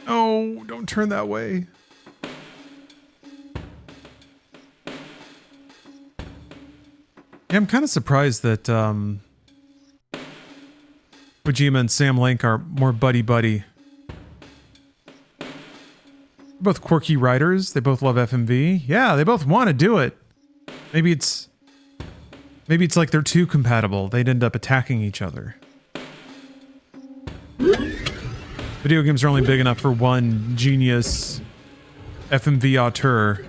Oh, don't turn that way. Yeah, I'm kind of surprised that Kojima and Sam Link are more buddy-buddy. They're both quirky writers. They both love FMV. Yeah, they both want to do it. Maybe it's like they're too compatible. They'd end up attacking each other. Video games are only big enough for one genius FMV auteur.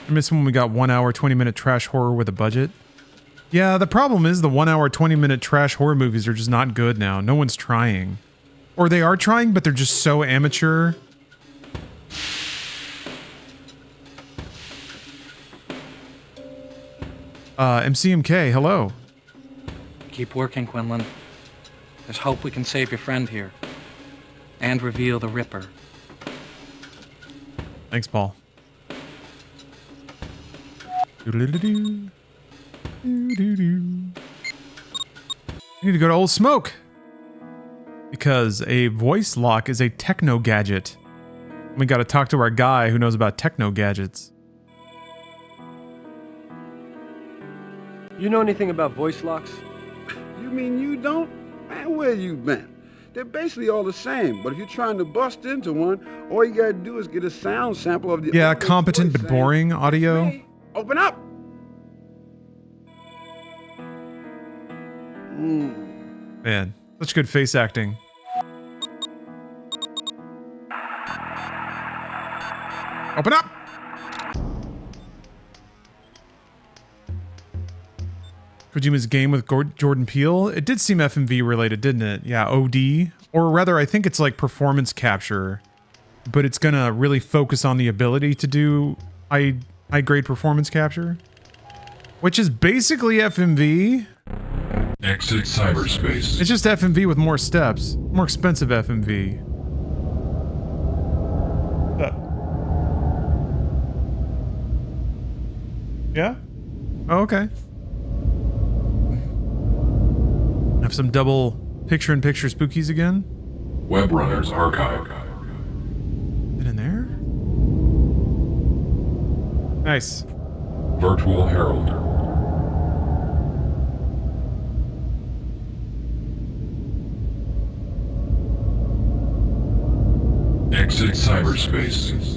I miss when we got 1 hour, 20-minute trash horror with a budget. Yeah, the problem is the 1 hour, 20-minute trash horror movies are just not good now. No one's trying. Or they are trying, but they're just so amateur. MCMK, hello. Keep working, Quinlan. There's hope we can save your friend here. And reveal the Ripper. Thanks, Paul. I need to go to Old Smoke. Because a voice lock is a techno gadget. We gotta talk to our guy who knows about techno gadgets. You know anything about voice locks? You mean you don't? Man, where you been? They're basically all the same, but if you're trying to bust into one, all you gotta do is get a sound sample of the... Yeah, competent but boring audio. Hey, open up! Man, such good face acting. Open up! Kojima's game with Jordan Peele. It did seem FMV related, didn't it? Yeah, OD. Or rather, I think it's like performance capture. But it's gonna really focus on the ability to do high-grade performance capture. Which is basically FMV. Exit cyberspace. It's just FMV with more steps. More expensive FMV. Yeah? Oh, okay. Have some double picture-in-picture spookies again? Web Runners Archive. Is it in there? Nice. Virtual Herald. Exit cyberspace.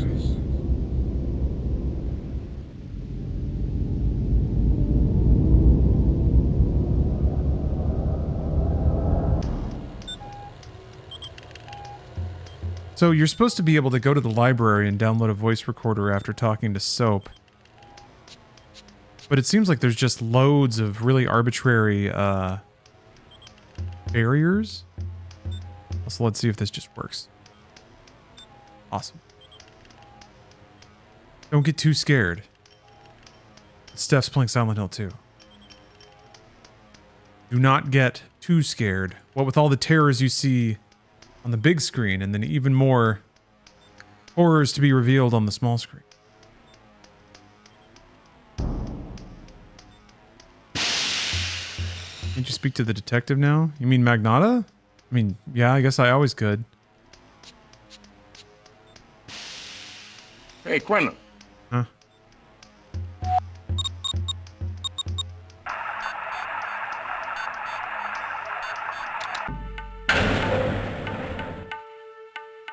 So you're supposed to be able to go to the library and download a voice recorder after talking to Soap. But it seems like there's just loads of really arbitrary barriers. So let's see if this just works. Awesome. Don't get too scared. Steph's playing Silent Hill 2. Do not get too scared. What with all the terrors you see on the big screen, and then even more horrors to be revealed on the small screen. Can't you speak to the detective now? You mean Magnata? I mean, yeah, I guess I always could. Hey, Quinlan. Huh?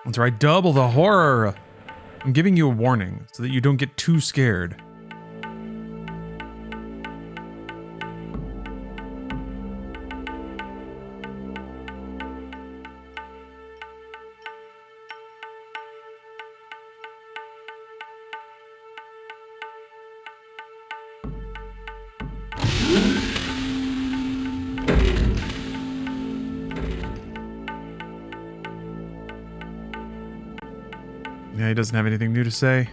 That's right, double the horror. I'm giving you a warning so that you don't get too scared. Yeah, he doesn't have anything new to say.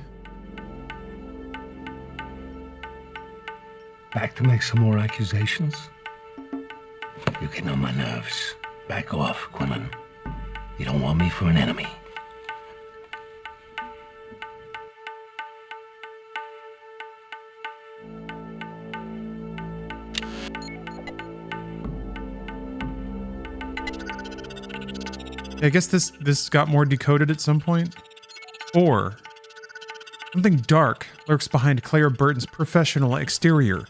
Back to make some more accusations? You're getting on my nerves. Back off, Quinlan. You don't want me for an enemy. I guess this got more decoded at some point. Or Something dark lurks behind Claire Burton's professional exterior.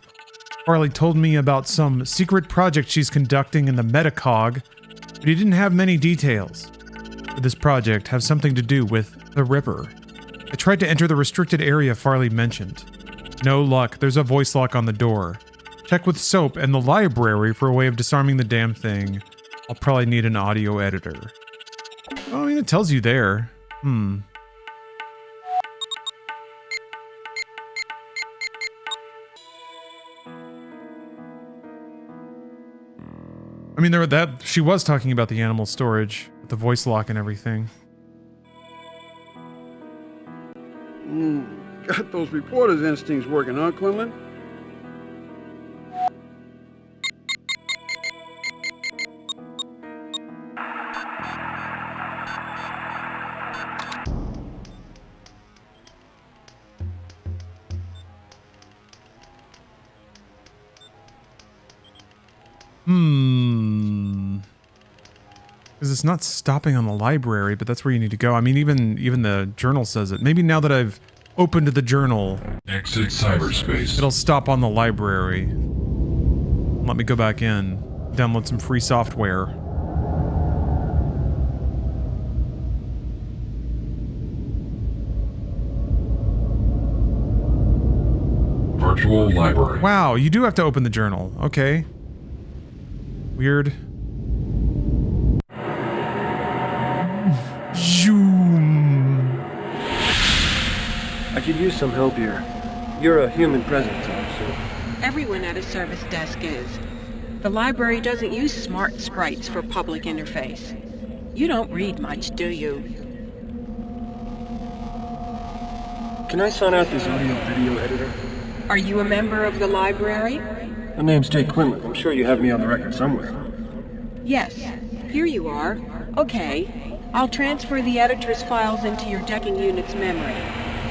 Farley told me about some secret project she's conducting in the Metacog, but he didn't have many details. Could this project have something to do with the Ripper? I tried to enter the restricted area Farley mentioned. No luck, there's a voice lock on the door. Check with Soap and the library for a way of disarming the damn thing. I'll probably need an audio editor. Oh, I mean, it tells you there. I mean, she was talking about the animal storage, with the voice lock and everything. Got those reporter's instincts working, huh, Quinlan? Because it's not stopping on the library, but that's where you need to go. I mean, even the journal says it. Maybe now that I've opened the journal, exit cyberspace. It'll stop on the library. Let me go back in, download some free software. Virtual library. Wow, you do have to open the journal. Okay. Weird. Zoom. I could use some help here. You're a human presence, I assume. Everyone at a service desk is. The library doesn't use smart sprites for public interface. You don't read much, do you? Can I sign out this audio-video editor? Are you a member of the library? My name's Jake Quinlan. I'm sure you have me on the record somewhere. Yes. Here you are. Okay. I'll transfer the editor's files into your decking unit's memory.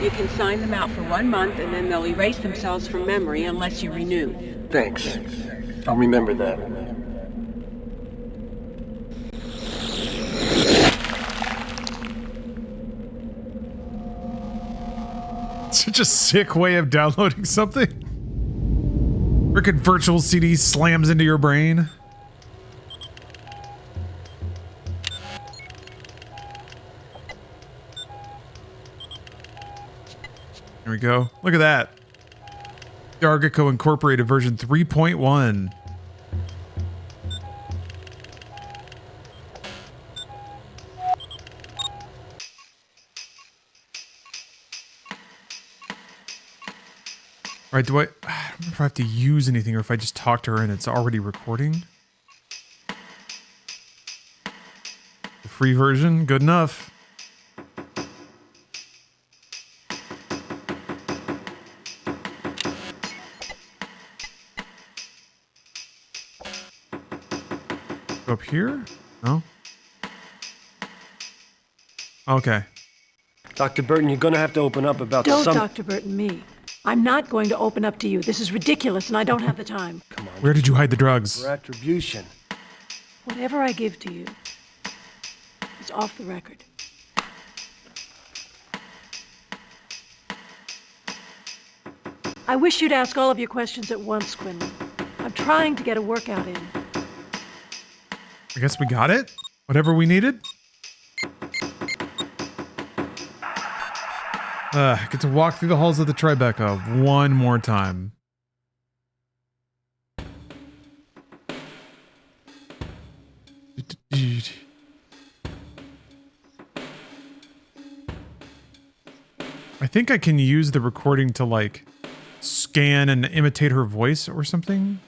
You can sign them out for 1 month, and then they'll erase themselves from memory unless you renew. Thanks. I'll remember that. Such a sick way of downloading something. Frickin' virtual CD slams into your brain. There we go. Look at that. Dargico Incorporated version 3.1. Alright, I don't know if I have to use anything or if I just talk to her and it's already recording. The free version, good enough. Up here? No? Okay. Dr. Burton, you're gonna have to open up about Don't Dr. Burton me. I'm not going to open up to you. This is ridiculous and I don't have the time. Come on. Where did you hide the drugs? For attribution. Whatever I give to you is off the record. I wish you'd ask all of your questions at once, Quinlan. I'm trying to get a workout in. I guess we got it? Whatever we needed? Get to walk through the halls of the Tribeca one more time. I think I can use the recording to, like, scan and imitate her voice or something.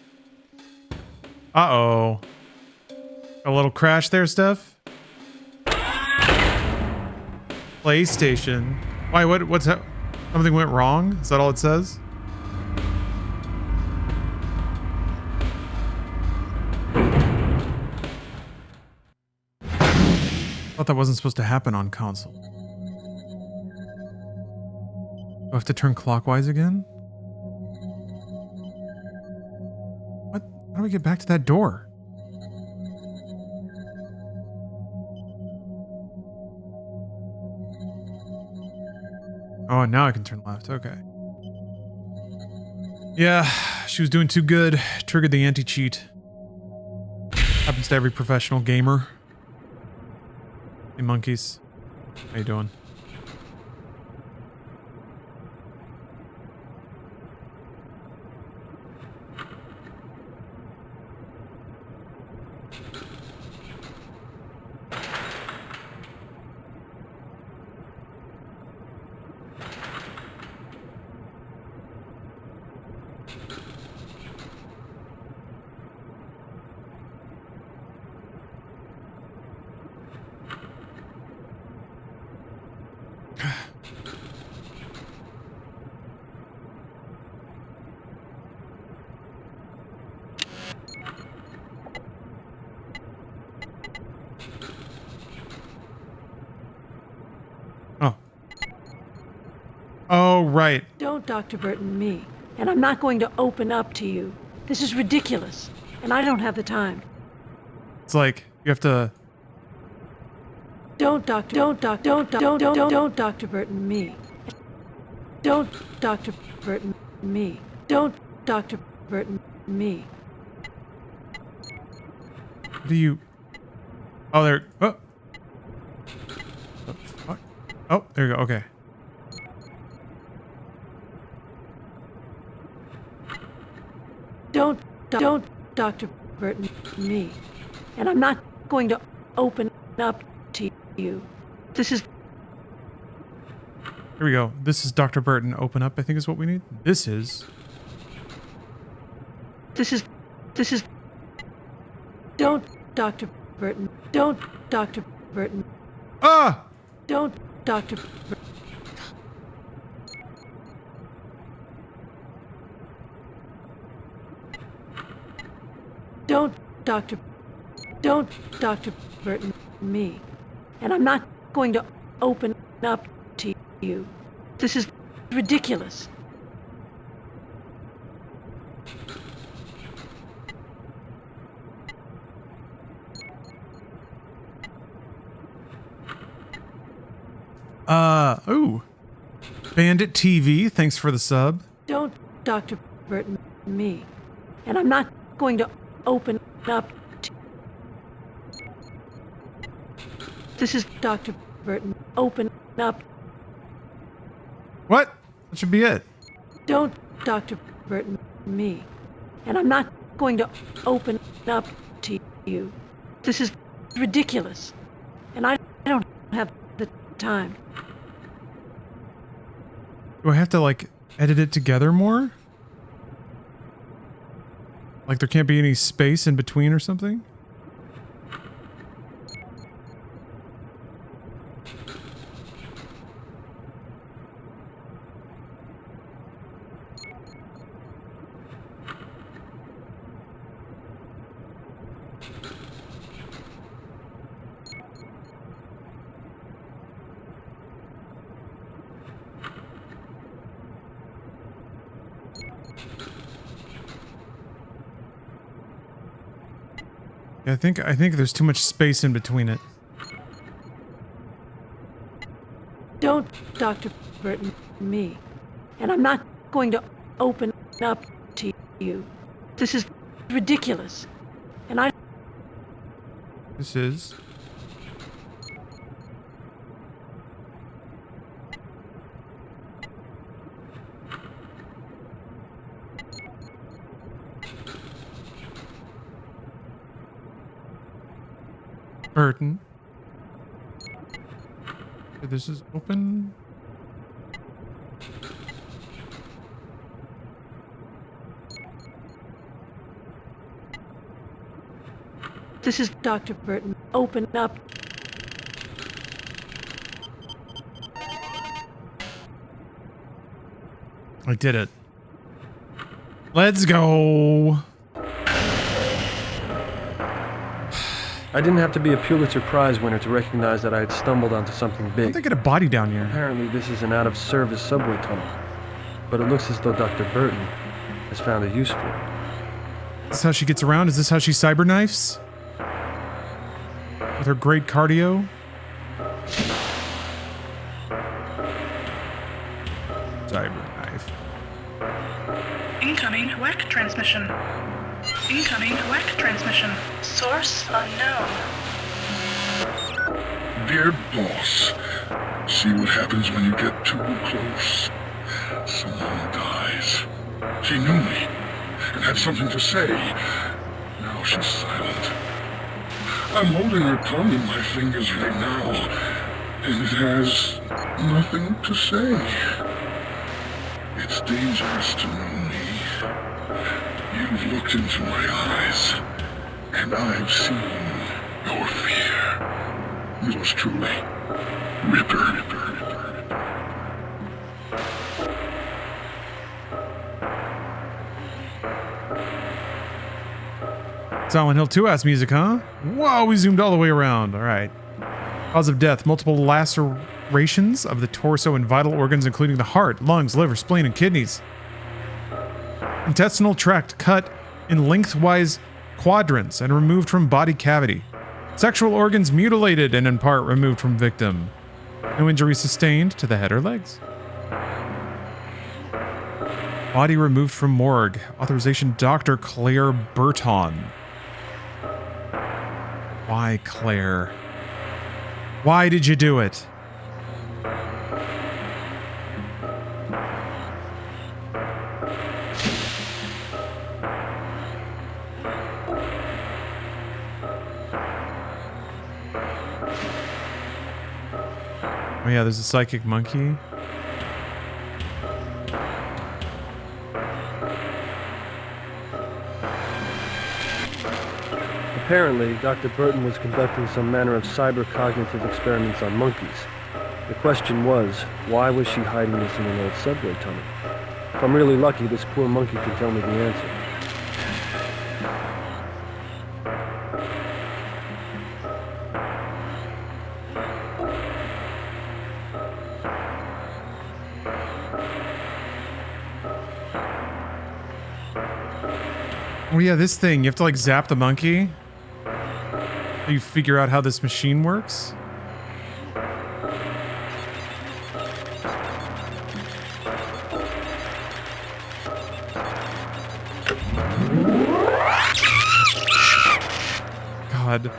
Uh-oh. A little crash there, Steph? PlayStation. Why, what's that? Something went wrong? Is that all it says? Thought that wasn't supposed to happen on console. Do I have to turn clockwise again? What? How do we get back to that door? Oh, and now I can turn left. Okay. Yeah, she was doing too good. Triggered the anti-cheat. Happens to every professional gamer. Hey, monkeys. How you doing? Oh, right. Don't Dr. Burton me, and I'm not going to open up to you. This is ridiculous, and I don't have the time. It's like you have to. Don't Dr. Burton me. Don't Dr. Burton me. Don't Dr. Burton me. What do you? Oh, there. Oh. Oh, there you go. Okay. Don't Dr. Burton me, and I'm not going to open up to you. This is. Here we go. This is Dr. Burton. Open up, I think is what we need. This is. Don't Dr. Burton. Don't Dr. Burton. Ah! Don't Dr. Burton. Don't Dr. Burton me, and I'm not going to open up to you. This is ridiculous. Ooh. Bandit TV, thanks for the sub. Don't Dr. Burton me, and I'm not going to open up to. This is Dr. Burton. Open up. What? That should be it. Don't Dr. Burton me, and I'm not going to open up to you. This is ridiculous, and I don't have the time. Do I have to, like, edit it together more? Like there can't be any space in between or something? I think there's too much space in between it. Don't Dr. Burton me, and I'm not going to open up to you. This is ridiculous, and I. This is. Burton. This is open. This is Dr. Burton. Open up. I did it. Let's go. I didn't have to be a Pulitzer Prize winner to recognize that I had stumbled onto something big. How'd they get a body down here? Apparently this is an out-of-service subway tunnel, but it looks as though Dr. Burton has found a use for it. Is this how she gets around? Is this how she cyberknifes? With her great cardio? Cyberknife. Incoming WEC transmission. Incoming WEC transmission. Source unknown. Dear boss, see what happens when you get too close. Someone dies. She knew me and had something to say. Now she's silent. I'm holding her tongue in my fingers right now, and it has nothing to say. It's dangerous to know me. You've looked into my eyes, and I've seen your fear. Yours truly, Ripper. Silent Hill 2 ass music, huh? Whoa, we zoomed all the way around. All right. Cause of death, multiple lacerations of the torso and vital organs, including the heart, lungs, liver, spleen, and kidneys. Intestinal tract cut in lengthwise quadrants and removed from body cavity. Sexual organs mutilated and in part removed from victim. No injury sustained to the head or legs. Body removed from morgue. Authorization Dr. Claire Burton. Why, Claire? Why did you do it? Oh yeah, there's a psychic monkey. Apparently, Dr. Burton was conducting some manner of cyber-cognitive experiments on monkeys. The question was, why was she hiding this in an old subway tunnel? If I'm really lucky, this poor monkey can tell me the answer. Oh yeah, this thing, you have to like zap the monkey. You figure out how this machine works. God,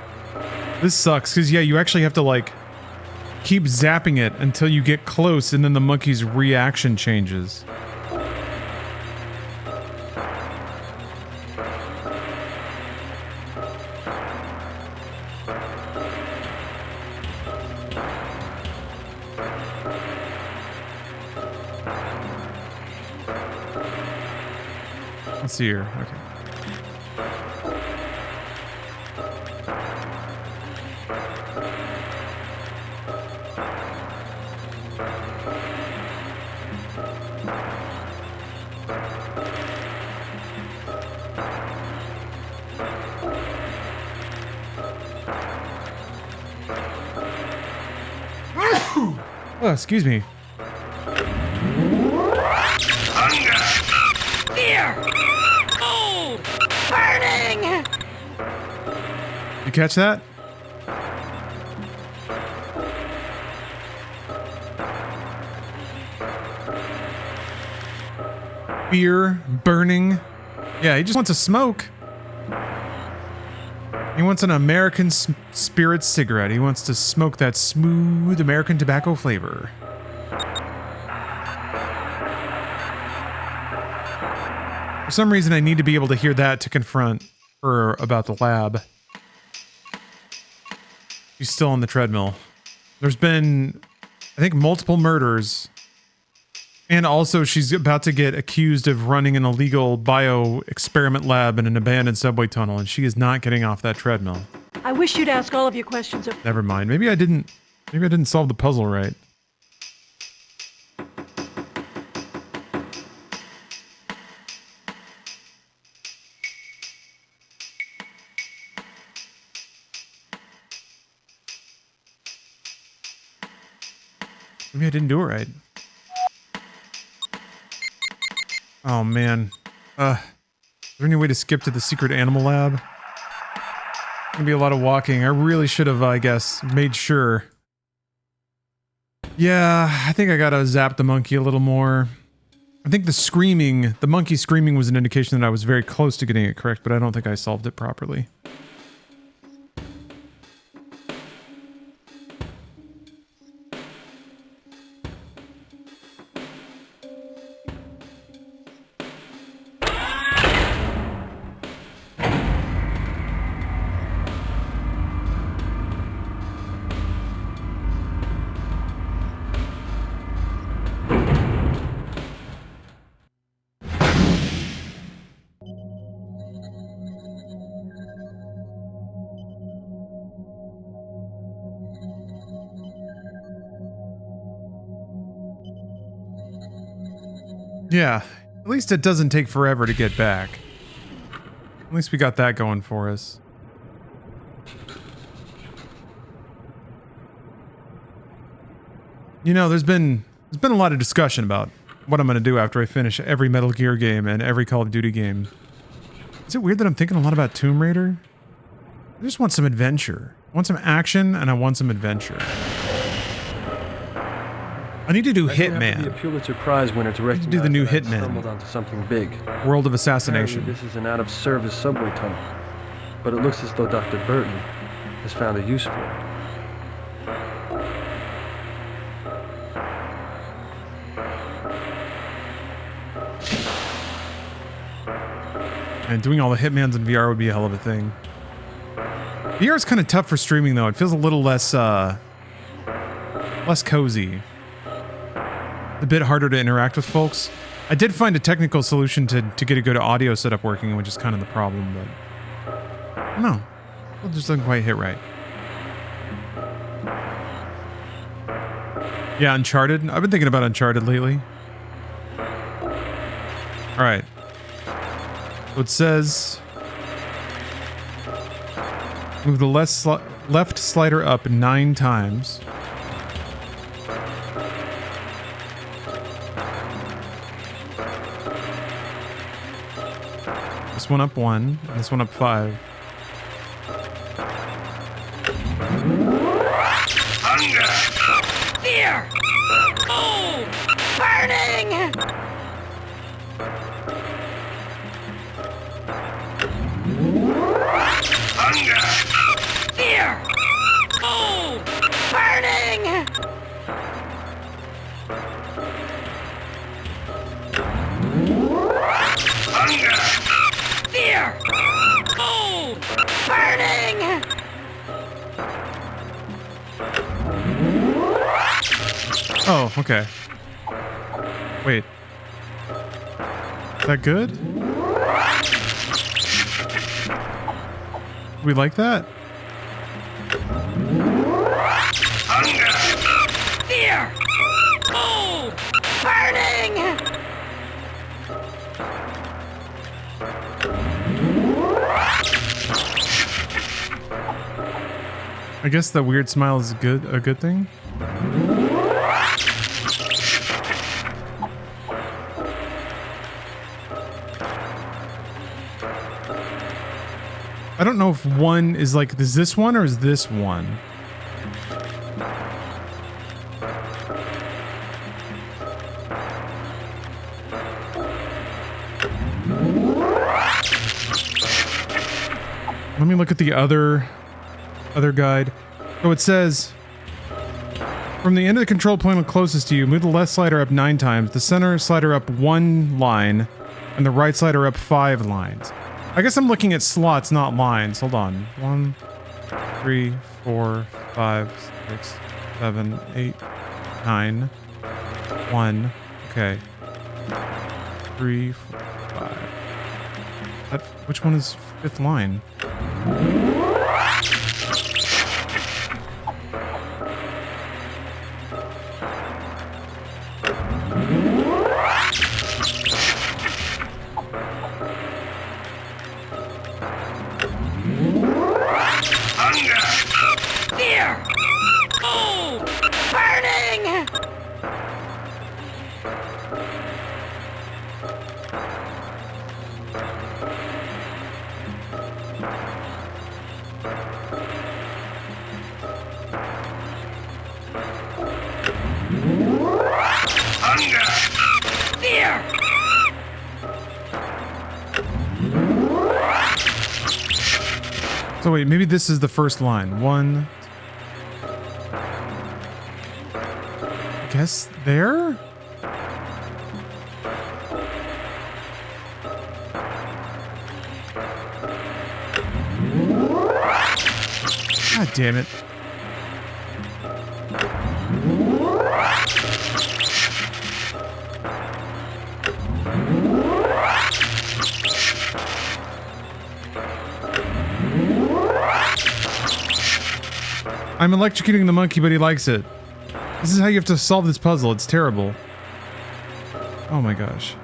this sucks because yeah, you actually have to like keep zapping it until you get close, and then the monkey's reaction changes. Let's see here. Okay. Oh, excuse me. Hunger! Fear! Cold! Burning! You catch that? Fear, burning. Yeah, he just wants to smoke. He wants an American spirit cigarette. He wants to smoke that smooth American tobacco flavor. For some reason, I need to be able to hear that to confront her about the lab. She's still on the treadmill. There's been, I think, multiple murders. And also, she's about to get accused of running an illegal bio-experiment lab in an abandoned subway tunnel, and she is not getting off that treadmill. I wish you'd ask all of your questions. Never mind. Maybe I didn't solve the puzzle right. Maybe I didn't do it right. Oh man. Is there any way to skip to the secret animal lab? Gonna be a lot of walking. I really should have, I guess, made sure. Yeah, I think I gotta zap the monkey a little more. I think the monkey screaming was an indication that I was very close to getting it correct, but I don't think I solved it properly. Yeah, at least it doesn't take forever to get back. At least we got that going for us. You know, there's been a lot of discussion about what I'm going to do after I finish every Metal Gear game and every Call of Duty game. Is it weird that I'm thinking a lot about Tomb Raider? I just want some adventure. I want some action and I want some adventure. I need to do Hitman. The Pulitzer Prize winner to recognize do the new that Hitman. Stumbled onto something big. World of Assassination. Apparently this is an out-of-service subway tunnel, but it looks as though Dr. Burton has found a use for it. And doing all the Hitmans in VR would be a hell of a thing. VR is kind of tough for streaming though. It feels a little less cozy. A bit harder to interact with folks. I did find a technical solution to get a good audio setup working, which is kind of the problem, but I don't know. It just doesn't quite hit right. Yeah, Uncharted. I've been thinking about Uncharted lately. Alright. So it says move the left slider up 9 times. This one up 1, and this one up 5. Hunger! Fear! Oh! Burning! Hunger! Fear! Oh! Burning! Hunger! Fear! Cold! Burning! Oh, okay. Wait. Is that good? We like that? Hunger! Fear! Cold! Burning! I guess the weird smile is a good thing. I don't know if one is like, is this one or is this one? Let me look at the other guide. So it says, from the end of the control panel closest to you, move the left slider up 9 times, the center slider up 1 line, and the right slider up 5 lines. I guess I'm looking at slots, not lines. Hold on. 1, 3, 4, 5, 6, 7, 8, 9. 1. Okay. 3, 4, 5. Which one is 5th line? Fear! Cold! Burning! So wait, maybe this is the first line. One. I guess there? God damn it. I'm electrocuting the monkey, but he likes it. This is how you have to solve this puzzle. It's terrible. Oh my gosh.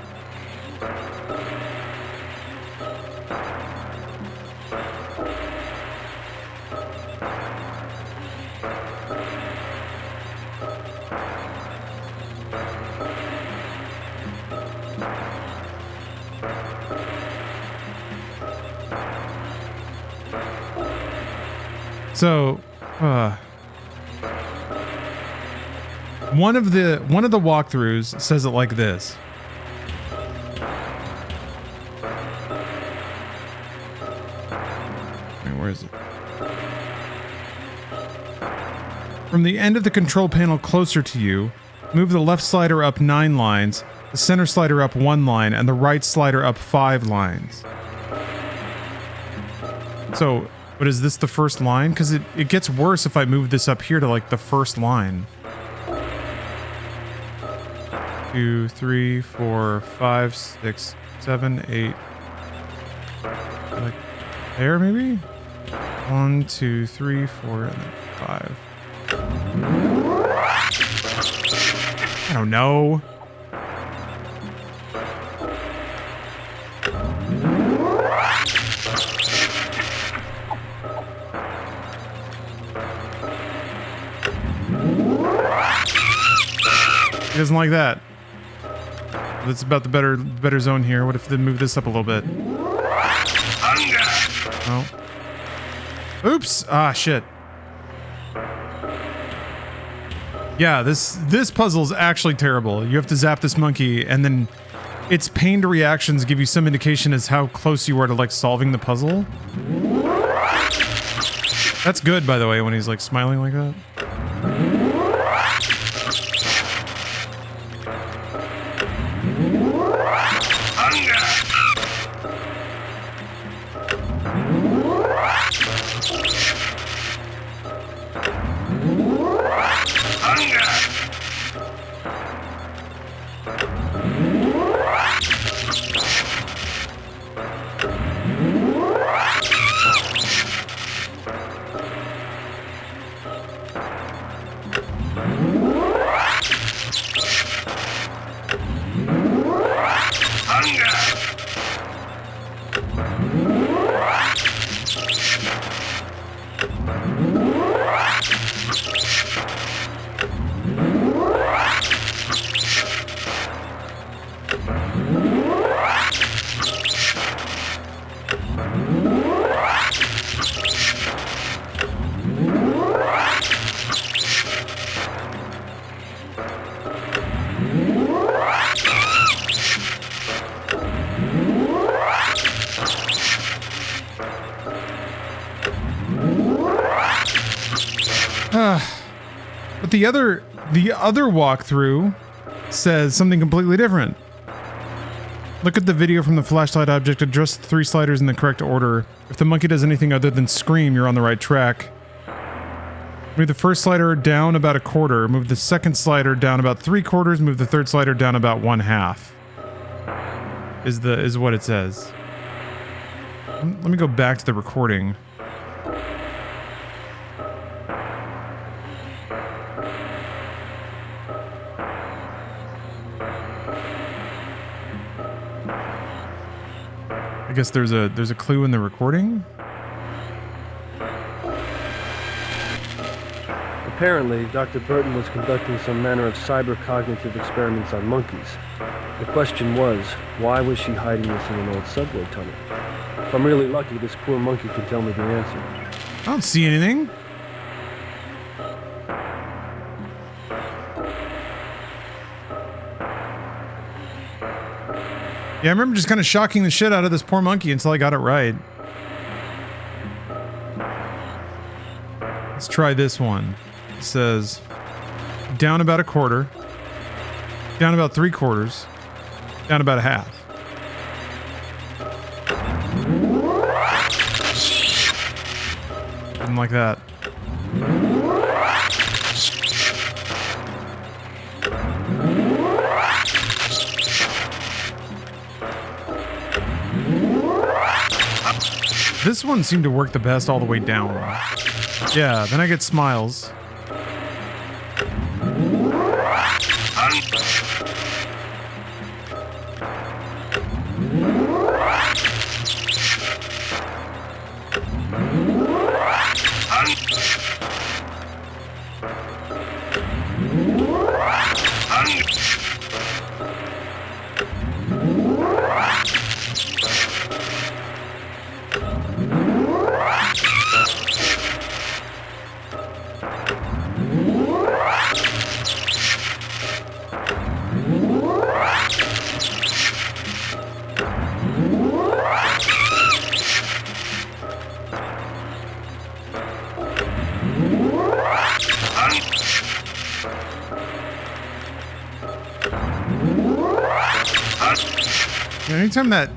So, one of the walkthroughs says it like this. Wait, where is it? From the end of the control panel closer to you, move the left slider up 9 lines, the center slider up 1 line, and the right slider up 5 lines. So, but is this the first line? Because it gets worse if I move this up here to like the first line. 2, 3, 4, 5, 6, 7, 8. Like there maybe? 1, 2, 3, 4, and then 5. I don't know. He doesn't like that. That's about the better zone here. What if they move this up a little bit? Oh. Oops. Ah, shit. Yeah, this puzzle is actually terrible. You have to zap this monkey, and then its pained reactions give you some indication as how close you are to like solving the puzzle. That's good, by the way, when he's like smiling like that. But the other walkthrough says something completely different. Look at the video from the flashlight object. Adjust 3 sliders in the correct order. If the monkey does anything other than scream, you're on the right track. Move the first slider down about 1/4. Move the second slider down about 3/4. Move the third slider down about 1/2. Is what it says. Let me go back to the recording. I guess there's a clue in the recording. Apparently, Dr. Burton was conducting some manner of cyber-cognitive experiments on monkeys. The question was, why was she hiding this in an old subway tunnel? If I'm really lucky, this poor monkey can tell me the answer. I don't see anything. Yeah, I remember just kind of shocking the shit out of this poor monkey until I got it right. Let's try this one. It says down about a quarter, down about 3/4, down about a half. Something like that. This one seemed to work the best all the way down. Yeah, then I get smiles. Anytime that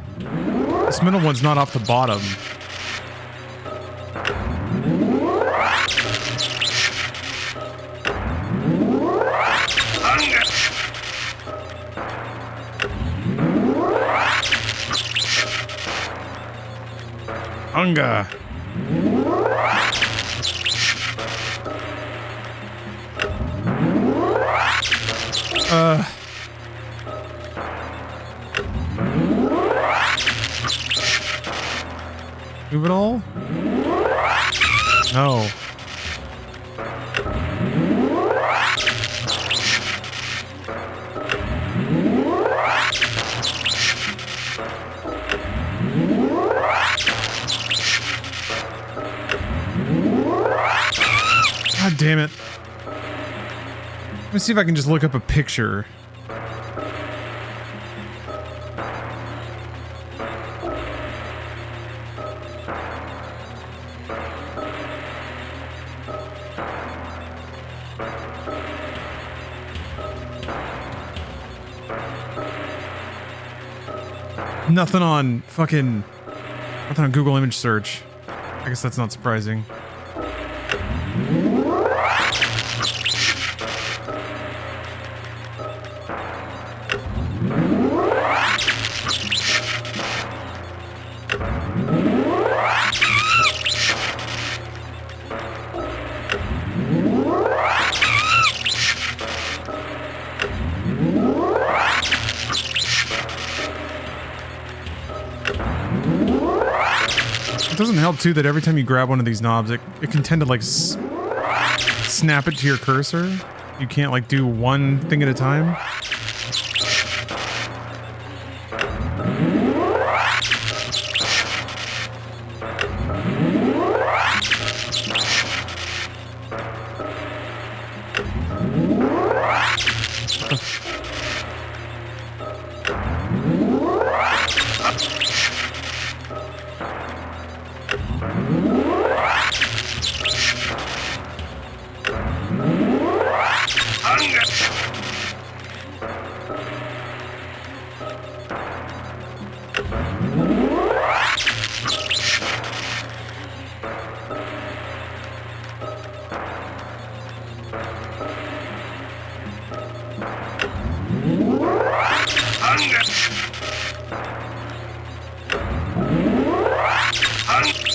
this middle one's not off the bottom. Hunger. Move it all? No. God damn it. Let me see if I can just look up a picture. Nothing on Google image search. I guess that's not surprising. It doesn't help too that every time you grab one of these knobs, it can tend to like snap it to your cursor. You can't like do one thing at a time.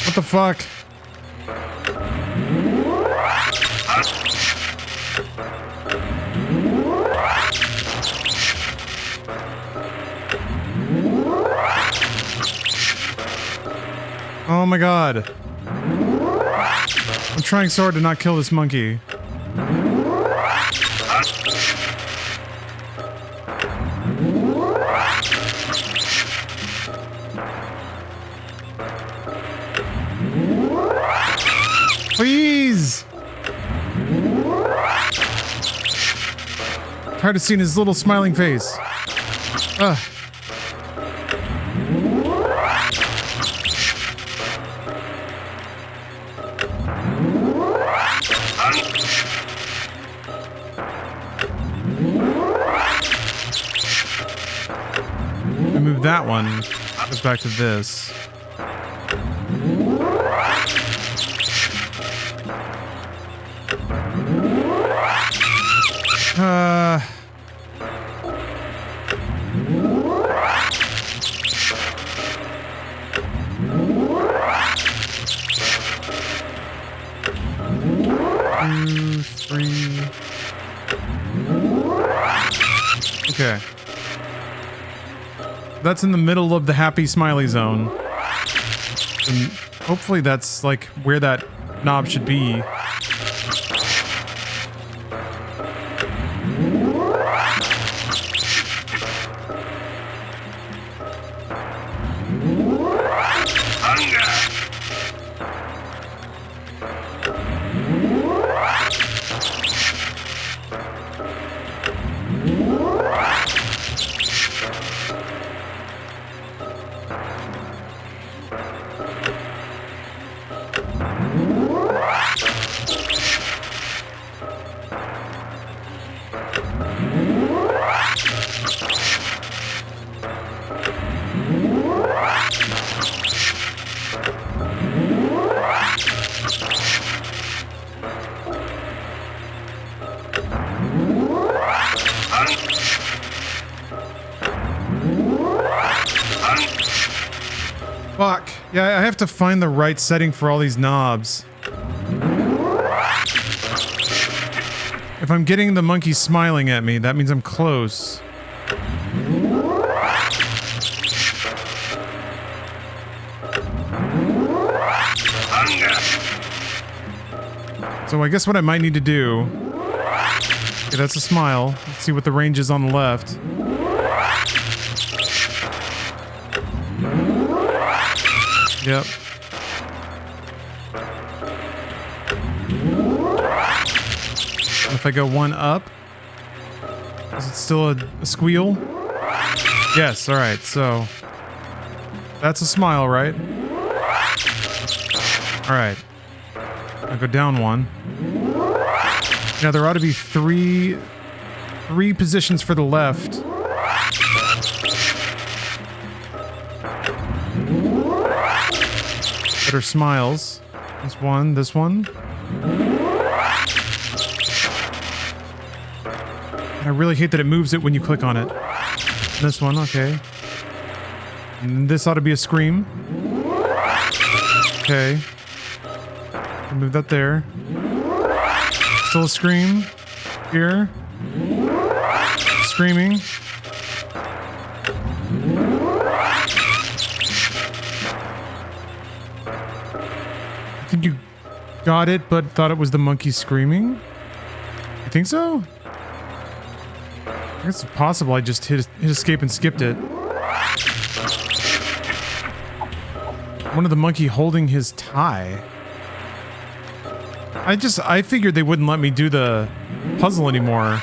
What the fuck? Oh my god. I'm trying so hard to not kill this monkey. Please! Tired of seeing his little smiling face. Ugh. that one goes back to this. Two, three. Okay. That's in the middle of the happy smiley zone. And hopefully that's like where that knob should be. Fuck. Yeah, I have to find the right setting for all these knobs. If I'm getting the monkey smiling at me, that means I'm close. So I guess what I might need to do... Okay, that's a smile. Let's see what the range is on the left. Yep. If I go one up, is it still a squeal? Yes, alright, so... That's a smile, right? Alright. I'll go down one. Now there ought to be three positions for the left. That are smiles. This one, this one. And I really hate that it moves it when you click on it. This one, okay. And this ought to be a scream. Okay. I'll move that there. Still a scream. Here. Screaming. I think you got it, but thought it was the monkey screaming? You think so? I guess it's possible I just hit escape and skipped it. One of the monkey holding his tie. I figured they wouldn't let me do the puzzle anymore.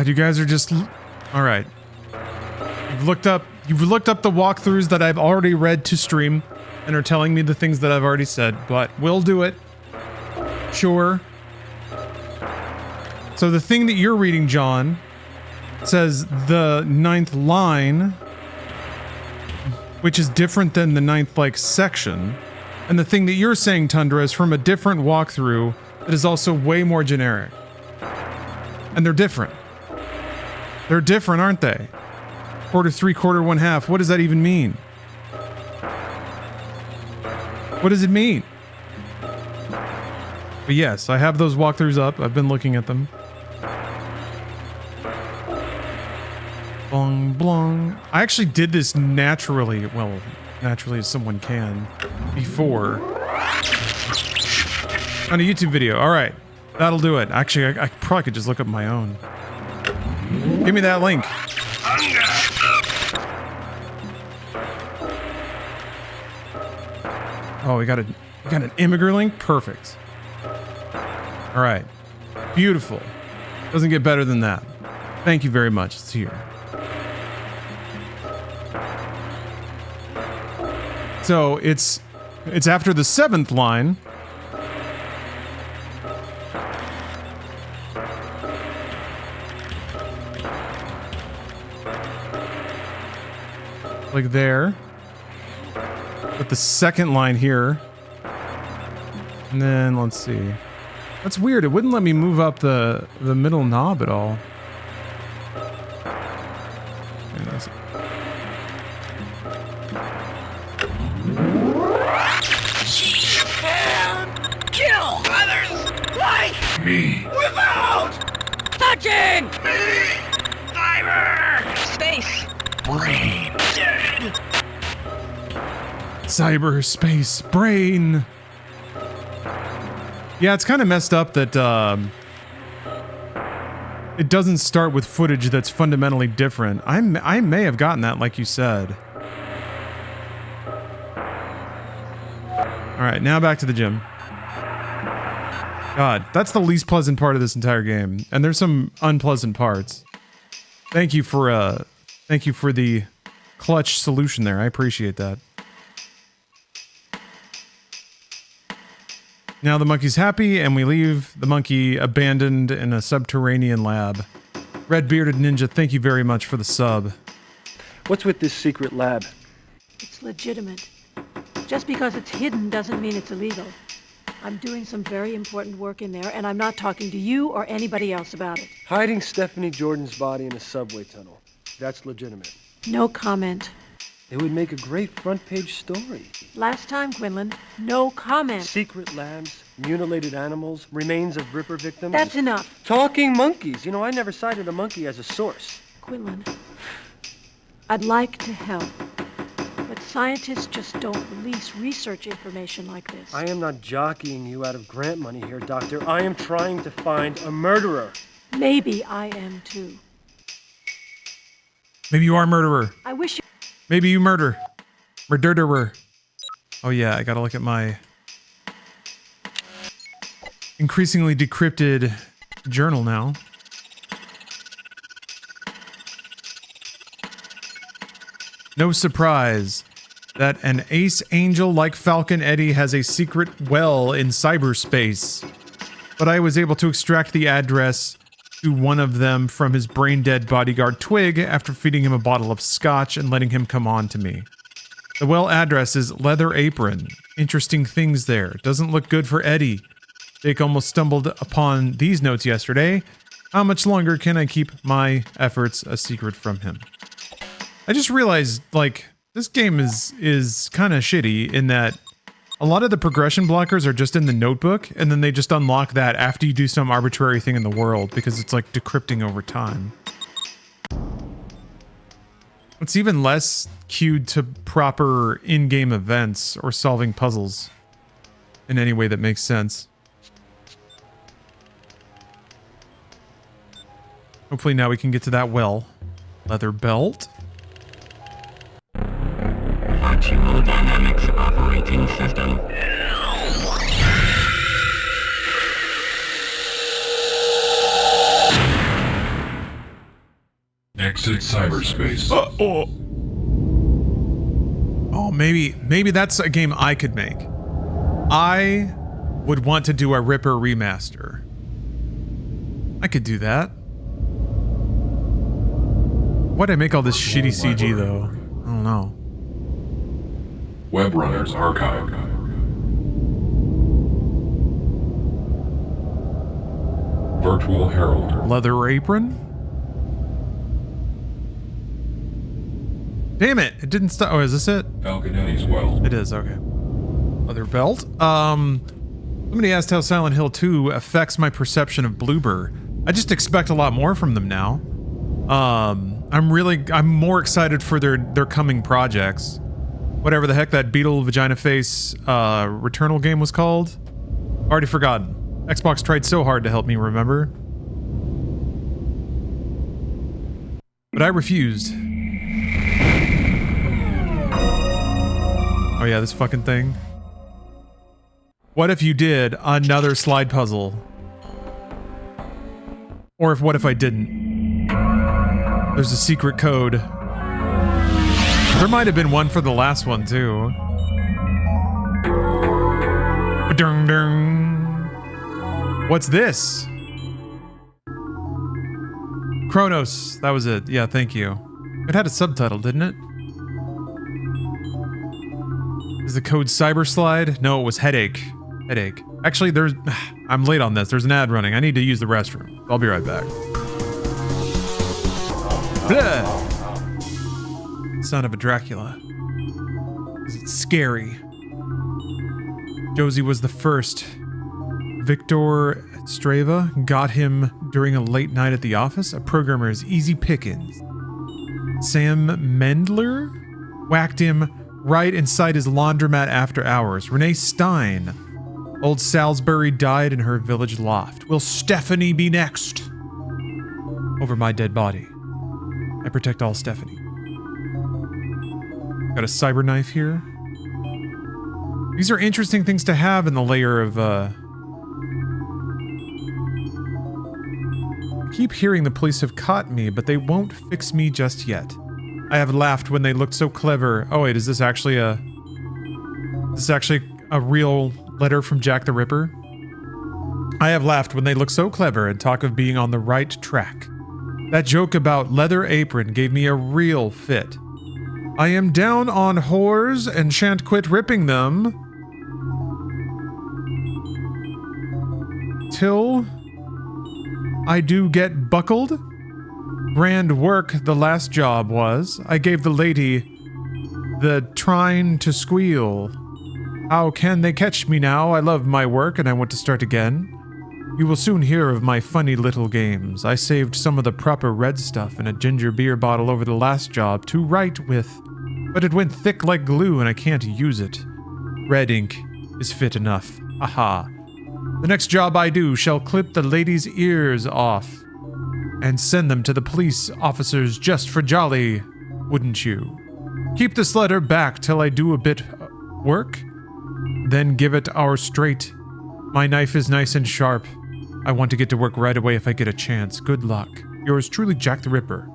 God, you guys are just... Alright. You've looked up the walkthroughs that I've already read to stream and are telling me the things that I've already said, but we'll do it. Sure. So the thing that you're reading, John, It says the 9th line, which is different than the 9th, like, section. And the thing that you're saying, Tundra, is from a different walkthrough that is also way more generic. And they're different. They're different, aren't they? Quarter, 3/4, 1/2. What does that even mean? What does it mean? But yes, I have those walkthroughs up. I've been looking at them. Blong, blong. I actually did this naturally. Well, naturally as someone can. Before. On a YouTube video. Alright. That'll do it. Actually, I probably could just look up my own. Give me that link. Oh, we got an immigrant link? Perfect. Alright. Beautiful. Doesn't get better than that. Thank you very much. It's here. So it's after the 7th line. Like there. But the 2nd line here. And then let's see. That's weird. It wouldn't let me move up the middle knob at all. Kill others like me without touching me. Cyber space brain. Cyberspace brain. Yeah, it's kind of messed up that it doesn't start with footage that's fundamentally different. I may have gotten that, like you said. All right, now back to the gym. God, that's the least pleasant part of this entire game, and there's some unpleasant parts. Thank you for the clutch solution there. I appreciate that. Now the monkey's happy, and we leave the monkey abandoned in a subterranean lab. Red-bearded ninja, thank you very much for the sub. What's with this secret lab? It's legitimate. Just because it's hidden doesn't mean it's illegal. I'm doing some very important work in there, and I'm not talking to you or anybody else about it. Hiding Stephanie Jordan's body in a subway tunnel. That's legitimate. No comment. It would make a great front-page story. Last time, Quinlan, no comment. Secret labs, mutilated animals, remains of Ripper victims. That's enough. Talking monkeys. You know, I never cited a monkey as a source. Quinlan, I'd like to help, but scientists just don't release research information like this. I am not jockeying you out of grant money here, Doctor. I am trying to find a murderer. Maybe I am too. Maybe you are a murderer. I wish you... Maybe you murderer. Oh yeah, I gotta look at my increasingly decrypted journal now. No surprise that an ace angel like Falconetti has a secret well in cyberspace. But I was able to extract the address to one of them from his brain-dead bodyguard Twig after feeding him a bottle of scotch and letting him come on to me. The well address is Leather Apron. Interesting things there. Doesn't look good for Eddie. Jake almost stumbled upon these notes yesterday. How much longer can I keep my efforts a secret from him? I just realized, like, this game is kind of shitty in that a lot of the progression blockers are just in the notebook, and then they just unlock that after you do some arbitrary thing in the world, because it's like decrypting over time. It's even less cued to proper in-game events or solving puzzles in any way that makes sense. Hopefully now we can get to that well. Leather belt. Dynamics operating system. Exit cyberspace. Oh, maybe that's a game I could make. I would want to do a Ripper remaster. I could do that. Why'd I make all this shitty CG though? I don't know. Web Runners Archive. Virtual Herald. Leather apron? Damn it! It didn't stop. Oh, is this it? Falconetti's well. It is, okay. Leather belt? Somebody asked how Silent Hill 2 affects my perception of Bloober. I just expect a lot more from them now. I'm more excited for their coming projects. Whatever the heck that Beetle Vagina Face Returnal game was called. Already forgotten. Xbox tried so hard to help me remember. But I refused. Oh yeah, this fucking thing. What if you did another slide puzzle? Or what if I didn't? There's a secret code. There might have been one for the last one too. Dung dung. What's this? Kronos. That was it. Yeah, thank you. It had a subtitle, didn't it? Is the code Cyberslide? No, it was headache. Headache. Actually, I'm late on this. There's an ad running. I need to use the restroom. I'll be right back. Blah! Son of a Dracula. Is it scary? Josie was the first. Victor Strava got him during a late night at the office. A programmer is easy pickings. Sam Mendler whacked him right inside his laundromat after hours. Renee Stein. Old Salisbury died in her village loft. Will Stephanie be next? Over my dead body. I protect all Stephanie. Got a cyber knife here. These are interesting things to have in the layer of, I keep hearing the police have caught me, but they won't fix me just yet. I have laughed when they looked so clever. Oh wait, is this actually a real letter from Jack the Ripper? I have laughed when they look so clever and talk of being on the right track. That joke about leather apron gave me a real fit. I am down on whores and shan't quit ripping them till I do get buckled. Grand work the last job was. I gave the lady the trying to squeal. How can they catch me now? I love my work and I want to start again. You will soon hear of my funny little games. I saved some of the proper red stuff in a ginger beer bottle over the last job to write with, but it went thick like glue and I can't use it. Red ink is fit enough. Aha. The next job I do shall clip the lady's ears off and send them to the police officers just for jolly, wouldn't you? Keep this letter back till I do a bit work, then give it our straight. My knife is nice and sharp. I want to get to work right away if I get a chance. Good luck. Yours truly, Jack the Ripper.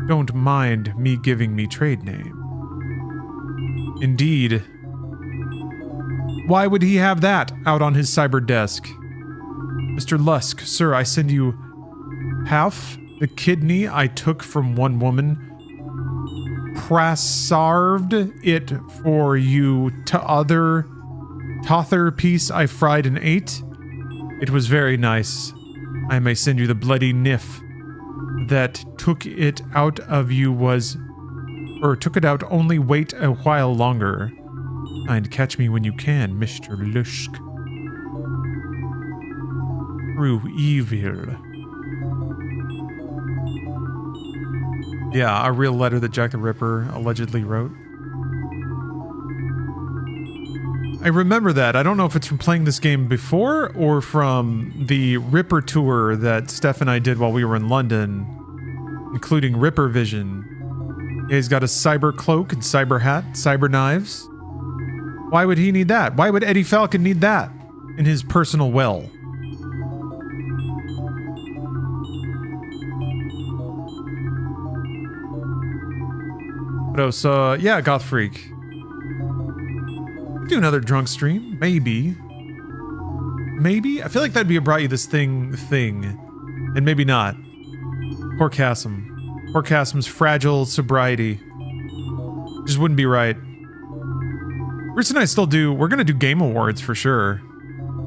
Don't mind me giving me trade name. Indeed. Why would he have that out on his cyber desk? Mr. Lusk, sir, I send you half the kidney I took from one woman. Prasarved it for you t'other piece I fried and ate. It was very nice. I may send you the bloody niff that took it out of you took it out, only wait a while longer. And catch me when you can, Mr. Lusk. True evil. Yeah, a real letter that Jack the Ripper allegedly wrote. I remember that. I don't know if it's from playing this game before or from the Ripper tour that Steph and I did while we were in London, including Ripper Vision. Yeah, he's got a cyber cloak and cyber hat, cyber knives. Why would he need that? Why would Eddie Falcon need that in his personal well? What else? Yeah, Goth Freak. Do another drunk stream, maybe. Maybe? I feel like that'd be a brought you this thing, and maybe not. Poor Cassim. Orcasm's fragile sobriety. Just wouldn't be right. Bruce and I still do. We're gonna do game awards for sure.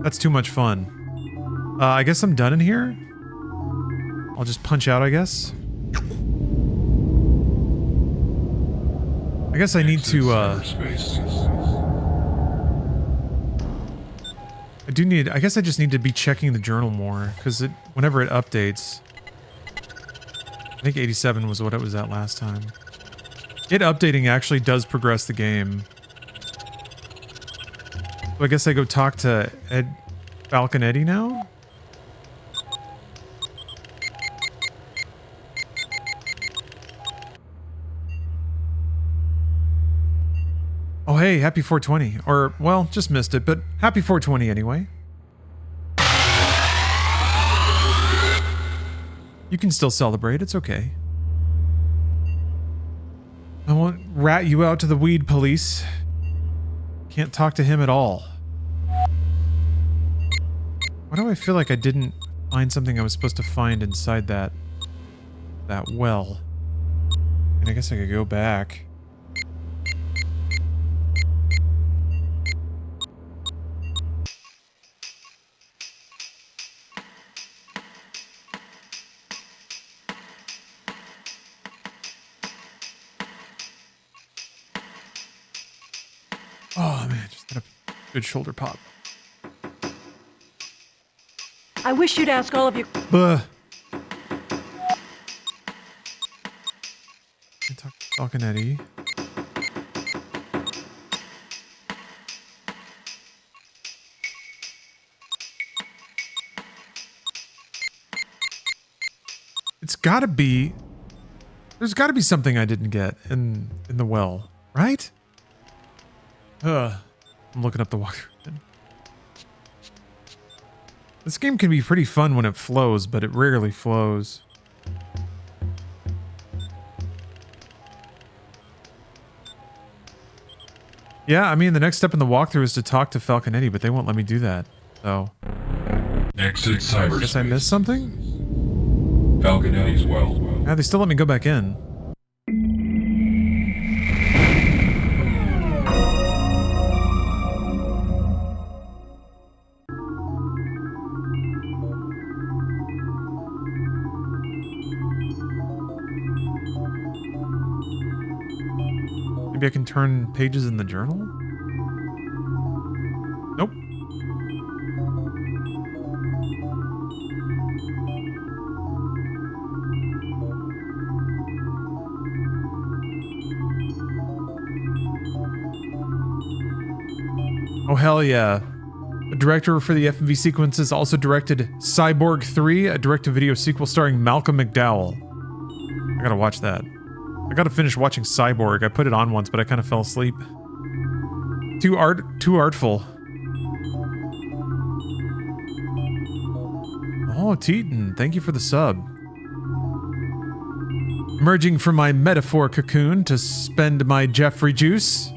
That's too much fun. I guess I'm done in here. I'll just punch out, I guess. I guess I need to, I guess I just need to be checking the journal more, because whenever it updates, I think 87 was what it was at last time. It updating actually does progress the game. So I guess I go talk to Falconetti now? Oh hey, happy 420. Or, well, just missed it, but happy 420 anyway. You can still celebrate, it's okay. I won't rat you out to the weed police. Can't talk to him at all. Why do I feel like I didn't find something I was supposed to find inside that well? And I guess I could go back. Oh man, just had a good shoulder pop. I wish you'd ask all of your... Buh. I talk to Falconetti. It's gotta be... There's gotta be something I didn't get in the well, right? I'm looking up the walkthrough. This game can be pretty fun when it flows, but it rarely flows. Yeah, I mean, the next step in the walkthrough is to talk to Falconetti, but they won't let me do that, so... Exit cyberspace. Guess I missed something? Falconetti's well. Yeah, they still let me go back in. Maybe I can turn pages in the journal? Nope. Oh hell yeah. The director for the FMV sequences also directed Cyborg 3, a direct-to-video sequel starring Malcolm McDowell. I gotta watch that. I gotta finish watching Cyborg. I put it on once, but I kind of fell asleep. Too artful. Oh, Teton, thank you for the sub. Emerging from my metaphor cocoon to spend my Jeffrey juice.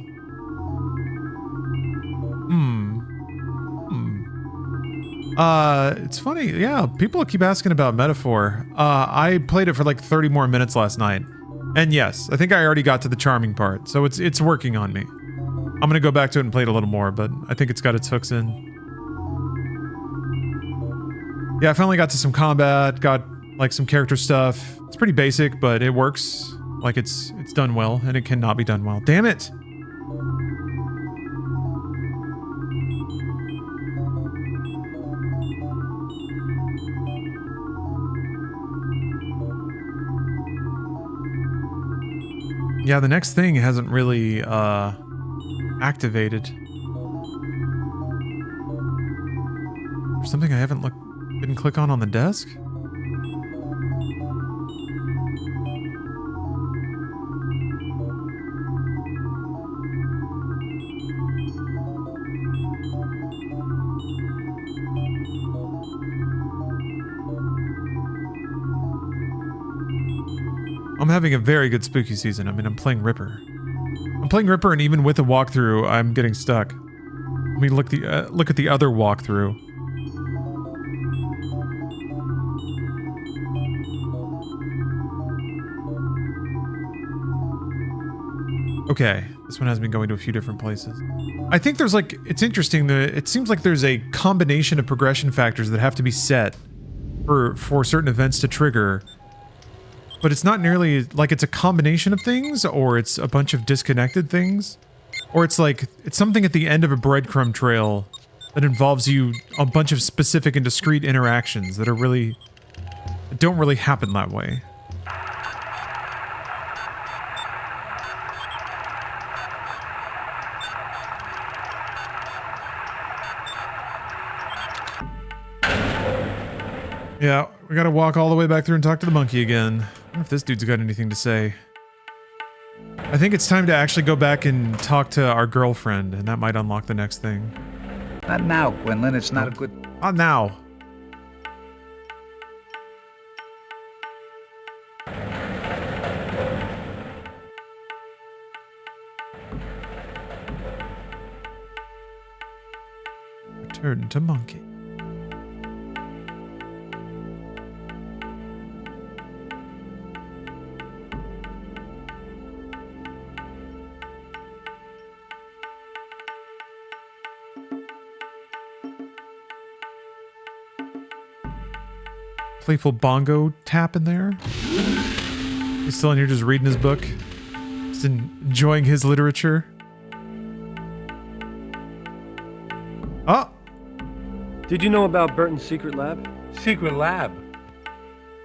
It's funny, yeah, people keep asking about metaphor. I played it for like 30 more minutes last night. And yes, I think I already got to the charming part, so it's working on me. I'm gonna go back to it and play it a little more, but I think it's got its hooks in. Yeah, I finally got to some combat, got like some character stuff. It's pretty basic, but it works. Like it's done well, and it cannot be done well. Damn it! Yeah, the next thing hasn't really activated. There's something I didn't click on the desk? I'm having a very good spooky season. I mean, I'm playing Ripper. And even with a walkthrough, I'm getting stuck. Let me look at the other walkthrough. Okay, this one has been going to a few different places. I think there's like, it's interesting that it seems like there's a combination of progression factors that have to be set for certain events to trigger. But it's not nearly like it's a combination of things, or it's a bunch of disconnected things. Or it's like, it's something at the end of a breadcrumb trail that involves you a bunch of specific and discrete interactions that are really, that don't really happen that way. Yeah, we gotta walk all the way back through and talk to the monkey again. I wonder if this dude's got anything to say. I think it's time to actually go back and talk to our girlfriend, and that might unlock the next thing. Not now, Quinlan. It's not a good... Not now. Return to monkey. Playful bongo tap in there. He's still in here just reading his book. Just enjoying his literature. Oh! Did you know about Burton's secret lab? Secret lab?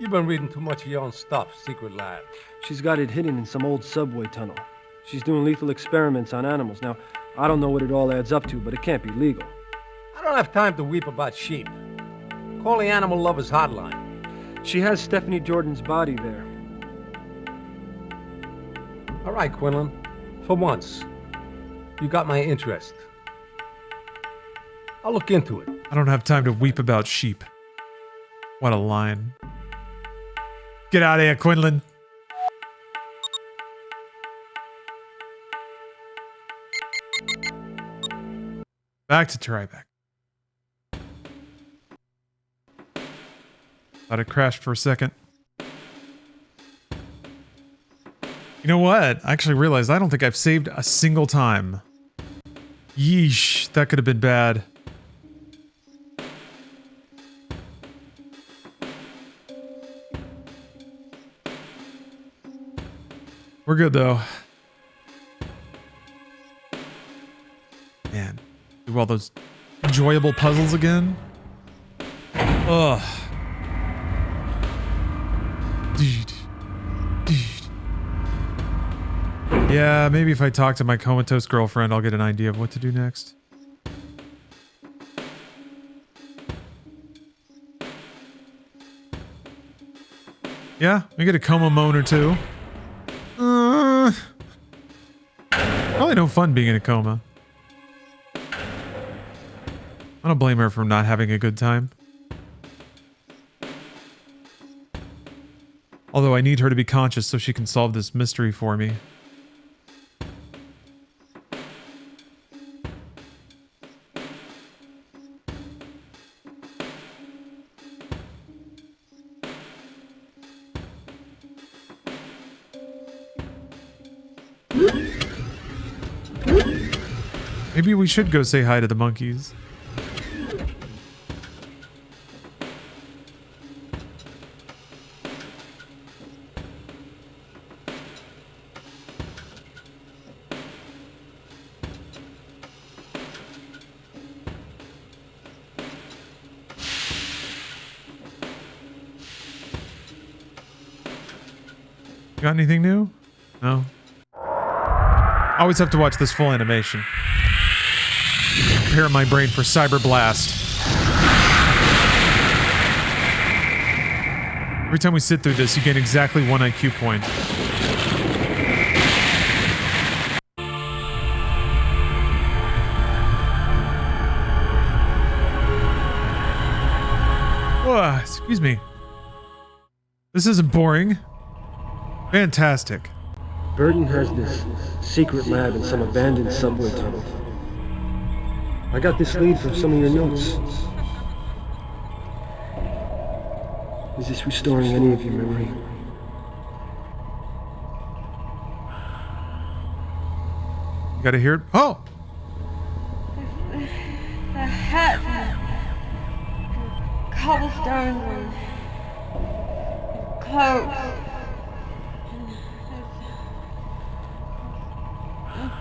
You've been reading too much of your own stuff, secret lab. She's got it hidden in some old subway tunnel. She's doing lethal experiments on animals. Now, I don't know what it all adds up to, but it can't be legal. I don't have time to weep about sheep. Call the animal lovers hotline. She has Stephanie Jordan's body there. All right, Quinlan. For once, you got my interest. I'll look into it. I don't have time to weep about sheep. What a line. Get out of here, Quinlan. Back to Tribeca. Thought it crashed for a second. You know what? I actually realized I don't think I've saved a single time. Yeesh, that could have been bad. We're good though. Man, do all those enjoyable puzzles again? Ugh. Yeah, maybe if I talk to my comatose girlfriend, I'll get an idea of what to do next. Yeah, we get a coma moan or two. Probably no fun being in a coma. I don't blame her for not having a good time. Although I need her to be conscious so she can solve this mystery for me. Maybe we should go say hi to the monkeys. Got anything new? No. I always have to watch this full animation. Prepare my brain for Cyber Blast. Every time we sit through this, you gain exactly 1 IQ point. Oh, excuse me. This isn't boring. Fantastic. Burton has this secret lab in some abandoned subway tunnel. I got this lead from some of your notes. Is this restoring any of your memory? You gotta hear it. Oh! The hat, the cobblestones, and clothes.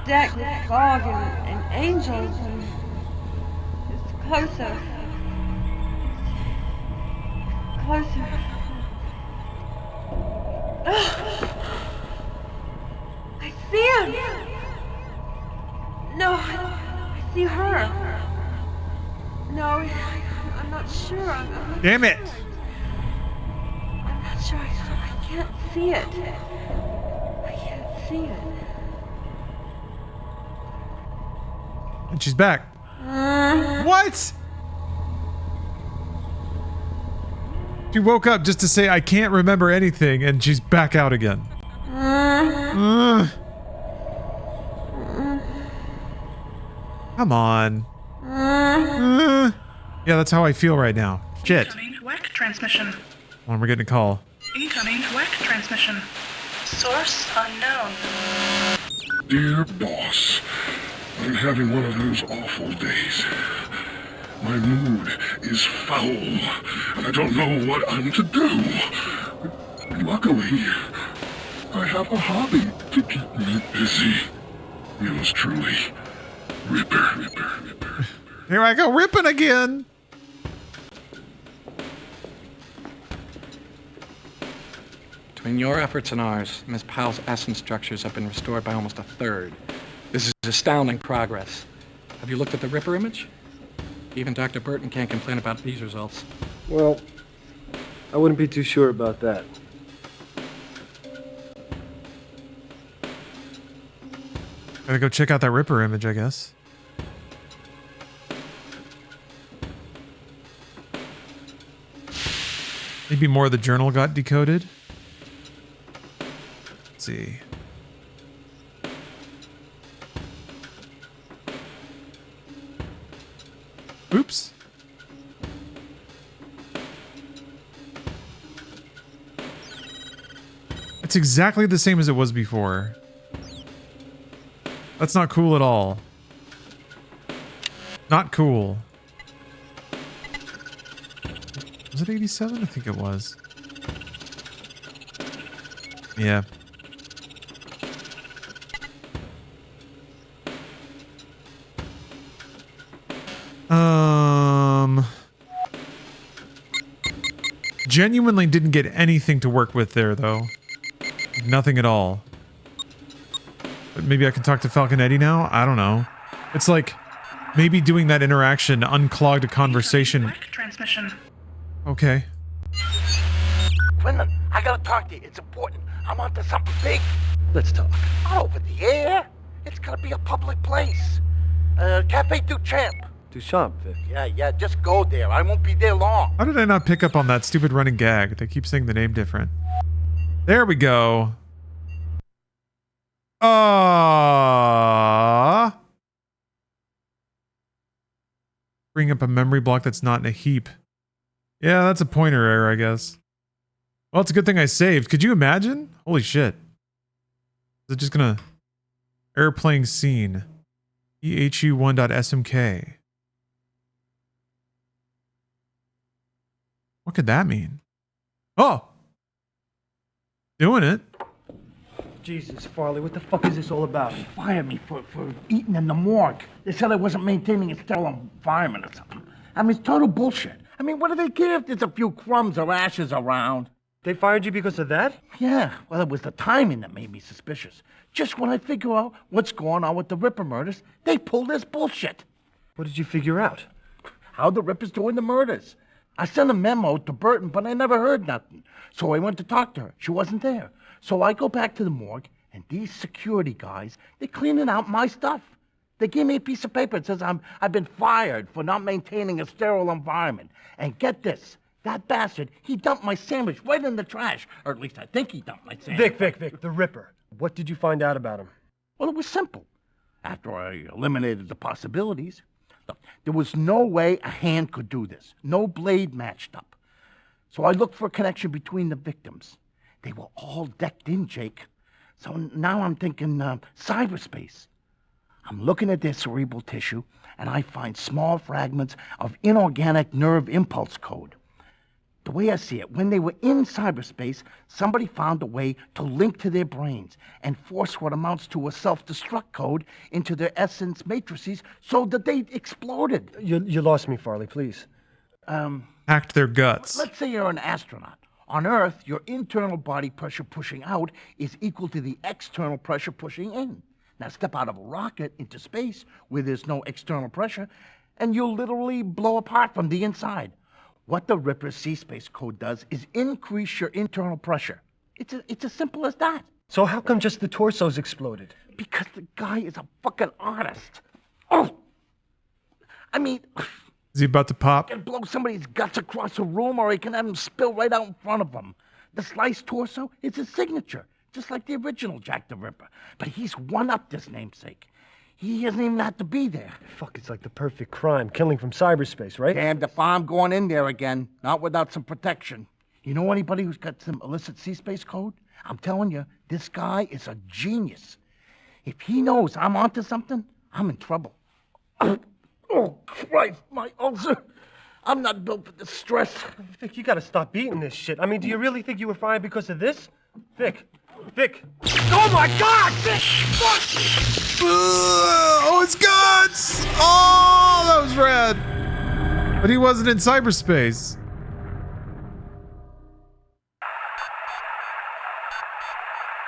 Deck with fog and angels, and it's closer. Closer. I see him! No, I see her. No, I'm not sure. I'm Damn it! I'm not sure. I can't see it. I can't see it. And she's back. What? She woke up just to say, I can't remember anything, and she's back out again. Come on. Yeah, that's how I feel right now. Shit. Incoming WAC transmission. When we're getting a call. Incoming WAC transmission. Source unknown. Dear boss, I'm having one of those awful days. My mood is foul. I don't know what I'm to do. Luckily, I have a hobby to keep me busy. Yours truly, Ripper. Here I go, ripping again. Between your efforts and ours, Miss Powell's essence structures have been restored by almost a third. This is astounding progress. Have you looked at the Ripper image? Even Dr. Burton can't complain about these results. Well, I wouldn't be too sure about that. Gotta go check out that Ripper image, I guess. Maybe more of the journal got decoded. Let's see. Oops. It's exactly the same as it was before. That's not cool at all. Not cool. Was it 87? I think it was. Yeah. Genuinely didn't get anything to work with there, though. Nothing at all. But maybe I can talk to Falconetti now? I don't know. It's like maybe doing that interaction unclogged a conversation. Transmission. Okay. Quinlan, I gotta talk to you. It's important. I'm onto something big. Let's talk. Not over the air. It's gonna be a public place. Cafe Duchamp. Duchamp, Vic. Yeah, just go there. I won't be there long. How did I not pick up on that stupid running gag? They keep saying the name different. There we go. Bring up a memory block that's not in a heap. Yeah, that's a pointer error, I guess. Well, it's a good thing I saved. Could you imagine? Holy shit. Is it just gonna... Airplane scene. EHU1.SMK. What could that mean? Oh! Doing it. Jesus, Farley, what the fuck is this all about? They fired me for eating in the morgue. They said I wasn't maintaining a sterile environment or something. I mean, it's total bullshit. I mean, what do they care if there's a few crumbs or ashes around? They fired you because of that? Yeah, well, it was the timing that made me suspicious. Just when I figure out what's going on with the Ripper murders, they pull this bullshit. What did you figure out? How the Ripper's doing the murders. I sent a memo to Burton, but I never heard nothing. So I went to talk to her. She wasn't there. So I go back to the morgue, and these security guys, they're cleaning out my stuff. They gave me a piece of paper that says I've been fired for not maintaining a sterile environment. And get this, that bastard, he dumped my sandwich right in the trash. Or at least I think he dumped my sandwich. Vic, the Ripper. What did you find out about him? Well, it was simple. After I eliminated the possibilities, look, there was no way a hand could do this. No blade matched up. So I looked for a connection between the victims. They were all decked in, Jake. So now I'm thinking cyberspace. I'm looking at their cerebral tissue, and I find small fragments of inorganic nerve impulse code. The way I see it, when they were in cyberspace, somebody found a way to link to their brains and force what amounts to a self-destruct code into their essence matrices so that they exploded. You lost me, Farley, please. Hacked their guts. Let's say you're an astronaut. On Earth, your internal body pressure pushing out is equal to the external pressure pushing in. Now step out of a rocket into space where there's no external pressure, and you'll literally blow apart from the inside. What the Ripper's C-Space code does is increase your internal pressure. It's as simple as that. So how come just the torso's exploded? Because the guy is a fucking artist. Oh! I mean... Is he about to pop? He can blow somebody's guts across a room, or he can have them spill right out in front of him. The sliced torso is his signature, just like the original Jack the Ripper. But he's one-upped his namesake. He hasn't even had to be there. Fuck, it's like the perfect crime. Killing from cyberspace, right? Damned if I'm going in there again. Not without some protection. You know anybody who's got some illicit C-Space code? I'm telling you, this guy is a genius. If he knows I'm onto something, I'm in trouble. Oh, Christ, my ulcer. I'm not built for this stress. Vic, you gotta stop eating this shit. I mean, do you really think you were fired because of this? Vic! Oh my God, Vic! Fuck! Oh, his guts! Oh, that was rad. But he wasn't in cyberspace.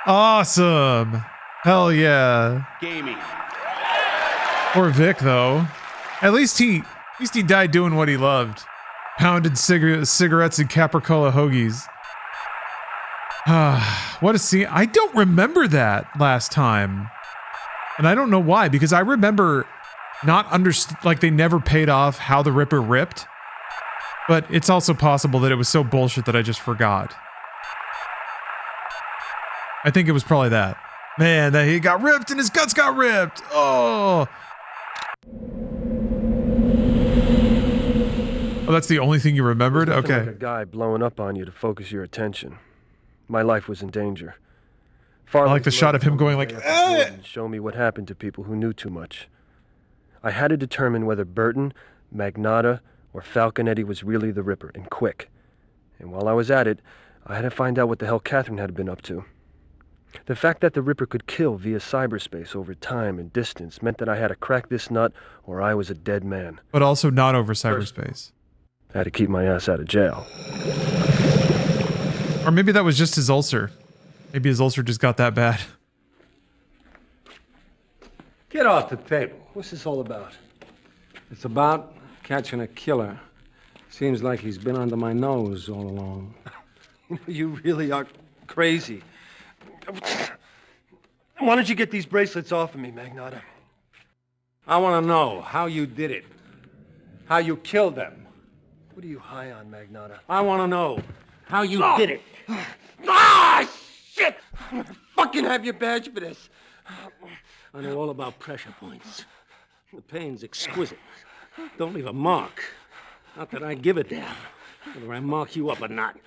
Awesome. Hell yeah. Gaming. Poor Vic, though. At least he died doing what he loved. Pounded cigarettes and Capricola hoagies. What a scene. I don't remember that last time. And I don't know why, because I remember not like they never paid off how the Ripper ripped. But it's also possible that it was so bullshit that I just forgot. I think it was probably that. Man, that he got ripped and his guts got ripped. Oh. Oh, that's the only thing you remembered? Okay. Like a guy blowing up on you to focus your attention. My life was in danger. Farley's I like the shot of him going like, show me what happened to people who knew too much. I had to determine whether Burton, Magnata, or Falconetti was really the Ripper, and quick. And while I was at it, I had to find out what the hell Catherine had been up to. The fact that the Ripper could kill via cyberspace over time and distance meant that I had to crack this nut or I was a dead man. But also not over cyberspace. I had to keep my ass out of jail. Or maybe that was just his ulcer. Maybe his ulcer just got that bad. Get off the table. What's this all about? It's about catching a killer. Seems like he's been under my nose all along. You really are crazy. Why don't you get these bracelets off of me, Magnata? I want to know how you did it. How you killed them. What are you high on, Magnata? I want to know how you did it. Ah, shit! I'm gonna fucking have your badge for this. I know all about pressure points. The pain's exquisite. Don't leave a mark. Not that I give a damn. Whether I mark you up or not.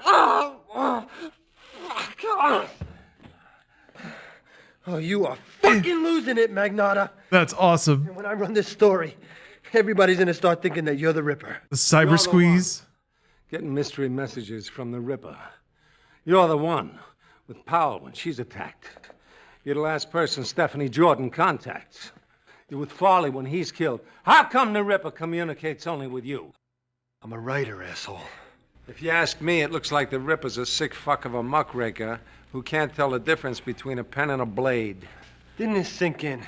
Oh, you are fucking losing it, Magnata. That's awesome. And when I run this story, everybody's gonna start thinking that you're the Ripper. The cyber squeeze. Getting mystery messages from the Ripper. You're the one with Powell when she's attacked. You're the last person Stephanie Jordan contacts. You're with Farley when he's killed. How come the Ripper communicates only with you? I'm a writer, asshole. If you ask me, it looks like the Ripper's a sick fuck of a muckraker who can't tell the difference between a pen and a blade. Didn't this sink in?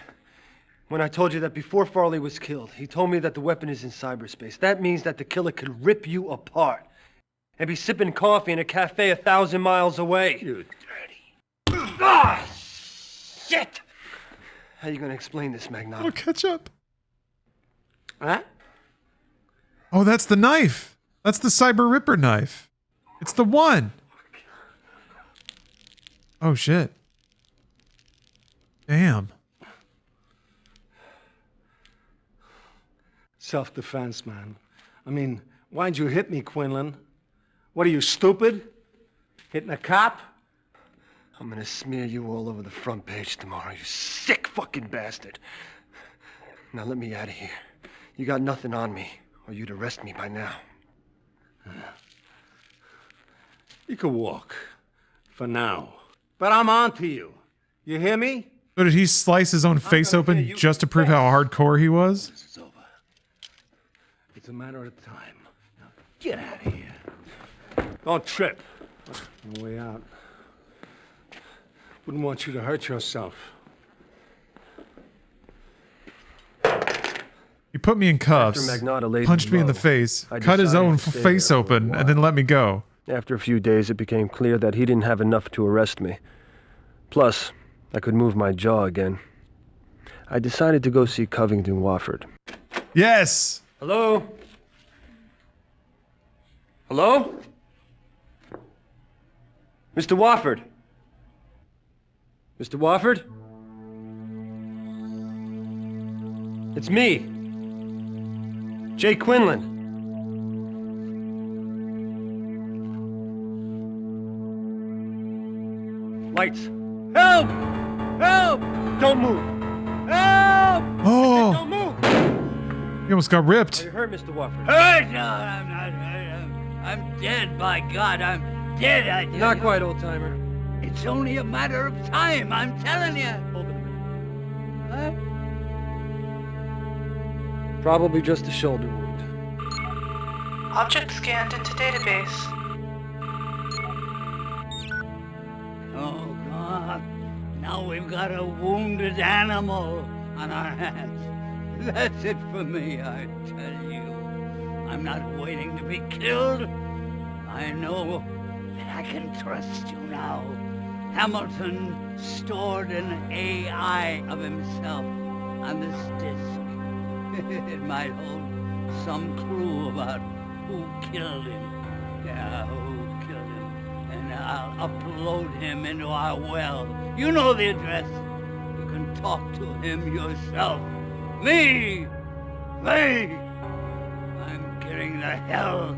When I told you that before Farley was killed, he told me that the weapon is in cyberspace. That means that the killer could rip you apart and be sipping coffee in a cafe 1,000 miles away. You dirty. Ah, shit! How are you gonna explain this, Magnata? Oh, catch up. Huh? Oh, that's the knife. That's the Cyber Ripper knife. It's the one. Oh, shit. Damn. Self-defense, man. I mean, why'd you hit me, Quinlan? What are you, stupid? Hitting a cop? I'm gonna smear you all over the front page tomorrow, you sick fucking bastard. Now let me out of here. You got nothing on me, or you'd arrest me by now. You can walk. For now. But I'm on to you. You hear me? So did he slice his own face open just to prove how hardcore he was? This is over. It's a matter of time. Now get out of here. Don't trip. On the way out. Wouldn't want you to hurt yourself. He put me in cuffs, punched me in the face, cut his own face open, and then let me go. After a few days, it became clear that he didn't have enough to arrest me. Plus, I could move my jaw again. I decided to go see Covington Wofford. Yes! Hello? Hello? Mr. Wofford! Mr. Wofford? It's me. Jay Quinlan. Lights. Help! Help! Don't move. Help! Oh! Don't move! He almost got ripped. Are you hurt, Mr. Wofford? Hurt? No, I'm not hurt. I'm dead, by God. I'm dead, I tell you. Not quite, old-timer. It's only a matter of time, I'm telling you. Hold it a minute. What? Probably just a shoulder wound. Object scanned into database. Oh, God. Now we've got a wounded animal on our hands. That's it for me, I tell you. I'm not waiting to be killed. I know that I can trust you now. Hamilton stored an AI of himself on this disk. It might hold some clue about who killed him. Yeah, who killed him. And I'll upload him into our well. You know the address. You can talk to him yourself. Me! I'm getting the hell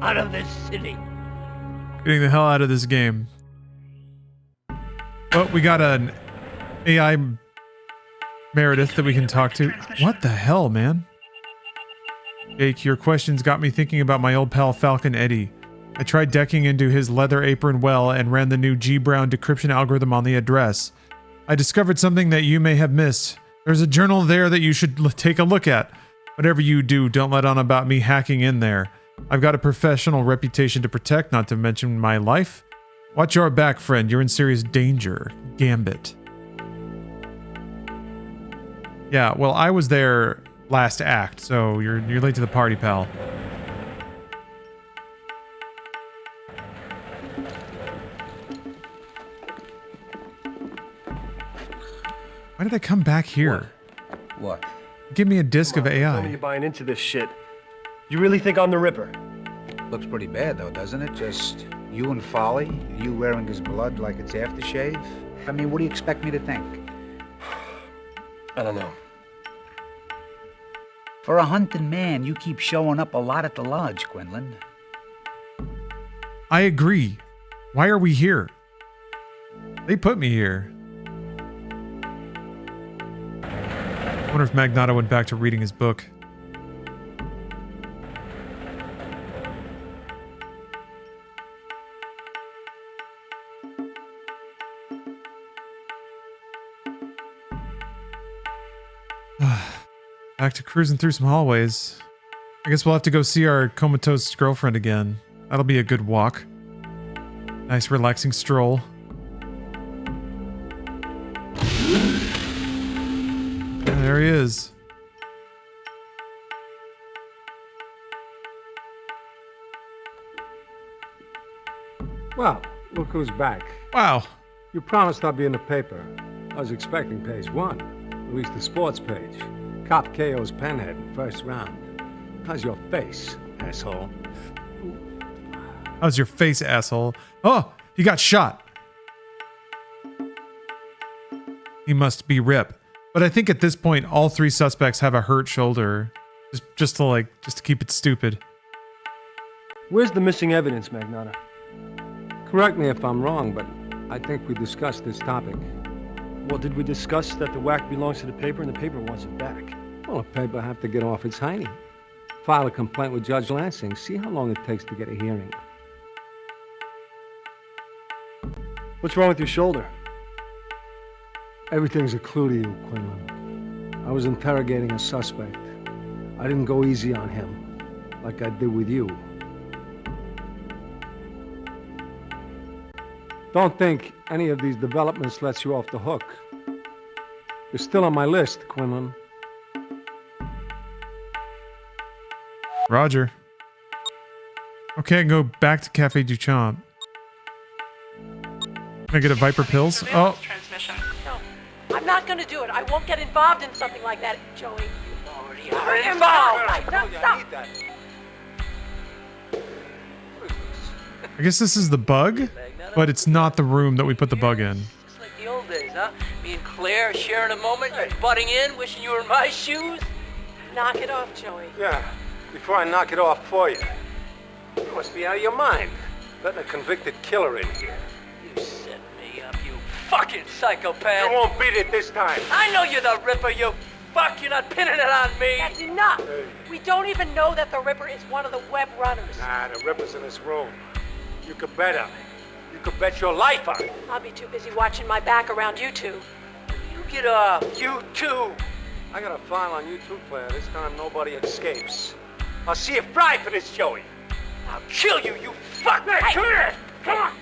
out of this city. Getting the hell out of this game. Well, we got an AI Meredith that we can talk to. What the hell, man? Jake, your questions got me thinking about my old pal falconetti. I tried decking into his leather apron well and ran the new G Brown decryption algorithm on the address. I discovered something that you may have missed. There's a journal there that you should take a look at. Whatever you do, don't let on about me hacking in there. I've got a professional reputation to protect, not to mention my life. Watch your back, friend. You're in serious danger. Gambit. Yeah, well, I was there last act, so you're late to the party, pal. Why did I come back here? What? Give me a disc of AI. Tell me you're buying into this shit. You really think I'm the Ripper? Looks pretty bad, though, doesn't it? Just you and Folly, you wearing his blood like it's aftershave. I mean, what do you expect me to think? I don't know. For a hunting man, you keep showing up a lot at the lodge, Quinlan. I agree. Why are we here? They put me here. I wonder if Magnato went back to reading his book. Back to cruising through some hallways. I guess we'll have to go see our comatose girlfriend again. That'll be a good walk. Nice relaxing stroll. Yeah, there he is. Well, look who's back. Wow. You promised I'd be in the paper. I was expecting page 1. At least the sports page. Cop KO's Penhead in first round. How's your face, asshole? How's your face, asshole? Oh, he got shot. He must be Rip. But I think at this point, all 3 suspects have a hurt shoulder. Just to keep it stupid. Where's the missing evidence, Magnato? Correct me if I'm wrong, but I think we discussed this topic. Well, did we discuss that the whack belongs to the paper and the paper wants it back? Well, the paper have to get off its hiney. File a complaint with Judge Lansing. See how long it takes to get a hearing. What's wrong with your shoulder? Everything's a clue to you, Quinlan. I was interrogating a suspect. I didn't go easy on him, like I did with you. Don't think any of these developments lets you off the hook. You're still on my list, Quinlan. Roger. Okay, I can go back to Cafe Duchamp. Can I get a Viper pills? Oh. No, I'm not gonna do it. I won't get involved in something like that, Joey. You already are involved. Stop. I guess this is the bug, but it's not the room that we put the bug in. It's like the old days, huh? Me and Claire sharing a moment, you butting in, wishing you were in my shoes. Knock it off, Joey. Yeah, before I knock it off for you. You must be out of your mind. Letting a convicted killer in here. You set me up, you fucking psychopath. You won't beat it this time. I know you're the Ripper, you fuck. You're not pinning it on me. That's enough. Hey. We don't even know that the Ripper is one of the web runners. Nah, the Ripper's in this room. You could bet on it. You could bet your life on it. I'll be too busy watching my back around you two. You get off. You too. I got a file on you too, Claire. This time nobody escapes. I'll see you fry for this, Joey. I'll kill you, you fuck. Hey, come here. Come on.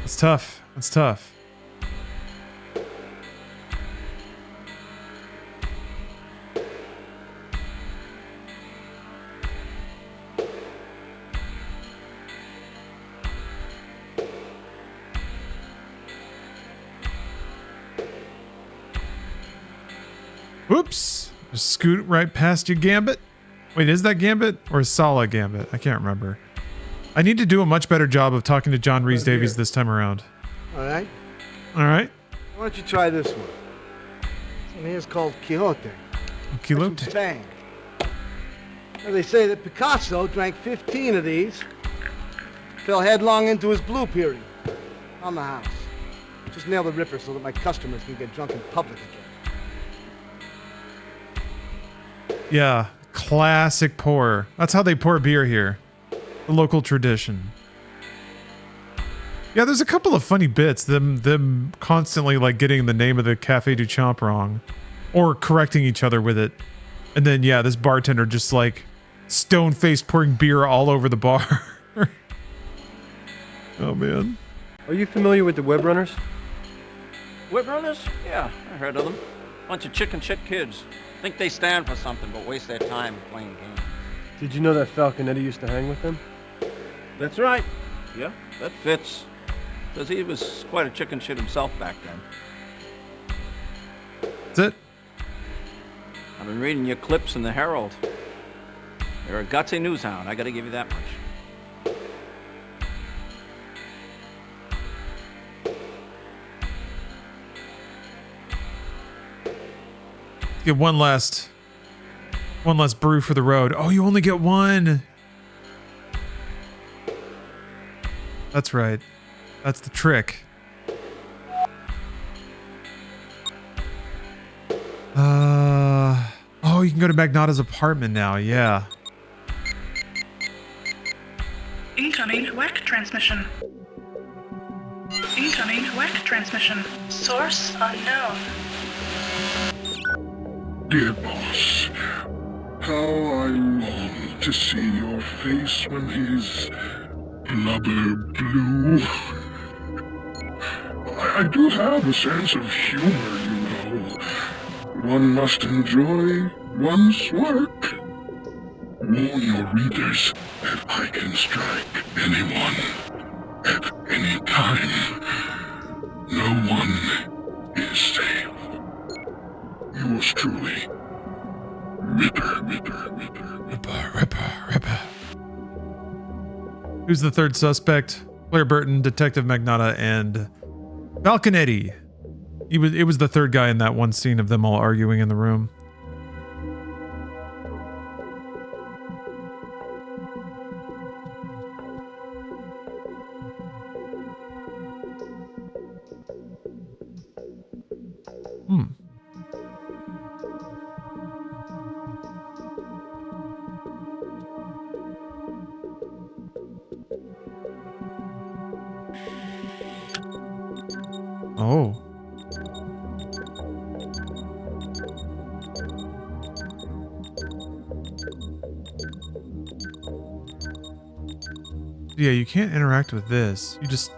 That's tough. That's tough. Whoops. Just scoot right past you, Gambit. Wait, is that Gambit or is Sala Gambit? I can't remember. I need to do a much better job of talking to John Rhys Davies this time around. All right. All right. Why don't you try this one? This one here's called Quixote. Quixote. From Spain. Well, they say that Picasso drank 15 of these, fell headlong into his blue period on the house. Just nail the Ripper so that my customers can get drunk in public again. Yeah, classic pour. That's how they pour beer here. The local tradition. Yeah, there's a couple of funny bits. Them constantly like getting the name of the Cafe Duchamp wrong. Or correcting each other with it. And then, yeah, this bartender just like stone-faced pouring beer all over the bar. Oh, man. Are you familiar with the web runners? Web runners? Yeah, I heard of them. Bunch of chicken shit kids. Think they stand for something, but waste their time playing games. Did you know that Falconetti used to hang with them? That's right. Yeah, that fits. Because he was quite a chicken shit himself back then. That's it? I've been reading your clips in the Herald. You're a gutsy news hound, I gotta give you that much. Get one last brew for the road. Oh, you only get one. That's right. That's the trick. Oh, you can go to Magnata's apartment now. Yeah. Incoming WAC transmission. Incoming WAC transmission. Source unknown. Dear boss, how I long to see your face when he's blubber blue. I do have a sense of humor, you know. One must enjoy one's work. Warn your readers that I can strike anyone at any time. No one is safe. Yours truly, Ripper. Who's the third suspect? Claire Burton, Detective Magnata, and Falconetti. It was the third guy in that one scene of them all arguing in the room. Oh. Yeah, you can't interact with this. You just...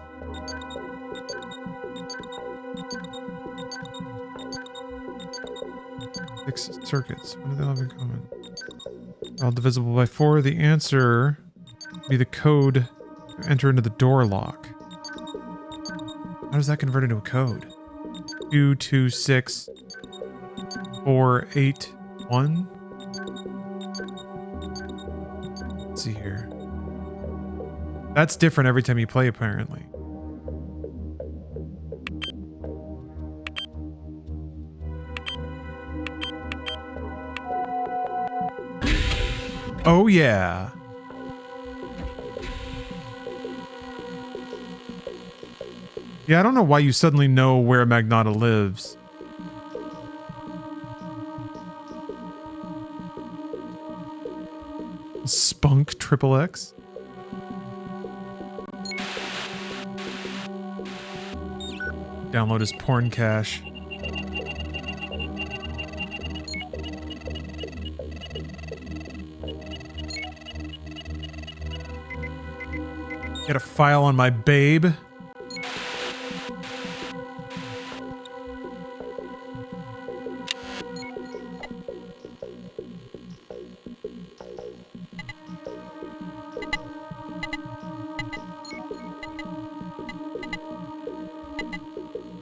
Six circuits. What do they have in common? All divisible by 4. The answer would be the code to enter into the door lock. How does that convert into a code? 2, 2, 6, 4, 8, 1? Let's see here. That's different every time you play, apparently. Oh, yeah. Yeah, I don't know why you suddenly know where Magnata lives. Spunk XXX? Download his porn cache. Get a file on my babe.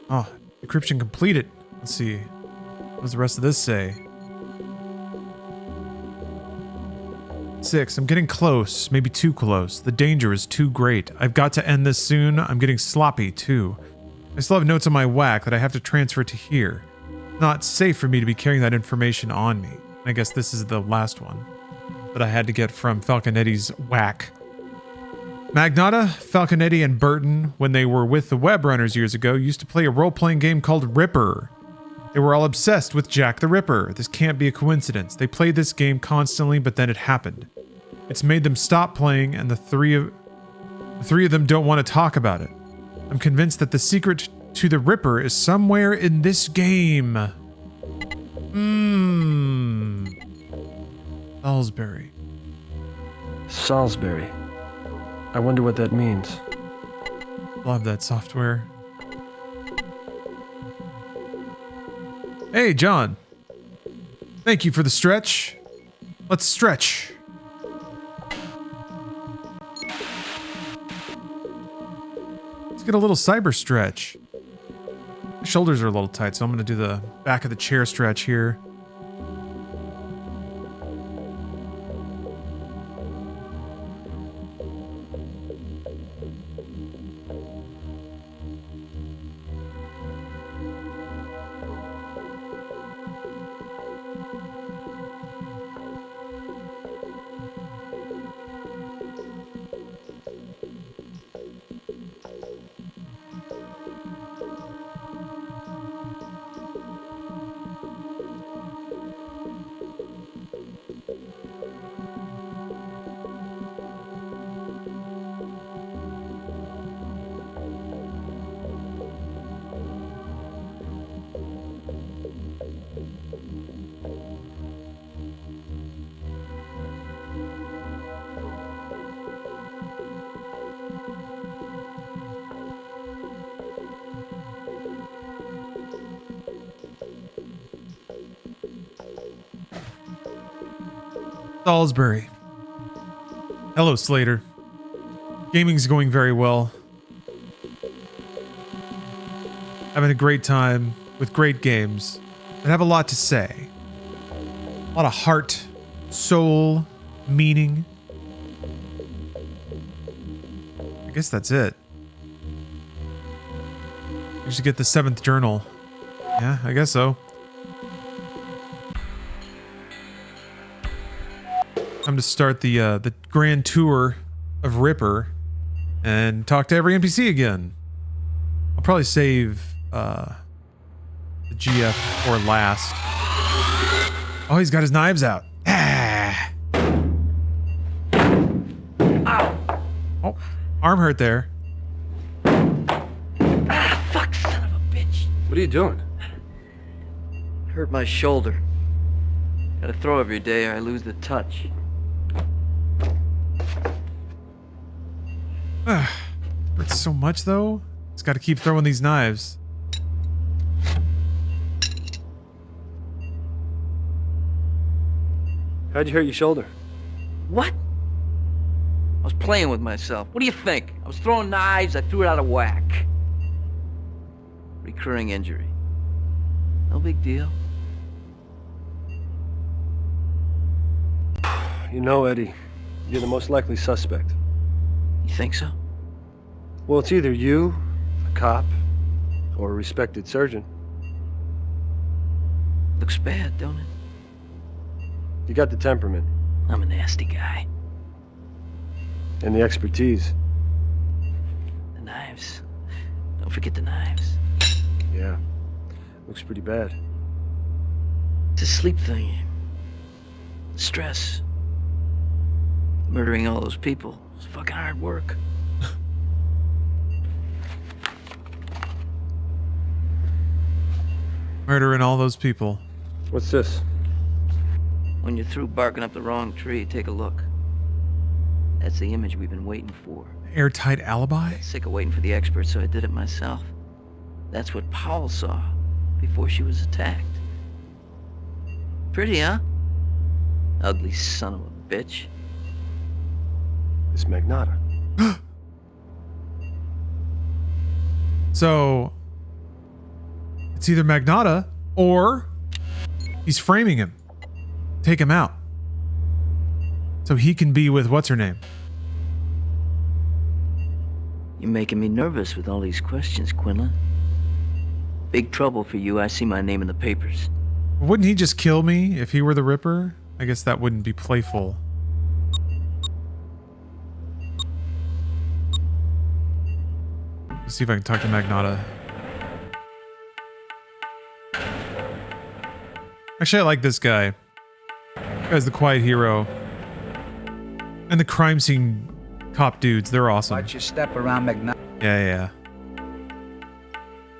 Oh, decryption completed. Let's see. What does the rest of this say? 6. I'm getting close. Maybe too close. The danger is too great. I've got to end this soon. I'm getting sloppy, too. I still have notes on my whack that I have to transfer to here. Not safe for me to be carrying that information on me. I guess this is the last one that I had to get from Falconetti's whack. Magnata, Falconetti, and Burton, when they were with the Web Runners years ago, used to play a role-playing game called Ripper. They were all obsessed with Jack the Ripper. This can't be a coincidence. They played this game constantly, but then it happened. It's made them stop playing, and the three of them don't want to talk about it. I'm convinced that the secret to the Ripper is somewhere in this game. Salisbury. Salisbury. I wonder what that means. Love that software. Hey, John. Thank you for the stretch. Let's stretch. Let's get a little cyber stretch. My shoulders are a little tight, so I'm going to do the back of the chair stretch here. Salisbury. Hello, Slater. Gaming's going very well. Having a great time with great games that have a lot to say. A lot of heart, soul, meaning. I guess that's it. You should get the 7th journal. Yeah, I guess so. Time to start the grand tour of Ripper and talk to every NPC again. I'll probably save the GF for last. Oh, he's got his knives out. Ah. Ow. Oh, arm hurt there. Ah, fuck, son of a bitch. What are you doing? Hurt my shoulder. Gotta throw every day or I lose the touch. Hurts so much though. It's got to keep throwing these knives. How'd you hurt your shoulder? What? I was playing with myself. What do you think? I was throwing knives, I threw it out of whack. Recurring injury. No big deal. You know, Eddie, you're the most likely suspect. You think so? Well, it's either you, a cop, or a respected surgeon. Looks bad, don't it? You got the temperament. I'm a nasty guy. And the expertise. The knives. Don't forget the knives. Yeah. Looks pretty bad. It's a sleep thing. Stress. Murdering all those people is fucking hard work. Murdering all those people. What's this? When you're through barking up the wrong tree, take a look. That's the image we've been waiting for. Airtight alibi? Sick of waiting for the experts, so I did it myself. That's what Powell saw before she was attacked. Pretty, huh? Ugly son of a bitch. It's Magnata. So, it's either Magnata or he's framing him. Take him out. So he can be with what's-her-name. You're making me nervous with all these questions, Quinlan. Big trouble for you. I see my name in the papers. Wouldn't he just kill me if he were the Ripper? I guess that wouldn't be playful. Let's see if I can talk to Magnata. Actually, I like this guy. This guy's the quiet hero. And the crime scene cop dudes, they're awesome. Watch your step around Magnata. Yeah.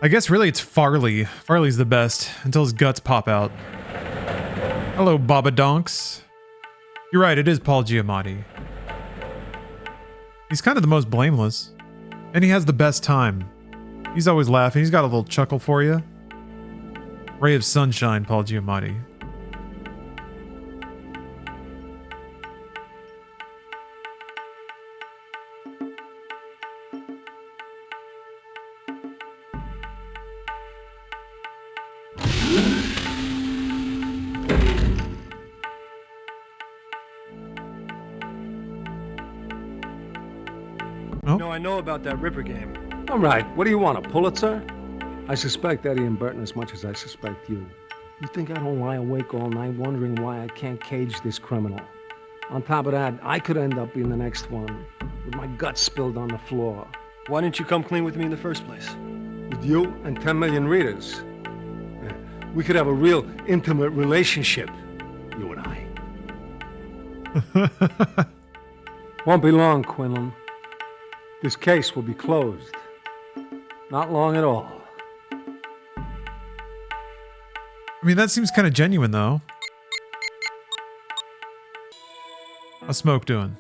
I guess really it's Farley. Farley's the best until his guts pop out. Hello, Baba Donks. You're right, it is Paul Giamatti. He's kind of the most blameless. And he has the best time. He's always laughing. He's got a little chuckle for you. Ray of sunshine, Paul Giamatti. I know about that Ripper game. All right, what do you want, a Pulitzer? I suspect Eddie and Burton as much as I suspect you. You think I don't lie awake all night wondering why I can't cage this criminal? On top of that, I could end up being the next one, with my guts spilled on the floor. Why didn't you come clean with me in the first place? With you and 10 million readers. We could have a real intimate relationship, you and I. Won't be long, Quinlan. This case will be closed. Not long at all. I mean, that seems kind of genuine, though. How's Smoke doing?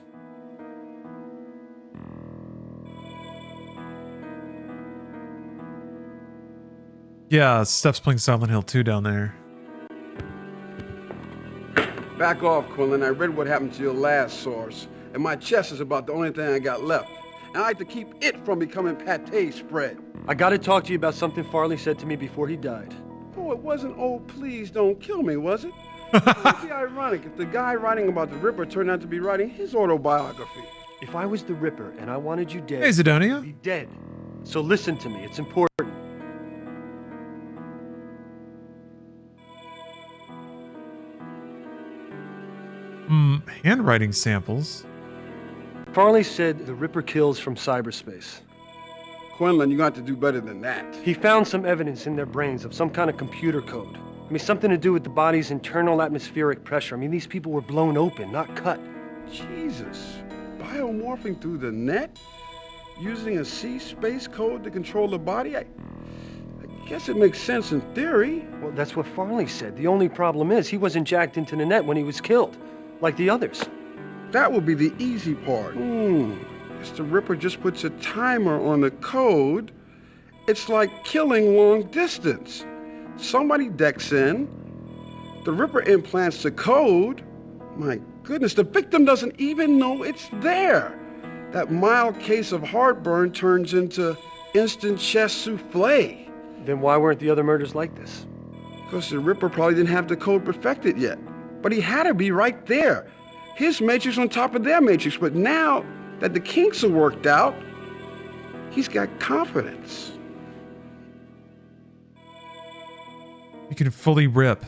Yeah, Steph's playing Silent Hill 2 down there. Back off, Quinlan. I read what happened to your last source, and my chest is about the only thing I got left. And I like to keep it from becoming pate spread. I gotta talk to you about something Farley said to me before he died. Oh, it wasn't, oh, please don't kill me, was it? It would be ironic if the guy writing about the Ripper turned out to be writing his autobiography. If I was the Ripper and I wanted you dead, hey, Zidonia. I'd be dead. So listen to me, it's important. Handwriting samples. Farley said the Ripper kills from cyberspace. Quinlan, you're going to have to do better than that. He found some evidence in their brains of some kind of computer code. I mean, something to do with the body's internal atmospheric pressure. I mean, these people were blown open, not cut. Jesus. Biomorphing through the net? Using a C space code to control the body? I Guess it makes sense in theory. Well, that's what Farley said. The only problem is he wasn't jacked into the net when he was killed, like the others. That would be the easy part. Guess the Ripper just puts a timer on the code. It's like killing long distance. Somebody decks in, the Ripper implants the code. My goodness, the victim doesn't even know it's there. That mild case of heartburn turns into instant chest souffle. Then why weren't the other murders like this? Because the Ripper probably didn't have the code perfected yet. But he had to be right there. His matrix on top of their matrix. But now that the kinks are worked out, he's got confidence. You can fully rip.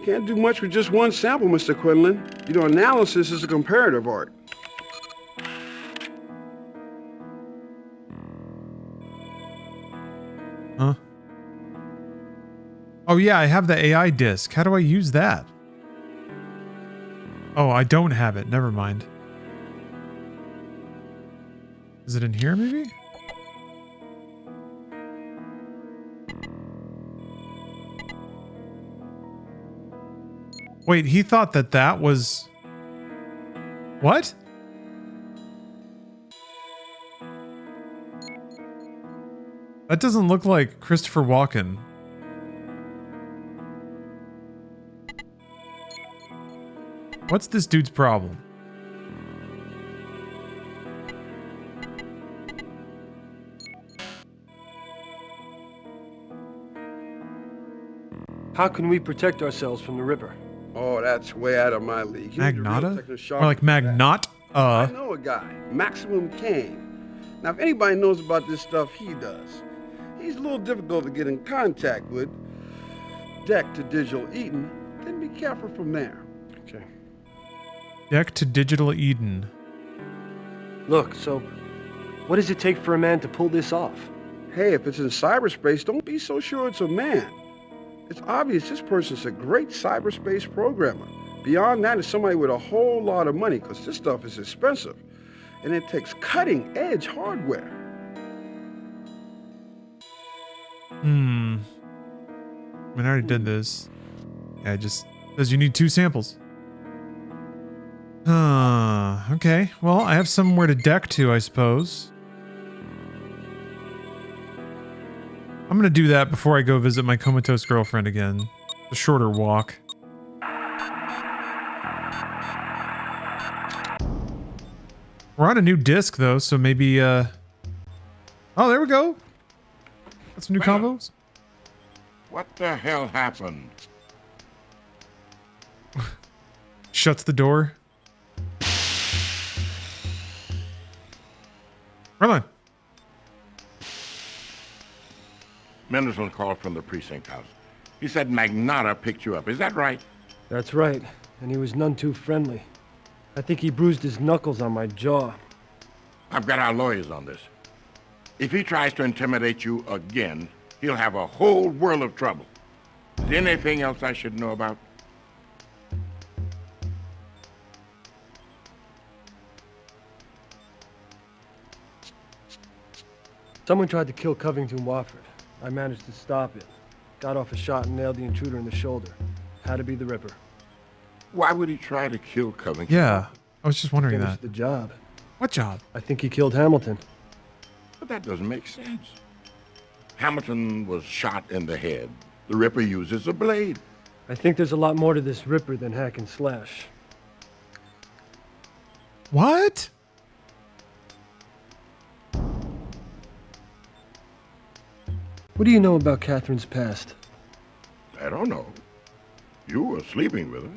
Can't do much with just one sample, Mr. Quinlan. You know, analysis is a comparative art. Huh? Oh yeah, I have the AI disc. How do I use that? Oh, I don't have it. Never mind. Is it in here, maybe? Wait, he thought that that was... What? That doesn't look like Christopher Walken. What's this dude's problem? How can we protect ourselves from the Ripper? Oh, that's way out of my league. Magnata? Or like Magnat? I know a guy, Maximum Kane. Now, if anybody knows about this stuff, he does. He's a little difficult to get in contact with. Deck to Digital Eden, then be careful from there. Okay. Deck to Digital Eden. Look, so what does it take for a man to pull this off? Hey, if it's in cyberspace, don't be so sure it's a man. It's obvious this person's a great cyberspace programmer. Beyond that is somebody with a whole lot of money, because this stuff is expensive. And it takes cutting-edge hardware. I mean, I already did this. Yeah, it just says you need 2 samples. Okay. Well, I have somewhere to deck to, I suppose. I'm gonna do that before I go visit my comatose girlfriend again. A shorter walk. We're on a new disc though, so maybe oh, there we go. Got some new combos. What the hell happened? Shuts the door. Run on. Mendelsohn called from the precinct house. He said Magnata picked you up. Is that right? That's right. And he was none too friendly. I think he bruised his knuckles on my jaw. I've got our lawyers on this. If he tries to intimidate you again, he'll have a whole world of trouble. Is there anything else I should know about? Someone tried to kill Covington Wofford. I managed to stop it. Got off a shot and nailed the intruder in the shoulder. Had to be the Ripper. Why would he try to kill Covington? Yeah, I was just wondering Finished that. the job. What job? I think he killed Hamilton. But that doesn't make sense. Hamilton was shot in the head. The Ripper uses a blade. I think there's a lot more to this Ripper than hack and slash. What? What do you know about Catherine's past? I don't know. You were sleeping with her.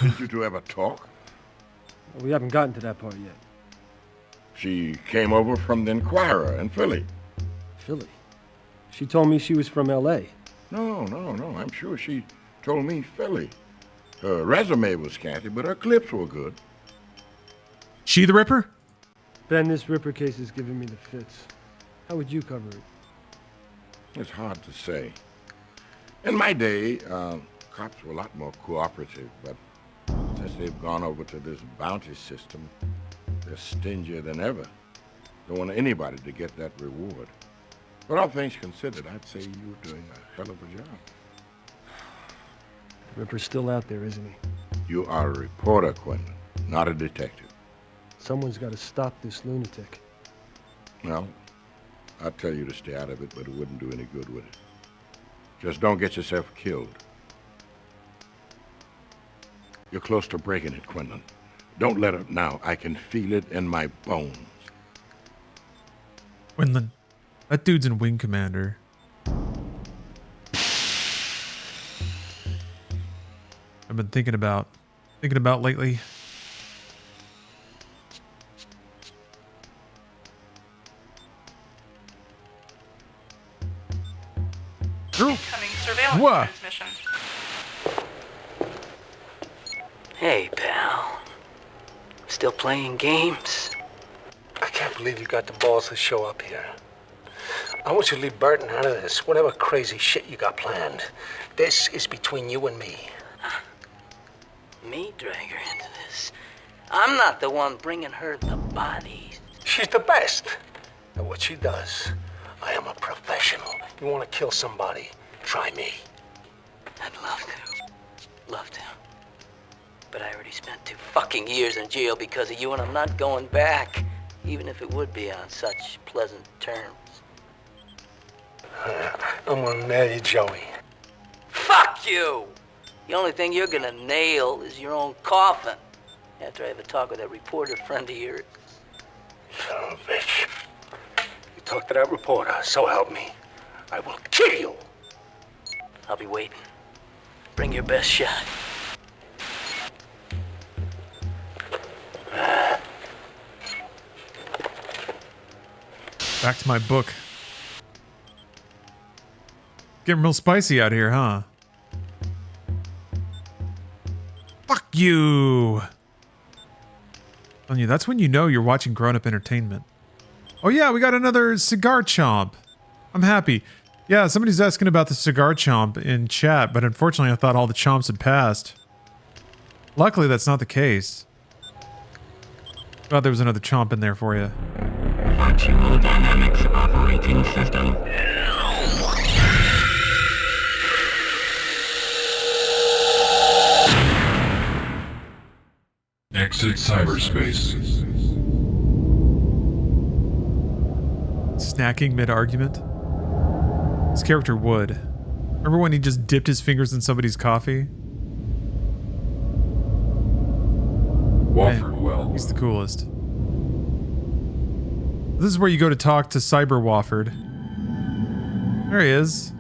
Did you two ever talk? Well, we haven't gotten to that part yet. She came over from the Inquirer in Philly. Philly? She told me she was from L.A. No. I'm sure she told me Philly. Her resume was scanty, but her clips were good. She the Ripper? Ben, this Ripper case is giving me the fits. How would you cover it? It's hard to say. In my day, cops were a lot more cooperative, but since they've gone over to this bounty system, They're stingier than ever. Don't want anybody to get that reward. But all things considered, I'd say you're doing a hell of a job. Ripper's still out there, isn't he? You are a reporter, Quentin, not a detective. Someone's got to stop this lunatic. Well, I'd tell you to stay out of it, but it wouldn't do any good with it. Just don't get yourself killed. You're close to breaking it, Quentin. Don't let up now. I can feel it in my bones. Quinlan, that dude's in Wing Commander. I've been thinking about lately. Incoming surveillance What? transmission. Hey, pal. Still playing games? I can't believe you got the balls to show up here. I want you to leave Burton out of this, whatever crazy shit you got planned. This is between you and me. Me drag her into this? I'm not the one bringing her the bodies. She's the best at what she does. I am a professional. You want to kill somebody, try me. I'd love to. Love to. But I already spent 2 fucking years in jail because of you, and I'm not going back, even if it would be on such pleasant terms. I'm gonna nail you, Joey. Fuck you! The only thing you're gonna nail is your own coffin, after I have a talk with that reporter friend of yours. Son of a bitch. You talk to that reporter, so help me. I will kill you. I'll be waiting. Bring your best shot. Back to my book. Getting real spicy out here, huh? Fuck you! Telling you, that's when you know you're watching grown-up entertainment. Oh yeah, we got another cigar chomp. I'm happy. Yeah, somebody's asking about the cigar chomp in chat, but unfortunately I thought all the chomps had passed. Luckily that's not the case. Thought there was another chomp in there for you. Virtual Dynamics Operating System. Exit cyberspace. Snacking mid-argument? This character would. Remember when he just dipped his fingers in somebody's coffee? Wofford well. He's the coolest. This is where you go to talk to Cyber Wofford. There he is.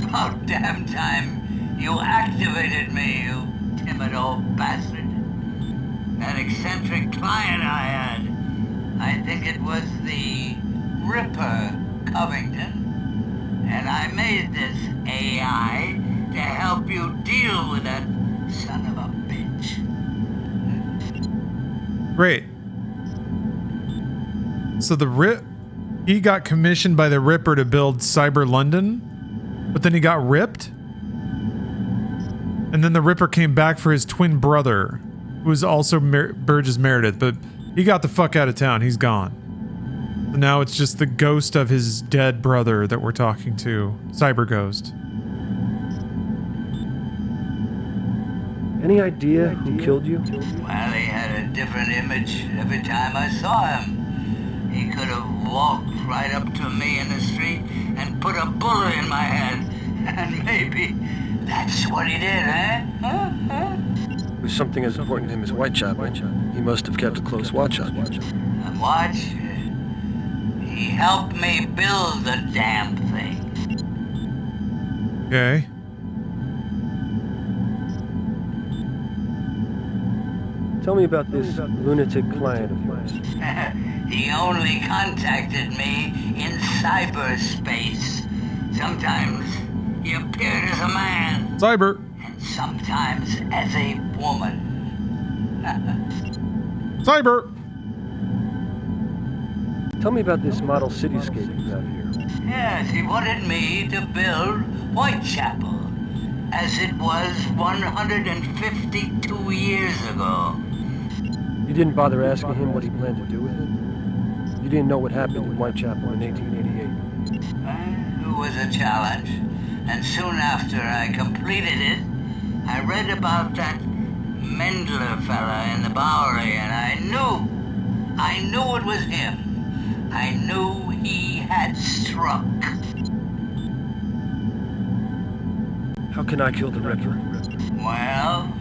About damn time you activated me, you timid old bastard. That eccentric client I had. I think it was the Ripper Covington. And I made this AI to help you deal with that son of a bitch. Great. So he got commissioned by the Ripper to build Cyber London, but then he got ripped? And then the Ripper came back for his twin brother, who was also Burgess Meredith, but he got the fuck out of town. He's gone. So now it's just the ghost of his dead brother that we're talking to. Cyber Ghost. Any idea who killed you? Well, he had a different image every time I saw him. He could have walked right up to me in the street and put a bullet in my head. And maybe that's what he did, huh? It was something as important to him as Whitechapel. He must have kept a close watch on you. And watch? He helped me build the damn thing. Okay. Tell me about this lunatic client of yours. He only contacted me in cyberspace. Sometimes he appeared as a man. Cyber. And sometimes as a woman. Cyber. Tell me about this model cityscape you have here. Yes, he wanted me to build Whitechapel, as it was 152 years ago. You didn't bother asking him what he planned to do with it? You didn't know what happened in Whitechapel in 1888? It was a challenge, and soon after I completed it, I read about that Mendler fella in the Bowery, and I knew it was him. I knew he had struck. How can I kill the Ripper? Well,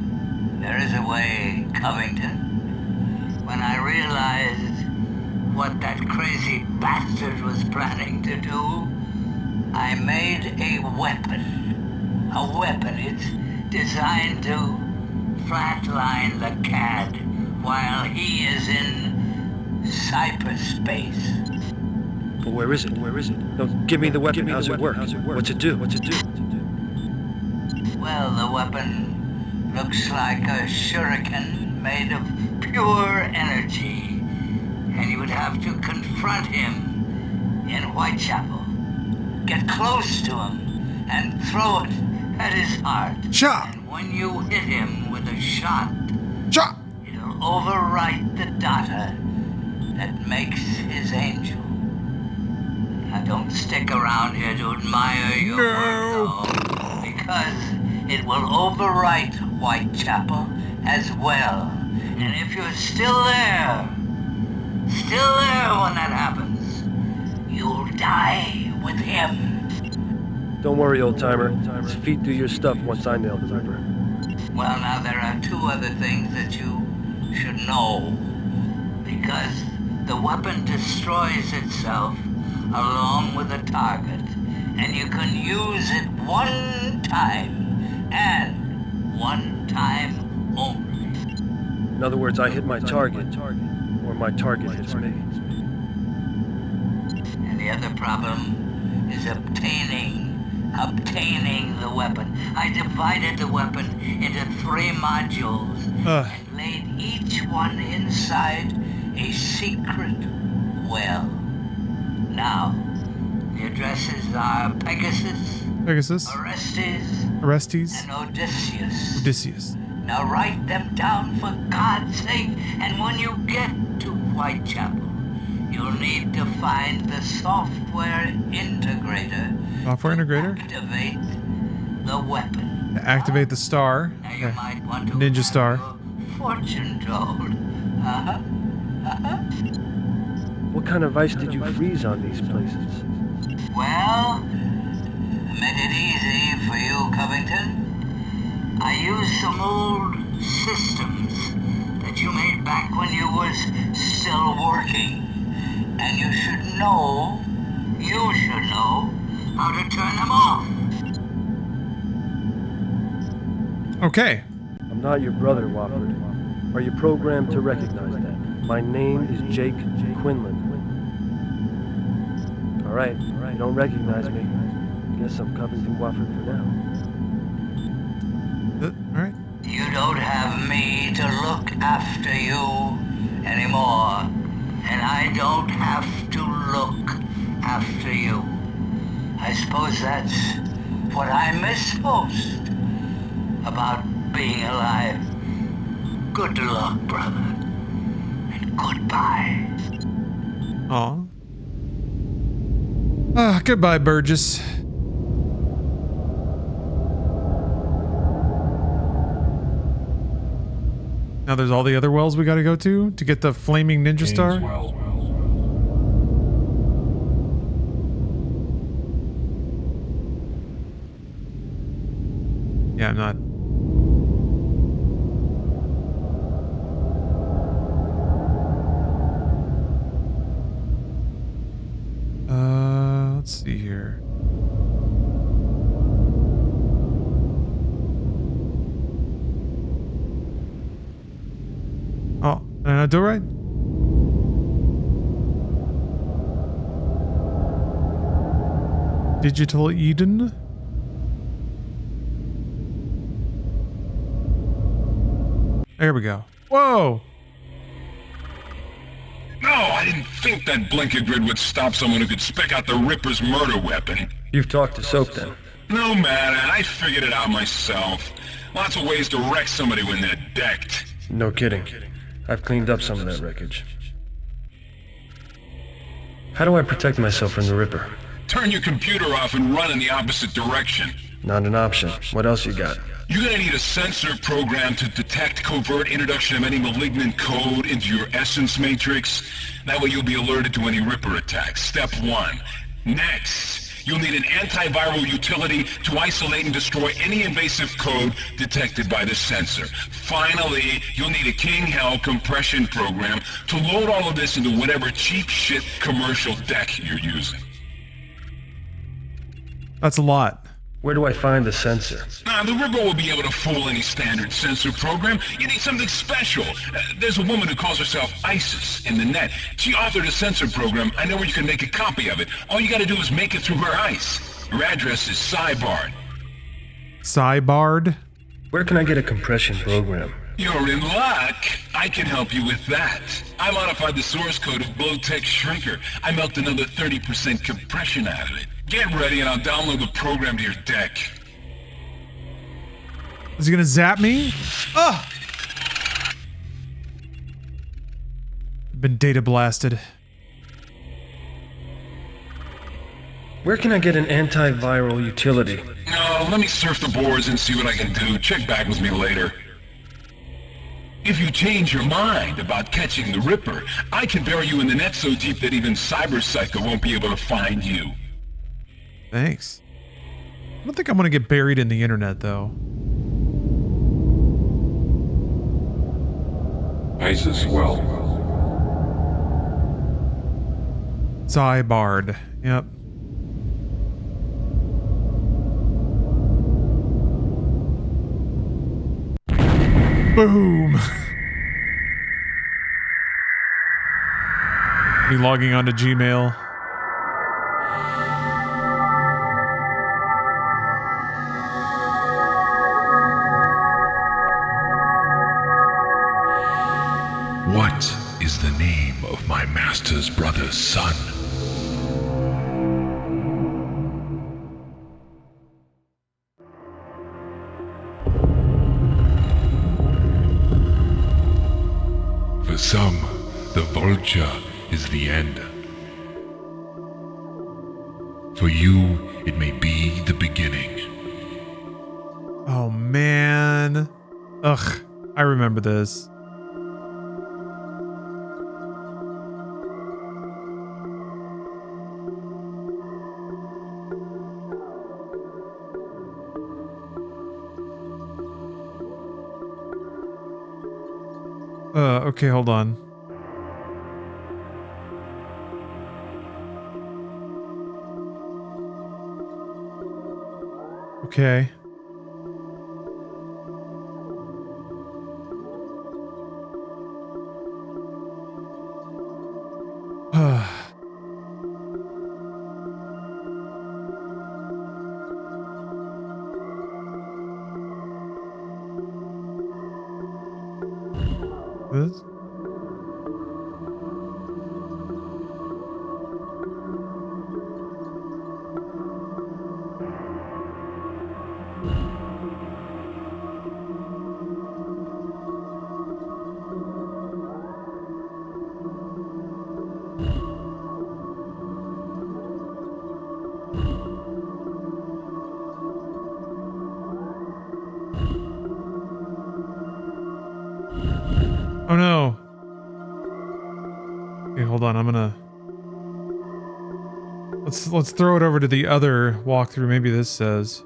there is a way, Covington. When I realized what that crazy bastard was planning to do, I made a weapon. A weapon. It's designed to flatline the cad while he is in cyberspace. But where is it? Where is it? No, give me the weapon. How's it work? What's it do? What's it do? Well, the weapon looks like a shuriken made of pure energy, and you would have to confront him in Whitechapel. Get close to him and throw it at his heart. Shot! And when you hit him with a shot, shot! It'll overwrite the data that makes his angel. Now don't stick around here to admire your work, though, because it will overwrite Whitechapel as well. And if you're still there when that happens, you'll die with him. Don't worry, old-timer. His feet do your stuff once I nail the Ripper. Well, now there are two other things that you should know. Because the weapon destroys itself along with the target, and you can use it one time, and one time only. In other words, I hit my target, or my target hits me. And the other problem is obtaining the weapon. I divided the weapon into 3 modules and laid each one inside a secret well. Now, the addresses are Pegasus, Orestes, and Odysseus. Now write them down for God's sake, and when you get to Whitechapel, you'll need to find the software integrator. Activate the weapon. To activate the star. Now you might want to Ninja star. Fortune told. What kind of ice did you freeze on these places? Well, to make it easy for you, Covington, I used some old systems that you made back when you was still working. And you should know how to turn them off. Okay. I'm not your brother, Wofford. Are you programmed to recognize that? My name is Jake Quinlan. All right, you don't recognize me. Guess I'm Covington Wofford for now. All right. You don't have me to look after you anymore, and I don't have to look after you. I suppose that's what I miss most about being alive. Good luck, brother, and goodbye. Aw. Goodbye, Burgess. Now there's all the other wells we gotta go to get the flaming ninja star. Yeah, I'm not. Let's see here. Oh, do it right. Digital Eden. There we go. Whoa! No, I didn't think that blinker grid would stop someone who could spec out the Ripper's murder weapon. You've talked to Soap then? No matter, I figured it out myself. Lots of ways to wreck somebody when they're decked. No kidding. I've cleaned up some of that wreckage. How do I protect myself from the Ripper? Turn your computer off and run in the opposite direction. Not an option. What else you got? You're gonna need a sensor program to detect covert introduction of any malignant code into your essence matrix. That way you'll be alerted to any Ripper attacks. Step 1. Next, you'll need an antiviral utility to isolate and destroy any invasive code detected by the sensor. Finally, you'll need a King Hell compression program to load all of this into whatever cheap shit commercial deck you're using. That's a lot. Where do I find the sensor? The Ripper will be able to fool any standard sensor program. You need something special. There's a woman who calls herself ISIS in the net. She authored a sensor program. I know where you can make a copy of it. All you gotta do is make it through her ice. Her address is Cybar. Cybar? Where can I get a compression program? You're in luck. I can help you with that. I modified the source code of Blowtech Shrinker. I milked another 30% compression out of it. Get ready and I'll download the program to your deck. Is he gonna zap me? Oh! Been data blasted. Where can I get an antiviral utility? No, let me surf the boards and see what I can do. Check back with me later. If you change your mind about catching the Ripper, I can bury you in the net so deep that even Cyber Psycho won't be able to find you. Thanks. I don't think I'm gonna get buried in the internet, though. ISIS well. Cybar. Yep. Boom. Me logging onto Gmail. What is the name of my master's brother's son? For some, the vulture is the end. For you, it may be the beginning. Oh, man. Ugh, I remember this. Okay, hold on. Okay. This? Oh no. Okay, hold on. I'm gonna let's throw it over to the other walkthrough. Maybe this says.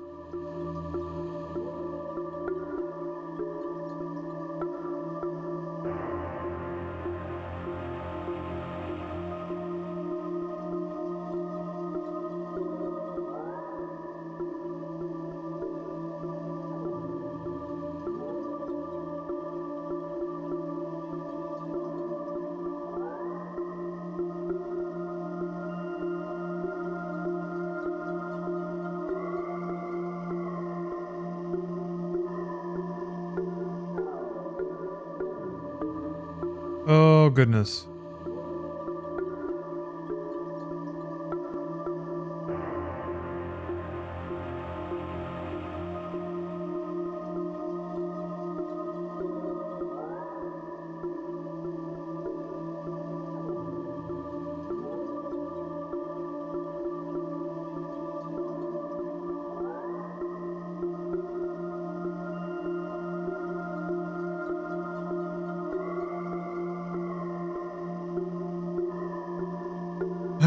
Oh, goodness.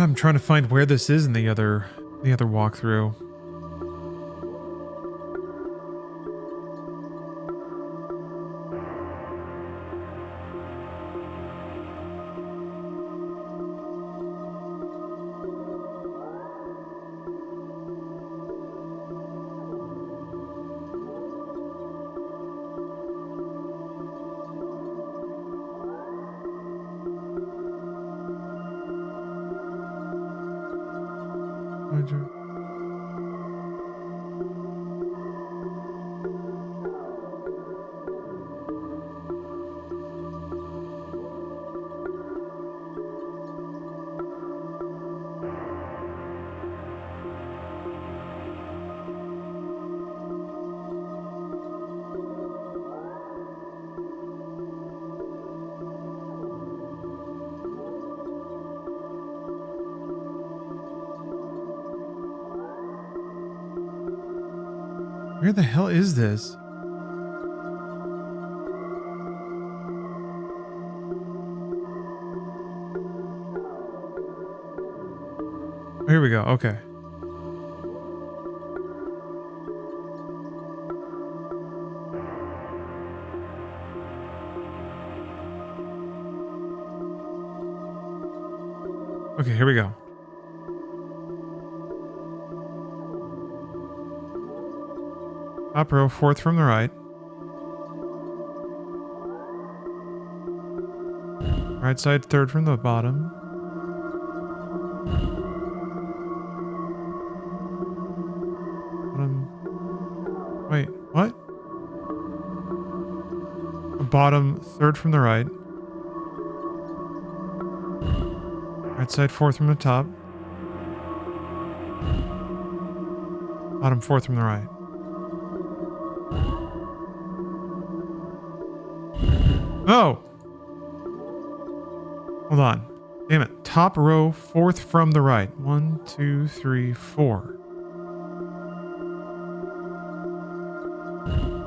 I'm trying to find where this is in the other walkthrough. Where the hell is this? Oh, here we go. Okay. Okay, here we go. Top row, fourth from the right. Right side, third from the bottom. Wait, what? Bottom, third from the right. Right side, fourth from the top. Bottom, fourth from the right. Oh! Hold on. Damn it. Top row, fourth from the right. 1, 2, 3, 4.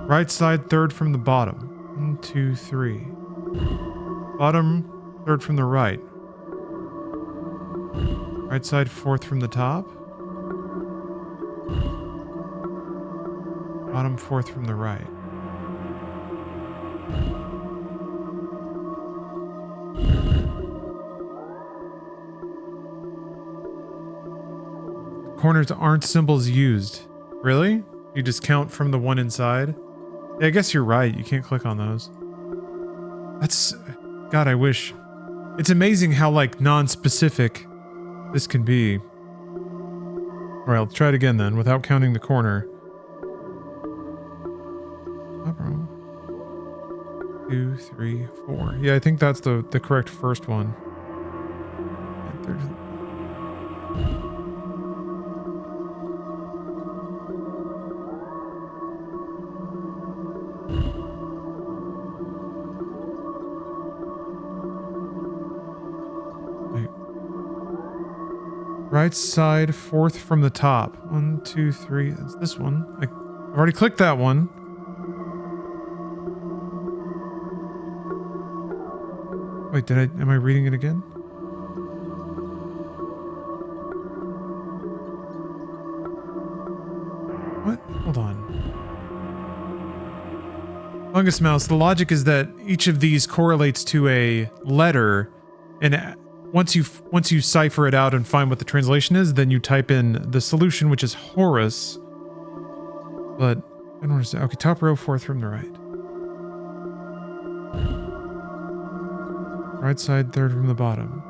Right side, third from the bottom. 1, 2, 3. Bottom, third from the right. Right side, fourth from the top. Bottom, fourth from the right. Corners aren't symbols used. Really? You just count from the one inside? Yeah, I guess you're right. You can't click on those. That's... God, I wish. It's amazing how, like, non-specific this can be. Alright, let's try it again then, without counting the corner. Top row. 2, 3, 4. Yeah, I think that's the correct first one. Right side, fourth from the top. 1, 2, 3. That's this one. I've already clicked that one. Wait, am I reading it again? What? Hold on. Fungus Mouse, the logic is that each of these correlates to a letter, and once you cipher it out and find what the translation is, then you type in the solution, which is Horus. But I don't understand. Okay, top row, fourth from the right. Right side, third from the bottom.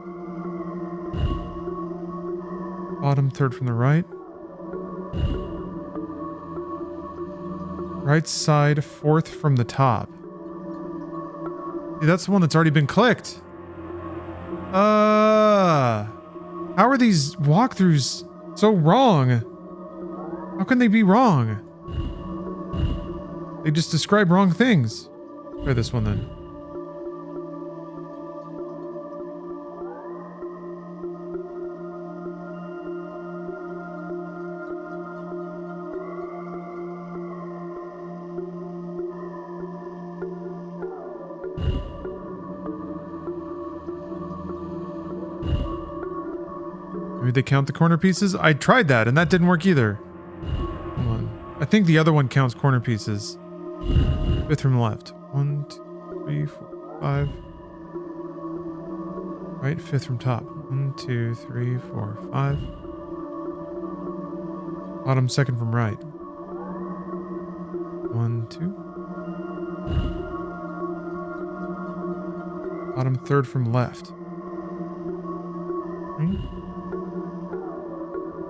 Bottom, third from the right. Right side, fourth from the top. See, that's the one that's already been clicked. How are these walkthroughs so wrong? How can they be wrong? They just describe wrong things. Try this one then. Maybe they count the corner pieces? I tried that and that didn't work either. Hold on. I think the other one counts corner pieces. 5th from left. 1, 2, 3, 4, 5. Right, 5th from top. 1, 2, 3, 4, 5. Bottom 2nd from right. 1, 2. Bottom 3rd from left. 3.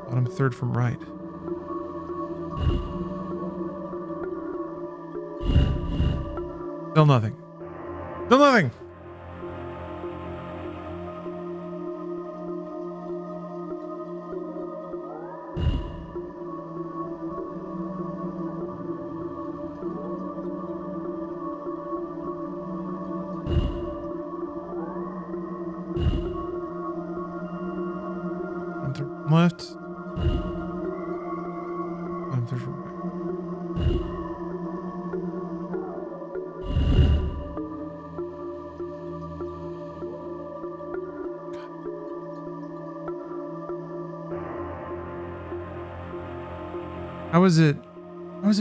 Bottom 3rd from right. Still nothing. Still nothing! Left. I'm third from right. How is it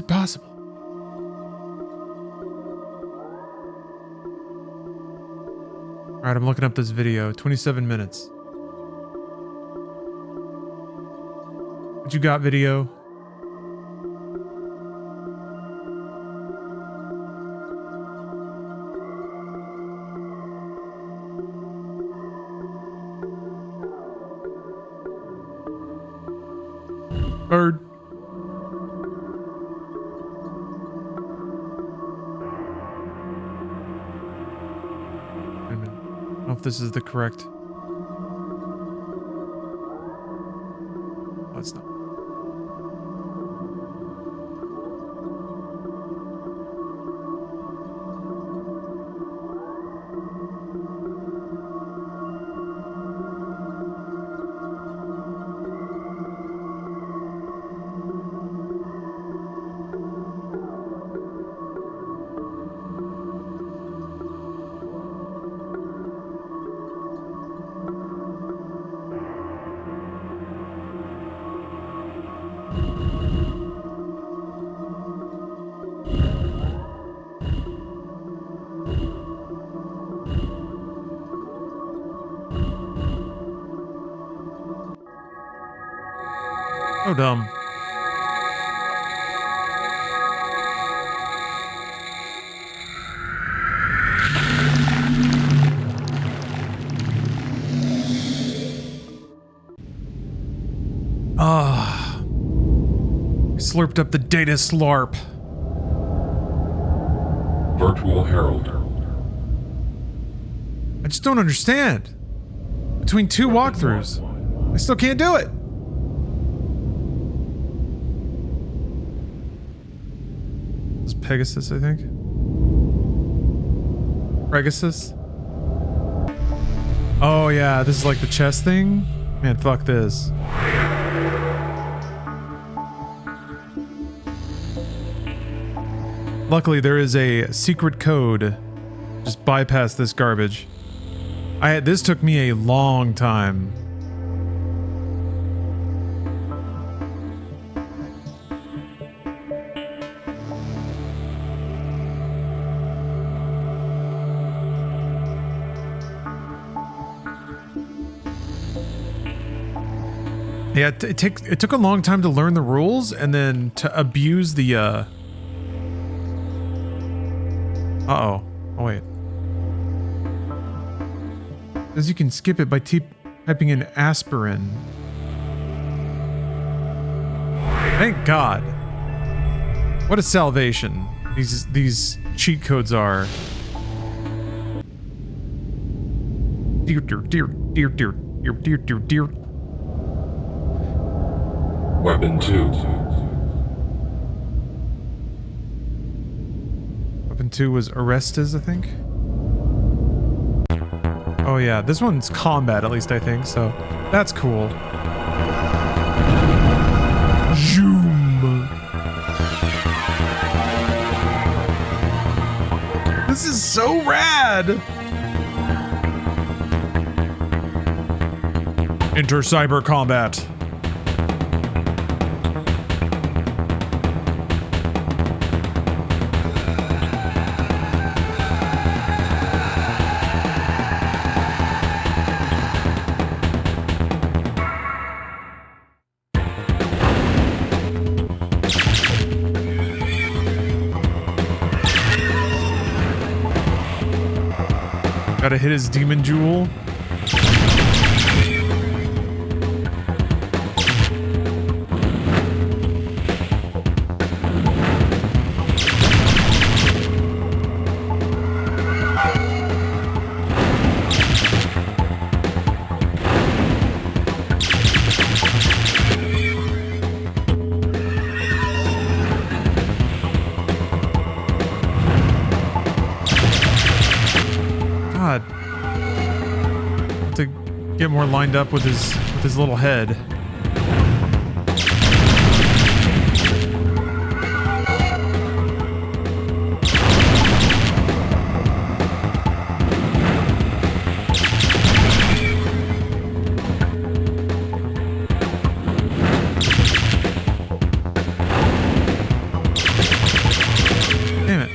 possible? All right, I'm looking up this video. 27 minutes. What you got, video? Bird. Wait a minute. I don't know if this is the correct. Oh, it's not. So dumb. Ah. Slurped up the data slurp. Virtual Herald. I just don't understand. Between 2 walkthroughs, I still can't do it. This is Pegasus, I think. Pegasus. Oh yeah, this is like the chess thing? Man, fuck this. Luckily, there is a secret code. Just bypass this garbage. This took me a long time. Yeah, it took a long time to learn the rules and then to abuse the Uh-oh. Oh, wait. Says you can skip it by typing in aspirin. Thank God. What a salvation these cheat codes are. Dear. Weapon 2. Weapon 2 was Orestes, I think. Oh yeah, this one's combat, at least I think, so that's cool. Zoom. This is so rad. Enter cyber combat. Gotta hit his demon jewel. God. To get more lined up with his little head. Damn it.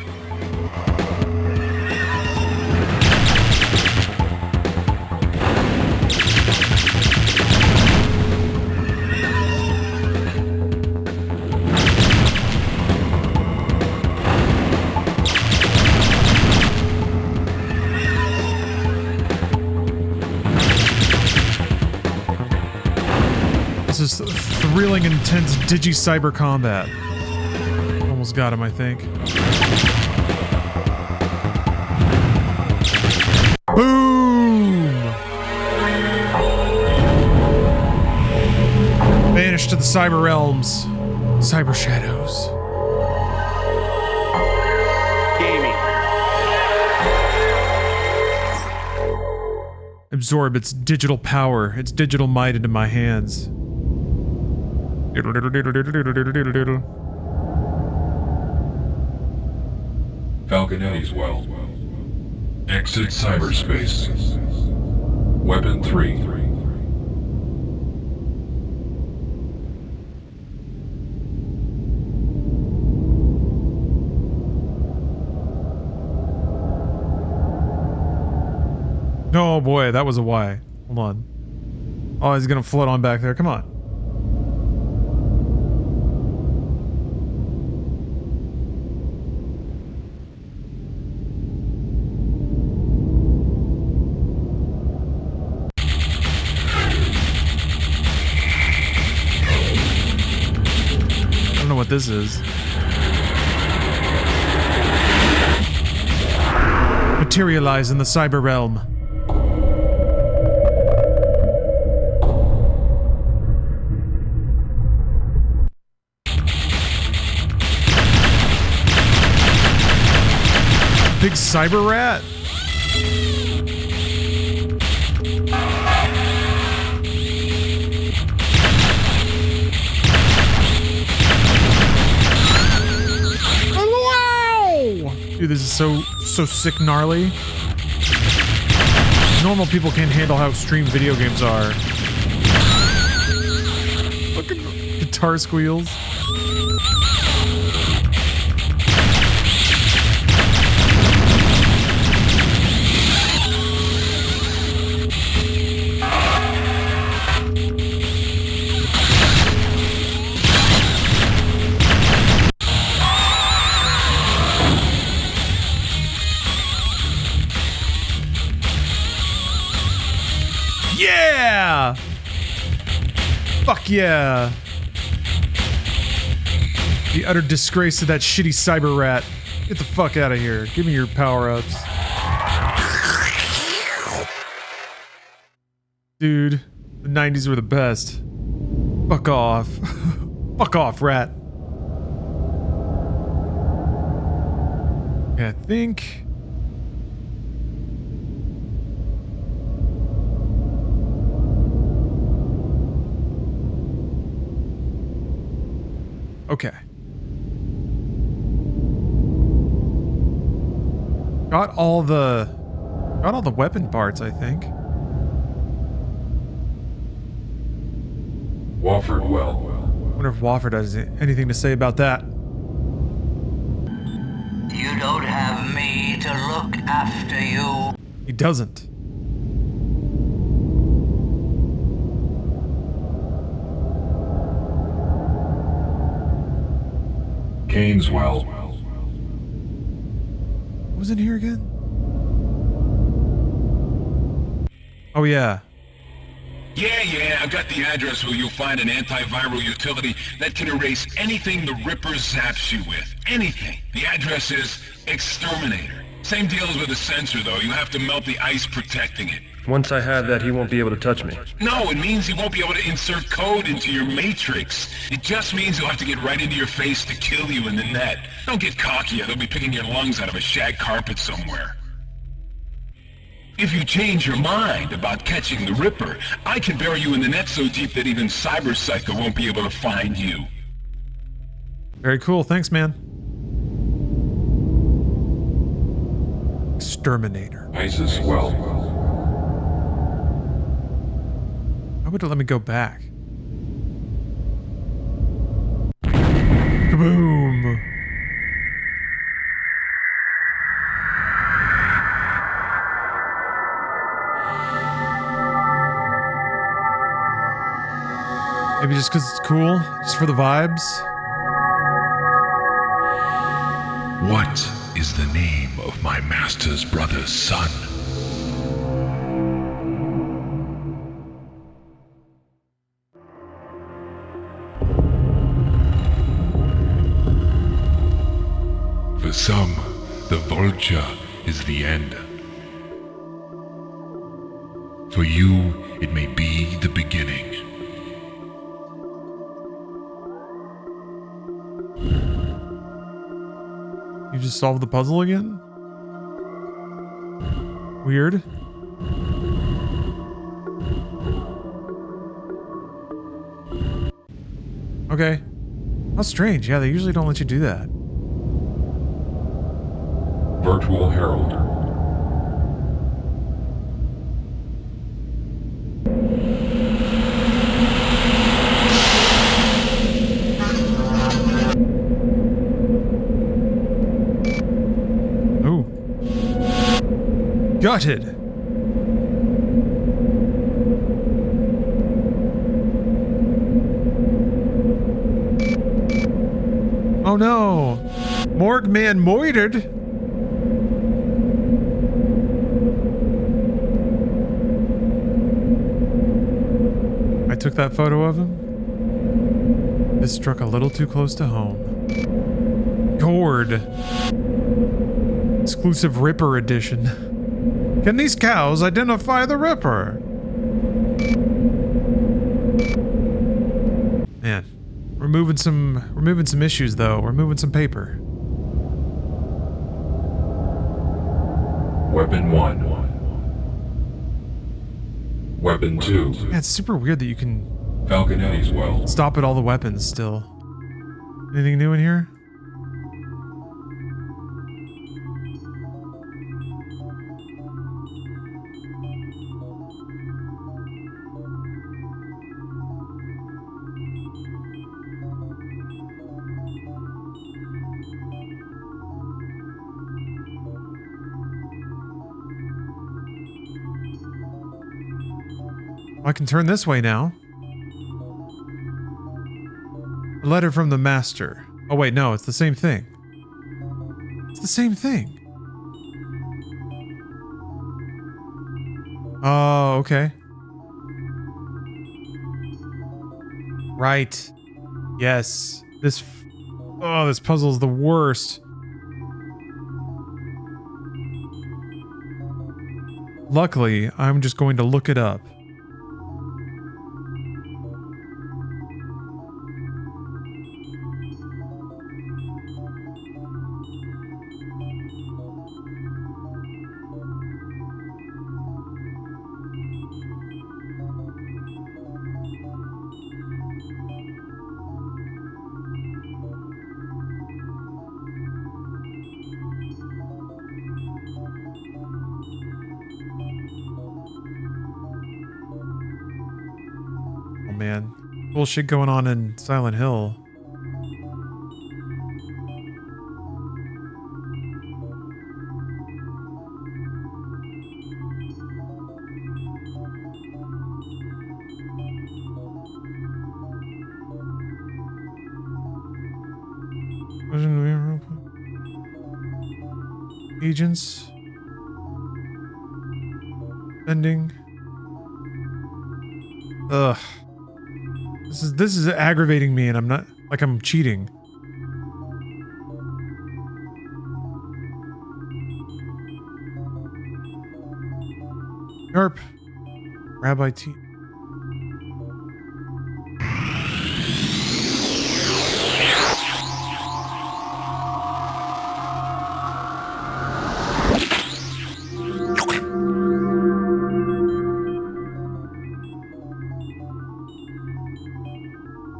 This is thrilling, intense digi-cyber combat. Almost got him, I think. Boom! Vanished to the cyber realms. Cyber shadows. Gaming. Absorb its digital power, its digital might into my hands. Falconetti's well. Exit cyberspace. Weapon 3. Oh boy, that was a Y. Hold on. Oh, he's gonna float on back there. Come on. I don't know what this is. Materialize in the cyber realm. Big cyber rat? Wow! Dude, this is so sick gnarly. Normal people can't handle how extreme video games are. Fucking guitar squeals. Yeah! Fuck yeah! The utter disgrace of that shitty cyber rat. Get the fuck out of here. Give me your power-ups. Dude, the 90s were the best. Fuck off. Fuck off, rat. Yeah, I think... Okay. Got all the weapon parts, I think. Wofford well. Wonder if Wofford has anything to say about that. You don't have me to look after you. He doesn't. Kane's well. What was in here again? Oh, yeah. Yeah, I got the address where you'll find an antiviral utility that can erase anything the Ripper zaps you with. Anything. The address is Exterminator. Same deal as with the sensor, though. You have to melt the ice protecting it. Once I have that, he won't be able to touch me. No, it means he won't be able to insert code into your matrix. It just means he'll have to get right into your face to kill you in the net. Don't get cocky, or they'll be picking your lungs out of a shag carpet somewhere. If you change your mind about catching the Ripper, I can bury you in the net so deep that even Cyber Psycho won't be able to find you. Very cool. Thanks, man. Exterminator. ISIS well. Why would it let me go back? Kaboom! Maybe just because it's cool? Just for the vibes? What is the name of my master's brother's son? For some, the vulture is the end. For you, it may be the beginning. You just solved the puzzle again? Weird. Okay. How strange. Yeah, they usually don't let you do that. Virtual Herald. Ooh. Gutted. Oh no. Morgue man moitered. I took that photo of him. This struck a little too close to home. Gourd. Exclusive Ripper edition. Can these cows identify the Ripper? Man, we're moving some issues though. We're moving some paper. Weapon 1. Weapon 2. Yeah, it's super weird that you can Falconetti's well. stop at all the weapons still. Anything new in here? I can turn this way now. A letter from the master. Oh wait, no, it's the same thing. It's the same thing. Oh, okay. Right. Yes. This puzzle's the worst. Luckily, I'm just going to look it up. bullshit going on in Silent Hill. Agents. Ending. Ugh. This is aggravating me, and I'm not like I'm cheating. Yarp. Rabbi T.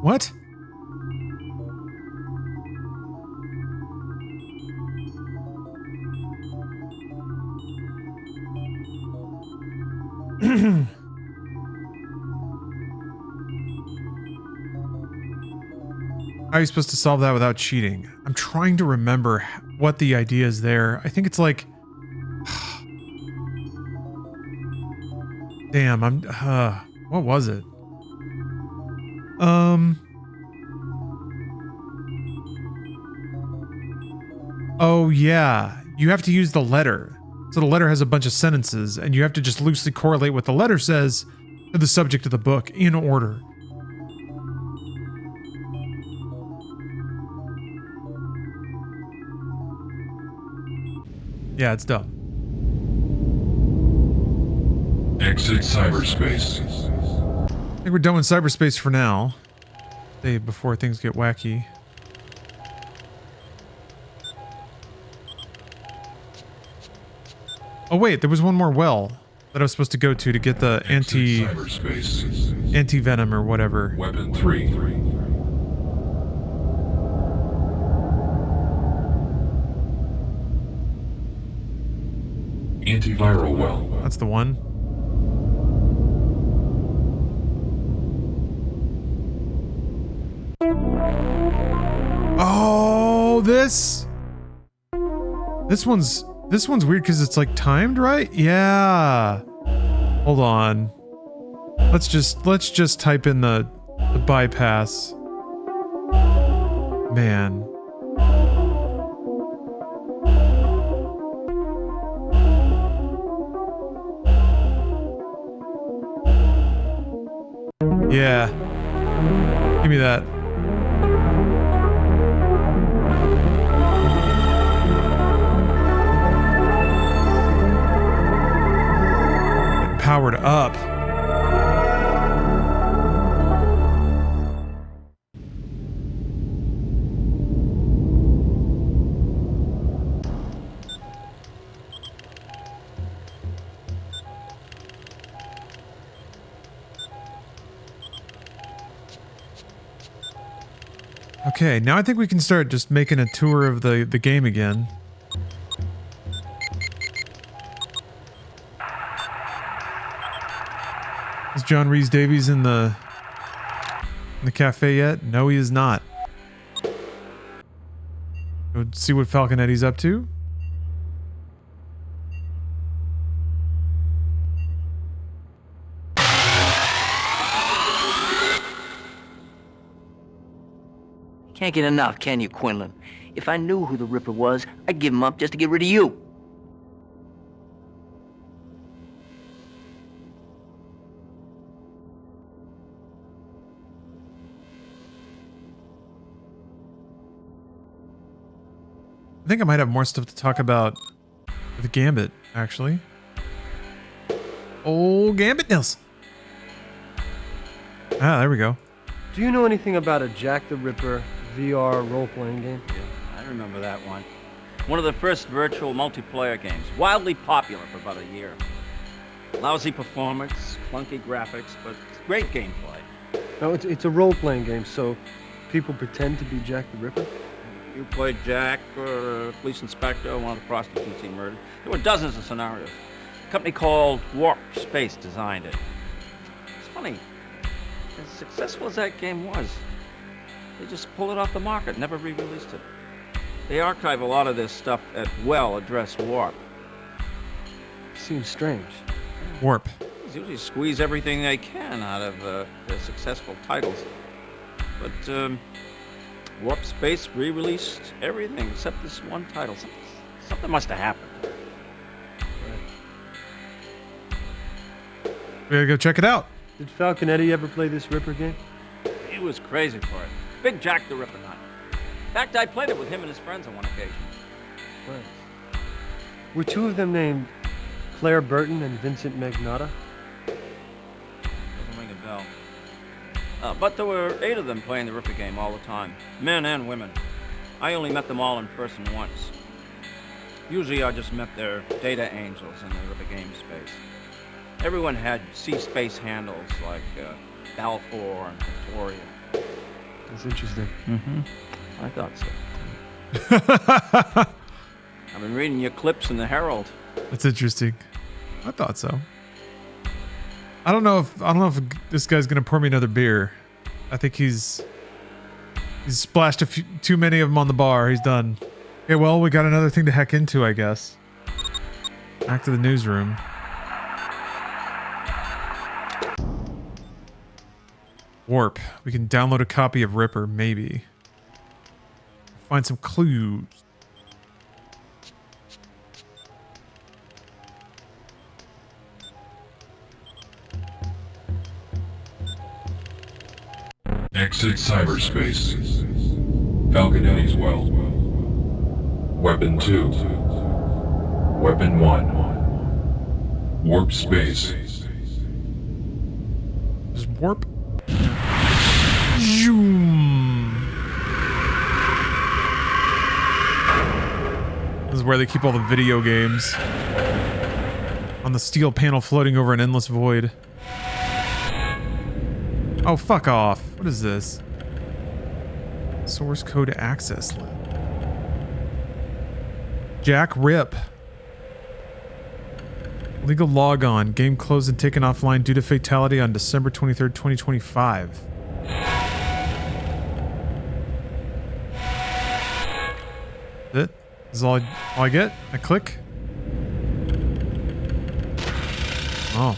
What? How are you supposed to solve that without cheating? I'm trying to remember what the idea is there. I think it's like... Damn, I'm... what was it? Oh yeah, you have to use the letter. So the letter has a bunch of sentences, and you have to just loosely correlate what the letter says to the subject of the book in order. Yeah, it's dumb. Exit cyberspace. I think we're done with cyberspace for now. Save before things get wacky. Oh wait, there was one more well that I was supposed to go to get the anti-venom or whatever. Weapon 3. Antiviral well. That's the one. Oh, this one's weird because it's like timed, right? Yeah. Hold on. Let's just type in the bypass. Man. Yeah. Give me that. Powered up. Okay, now I think we can start just making a tour of the game again. Is John Rhys Davies in the cafe yet? No, he is not. Go see what Falconetti's up to. Can't get enough, can you, Quinlan? If I knew who the Ripper was, I'd give him up just to get rid of you. I think I might have more stuff to talk about with Gambit, actually. Oh, Gambit Nils. Ah, there we go. Do you know anything about a Jack the Ripper VR role-playing game? Yeah, I remember that one. One of the first virtual multiplayer games. Wildly popular for about a year. Lousy performance, clunky graphics, but great gameplay. No, it's a role-playing game, so people pretend to be Jack the Ripper? You played Jack, or a police inspector, one of the prostitutes he murdered. There were dozens of scenarios. A company called Warp Space designed it. It's funny. As successful as that game was, they just pulled it off the market, never re-released it. They archive a lot of this stuff at well-addressed warp. Seems strange. Warp. They usually squeeze everything they can out of their successful titles. But Warp Space re-released everything except this one title. Something must have happened. We gotta go check it out. Did Falconetti ever play this Ripper game? He was crazy for it. Big Jack the Ripper nut. In fact, I played it with him and his friends on one occasion. Right. Were two of them named Claire Burton and Vincent Magnotta? Doesn't ring a bell. But there were 8 of them playing the Ripper game all the time. Men and women. I only met them all in person once. Usually I just met their data angels in the Ripper game space. Everyone had C-space handles like Balfour and Victoria. That's interesting. Mm-hmm. I thought so. I've been reading your clips in the Herald. That's interesting. I thought so. I don't know if this guy's gonna pour me another beer. I think he's splashed a few too many of them on the bar. He's done. Okay, well, we got another thing to hack into, I guess. Back to the newsroom. Warp. We can download a copy of Ripper, maybe. Find some clues. Exit cyberspace. Falconetti's well. Weapon 2. Weapon 1. Warp space. Just warp. Zoom. This is where they keep all the video games. On the steel panel floating over an endless void. Oh, fuck off. What is this? Source code access list. Jack Rip. Legal logon. Game closed and taken offline due to fatality on December 23rd, 2025. This is all I get? I click? Oh.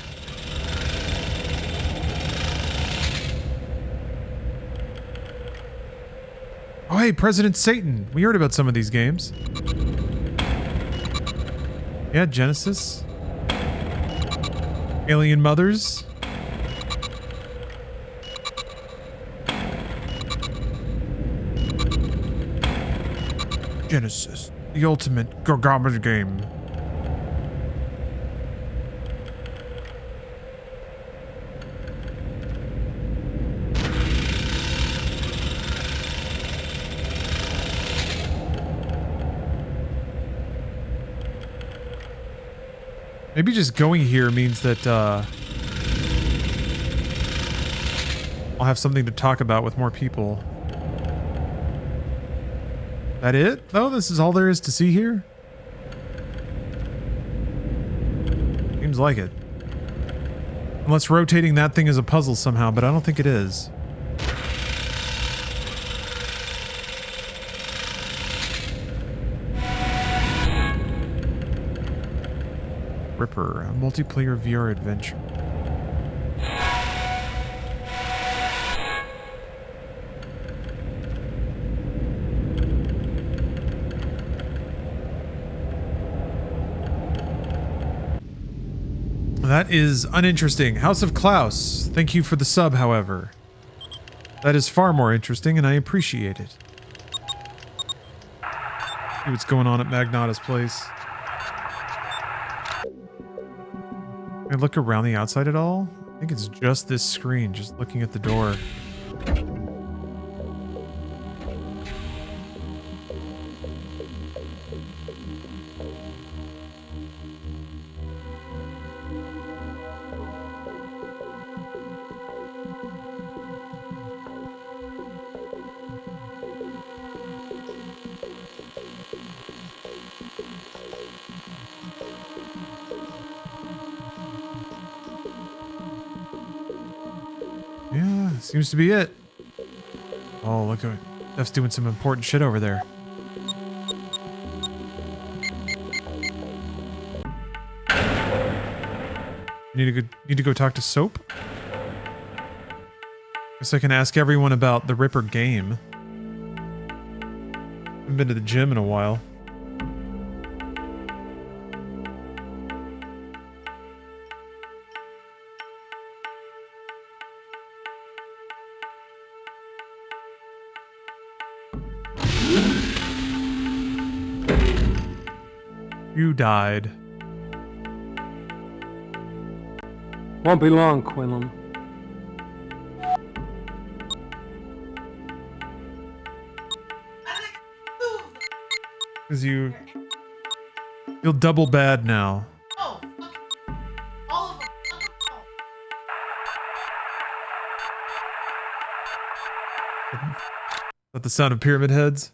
Oh, hey, President Satan. We heard about some of these games. Yeah, Genesis. Alien Mothers. Genesis, the ultimate garbage game. Maybe just going here means that I'll have something to talk about with more people. That it? Oh, this is all there is to see here? Seems like it. Unless rotating that thing is a puzzle somehow, but I don't think it is. Ripper, a multiplayer VR adventure. That is uninteresting. House of Klaus, thank you for the sub, however. That is far more interesting, and I appreciate it. See what's going on at Magnotta's place. Can I look around the outside at all? I think it's just this screen, just looking at the door. Yeah, seems to be it. Oh, look at Steph's doing some important shit over there. Need to go talk to Soap? Guess I can ask everyone about the Ripper game. Haven't been to the gym in a while. You died. Won't be long, Quinlan. Because you'll double bad now. Oh, all of them. Is that the sound of pyramid heads?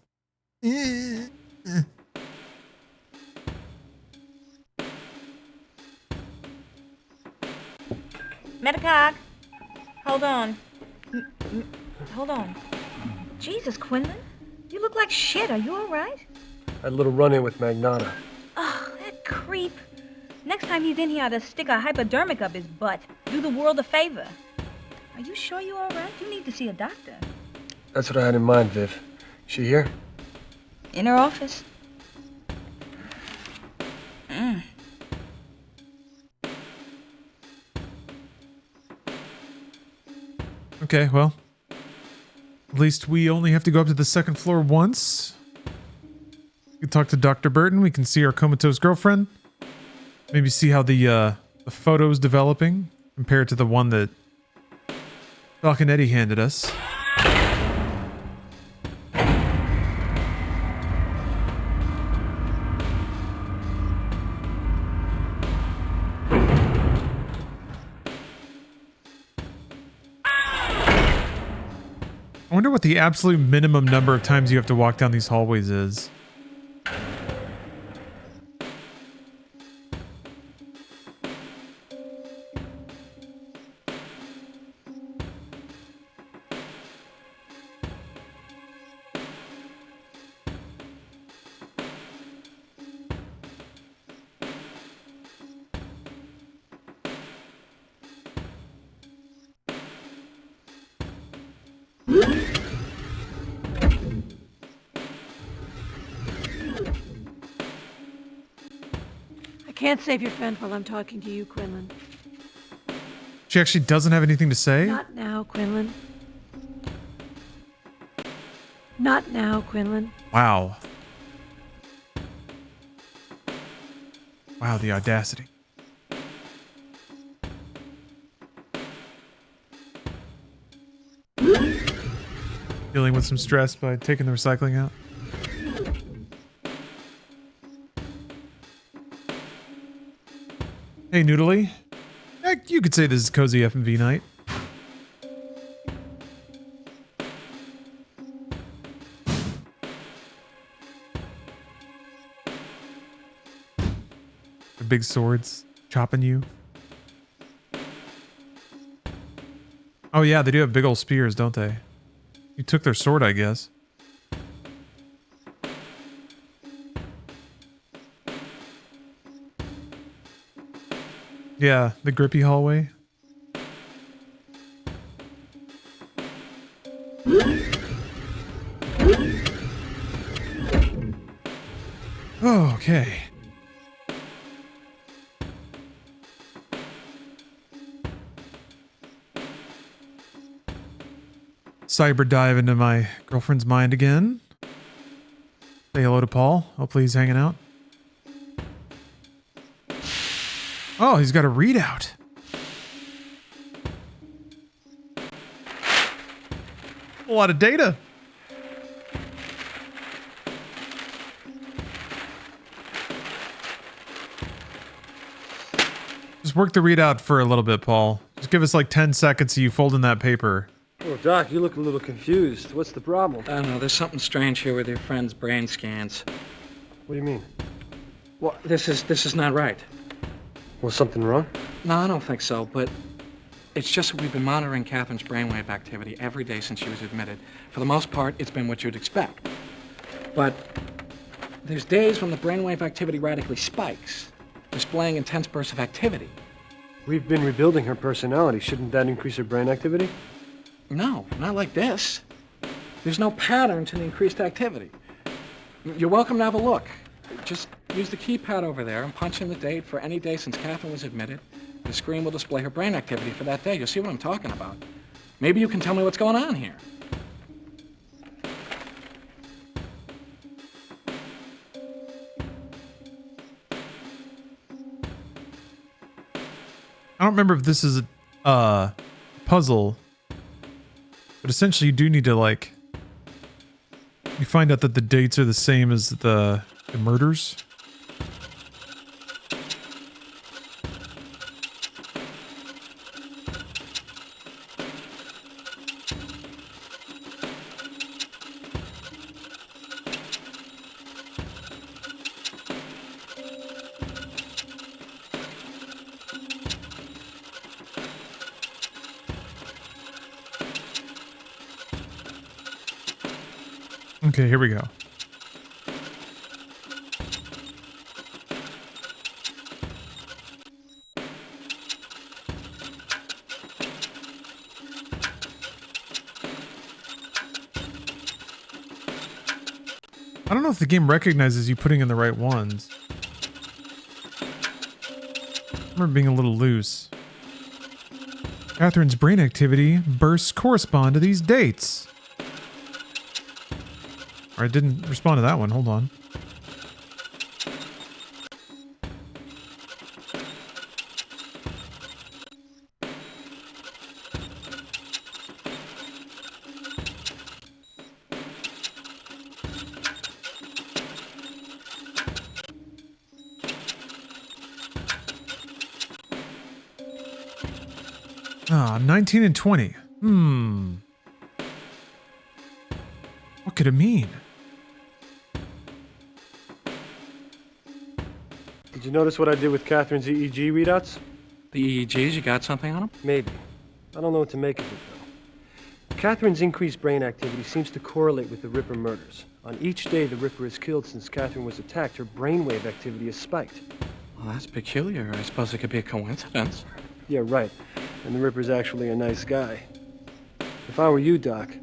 Metacog, hold on. Hold on. Jesus, Quinlan, you look like shit. Are you all right? I had a little run-in with Magnata. Oh, that creep. Next time he's in here, I'd stick a hypodermic up his butt. Do the world a favor. Are you sure you're all right? You need to see a doctor. That's what I had in mind, Viv. She here? In her office. Okay, well. At least we only have to go up to the second floor once. We can talk to Dr. Burton. We can see our comatose girlfriend. Maybe see how the photo's developing compared to the one that falconetti handed us. I wonder what the absolute minimum number of times you have to walk down these hallways is. Can't save your friend while I'm talking to you, Quinlan. She actually doesn't have anything to say? Not now, Quinlan. Not now, Quinlan. Wow. Wow, the audacity. Dealing with some stress by taking the recycling out. Hey, Noodly. You could say this is cozy FMV night. The big swords chopping you. Oh yeah, they do have big old spears, don't they? You took their sword, I guess. Yeah, the grippy hallway. Oh, okay. Cyber dive into my girlfriend's mind again. Say hello to Paul. Hopefully he's hanging out. Oh, he's got a readout. A lot of data. Just work the readout for a little bit, Paul. Just give us like 10 seconds of you folding that paper. Oh, Doc, you look a little confused. What's the problem? I don't know. There's something strange here with your friend's brain scans. What do you mean? Well, this is not right. Was something wrong? No, I don't think so, but It's just that we've been monitoring Catherine's brainwave activity every day since she was admitted. For the most part, it's been what you'd expect. But there's days when the brainwave activity radically spikes, displaying intense bursts of activity. We've been rebuilding her personality. Shouldn't that increase her brain activity? No, not like this. There's no pattern to the increased activity. You're welcome to have a look. Just use the keypad over there and punch in the date for any day since Catherine was admitted. The screen will display her brain activity for that day. You'll see what I'm talking about. Maybe you can tell me what's going on here. I don't remember if this is a puzzle, but essentially you do need to, like, you find out that the dates are the same as the murders. Okay, here we go. I don't know if the game recognizes you putting in the right ones. I remember being a little loose. Catherine's brain activity bursts correspond to these dates. I didn't respond to that one. Hold on. Ah, 19 and 20. What could it mean? Did you notice what I did with Catherine's EEG readouts? The EEGs, you got something on them? Maybe. I don't know what to make of it, though. Catherine's increased brain activity seems to correlate with the Ripper murders. On each day the Ripper is killed since Catherine was attacked, her brainwave activity is spiked. Well, that's peculiar. I suppose it could be a coincidence. Yeah, right. And the Ripper's actually a nice guy. If I were you, Doc,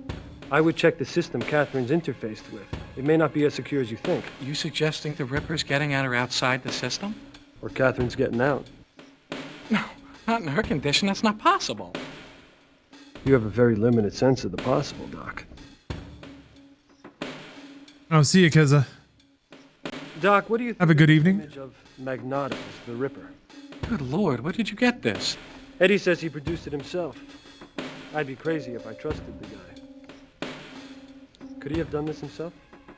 I would check the system Catherine's interfaced with. It may not be as secure as you think. You suggesting the Ripper's getting at her outside the system? Or Catherine's getting out. No, not in her condition. That's not possible. You have a very limited sense of the possible, Doc. Oh, see you, Keza. Doc, what do you think Have a good evening. Image of Magnotus, the Ripper? Good Lord, where did you get this? Eddie says he produced it himself. I'd be crazy if I trusted the guy. Could he have done this himself?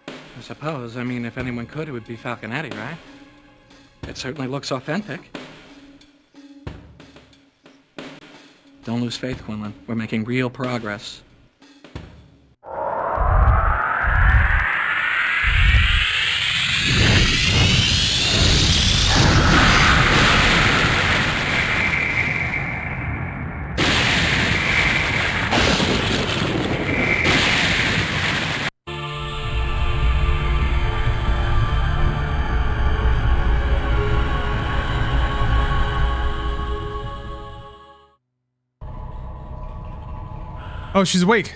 I suppose. I mean, if anyone could, it would be Falconetti, right? It certainly looks authentic. Don't lose faith, Quinlan. We're making real progress. Oh, she's awake.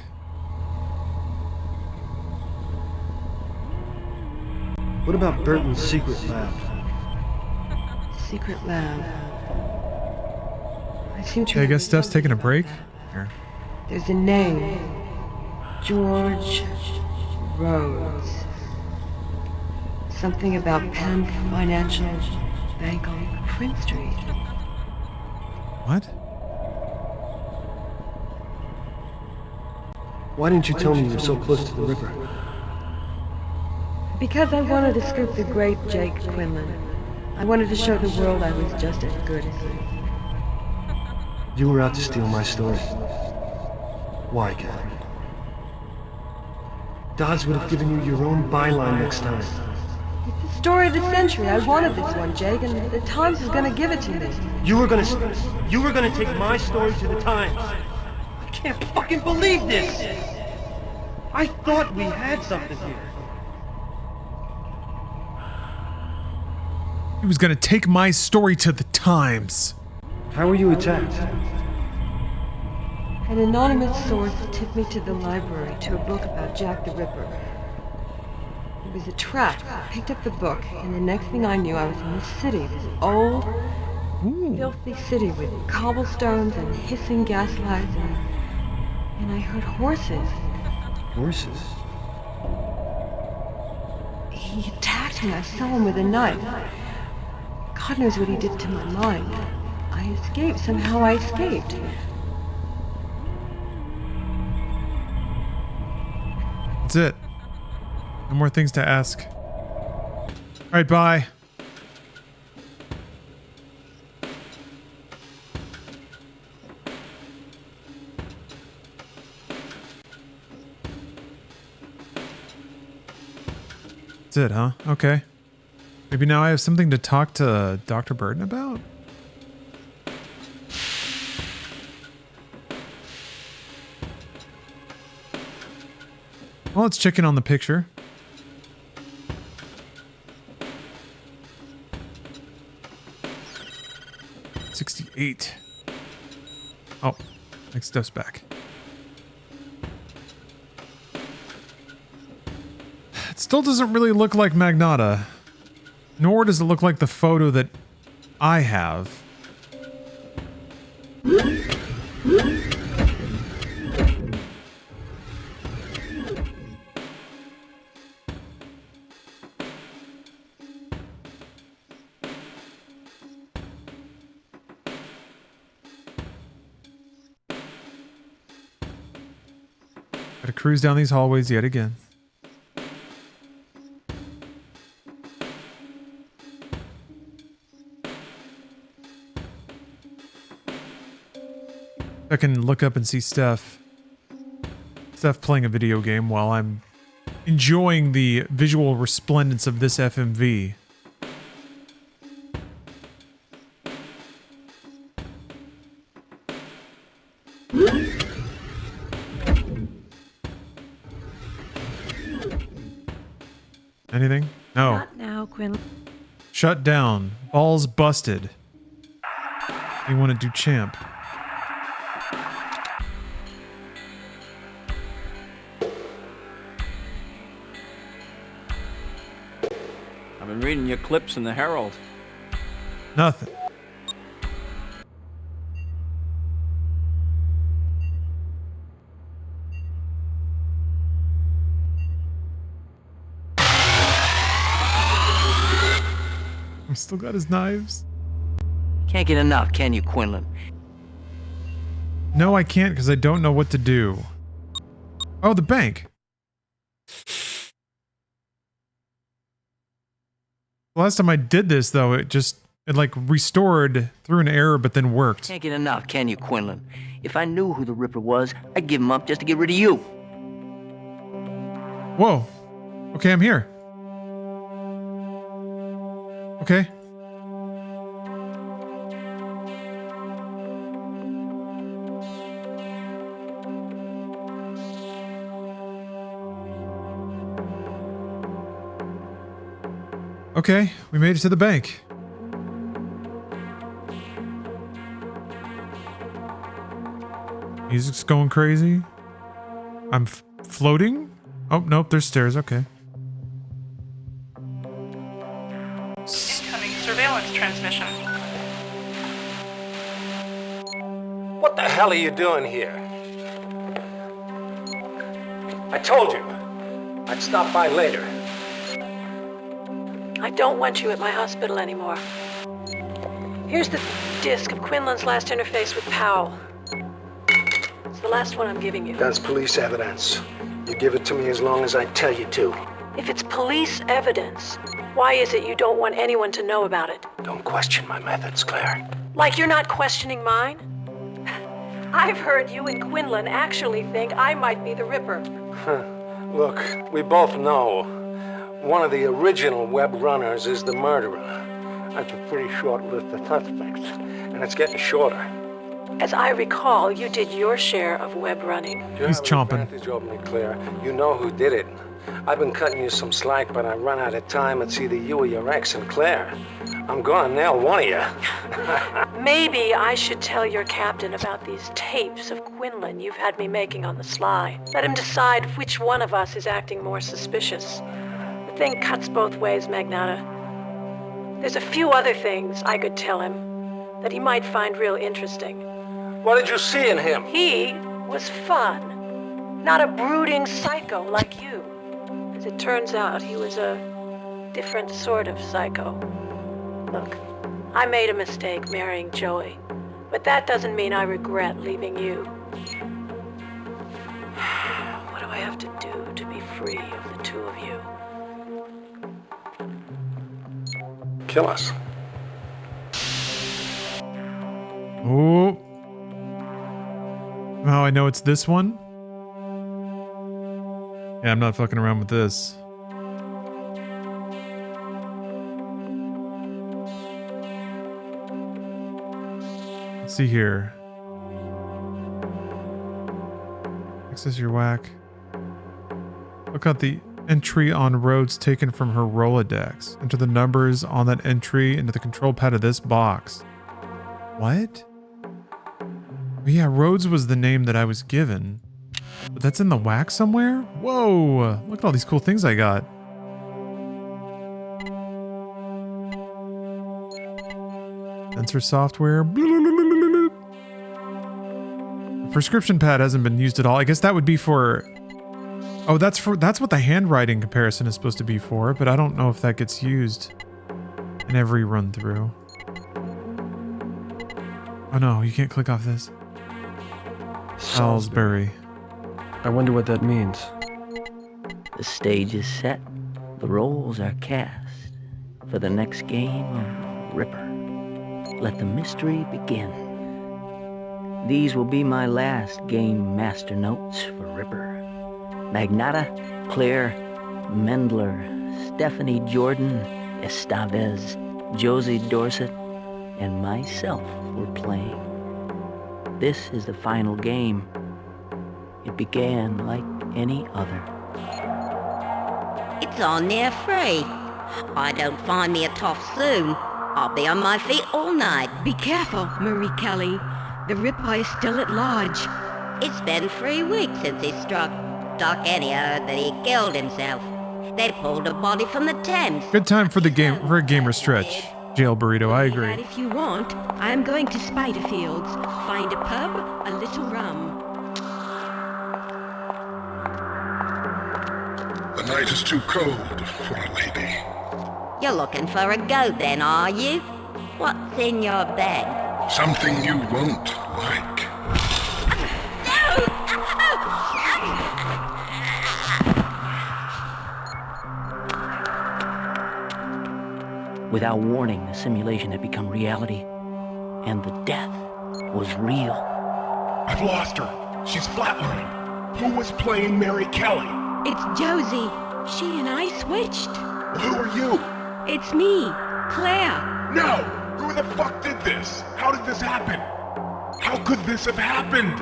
What about Burton's secret lab? Secret lab. I seem to. I guess Steph's taking a break. Here. There's a name. George Rhodes. Something about Penn Financial Bank on Prince Street. What? Why didn't you tell me you were so close to the Ripper? Because I wanted to scoop the great Jake Quinlan. I wanted to show the world I was just as good as he. You were out to steal my story. Why, Catherine? Dodds would have given you your own byline next time. It's the story of the century. I wanted this one, Jake, and the Times is gonna give it to me. You were gonna take my story to the Times. I can't fucking believe this! I thought we had something here. He was gonna take my story to the Times. How were you attacked? An anonymous source tipped me to the library to a book about Jack the Ripper. It was a trap. I picked up the book, and the next thing I knew, I was in this city, this old, filthy city with cobblestones and hissing gas lights, and I heard horses. Horses? He attacked me. I saw him with a knife. God knows what he did to my mind. I escaped. Somehow I escaped. That's it. No more things to ask. Alright, bye. That's it, huh? Okay. Maybe now I have something to talk to Dr. Burton about? Well, let's check in on the picture. $68. Oh, next stuff's back. It still doesn't really look like Magnata. Nor does it look like the photo that I have. Gotta cruise down these hallways yet again. I can look up and see Steph playing a video game while I'm enjoying the visual resplendence of this FMV. Anything? No. Not now, Quinn. Shut down. Balls busted. You want to do champ? I've been reading your clips in the Herald. Nothing. He still got his knives. Can't get enough, can you, Quinlan? No, I can't because I don't know what to do. Oh, the bank. Last time I did this, though, it like restored through an error, but then worked. Can't get enough, can you, Quinlan? If I knew who the Ripper was, I'd give him up just to get rid of you. Whoa. Okay, I'm here. Okay. Okay, we made it to the bank. Music's going crazy. I'm floating? Oh, nope, there's stairs, okay. Incoming surveillance transmission. What the hell are you doing here? I told you. I'd stop by later. I don't want you at my hospital anymore. Here's the disc of Quinlan's last interface with Powell. It's the last one I'm giving you. That's police evidence. You give it to me as long as I tell you to. If it's police evidence, why is it you don't want anyone to know about it? Don't question my methods, Claire. Like you're not questioning mine? I've heard you and Quinlan actually think I might be the Ripper. Look, we both know. One of the original web runners is the murderer. That's a pretty short list of suspects, and it's getting shorter. As I recall, you did your share of web running. He's chomping. Advantage of me, Claire. You know who did it. I've been cutting you some slack, but I run out of time. It's either you or your ex and Claire. I'm gonna nail one of you. Maybe I should tell your captain about these tapes of Quinlan you've had me making on the sly. Let him decide which one of us is acting more suspicious. The thing cuts both ways, Magnata. There's a few other things I could tell him that he might find real interesting. What did you see in him? He was fun. Not a brooding psycho like you. As it turns out, he was a different sort of psycho. Look, I made a mistake marrying Joey, but that doesn't mean I regret leaving you. What do I have to do to be free of the two of you? Kill us. Oh. Oh, I know it's this one. Yeah, I'm not fucking around with this. Let's see here. Access your whack. Look at the entry on roads taken from her Rolodex. Enter the numbers on that entry into the control pad of this box. What? Oh, yeah, Rhodes was the name that I was given. But that's in the whack somewhere? Whoa! Look at all these cool things I got. Sensor software. The prescription pad hasn't been used at all. I guess that would be for... Oh, that's what the handwriting comparison is supposed to be for, but I don't know if that gets used in every run through. Oh no, you can't click off this. Salisbury. I wonder what that means. The stage is set. The roles are cast for the next game of Ripper. Let the mystery begin. These will be my last game master notes for Ripper. Magnata, Claire, Mendler, Stephanie Jordan, Estevez, Josie Dorset, and myself were playing. This is the final game. It began like any other. It's on there free. I don't find me a toff soon. I'll be on my feet all night. Be careful, Marie Kelly. The Ripper is still at large. It's been 3 weeks since he struck. Doc Eddie heard that he killed himself. They pulled a body from the Thames. Good time for a gamer stretch. Jail burrito, I agree. And if you want, I'm going to Spiderfields. Find a pub, a little rum. The night is too cold for a lady. You're looking for a goat then, are you? What's in your bag? Something you won't like. Without warning, the simulation had become reality, and the death was real. I've lost her. She's flatlined. Who was playing Mary Kelly? It's Josie. She and I switched. Who are you? It's me, Claire. No! Who the fuck did this? How did this happen? How could this have happened?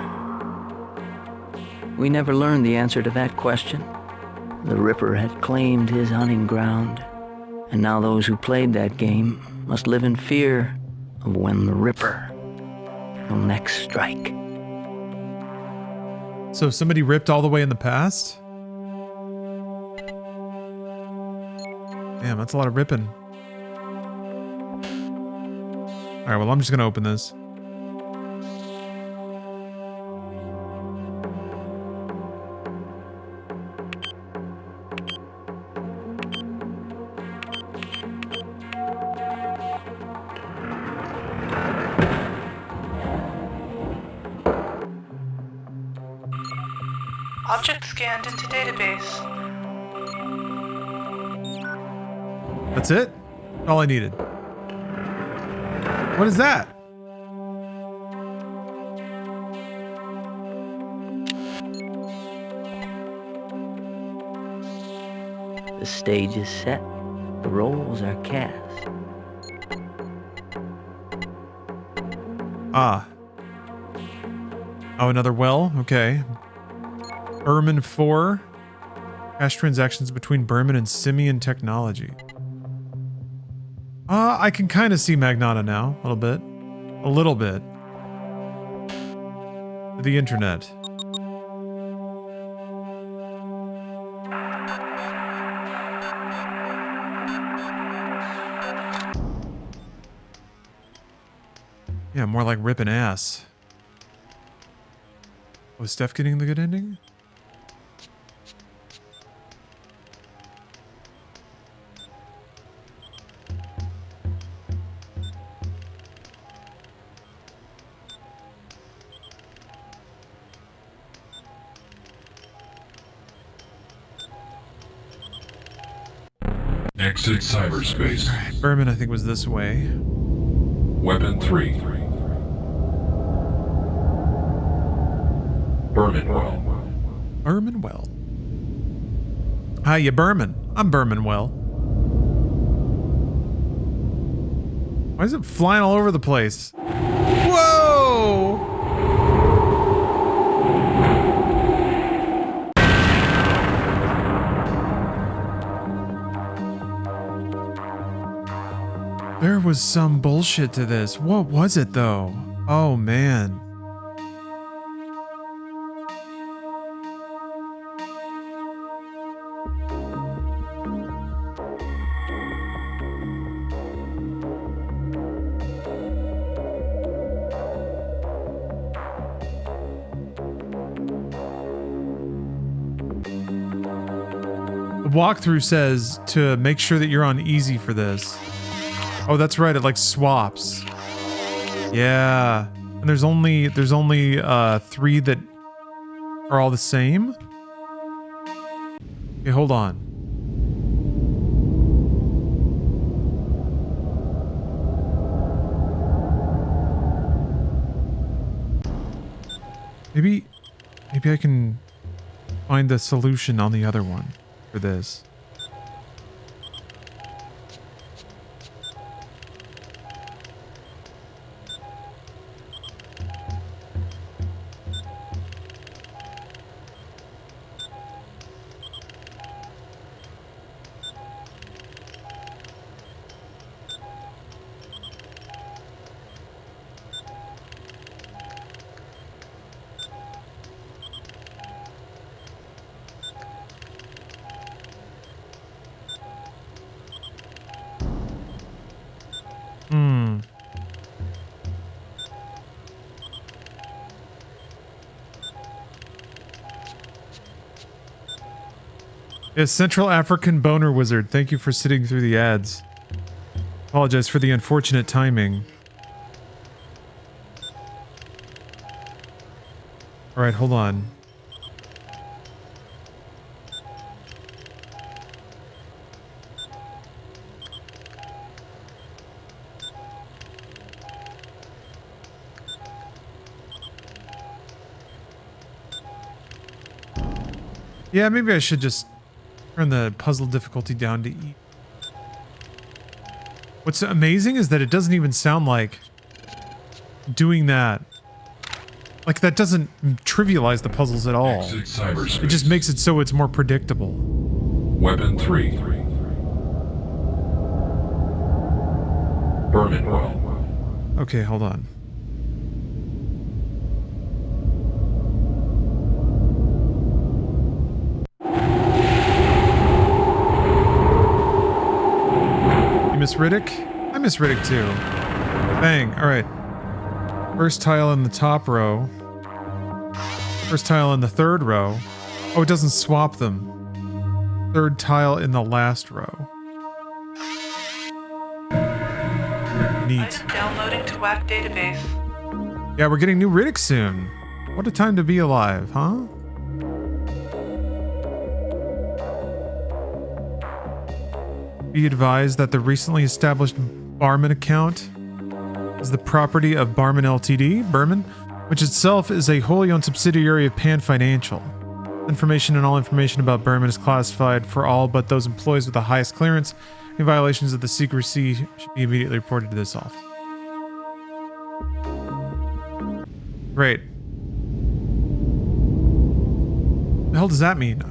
We never learned the answer to that question. The Ripper had claimed his hunting ground, and now those who played that game must live in fear of when the Ripper will next strike. So somebody ripped all the way in the past? Damn, that's a lot of ripping. Alright, well, I'm just gonna open this. Object scanned into database. That's it? All I needed. What is that? The The stage is set. The roles are cast. Ah. Oh, another well? Okay. Berman 4. Cash transactions between Berman and Simian Technology. I can kind of see Magnata now. A little bit. A little bit. The internet. Yeah, more like ripping ass. Was Steph getting the good ending? Exit cyberspace. Alright, Berman I think was this way. Weapon 3. Berman well. Berman well. Hiya, Berman. I'm Berman well. Why is it flying all over the place? Whoa! There was some bullshit to this. What was it though? Oh man. Walkthrough says to make sure that you're on easy for this. Oh, that's right. It like swaps. Yeah, and there's only 3 that are all the same. Okay, hold on. Maybe I can find the solution on the other one. For this. Yes, Central African Boner Wizard. Thank you for sitting through the ads. Apologize for the unfortunate timing. Alright, hold on. Yeah, maybe I should just turn the puzzle difficulty down to E. What's amazing is that it doesn't even sound like doing that. Like, that doesn't trivialize the puzzles at all. It just makes it so it's more predictable. Weapon 3. Berman well. Okay, hold on. Miss Riddick? I miss Riddick too. Bang. Alright. First tile in the top row. First tile in the third row. Oh, it doesn't swap them. Third tile in the last row. Neat. Downloading to WAC database. Yeah, we're getting new Riddick soon. What a time to be alive, huh? Be advised that the recently established Barman account is the property of Barman Ltd, Berman, which itself is a wholly owned subsidiary of Pan Financial. Information and all information about Berman is classified for all but those employees with the highest clearance. Any violations of the secrecy should be immediately reported to this office. Great. The hell does that mean?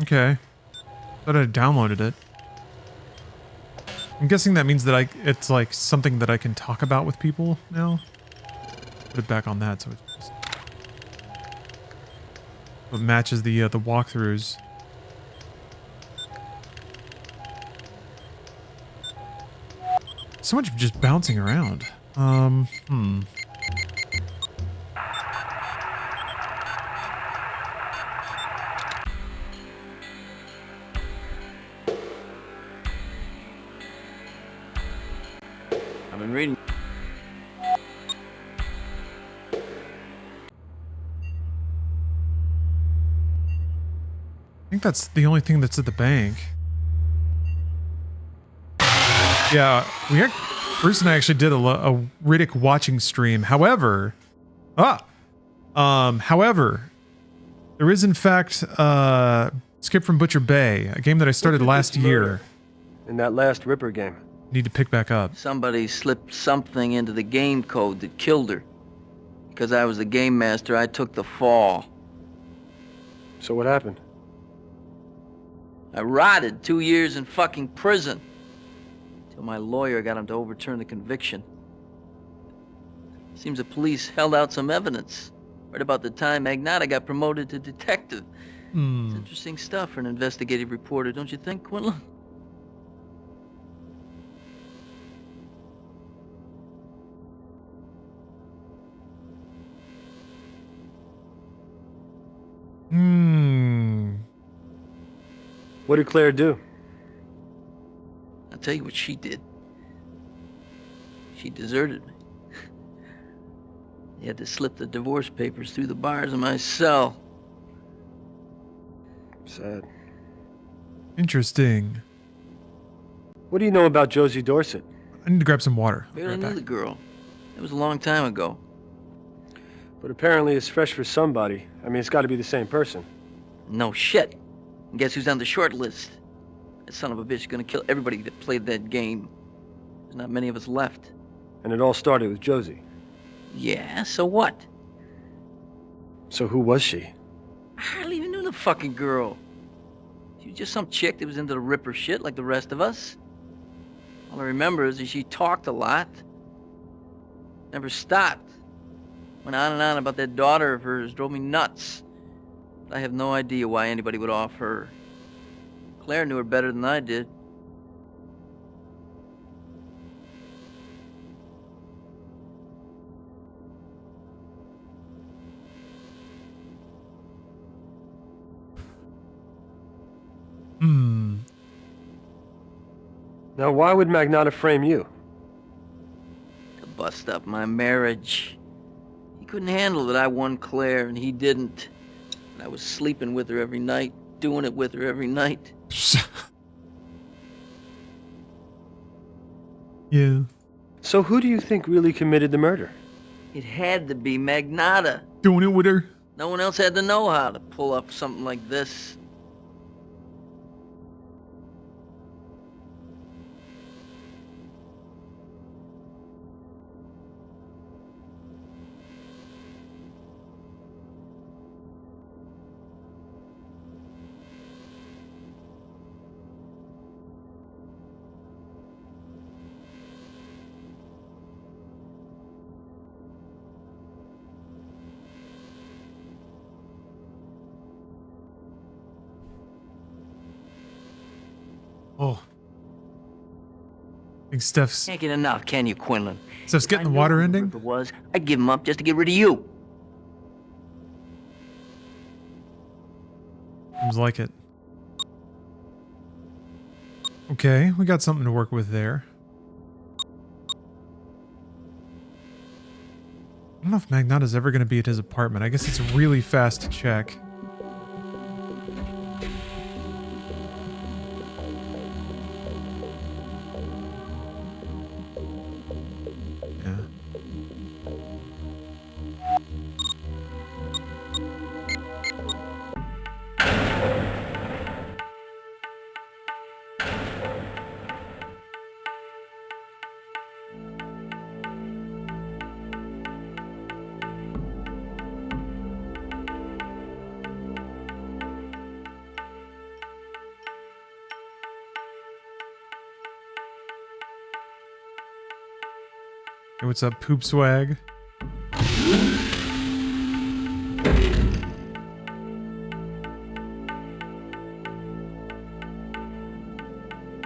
Okay. Thought I downloaded it. I'm guessing that means that it's like something that I can talk about with people now. Put it back on that so it's just it matches the walkthroughs. So much just bouncing around. I've been reading. I think that's the only thing that's at the bank. Yeah, Bruce and I actually did a Riddick watching stream. However, there is in fact Skip from Butcher Bay, a game that I started last year. In that last Ripper game. Need to pick back up. Somebody slipped something into the game code that killed her. Because I was the game master, I took the fall. So what happened? I rotted 2 years in fucking prison. Till my lawyer got him to overturn the conviction. Seems the police held out some evidence. Right about the time Magnata got promoted to detective. It's interesting stuff for an investigative reporter, don't you think, Quinlan? What did Claire do? I'll tell you what she did. She deserted me. They had to slip the divorce papers through the bars of my cell. Sad. Interesting. What do you know about Josie Dorset? I need to grab some water. Barely knew the girl. It was a long time ago. But apparently it's fresh for somebody. I mean, it's got to be the same person. No shit. And guess who's on the short list? That son of a bitch is gonna kill everybody that played that game. There's not many of us left. And it all started with Josie. Yeah, so what? So who was she? I hardly even knew the fucking girl. She was just some chick that was into the Ripper shit like the rest of us. All I remember is that she talked a lot. Never stopped. Went on and on about that daughter of hers, drove me nuts. I have no idea why anybody would off her. Claire knew her better than I did. Now, why would Magnata frame you? To bust up my marriage. He couldn't handle that I won Claire and he didn't. I was sleeping with her every night, doing it with her every night. Yeah. So who do you think really committed the murder? It had to be Magnata. Doing it with her? No one else had to know how to pull up something like this. Oh. I think Steph's... Can't get enough, can you, Quinlan? Steph's getting the water ending? If it was, I'd give him up just to get rid of you. Seems like it. Okay, we got something to work with there. know if Magnotta's ever going to be at his apartment. I guess it's really fast to check. Hey, what's up, Poop Swag?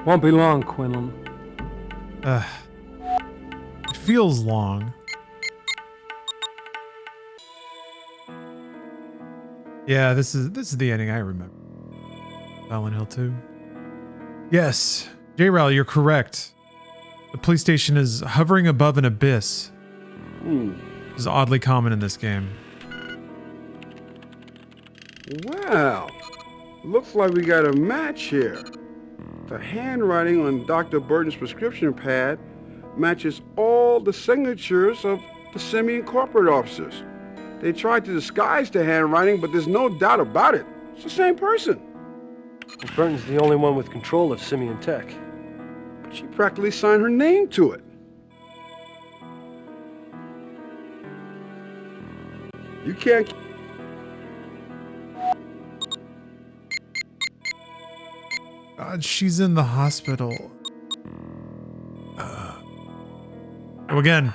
Won't be long, Quinlan. It feels long. Yeah, this is the ending I remember. Silent Hill 2. Yes, J-Ral, you're correct. The police station is hovering above an abyss. This is oddly common in this game. Wow. Looks like we got a match here. The handwriting on Dr. Burton's prescription pad matches all the signatures of the Simeon corporate officers. They tried to disguise the handwriting, but there's no doubt about it. It's the same person. And Burton's the only one with control of Simeon Tech. She practically signed her name to it. You can't... God, she's in the hospital. Go again.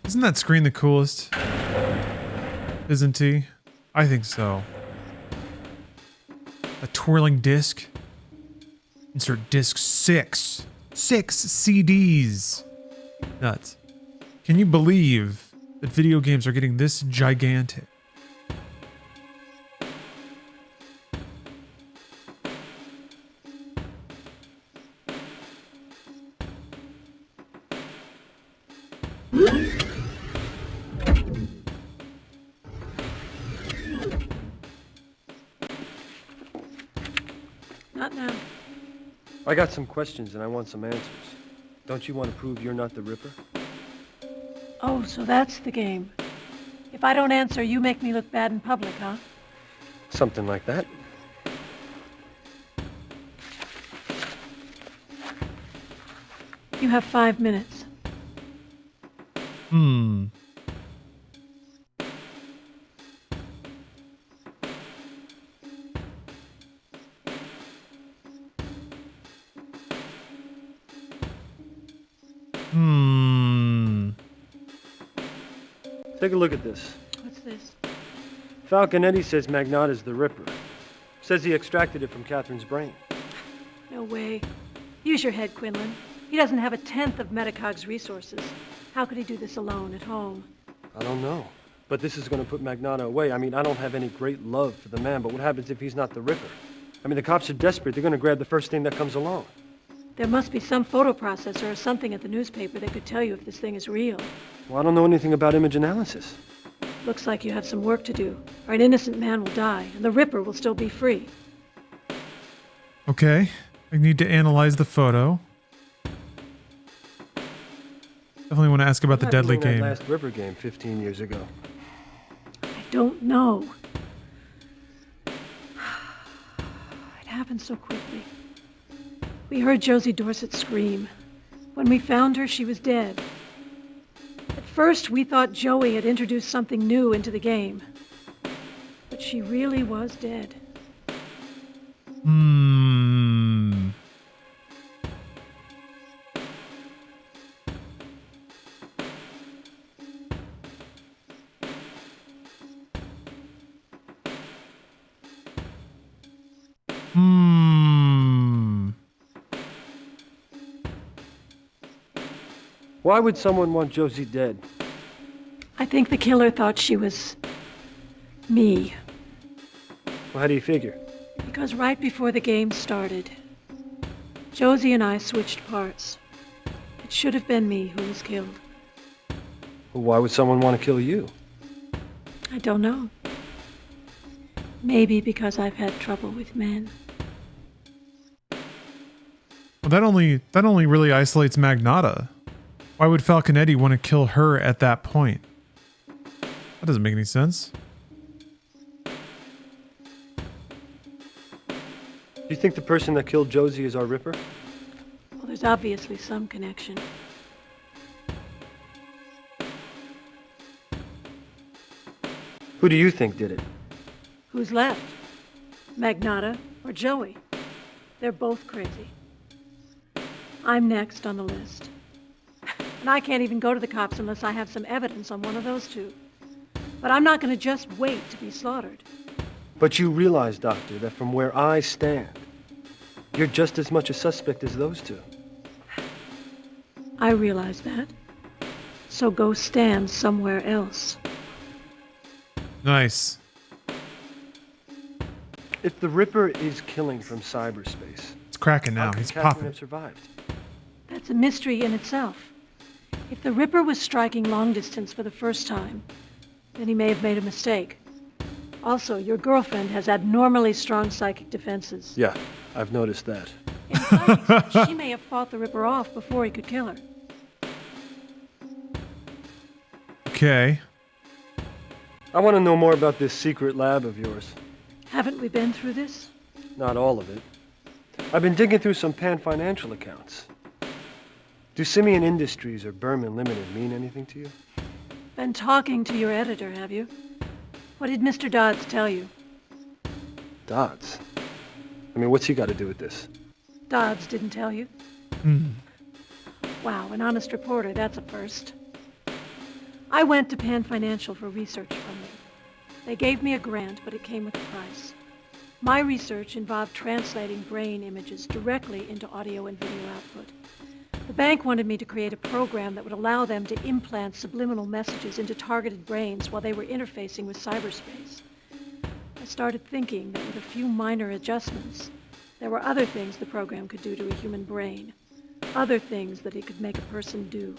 Isn't that screen the coolest? Isn't he? I think so. A twirling disc. Insert disc 6. 6 CDs. Nuts. Can you believe that video games are getting this gigantic? Not now. I got some questions and I want some answers. Don't you want to prove you're not the Ripper? Oh, so that's the game. If I don't answer, you make me look bad in public, huh? Something like that. You have 5 minutes. Take a look at this. What's this? Falconetti says Magnotta's the Ripper. Says he extracted it from Catherine's brain. No way. Use your head, Quinlan. He doesn't have a tenth of Metacog's resources. How could he do this alone at home? I don't know. But this is going to put Magnotta away. I mean, I don't have any great love for the man, but what happens if he's not the Ripper? I mean, the cops are desperate. They're going to grab the first thing that comes along. There must be some photo processor or something at the newspaper that could tell you if this thing is real. Well, I don't know anything about image analysis. Looks like you have some work to do, or an innocent man will die, and the Ripper will still be free. Okay. I need to analyze the photo. Definitely want to ask about the deadly game. That last Ripper game 15 years ago. I don't know. It happened so quickly. We heard Josie Dorset scream. When we found her, she was dead. At first, we thought Joey had introduced something new into the game. But she really was dead. Hmm. Why would someone want Josie dead? I think the killer thought she was me. Well, how do you figure? Because right before the game started, Josie and I switched parts. It should have been me who was killed. Well, why would someone want to kill you? I don't know. Maybe because I've had trouble with men. Well, that only really isolates Magnata. Why would Falconetti want to kill her at that point? That doesn't make any sense. Do you think the person that killed Josie is our Ripper? Well, there's obviously some connection. Who do you think did it? Who's left? Magnata or Joey? They're both crazy. I'm next on the list. And I can't even go to the cops unless I have some evidence on one of those two. But I'm not going to just wait to be slaughtered. But you realize, Doctor, that from where I stand, you're just as much a suspect as those two. I realize that. So go stand somewhere else. Nice. If the Ripper is killing from cyberspace, it's cracking now. How could He's Catherine popping. have survived? That's a mystery in itself. If the Ripper was striking long distance for the first time, then he may have made a mistake. Also, your girlfriend has abnormally strong psychic defenses. Yeah, I've noticed that. In psychic sense, she may have fought the Ripper off before he could kill her. Okay. I want to know more about this secret lab of yours. Haven't we been through this? Not all of it. I've been digging through some Pan financial accounts. Do Simeon Industries or Berman Limited mean anything to you? Been talking to your editor, have you? What did Mr. Dodds tell you? Dodds? I mean, what's he got to do with this? Dodds didn't tell you? Wow, an honest reporter, that's a first. I went to Pan Financial for research funding. They gave me a grant, but it came with a price. My research involved translating brain images directly into audio and video output. The bank wanted me to create a program that would allow them to implant subliminal messages into targeted brains while they were interfacing with cyberspace. I started thinking that with a few minor adjustments, there were other things the program could do to a human brain. Other things that it could make a person do.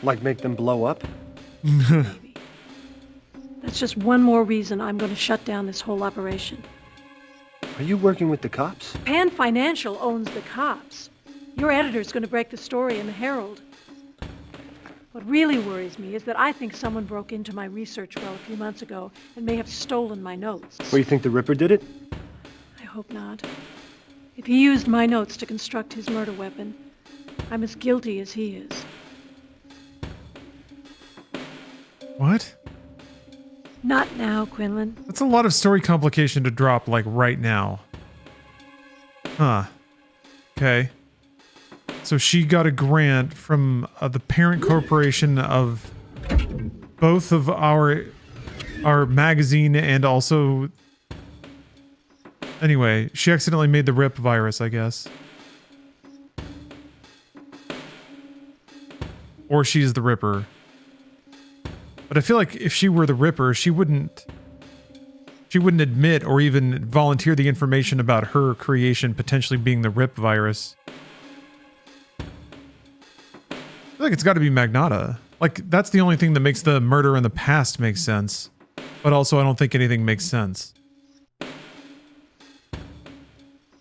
Like make them blow up? Maybe. That's just one more reason I'm going to shut down this whole operation. Are you working with the cops? Pan Financial owns the cops. Your editor's going to break the story in the Herald. What really worries me is that I think someone broke into my research well a few months ago and may have stolen my notes. Well, you think the Ripper did it? I hope not. If he used my notes to construct his murder weapon, I'm as guilty as he is. What? Not now, Quinlan. That's a lot of story complication to drop, like, right now. Huh. Okay. So she got a grant from the parent corporation of both of our magazine and also... Anyway, she accidentally made the RIP virus, I guess. Or she's the Ripper. But I feel like if she were the Ripper, she wouldn't admit or even volunteer the information about her creation potentially being the RIP virus. I feel like it's got to be Magnata. Like, that's the only thing that makes the murder in the past make sense. But also, I don't think anything makes sense. I'm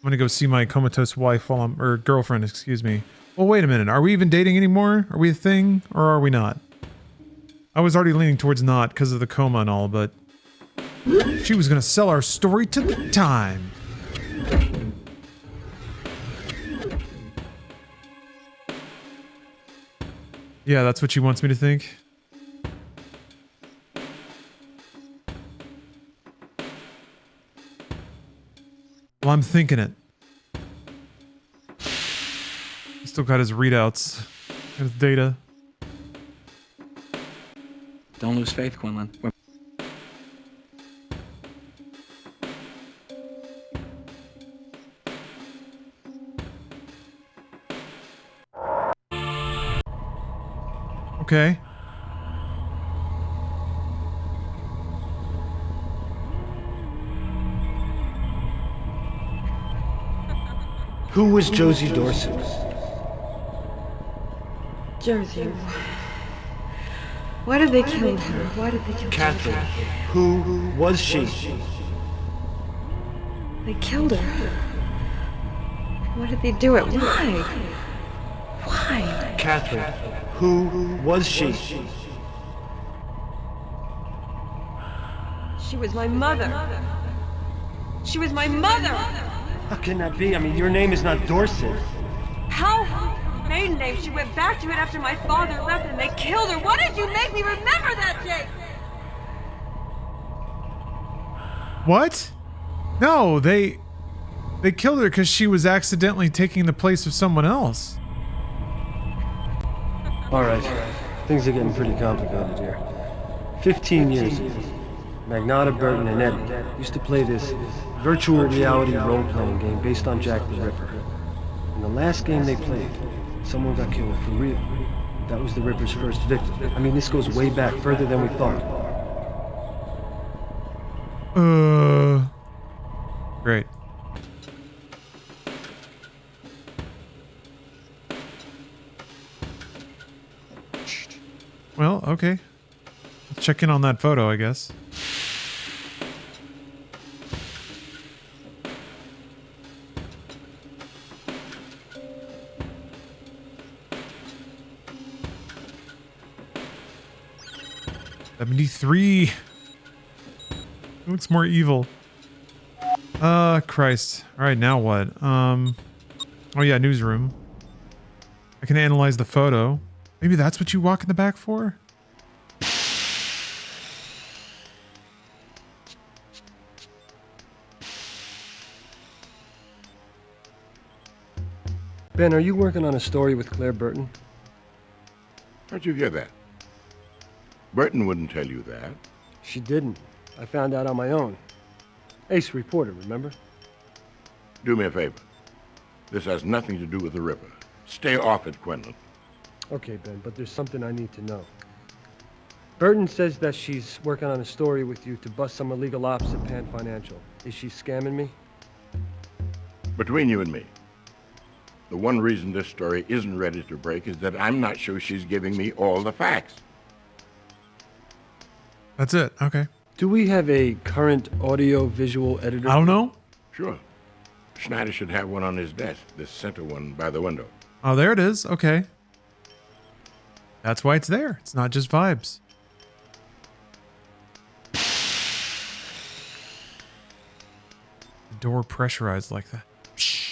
gonna go see my comatose wife or girlfriend, excuse me. Well, wait a minute. Are we even dating anymore? Are we a thing? Or are we not? I was already leaning towards not because of the coma and all, but... She was gonna sell our story to the Times. Yeah, that's what she wants me to think. Well, I'm thinking it. Still got his readouts. Got his data. Don't lose faith, Quinlan. Okay. Who was Josie Dorset? Josie. Why did they kill her? Why did they kill Catherine. Josie? Who was she? They killed her. Why did they do it? Why? Why? Catherine. Who was she? She was my mother. She was my mother! How can that be? I mean, your name is not Dorset. How? Her maiden name. She went back to it after my father left and they killed her. Why did you make me remember that day? What? No, they killed her because she was accidentally taking the place of someone else. Alright, things are getting pretty complicated here. 15 years ago, Magnata, Burton, and Eddie used to play this virtual reality role-playing game based on Jack the Ripper. In the last game they played, someone got killed for real. That was the Ripper's first victim. I mean, this goes way back, further than we thought. Great. Well, okay. Let's check in on that photo, I guess. $73. Looks more evil. Christ. Alright, now what? Oh yeah, newsroom. I can analyze the photo. Maybe that's what you walk in the back for? Ben, are you working on a story with Claire Burton? How'd you hear that? Burton wouldn't tell you that. She didn't. I found out on my own. Ace reporter, remember? Do me a favor. This has nothing to do with the Ripper. Stay off it, Quinlan. Okay, Ben, but there's something I need to know. Burton says that she's working on a story with you to bust some illegal ops at Pan Financial. Is she scamming me? Between you and me, the one reason this story isn't ready to break is that I'm not sure she's giving me all the facts. That's it. Okay. Do we have a current audio-visual editor? I don't know. Sure. Schneider should have one on his desk, this center one by the window. Oh, there it is. Okay. That's why it's there. It's not just vibes. The door pressurized like that. Psh.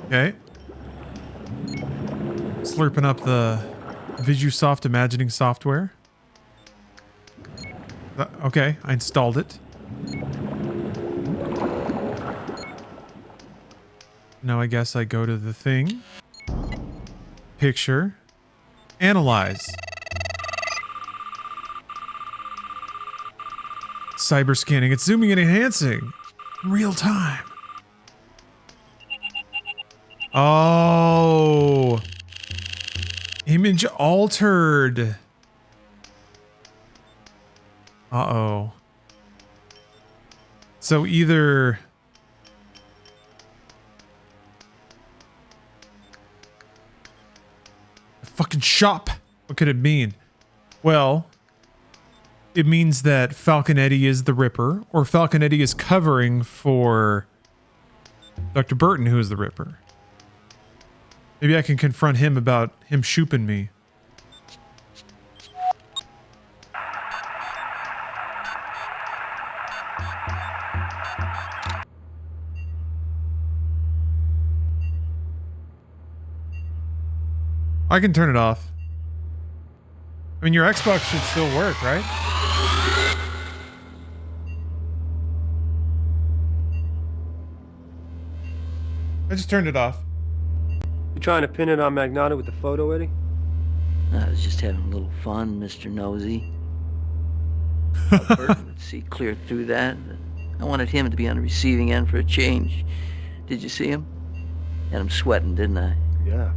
Okay. Slurping up the VisuSoft imagining software. Okay, I installed it. Now I guess I go to the thing. Picture. Analyze. Cyber scanning. It's zooming and enhancing. Real time. Oh. Image altered. Uh-oh. So either... fucking shop. What could it mean? Well, it means that Falconetti is the Ripper, or Falconetti is covering for Dr. Burton, who is the Ripper. Maybe I can confront him about him shooping me. I can turn it off. I mean, your Xbox should still work, right? I just turned it off. You trying to pin it on Magnata with the photo, Eddie? I was just having a little fun, Mr. Nosy. Burton would see clear through that. I wanted him to be on the receiving end for a change. Did you see him? Had him sweating, didn't I? Yeah.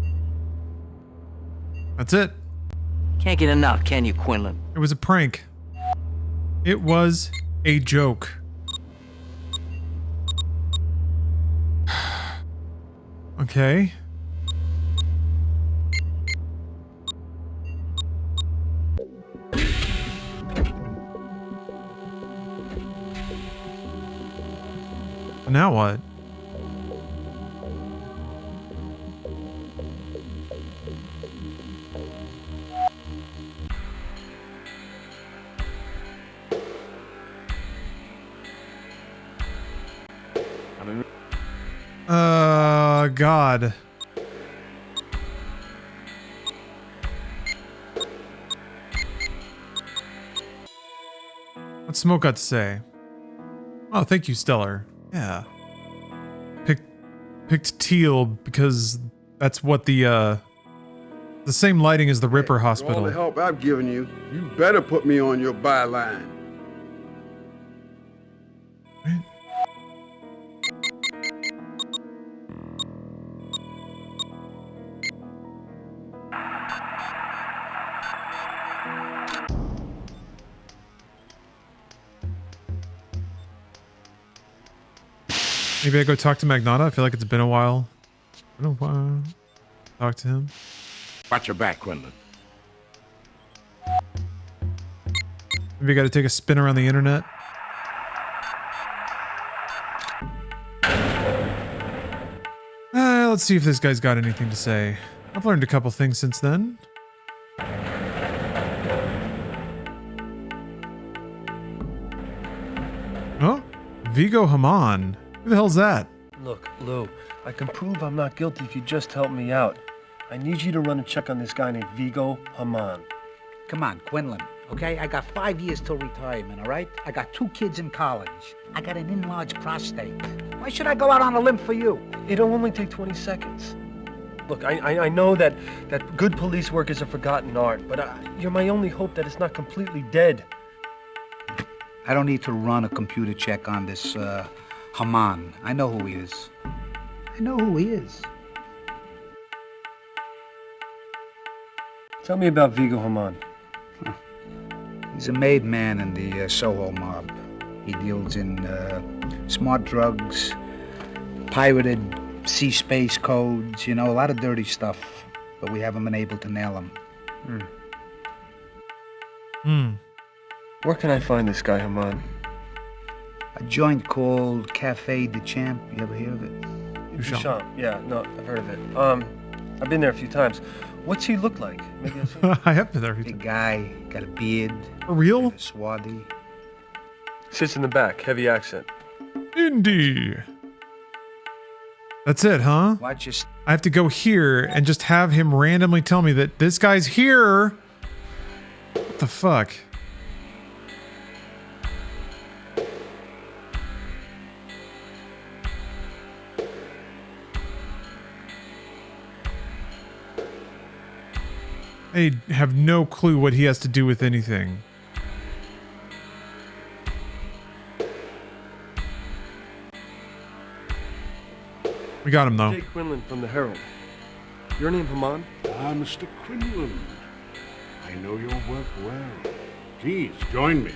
That's it. Can't get enough, can you, Quinlan? It was a prank. It was a joke. Okay. Now what? God. What's Smoke got to say? Oh, thank you, Stellar. Yeah. Picked teal because that's what the same lighting as the Ripper Hospital. For all the help I've given you, you better put me on your byline. Maybe I go talk to Magnata. I feel like it's been a while. Talk to him. Watch your back, Quinlan. Maybe I got to take a spin around the internet. Let's see if this guy's got anything to say. I've learned a couple things since then. Oh, Vigo Haman. Who the hell's that? Look, Lou, I can prove I'm not guilty if you just help me out. I need you to run a check on this guy named Vigo Haman. Come on, Quinlan, okay? I got 5 years till retirement, all right? I got 2 kids in college. I got an enlarged prostate. Why should I go out on a limb for you? It'll only take 20 seconds. Look, I know that good police work is a forgotten art, but you're my only hope that it's not completely dead. I don't need to run a computer check on this, Haman. I know who he is. I know who he is. Tell me about Vigo Haman. He's a made man in the Soho mob. He deals in smart drugs, pirated sea space codes, you know, a lot of dirty stuff. But we haven't been able to nail him. Where can I find this guy, Haman? A joint called Cafe de Champ. You ever hear of it? Duchamp. Yeah, no, I've heard of it. I've been there a few times. What's he look like? Maybe I've seen I have been there. Big guy, got a beard. For real? Swarthy. Sits in the back, heavy accent. Indy. That's it, huh? Watch your... I have to go here and just have him randomly tell me that this guy's here. What the fuck? I have no clue what he has to do with anything. We got him, though. Jake Quinlan from the Herald. Your name, Haman? Ah, Mr. Quinlan. I know your work well. Please, join me.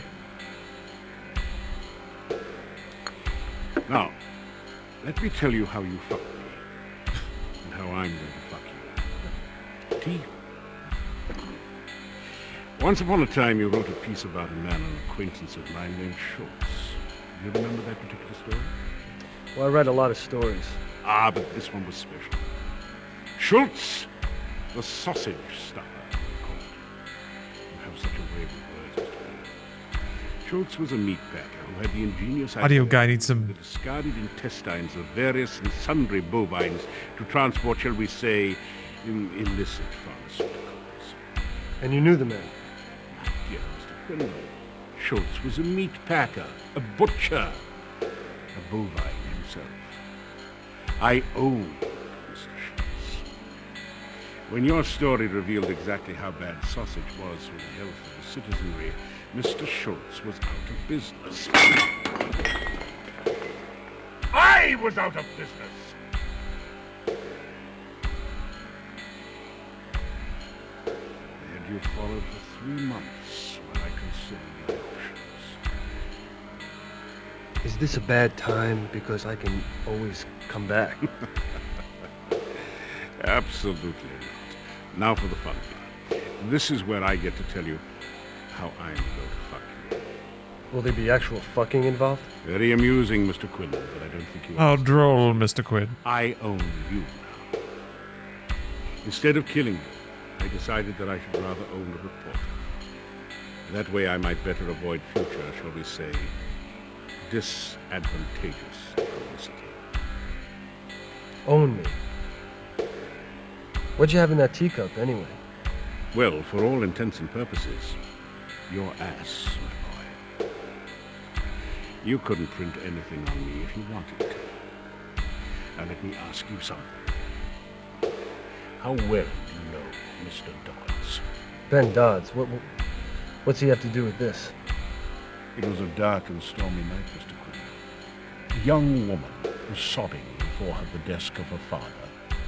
Now, let me tell you how you fucked me. And how I'm going to fuck you. Tea? Once upon a time, you wrote a piece about a man, an acquaintance of mine named Schultz. Do you remember that particular story? Well, I read a lot of stories. Ah, but this one was special. Schultz, the sausage stuffer, you have such a way with words, Mr. Quinn. Schultz was a meat packer who had the ingenious Audio idea guy needs some... the discarded intestines of various and sundry bovines to transport, shall we say, illicit pharmaceuticals. And you knew the man? My dear Mr. Quinlan, Schultz was a meat packer, a butcher, a bovine himself. I own Mr. Schultz. When your story revealed exactly how bad sausage was for the health of the citizenry, Mr. Schultz was out of business. I was out of business! And you followed for 3 months while I considered my options. Is this a bad time because I can always come back? Absolutely not. Now for the fun part. This is where I get to tell you how I'm going to fuck you. Will there be actual fucking involved? Very amusing, Mr. Quinlan, but I don't think you How droll, Mr. Quinn. I own you now. Instead of killing you, I decided that I should rather own a reporter. That way I might better avoid future, shall we say, disadvantageous publicity. Own me? What'd you have in that teacup, anyway? Well, for all intents and purposes, your ass, my boy. You couldn't print anything on me if you wanted to. Now let me ask you something. How well do you know Mr. Dodds? Ben Dodds? What's he have to do with this? It was a dark and stormy night, Mr. Quinn. A young woman was sobbing before the desk of her father.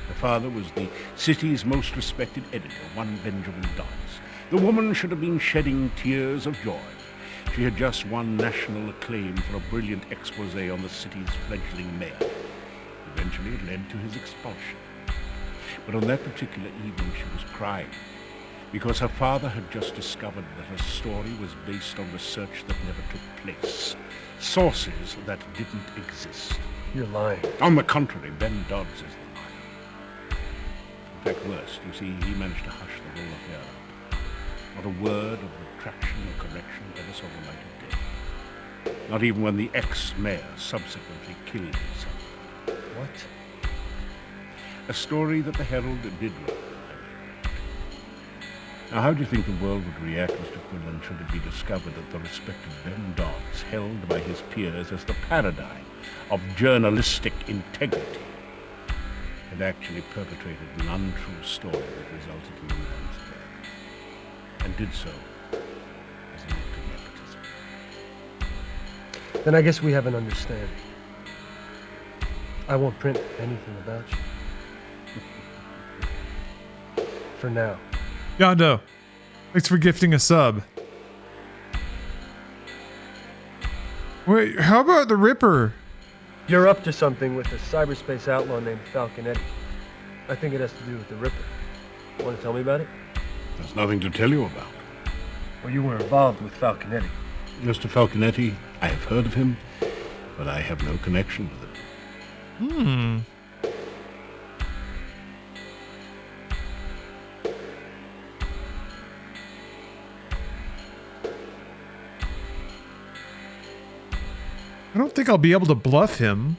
Her father was the city's most respected editor, one Benjamin Dodds. The woman should have been shedding tears of joy. She had just won national acclaim for a brilliant expose on the city's fledgling mayor. Eventually it led to his expulsion. But on that particular evening she was crying because her father had just discovered that her story was based on research that never took place. Sources that didn't exist. You're lying. On the contrary, Ben Dodds is the liar. In fact, worse, you see, he managed to hush the whole affair up. Not a word of retraction or correction ever saw the light of day. Not even when the ex-mayor subsequently killed himself. What? A story that the Herald did write. Now, how do you think the world would react, Mr. Quinlan, should it be discovered that the respected Ben Dodds, held by his peers as the paradigm of journalistic integrity, had actually perpetrated an untrue story that resulted in the man's death, and did so as an act of nepotism? Then I guess we have an understanding. I won't print anything about you. For now. Yondo, thanks for gifting a sub. Wait, how about the Ripper? You're up to something with a cyberspace outlaw named Falconetti. I think it has to do with the Ripper. Want to tell me about it? There's nothing to tell you about. Well, you were involved with Falconetti. Mr. Falconetti, I have heard of him, but I have no connection with him. I don't think I'll be able to bluff him.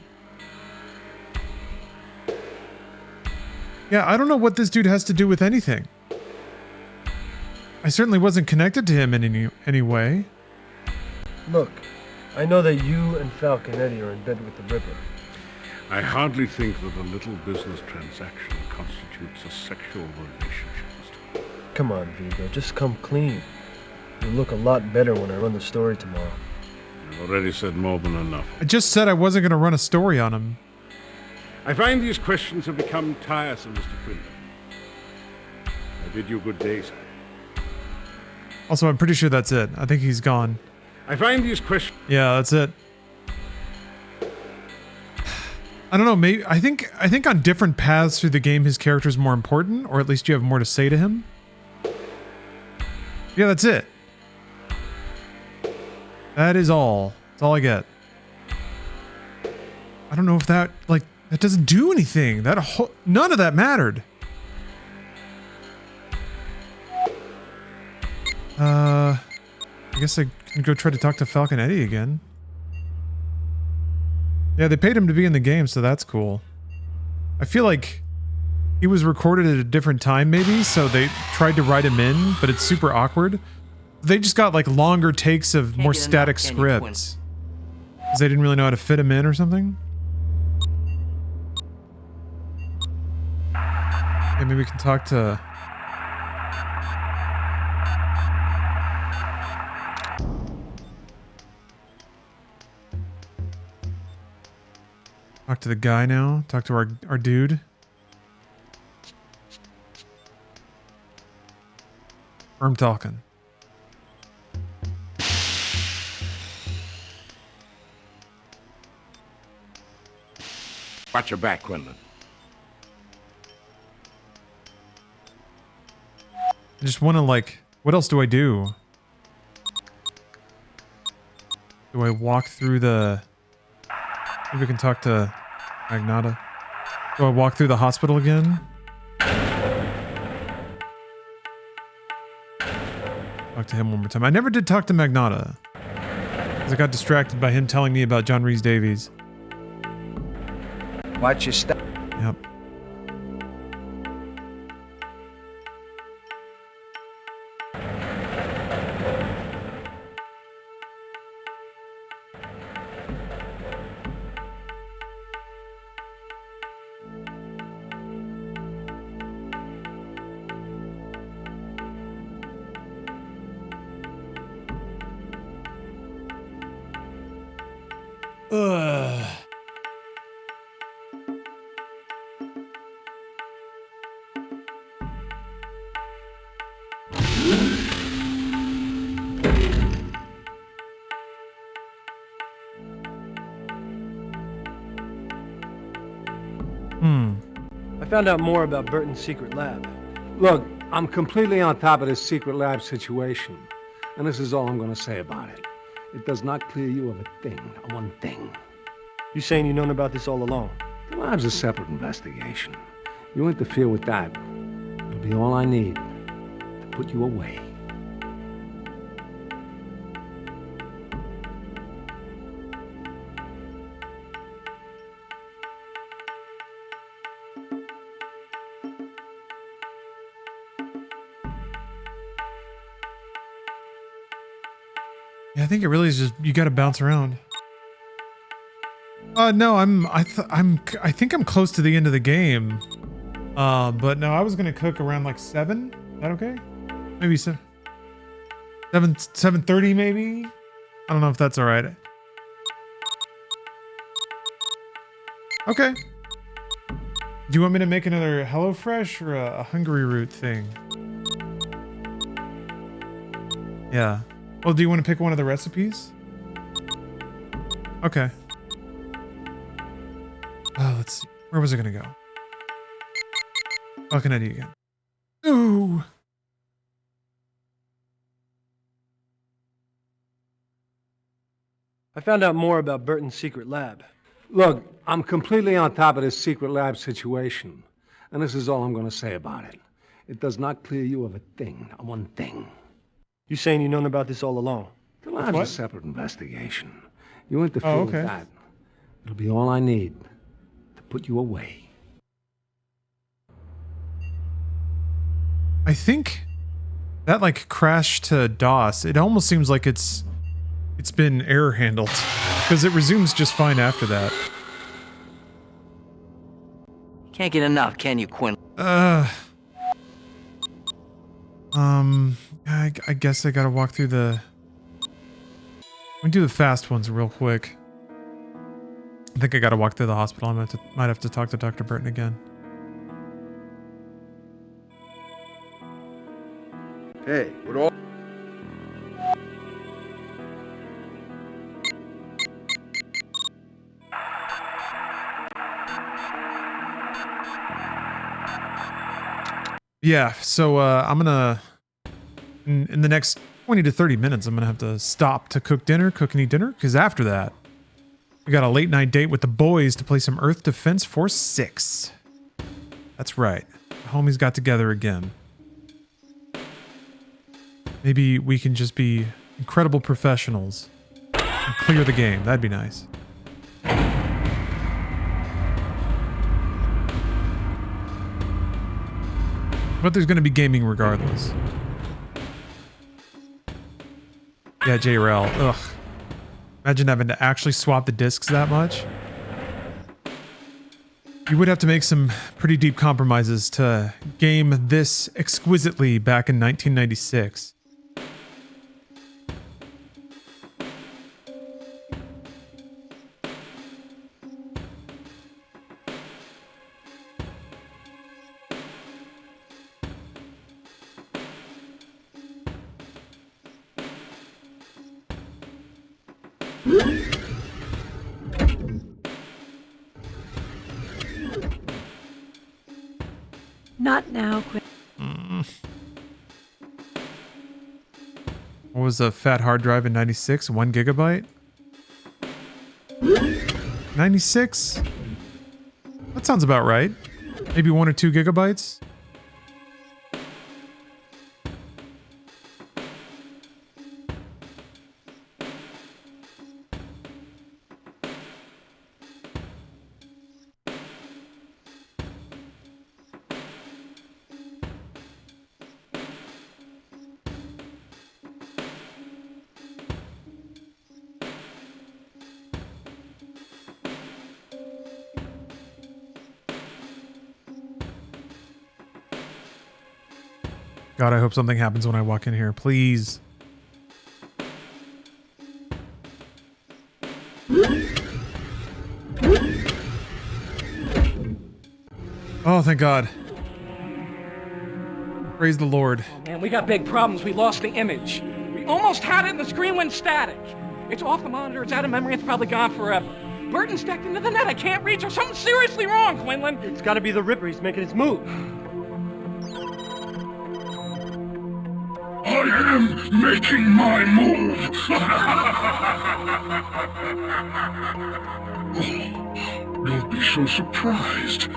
Yeah, I don't know what this dude has to do with anything. I certainly wasn't connected to him in any way. Look, I know that you and Falconetti are in bed with the Ripper. I hardly think that a little business transaction constitutes a sexual relationship. Come on, Vigo, just come clean. You'll look a lot better when I run the story tomorrow. You've already said more than enough. I just said I wasn't going to run a story on him. I find these questions have become tiresome, Mr. Quinlan. I bid you good day, sir. Also, I'm pretty sure that's it. I think he's gone. I find these questions... Yeah, that's it. I don't know, maybe I think on different paths through the game his character's more important, or at least you have more to say to him. Yeah, that's it. That is all. That's all I get. I don't know if that, like, that doesn't do anything. None of that mattered. I guess I can go try to talk to Falconetti again. Yeah, they paid him to be in the game, so that's cool. I feel like he was recorded at a different time, maybe, so they tried to write him in, but it's super awkward. They just got, like, longer takes of more static scripts. Because they didn't really know how to fit him in or something. Yeah, maybe we can talk to... Talk to the guy now. Talk to our dude. I'm talking. Watch your back, Quinlan. I just want to, like, what else do I do? Do I walk through the... Maybe we can talk to Magnata. Do I walk through the hospital again? Talk to him one more time. I never did talk to Magnata. Because I got distracted by him telling me about John Rhys Davies. Watch your step. Yep. Ugh. I found out more about Burton's secret lab. Look, I'm completely on top of this secret lab situation. And this is all I'm going to say about it. It does not clear you of a thing, one thing. You saying you've known about this all along? The lab's a separate investigation. You interfere with that, it'll be all I need to put you away. Yeah, I think it really is just you got to bounce around. No, I think I'm close to the end of the game. But no, I was gonna cook around like 7. Is that okay? Maybe 7:30 maybe. I don't know if that's all right. Okay. Do you want me to make another HelloFresh or a Hungry Root thing? Yeah. Well, do you want to pick one of the recipes? Okay. Let's see. Where was I gonna go? Falconetti again. Ooh. I found out more about Burton's secret lab. Look, I'm completely on top of this secret lab situation. And this is all I'm going to say about it. It does not clear you of a thing, one thing. You saying you've known about this all along? The lab's a separate investigation. You interfere with that, it'll be all I need to put you away. I think that like crash to DOS, it almost seems like it's been error handled because it resumes just fine after that. Can't get enough, can you, Quinn? I guess I gotta walk through the... I'm gonna do the fast ones real quick. I think I gotta walk through the hospital. Might have to talk to Dr. Burton again. Hey, with all... Yeah, so I'm gonna... In the next 20 to 30 minutes, I'm gonna have to stop to cook and eat dinner, because after that, we got a late night date with the boys to play some Earth Defense Force 6. That's right. The homies got together again. Maybe we can just be incredible professionals and clear the game. That'd be nice. But there's going to be gaming regardless. Yeah, JRL. Ugh. Imagine having to actually swap the discs that much. You would have to make some pretty deep compromises to game this exquisitely back in 1996. Not now, Quinn. What was a fat hard drive in 96? 1 gigabyte? 96? That sounds about right. Maybe 1 or 2 gigabytes? God, I hope something happens when I walk in here. Please. Oh, thank God. Praise the Lord. Oh, man, we got big problems. We lost the image. We almost had it and the screen went static. It's off the monitor. It's out of memory. It's probably gone forever. Burton's decked into the net. I can't reach her. Something's seriously wrong, Quinlan. It's got to be the Ripper. He's making his move. I am making my move! Oh, don't be so surprised.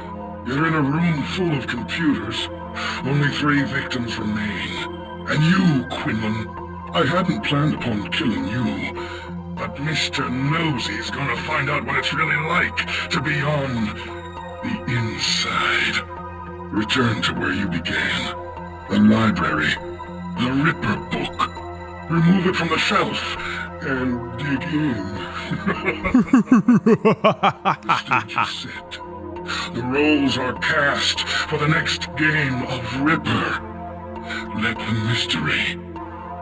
You're in a room full of computers. Only 3 victims remain. And you, Quinlan. I hadn't planned upon killing you, but Mr. Nosy's gonna find out what it's really like to be on the inside. Return to where you began. The library. The Ripper book. Remove it from the shelf and dig in. Stage is set. The roles are cast for the next game of Ripper. Let the mystery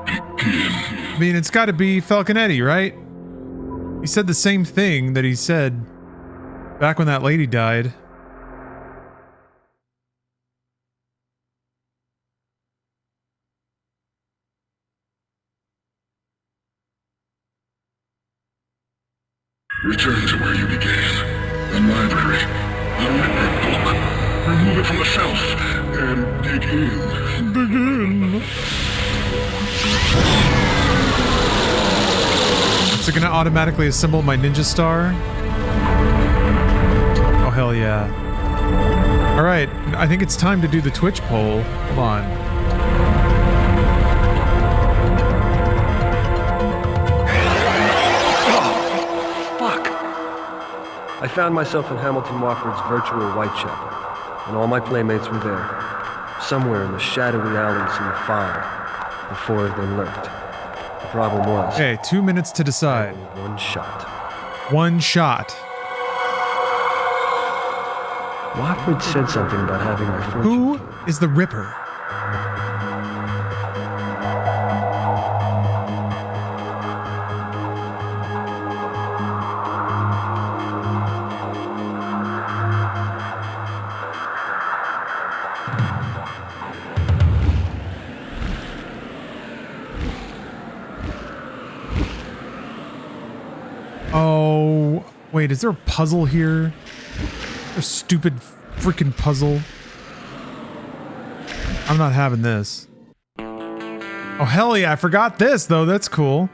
begin. I mean, it's got to be Falconetti, right? He said the same thing that he said back when that lady died. Return to where you began. The library. The Ripper book. Remove it from the shelf and dig in. Dig in. Is it going to automatically assemble my ninja star? Oh, hell yeah. All right. I think it's time to do the Twitch poll. Hold on. I found myself in Hamilton Wofford's virtual Whitechapel, and all my playmates were there, somewhere in the shadowy alleys in the fog, before they lurked. The problem was... Okay, 2 minutes to decide. One shot. One shot. Wofford said something about having my fortune. Who is the Ripper? Oh, wait, is there a puzzle here? A stupid freaking puzzle. I'm not having this. Oh, hell yeah, I forgot this, though. That's cool.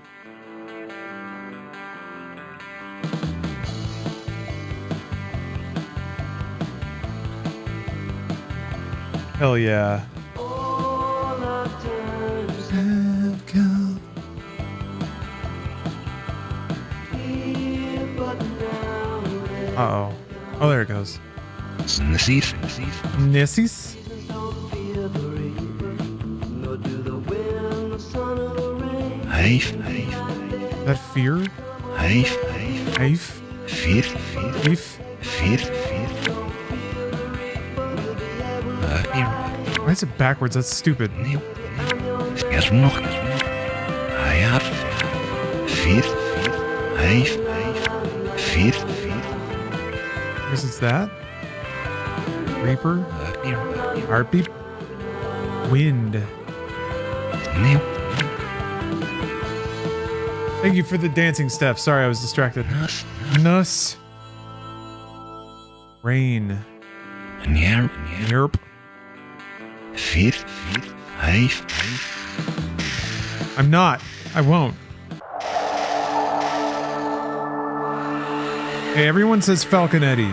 Hell yeah. Uh-oh. Oh, there it goes. Nissis. Nissis? Haif. That fear? Haif. Haif? Fear. Haif? Fear. Why is it backwards? That's stupid. Eerst nog. Hayat. Fear. Haif. Fear. I guess it's that? Reaper? Heartbeat? Wind. Thank you for the dancing step. Sorry, I was distracted. Nuss. Rain. Yerp. Fear. Haif. I'm not. I won't. Hey, everyone says falconetti.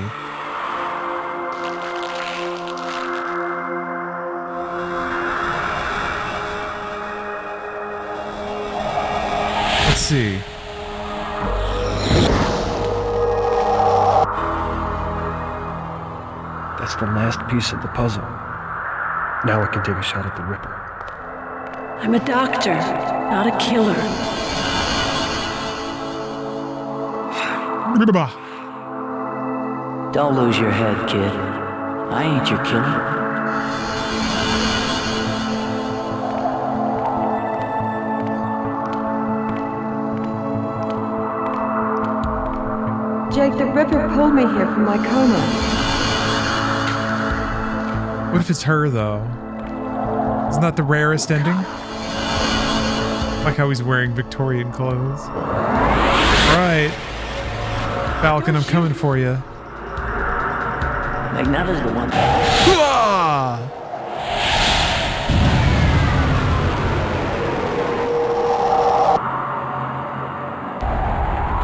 Let's see. That's the last piece of the puzzle. Now I can take a shot at the Ripper. I'm a doctor, not a killer. Don't lose your head, kid. I ain't your killer. Jake, the Ripper pulled me here from my coma. What if it's her, though? Isn't that the rarest ending? Like how he's wearing Victorian clothes. Alright. Falcon, I'm coming for you. Magnetta's the one.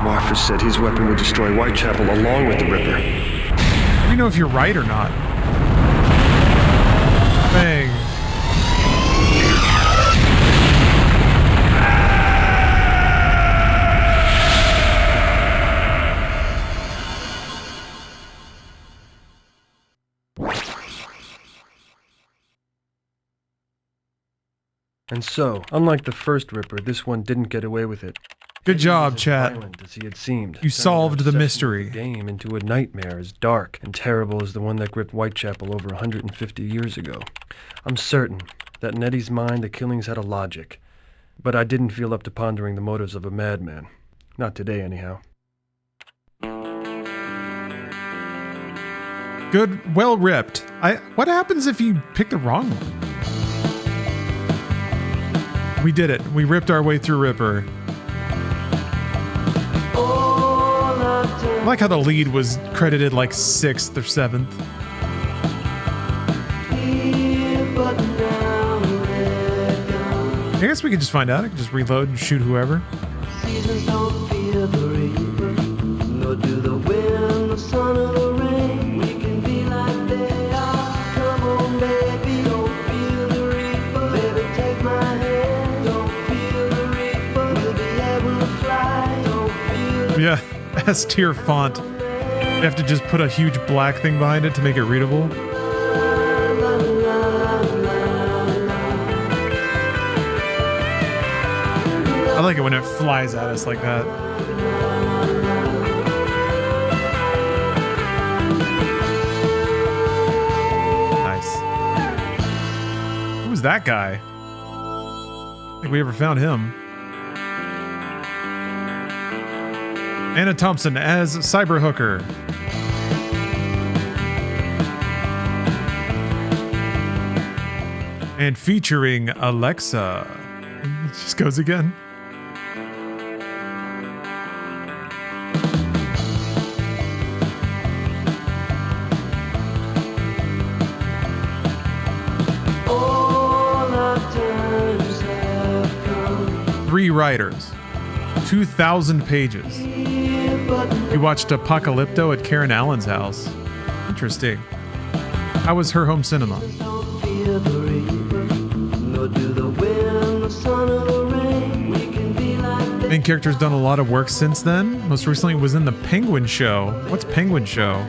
Wofford said his weapon would destroy Whitechapel along with the Ripper. How do you know if you're right or not? Bang. And so, unlike the first Ripper, this one didn't get away with it. Good job, chat. As he had seemed. You solved the mystery. The game into a nightmare as dark and terrible as the one that gripped Whitechapel over 150 years ago. I'm certain that in Eddie's mind the killings had a logic, but I didn't feel up to pondering the motives of a madman. Not today, anyhow. Good, well ripped. What happens if you pick the wrong one? We did it. We ripped our way through Ripper. I like how the lead was credited like 6th or 7th. I guess we could just find out. I could just reload and shoot whoever. Yeah, S-tier font. You have to just put a huge black thing behind it to make it readable. I like it when it flies at us like that. Nice. Who was that guy? I don't think we ever found him. Anna Thompson as Cyberhooker. And featuring Alexa. It just goes again. Three writers. 2,000 pages. We watched Apocalypto at Karen Allen's house. Interesting. How was her home cinema? And character's done a lot of work since then. Most recently was in the Penguin Show. What's Penguin Show?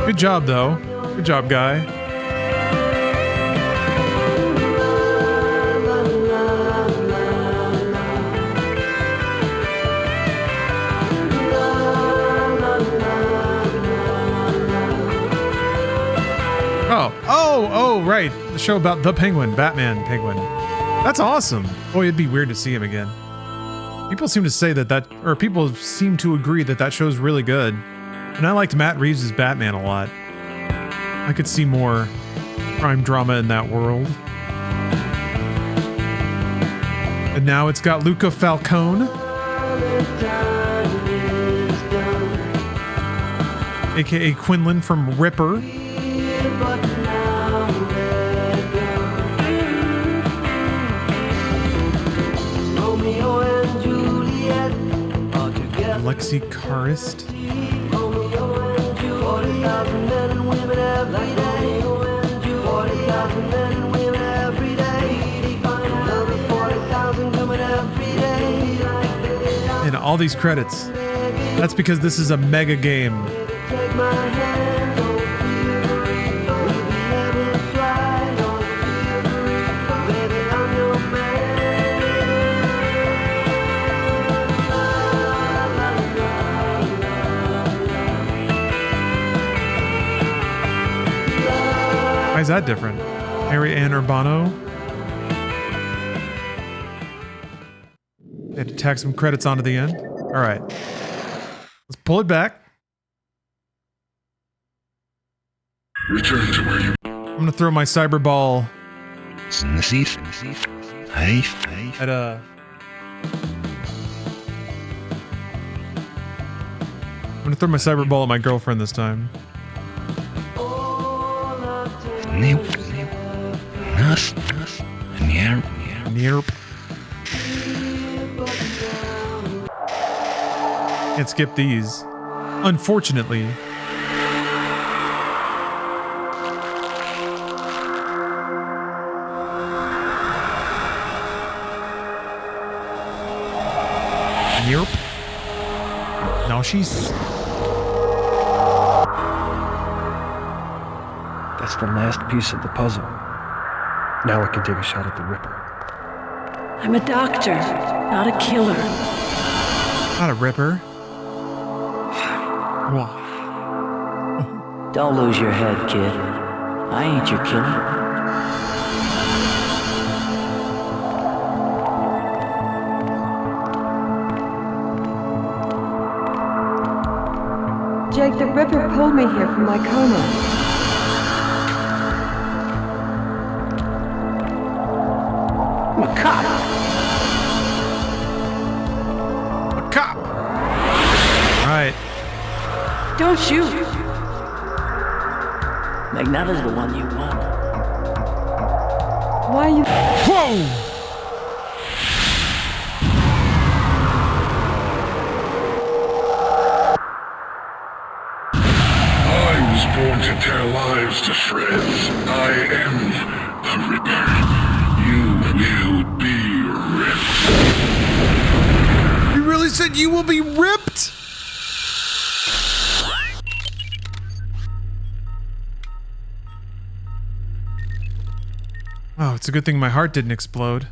Good job, though. Good job, guy. Oh, right. The show about the Penguin, Batman Penguin. That's awesome. Boy, it'd be weird to see him again. People seem to say or people seem to agree that show's really good. And I liked Matt Reeves' Batman a lot. I could see more crime drama in that world. And now it's got Luca Falcone, aka Quinlan from Ripper. Alexi Karist. And all these credits. That's because this is a mega game. Why is that different? Harry Ann Urbano. Had to tack some credits onto the end. All right. Let's pull it back. Return to where you... I'm going to throw my cyber ball at I'm going to throw my cyber ball at my girlfriend this time. Can't skip these, unfortunately. Yep. Now she's... That's the last piece of the puzzle. Now I can take a shot at the Ripper. I'm a doctor, not a killer. Not a Ripper. Don't lose your head, kid. I ain't your killer. Jake, the Ripper pulled me here from my coma. I'm a cop. A cop. Right. Don't shoot. Magnetta's the one you want. Why are you... Whoa! Born to tear lives to shreds. I am the Ripper. You will be ripped. You really said you will be ripped? Oh, it's a good thing my heart didn't explode.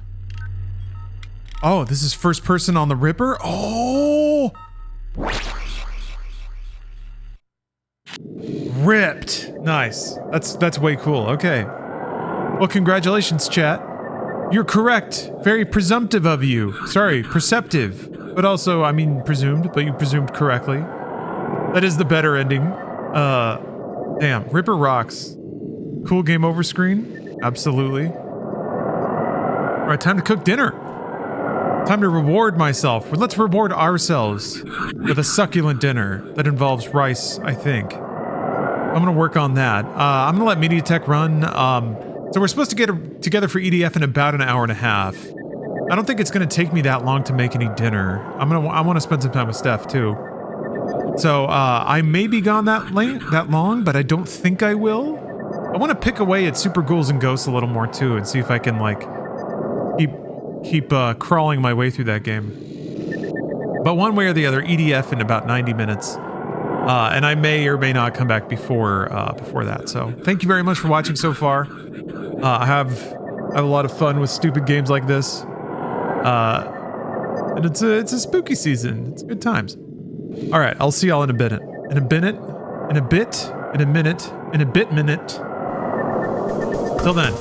Oh, this is first person on the Ripper? Oh! Ripped. Nice. That's way cool. Okay. Well, congratulations, chat. You're correct. Very presumptive of you. Sorry, perceptive. But also, I mean, presumed, but you presumed correctly. That is the better ending. Damn. Ripper rocks. Cool game over screen? Absolutely. Alright, time to cook dinner. Time to reward myself. Let's reward ourselves with a succulent dinner that involves rice, I think. I'm gonna work on that. I'm gonna let MediaTek run. So we're supposed to get together for EDF in about an hour and a half. I don't think it's gonna take me that long to make any dinner. I want to spend some time with Steph too. So I may be gone that long, but I don't think I will. I want to pick away at Super Ghouls and Ghosts a little more too, and see if I can like keep crawling my way through that game. But one way or the other, EDF in about 90 minutes, and I may or may not come back before that. So thank you very much for watching so far. I have a lot of fun with stupid games like this, and it's a spooky season. It's good times. All right, I'll see y'all in a minute. In a minute. Till then.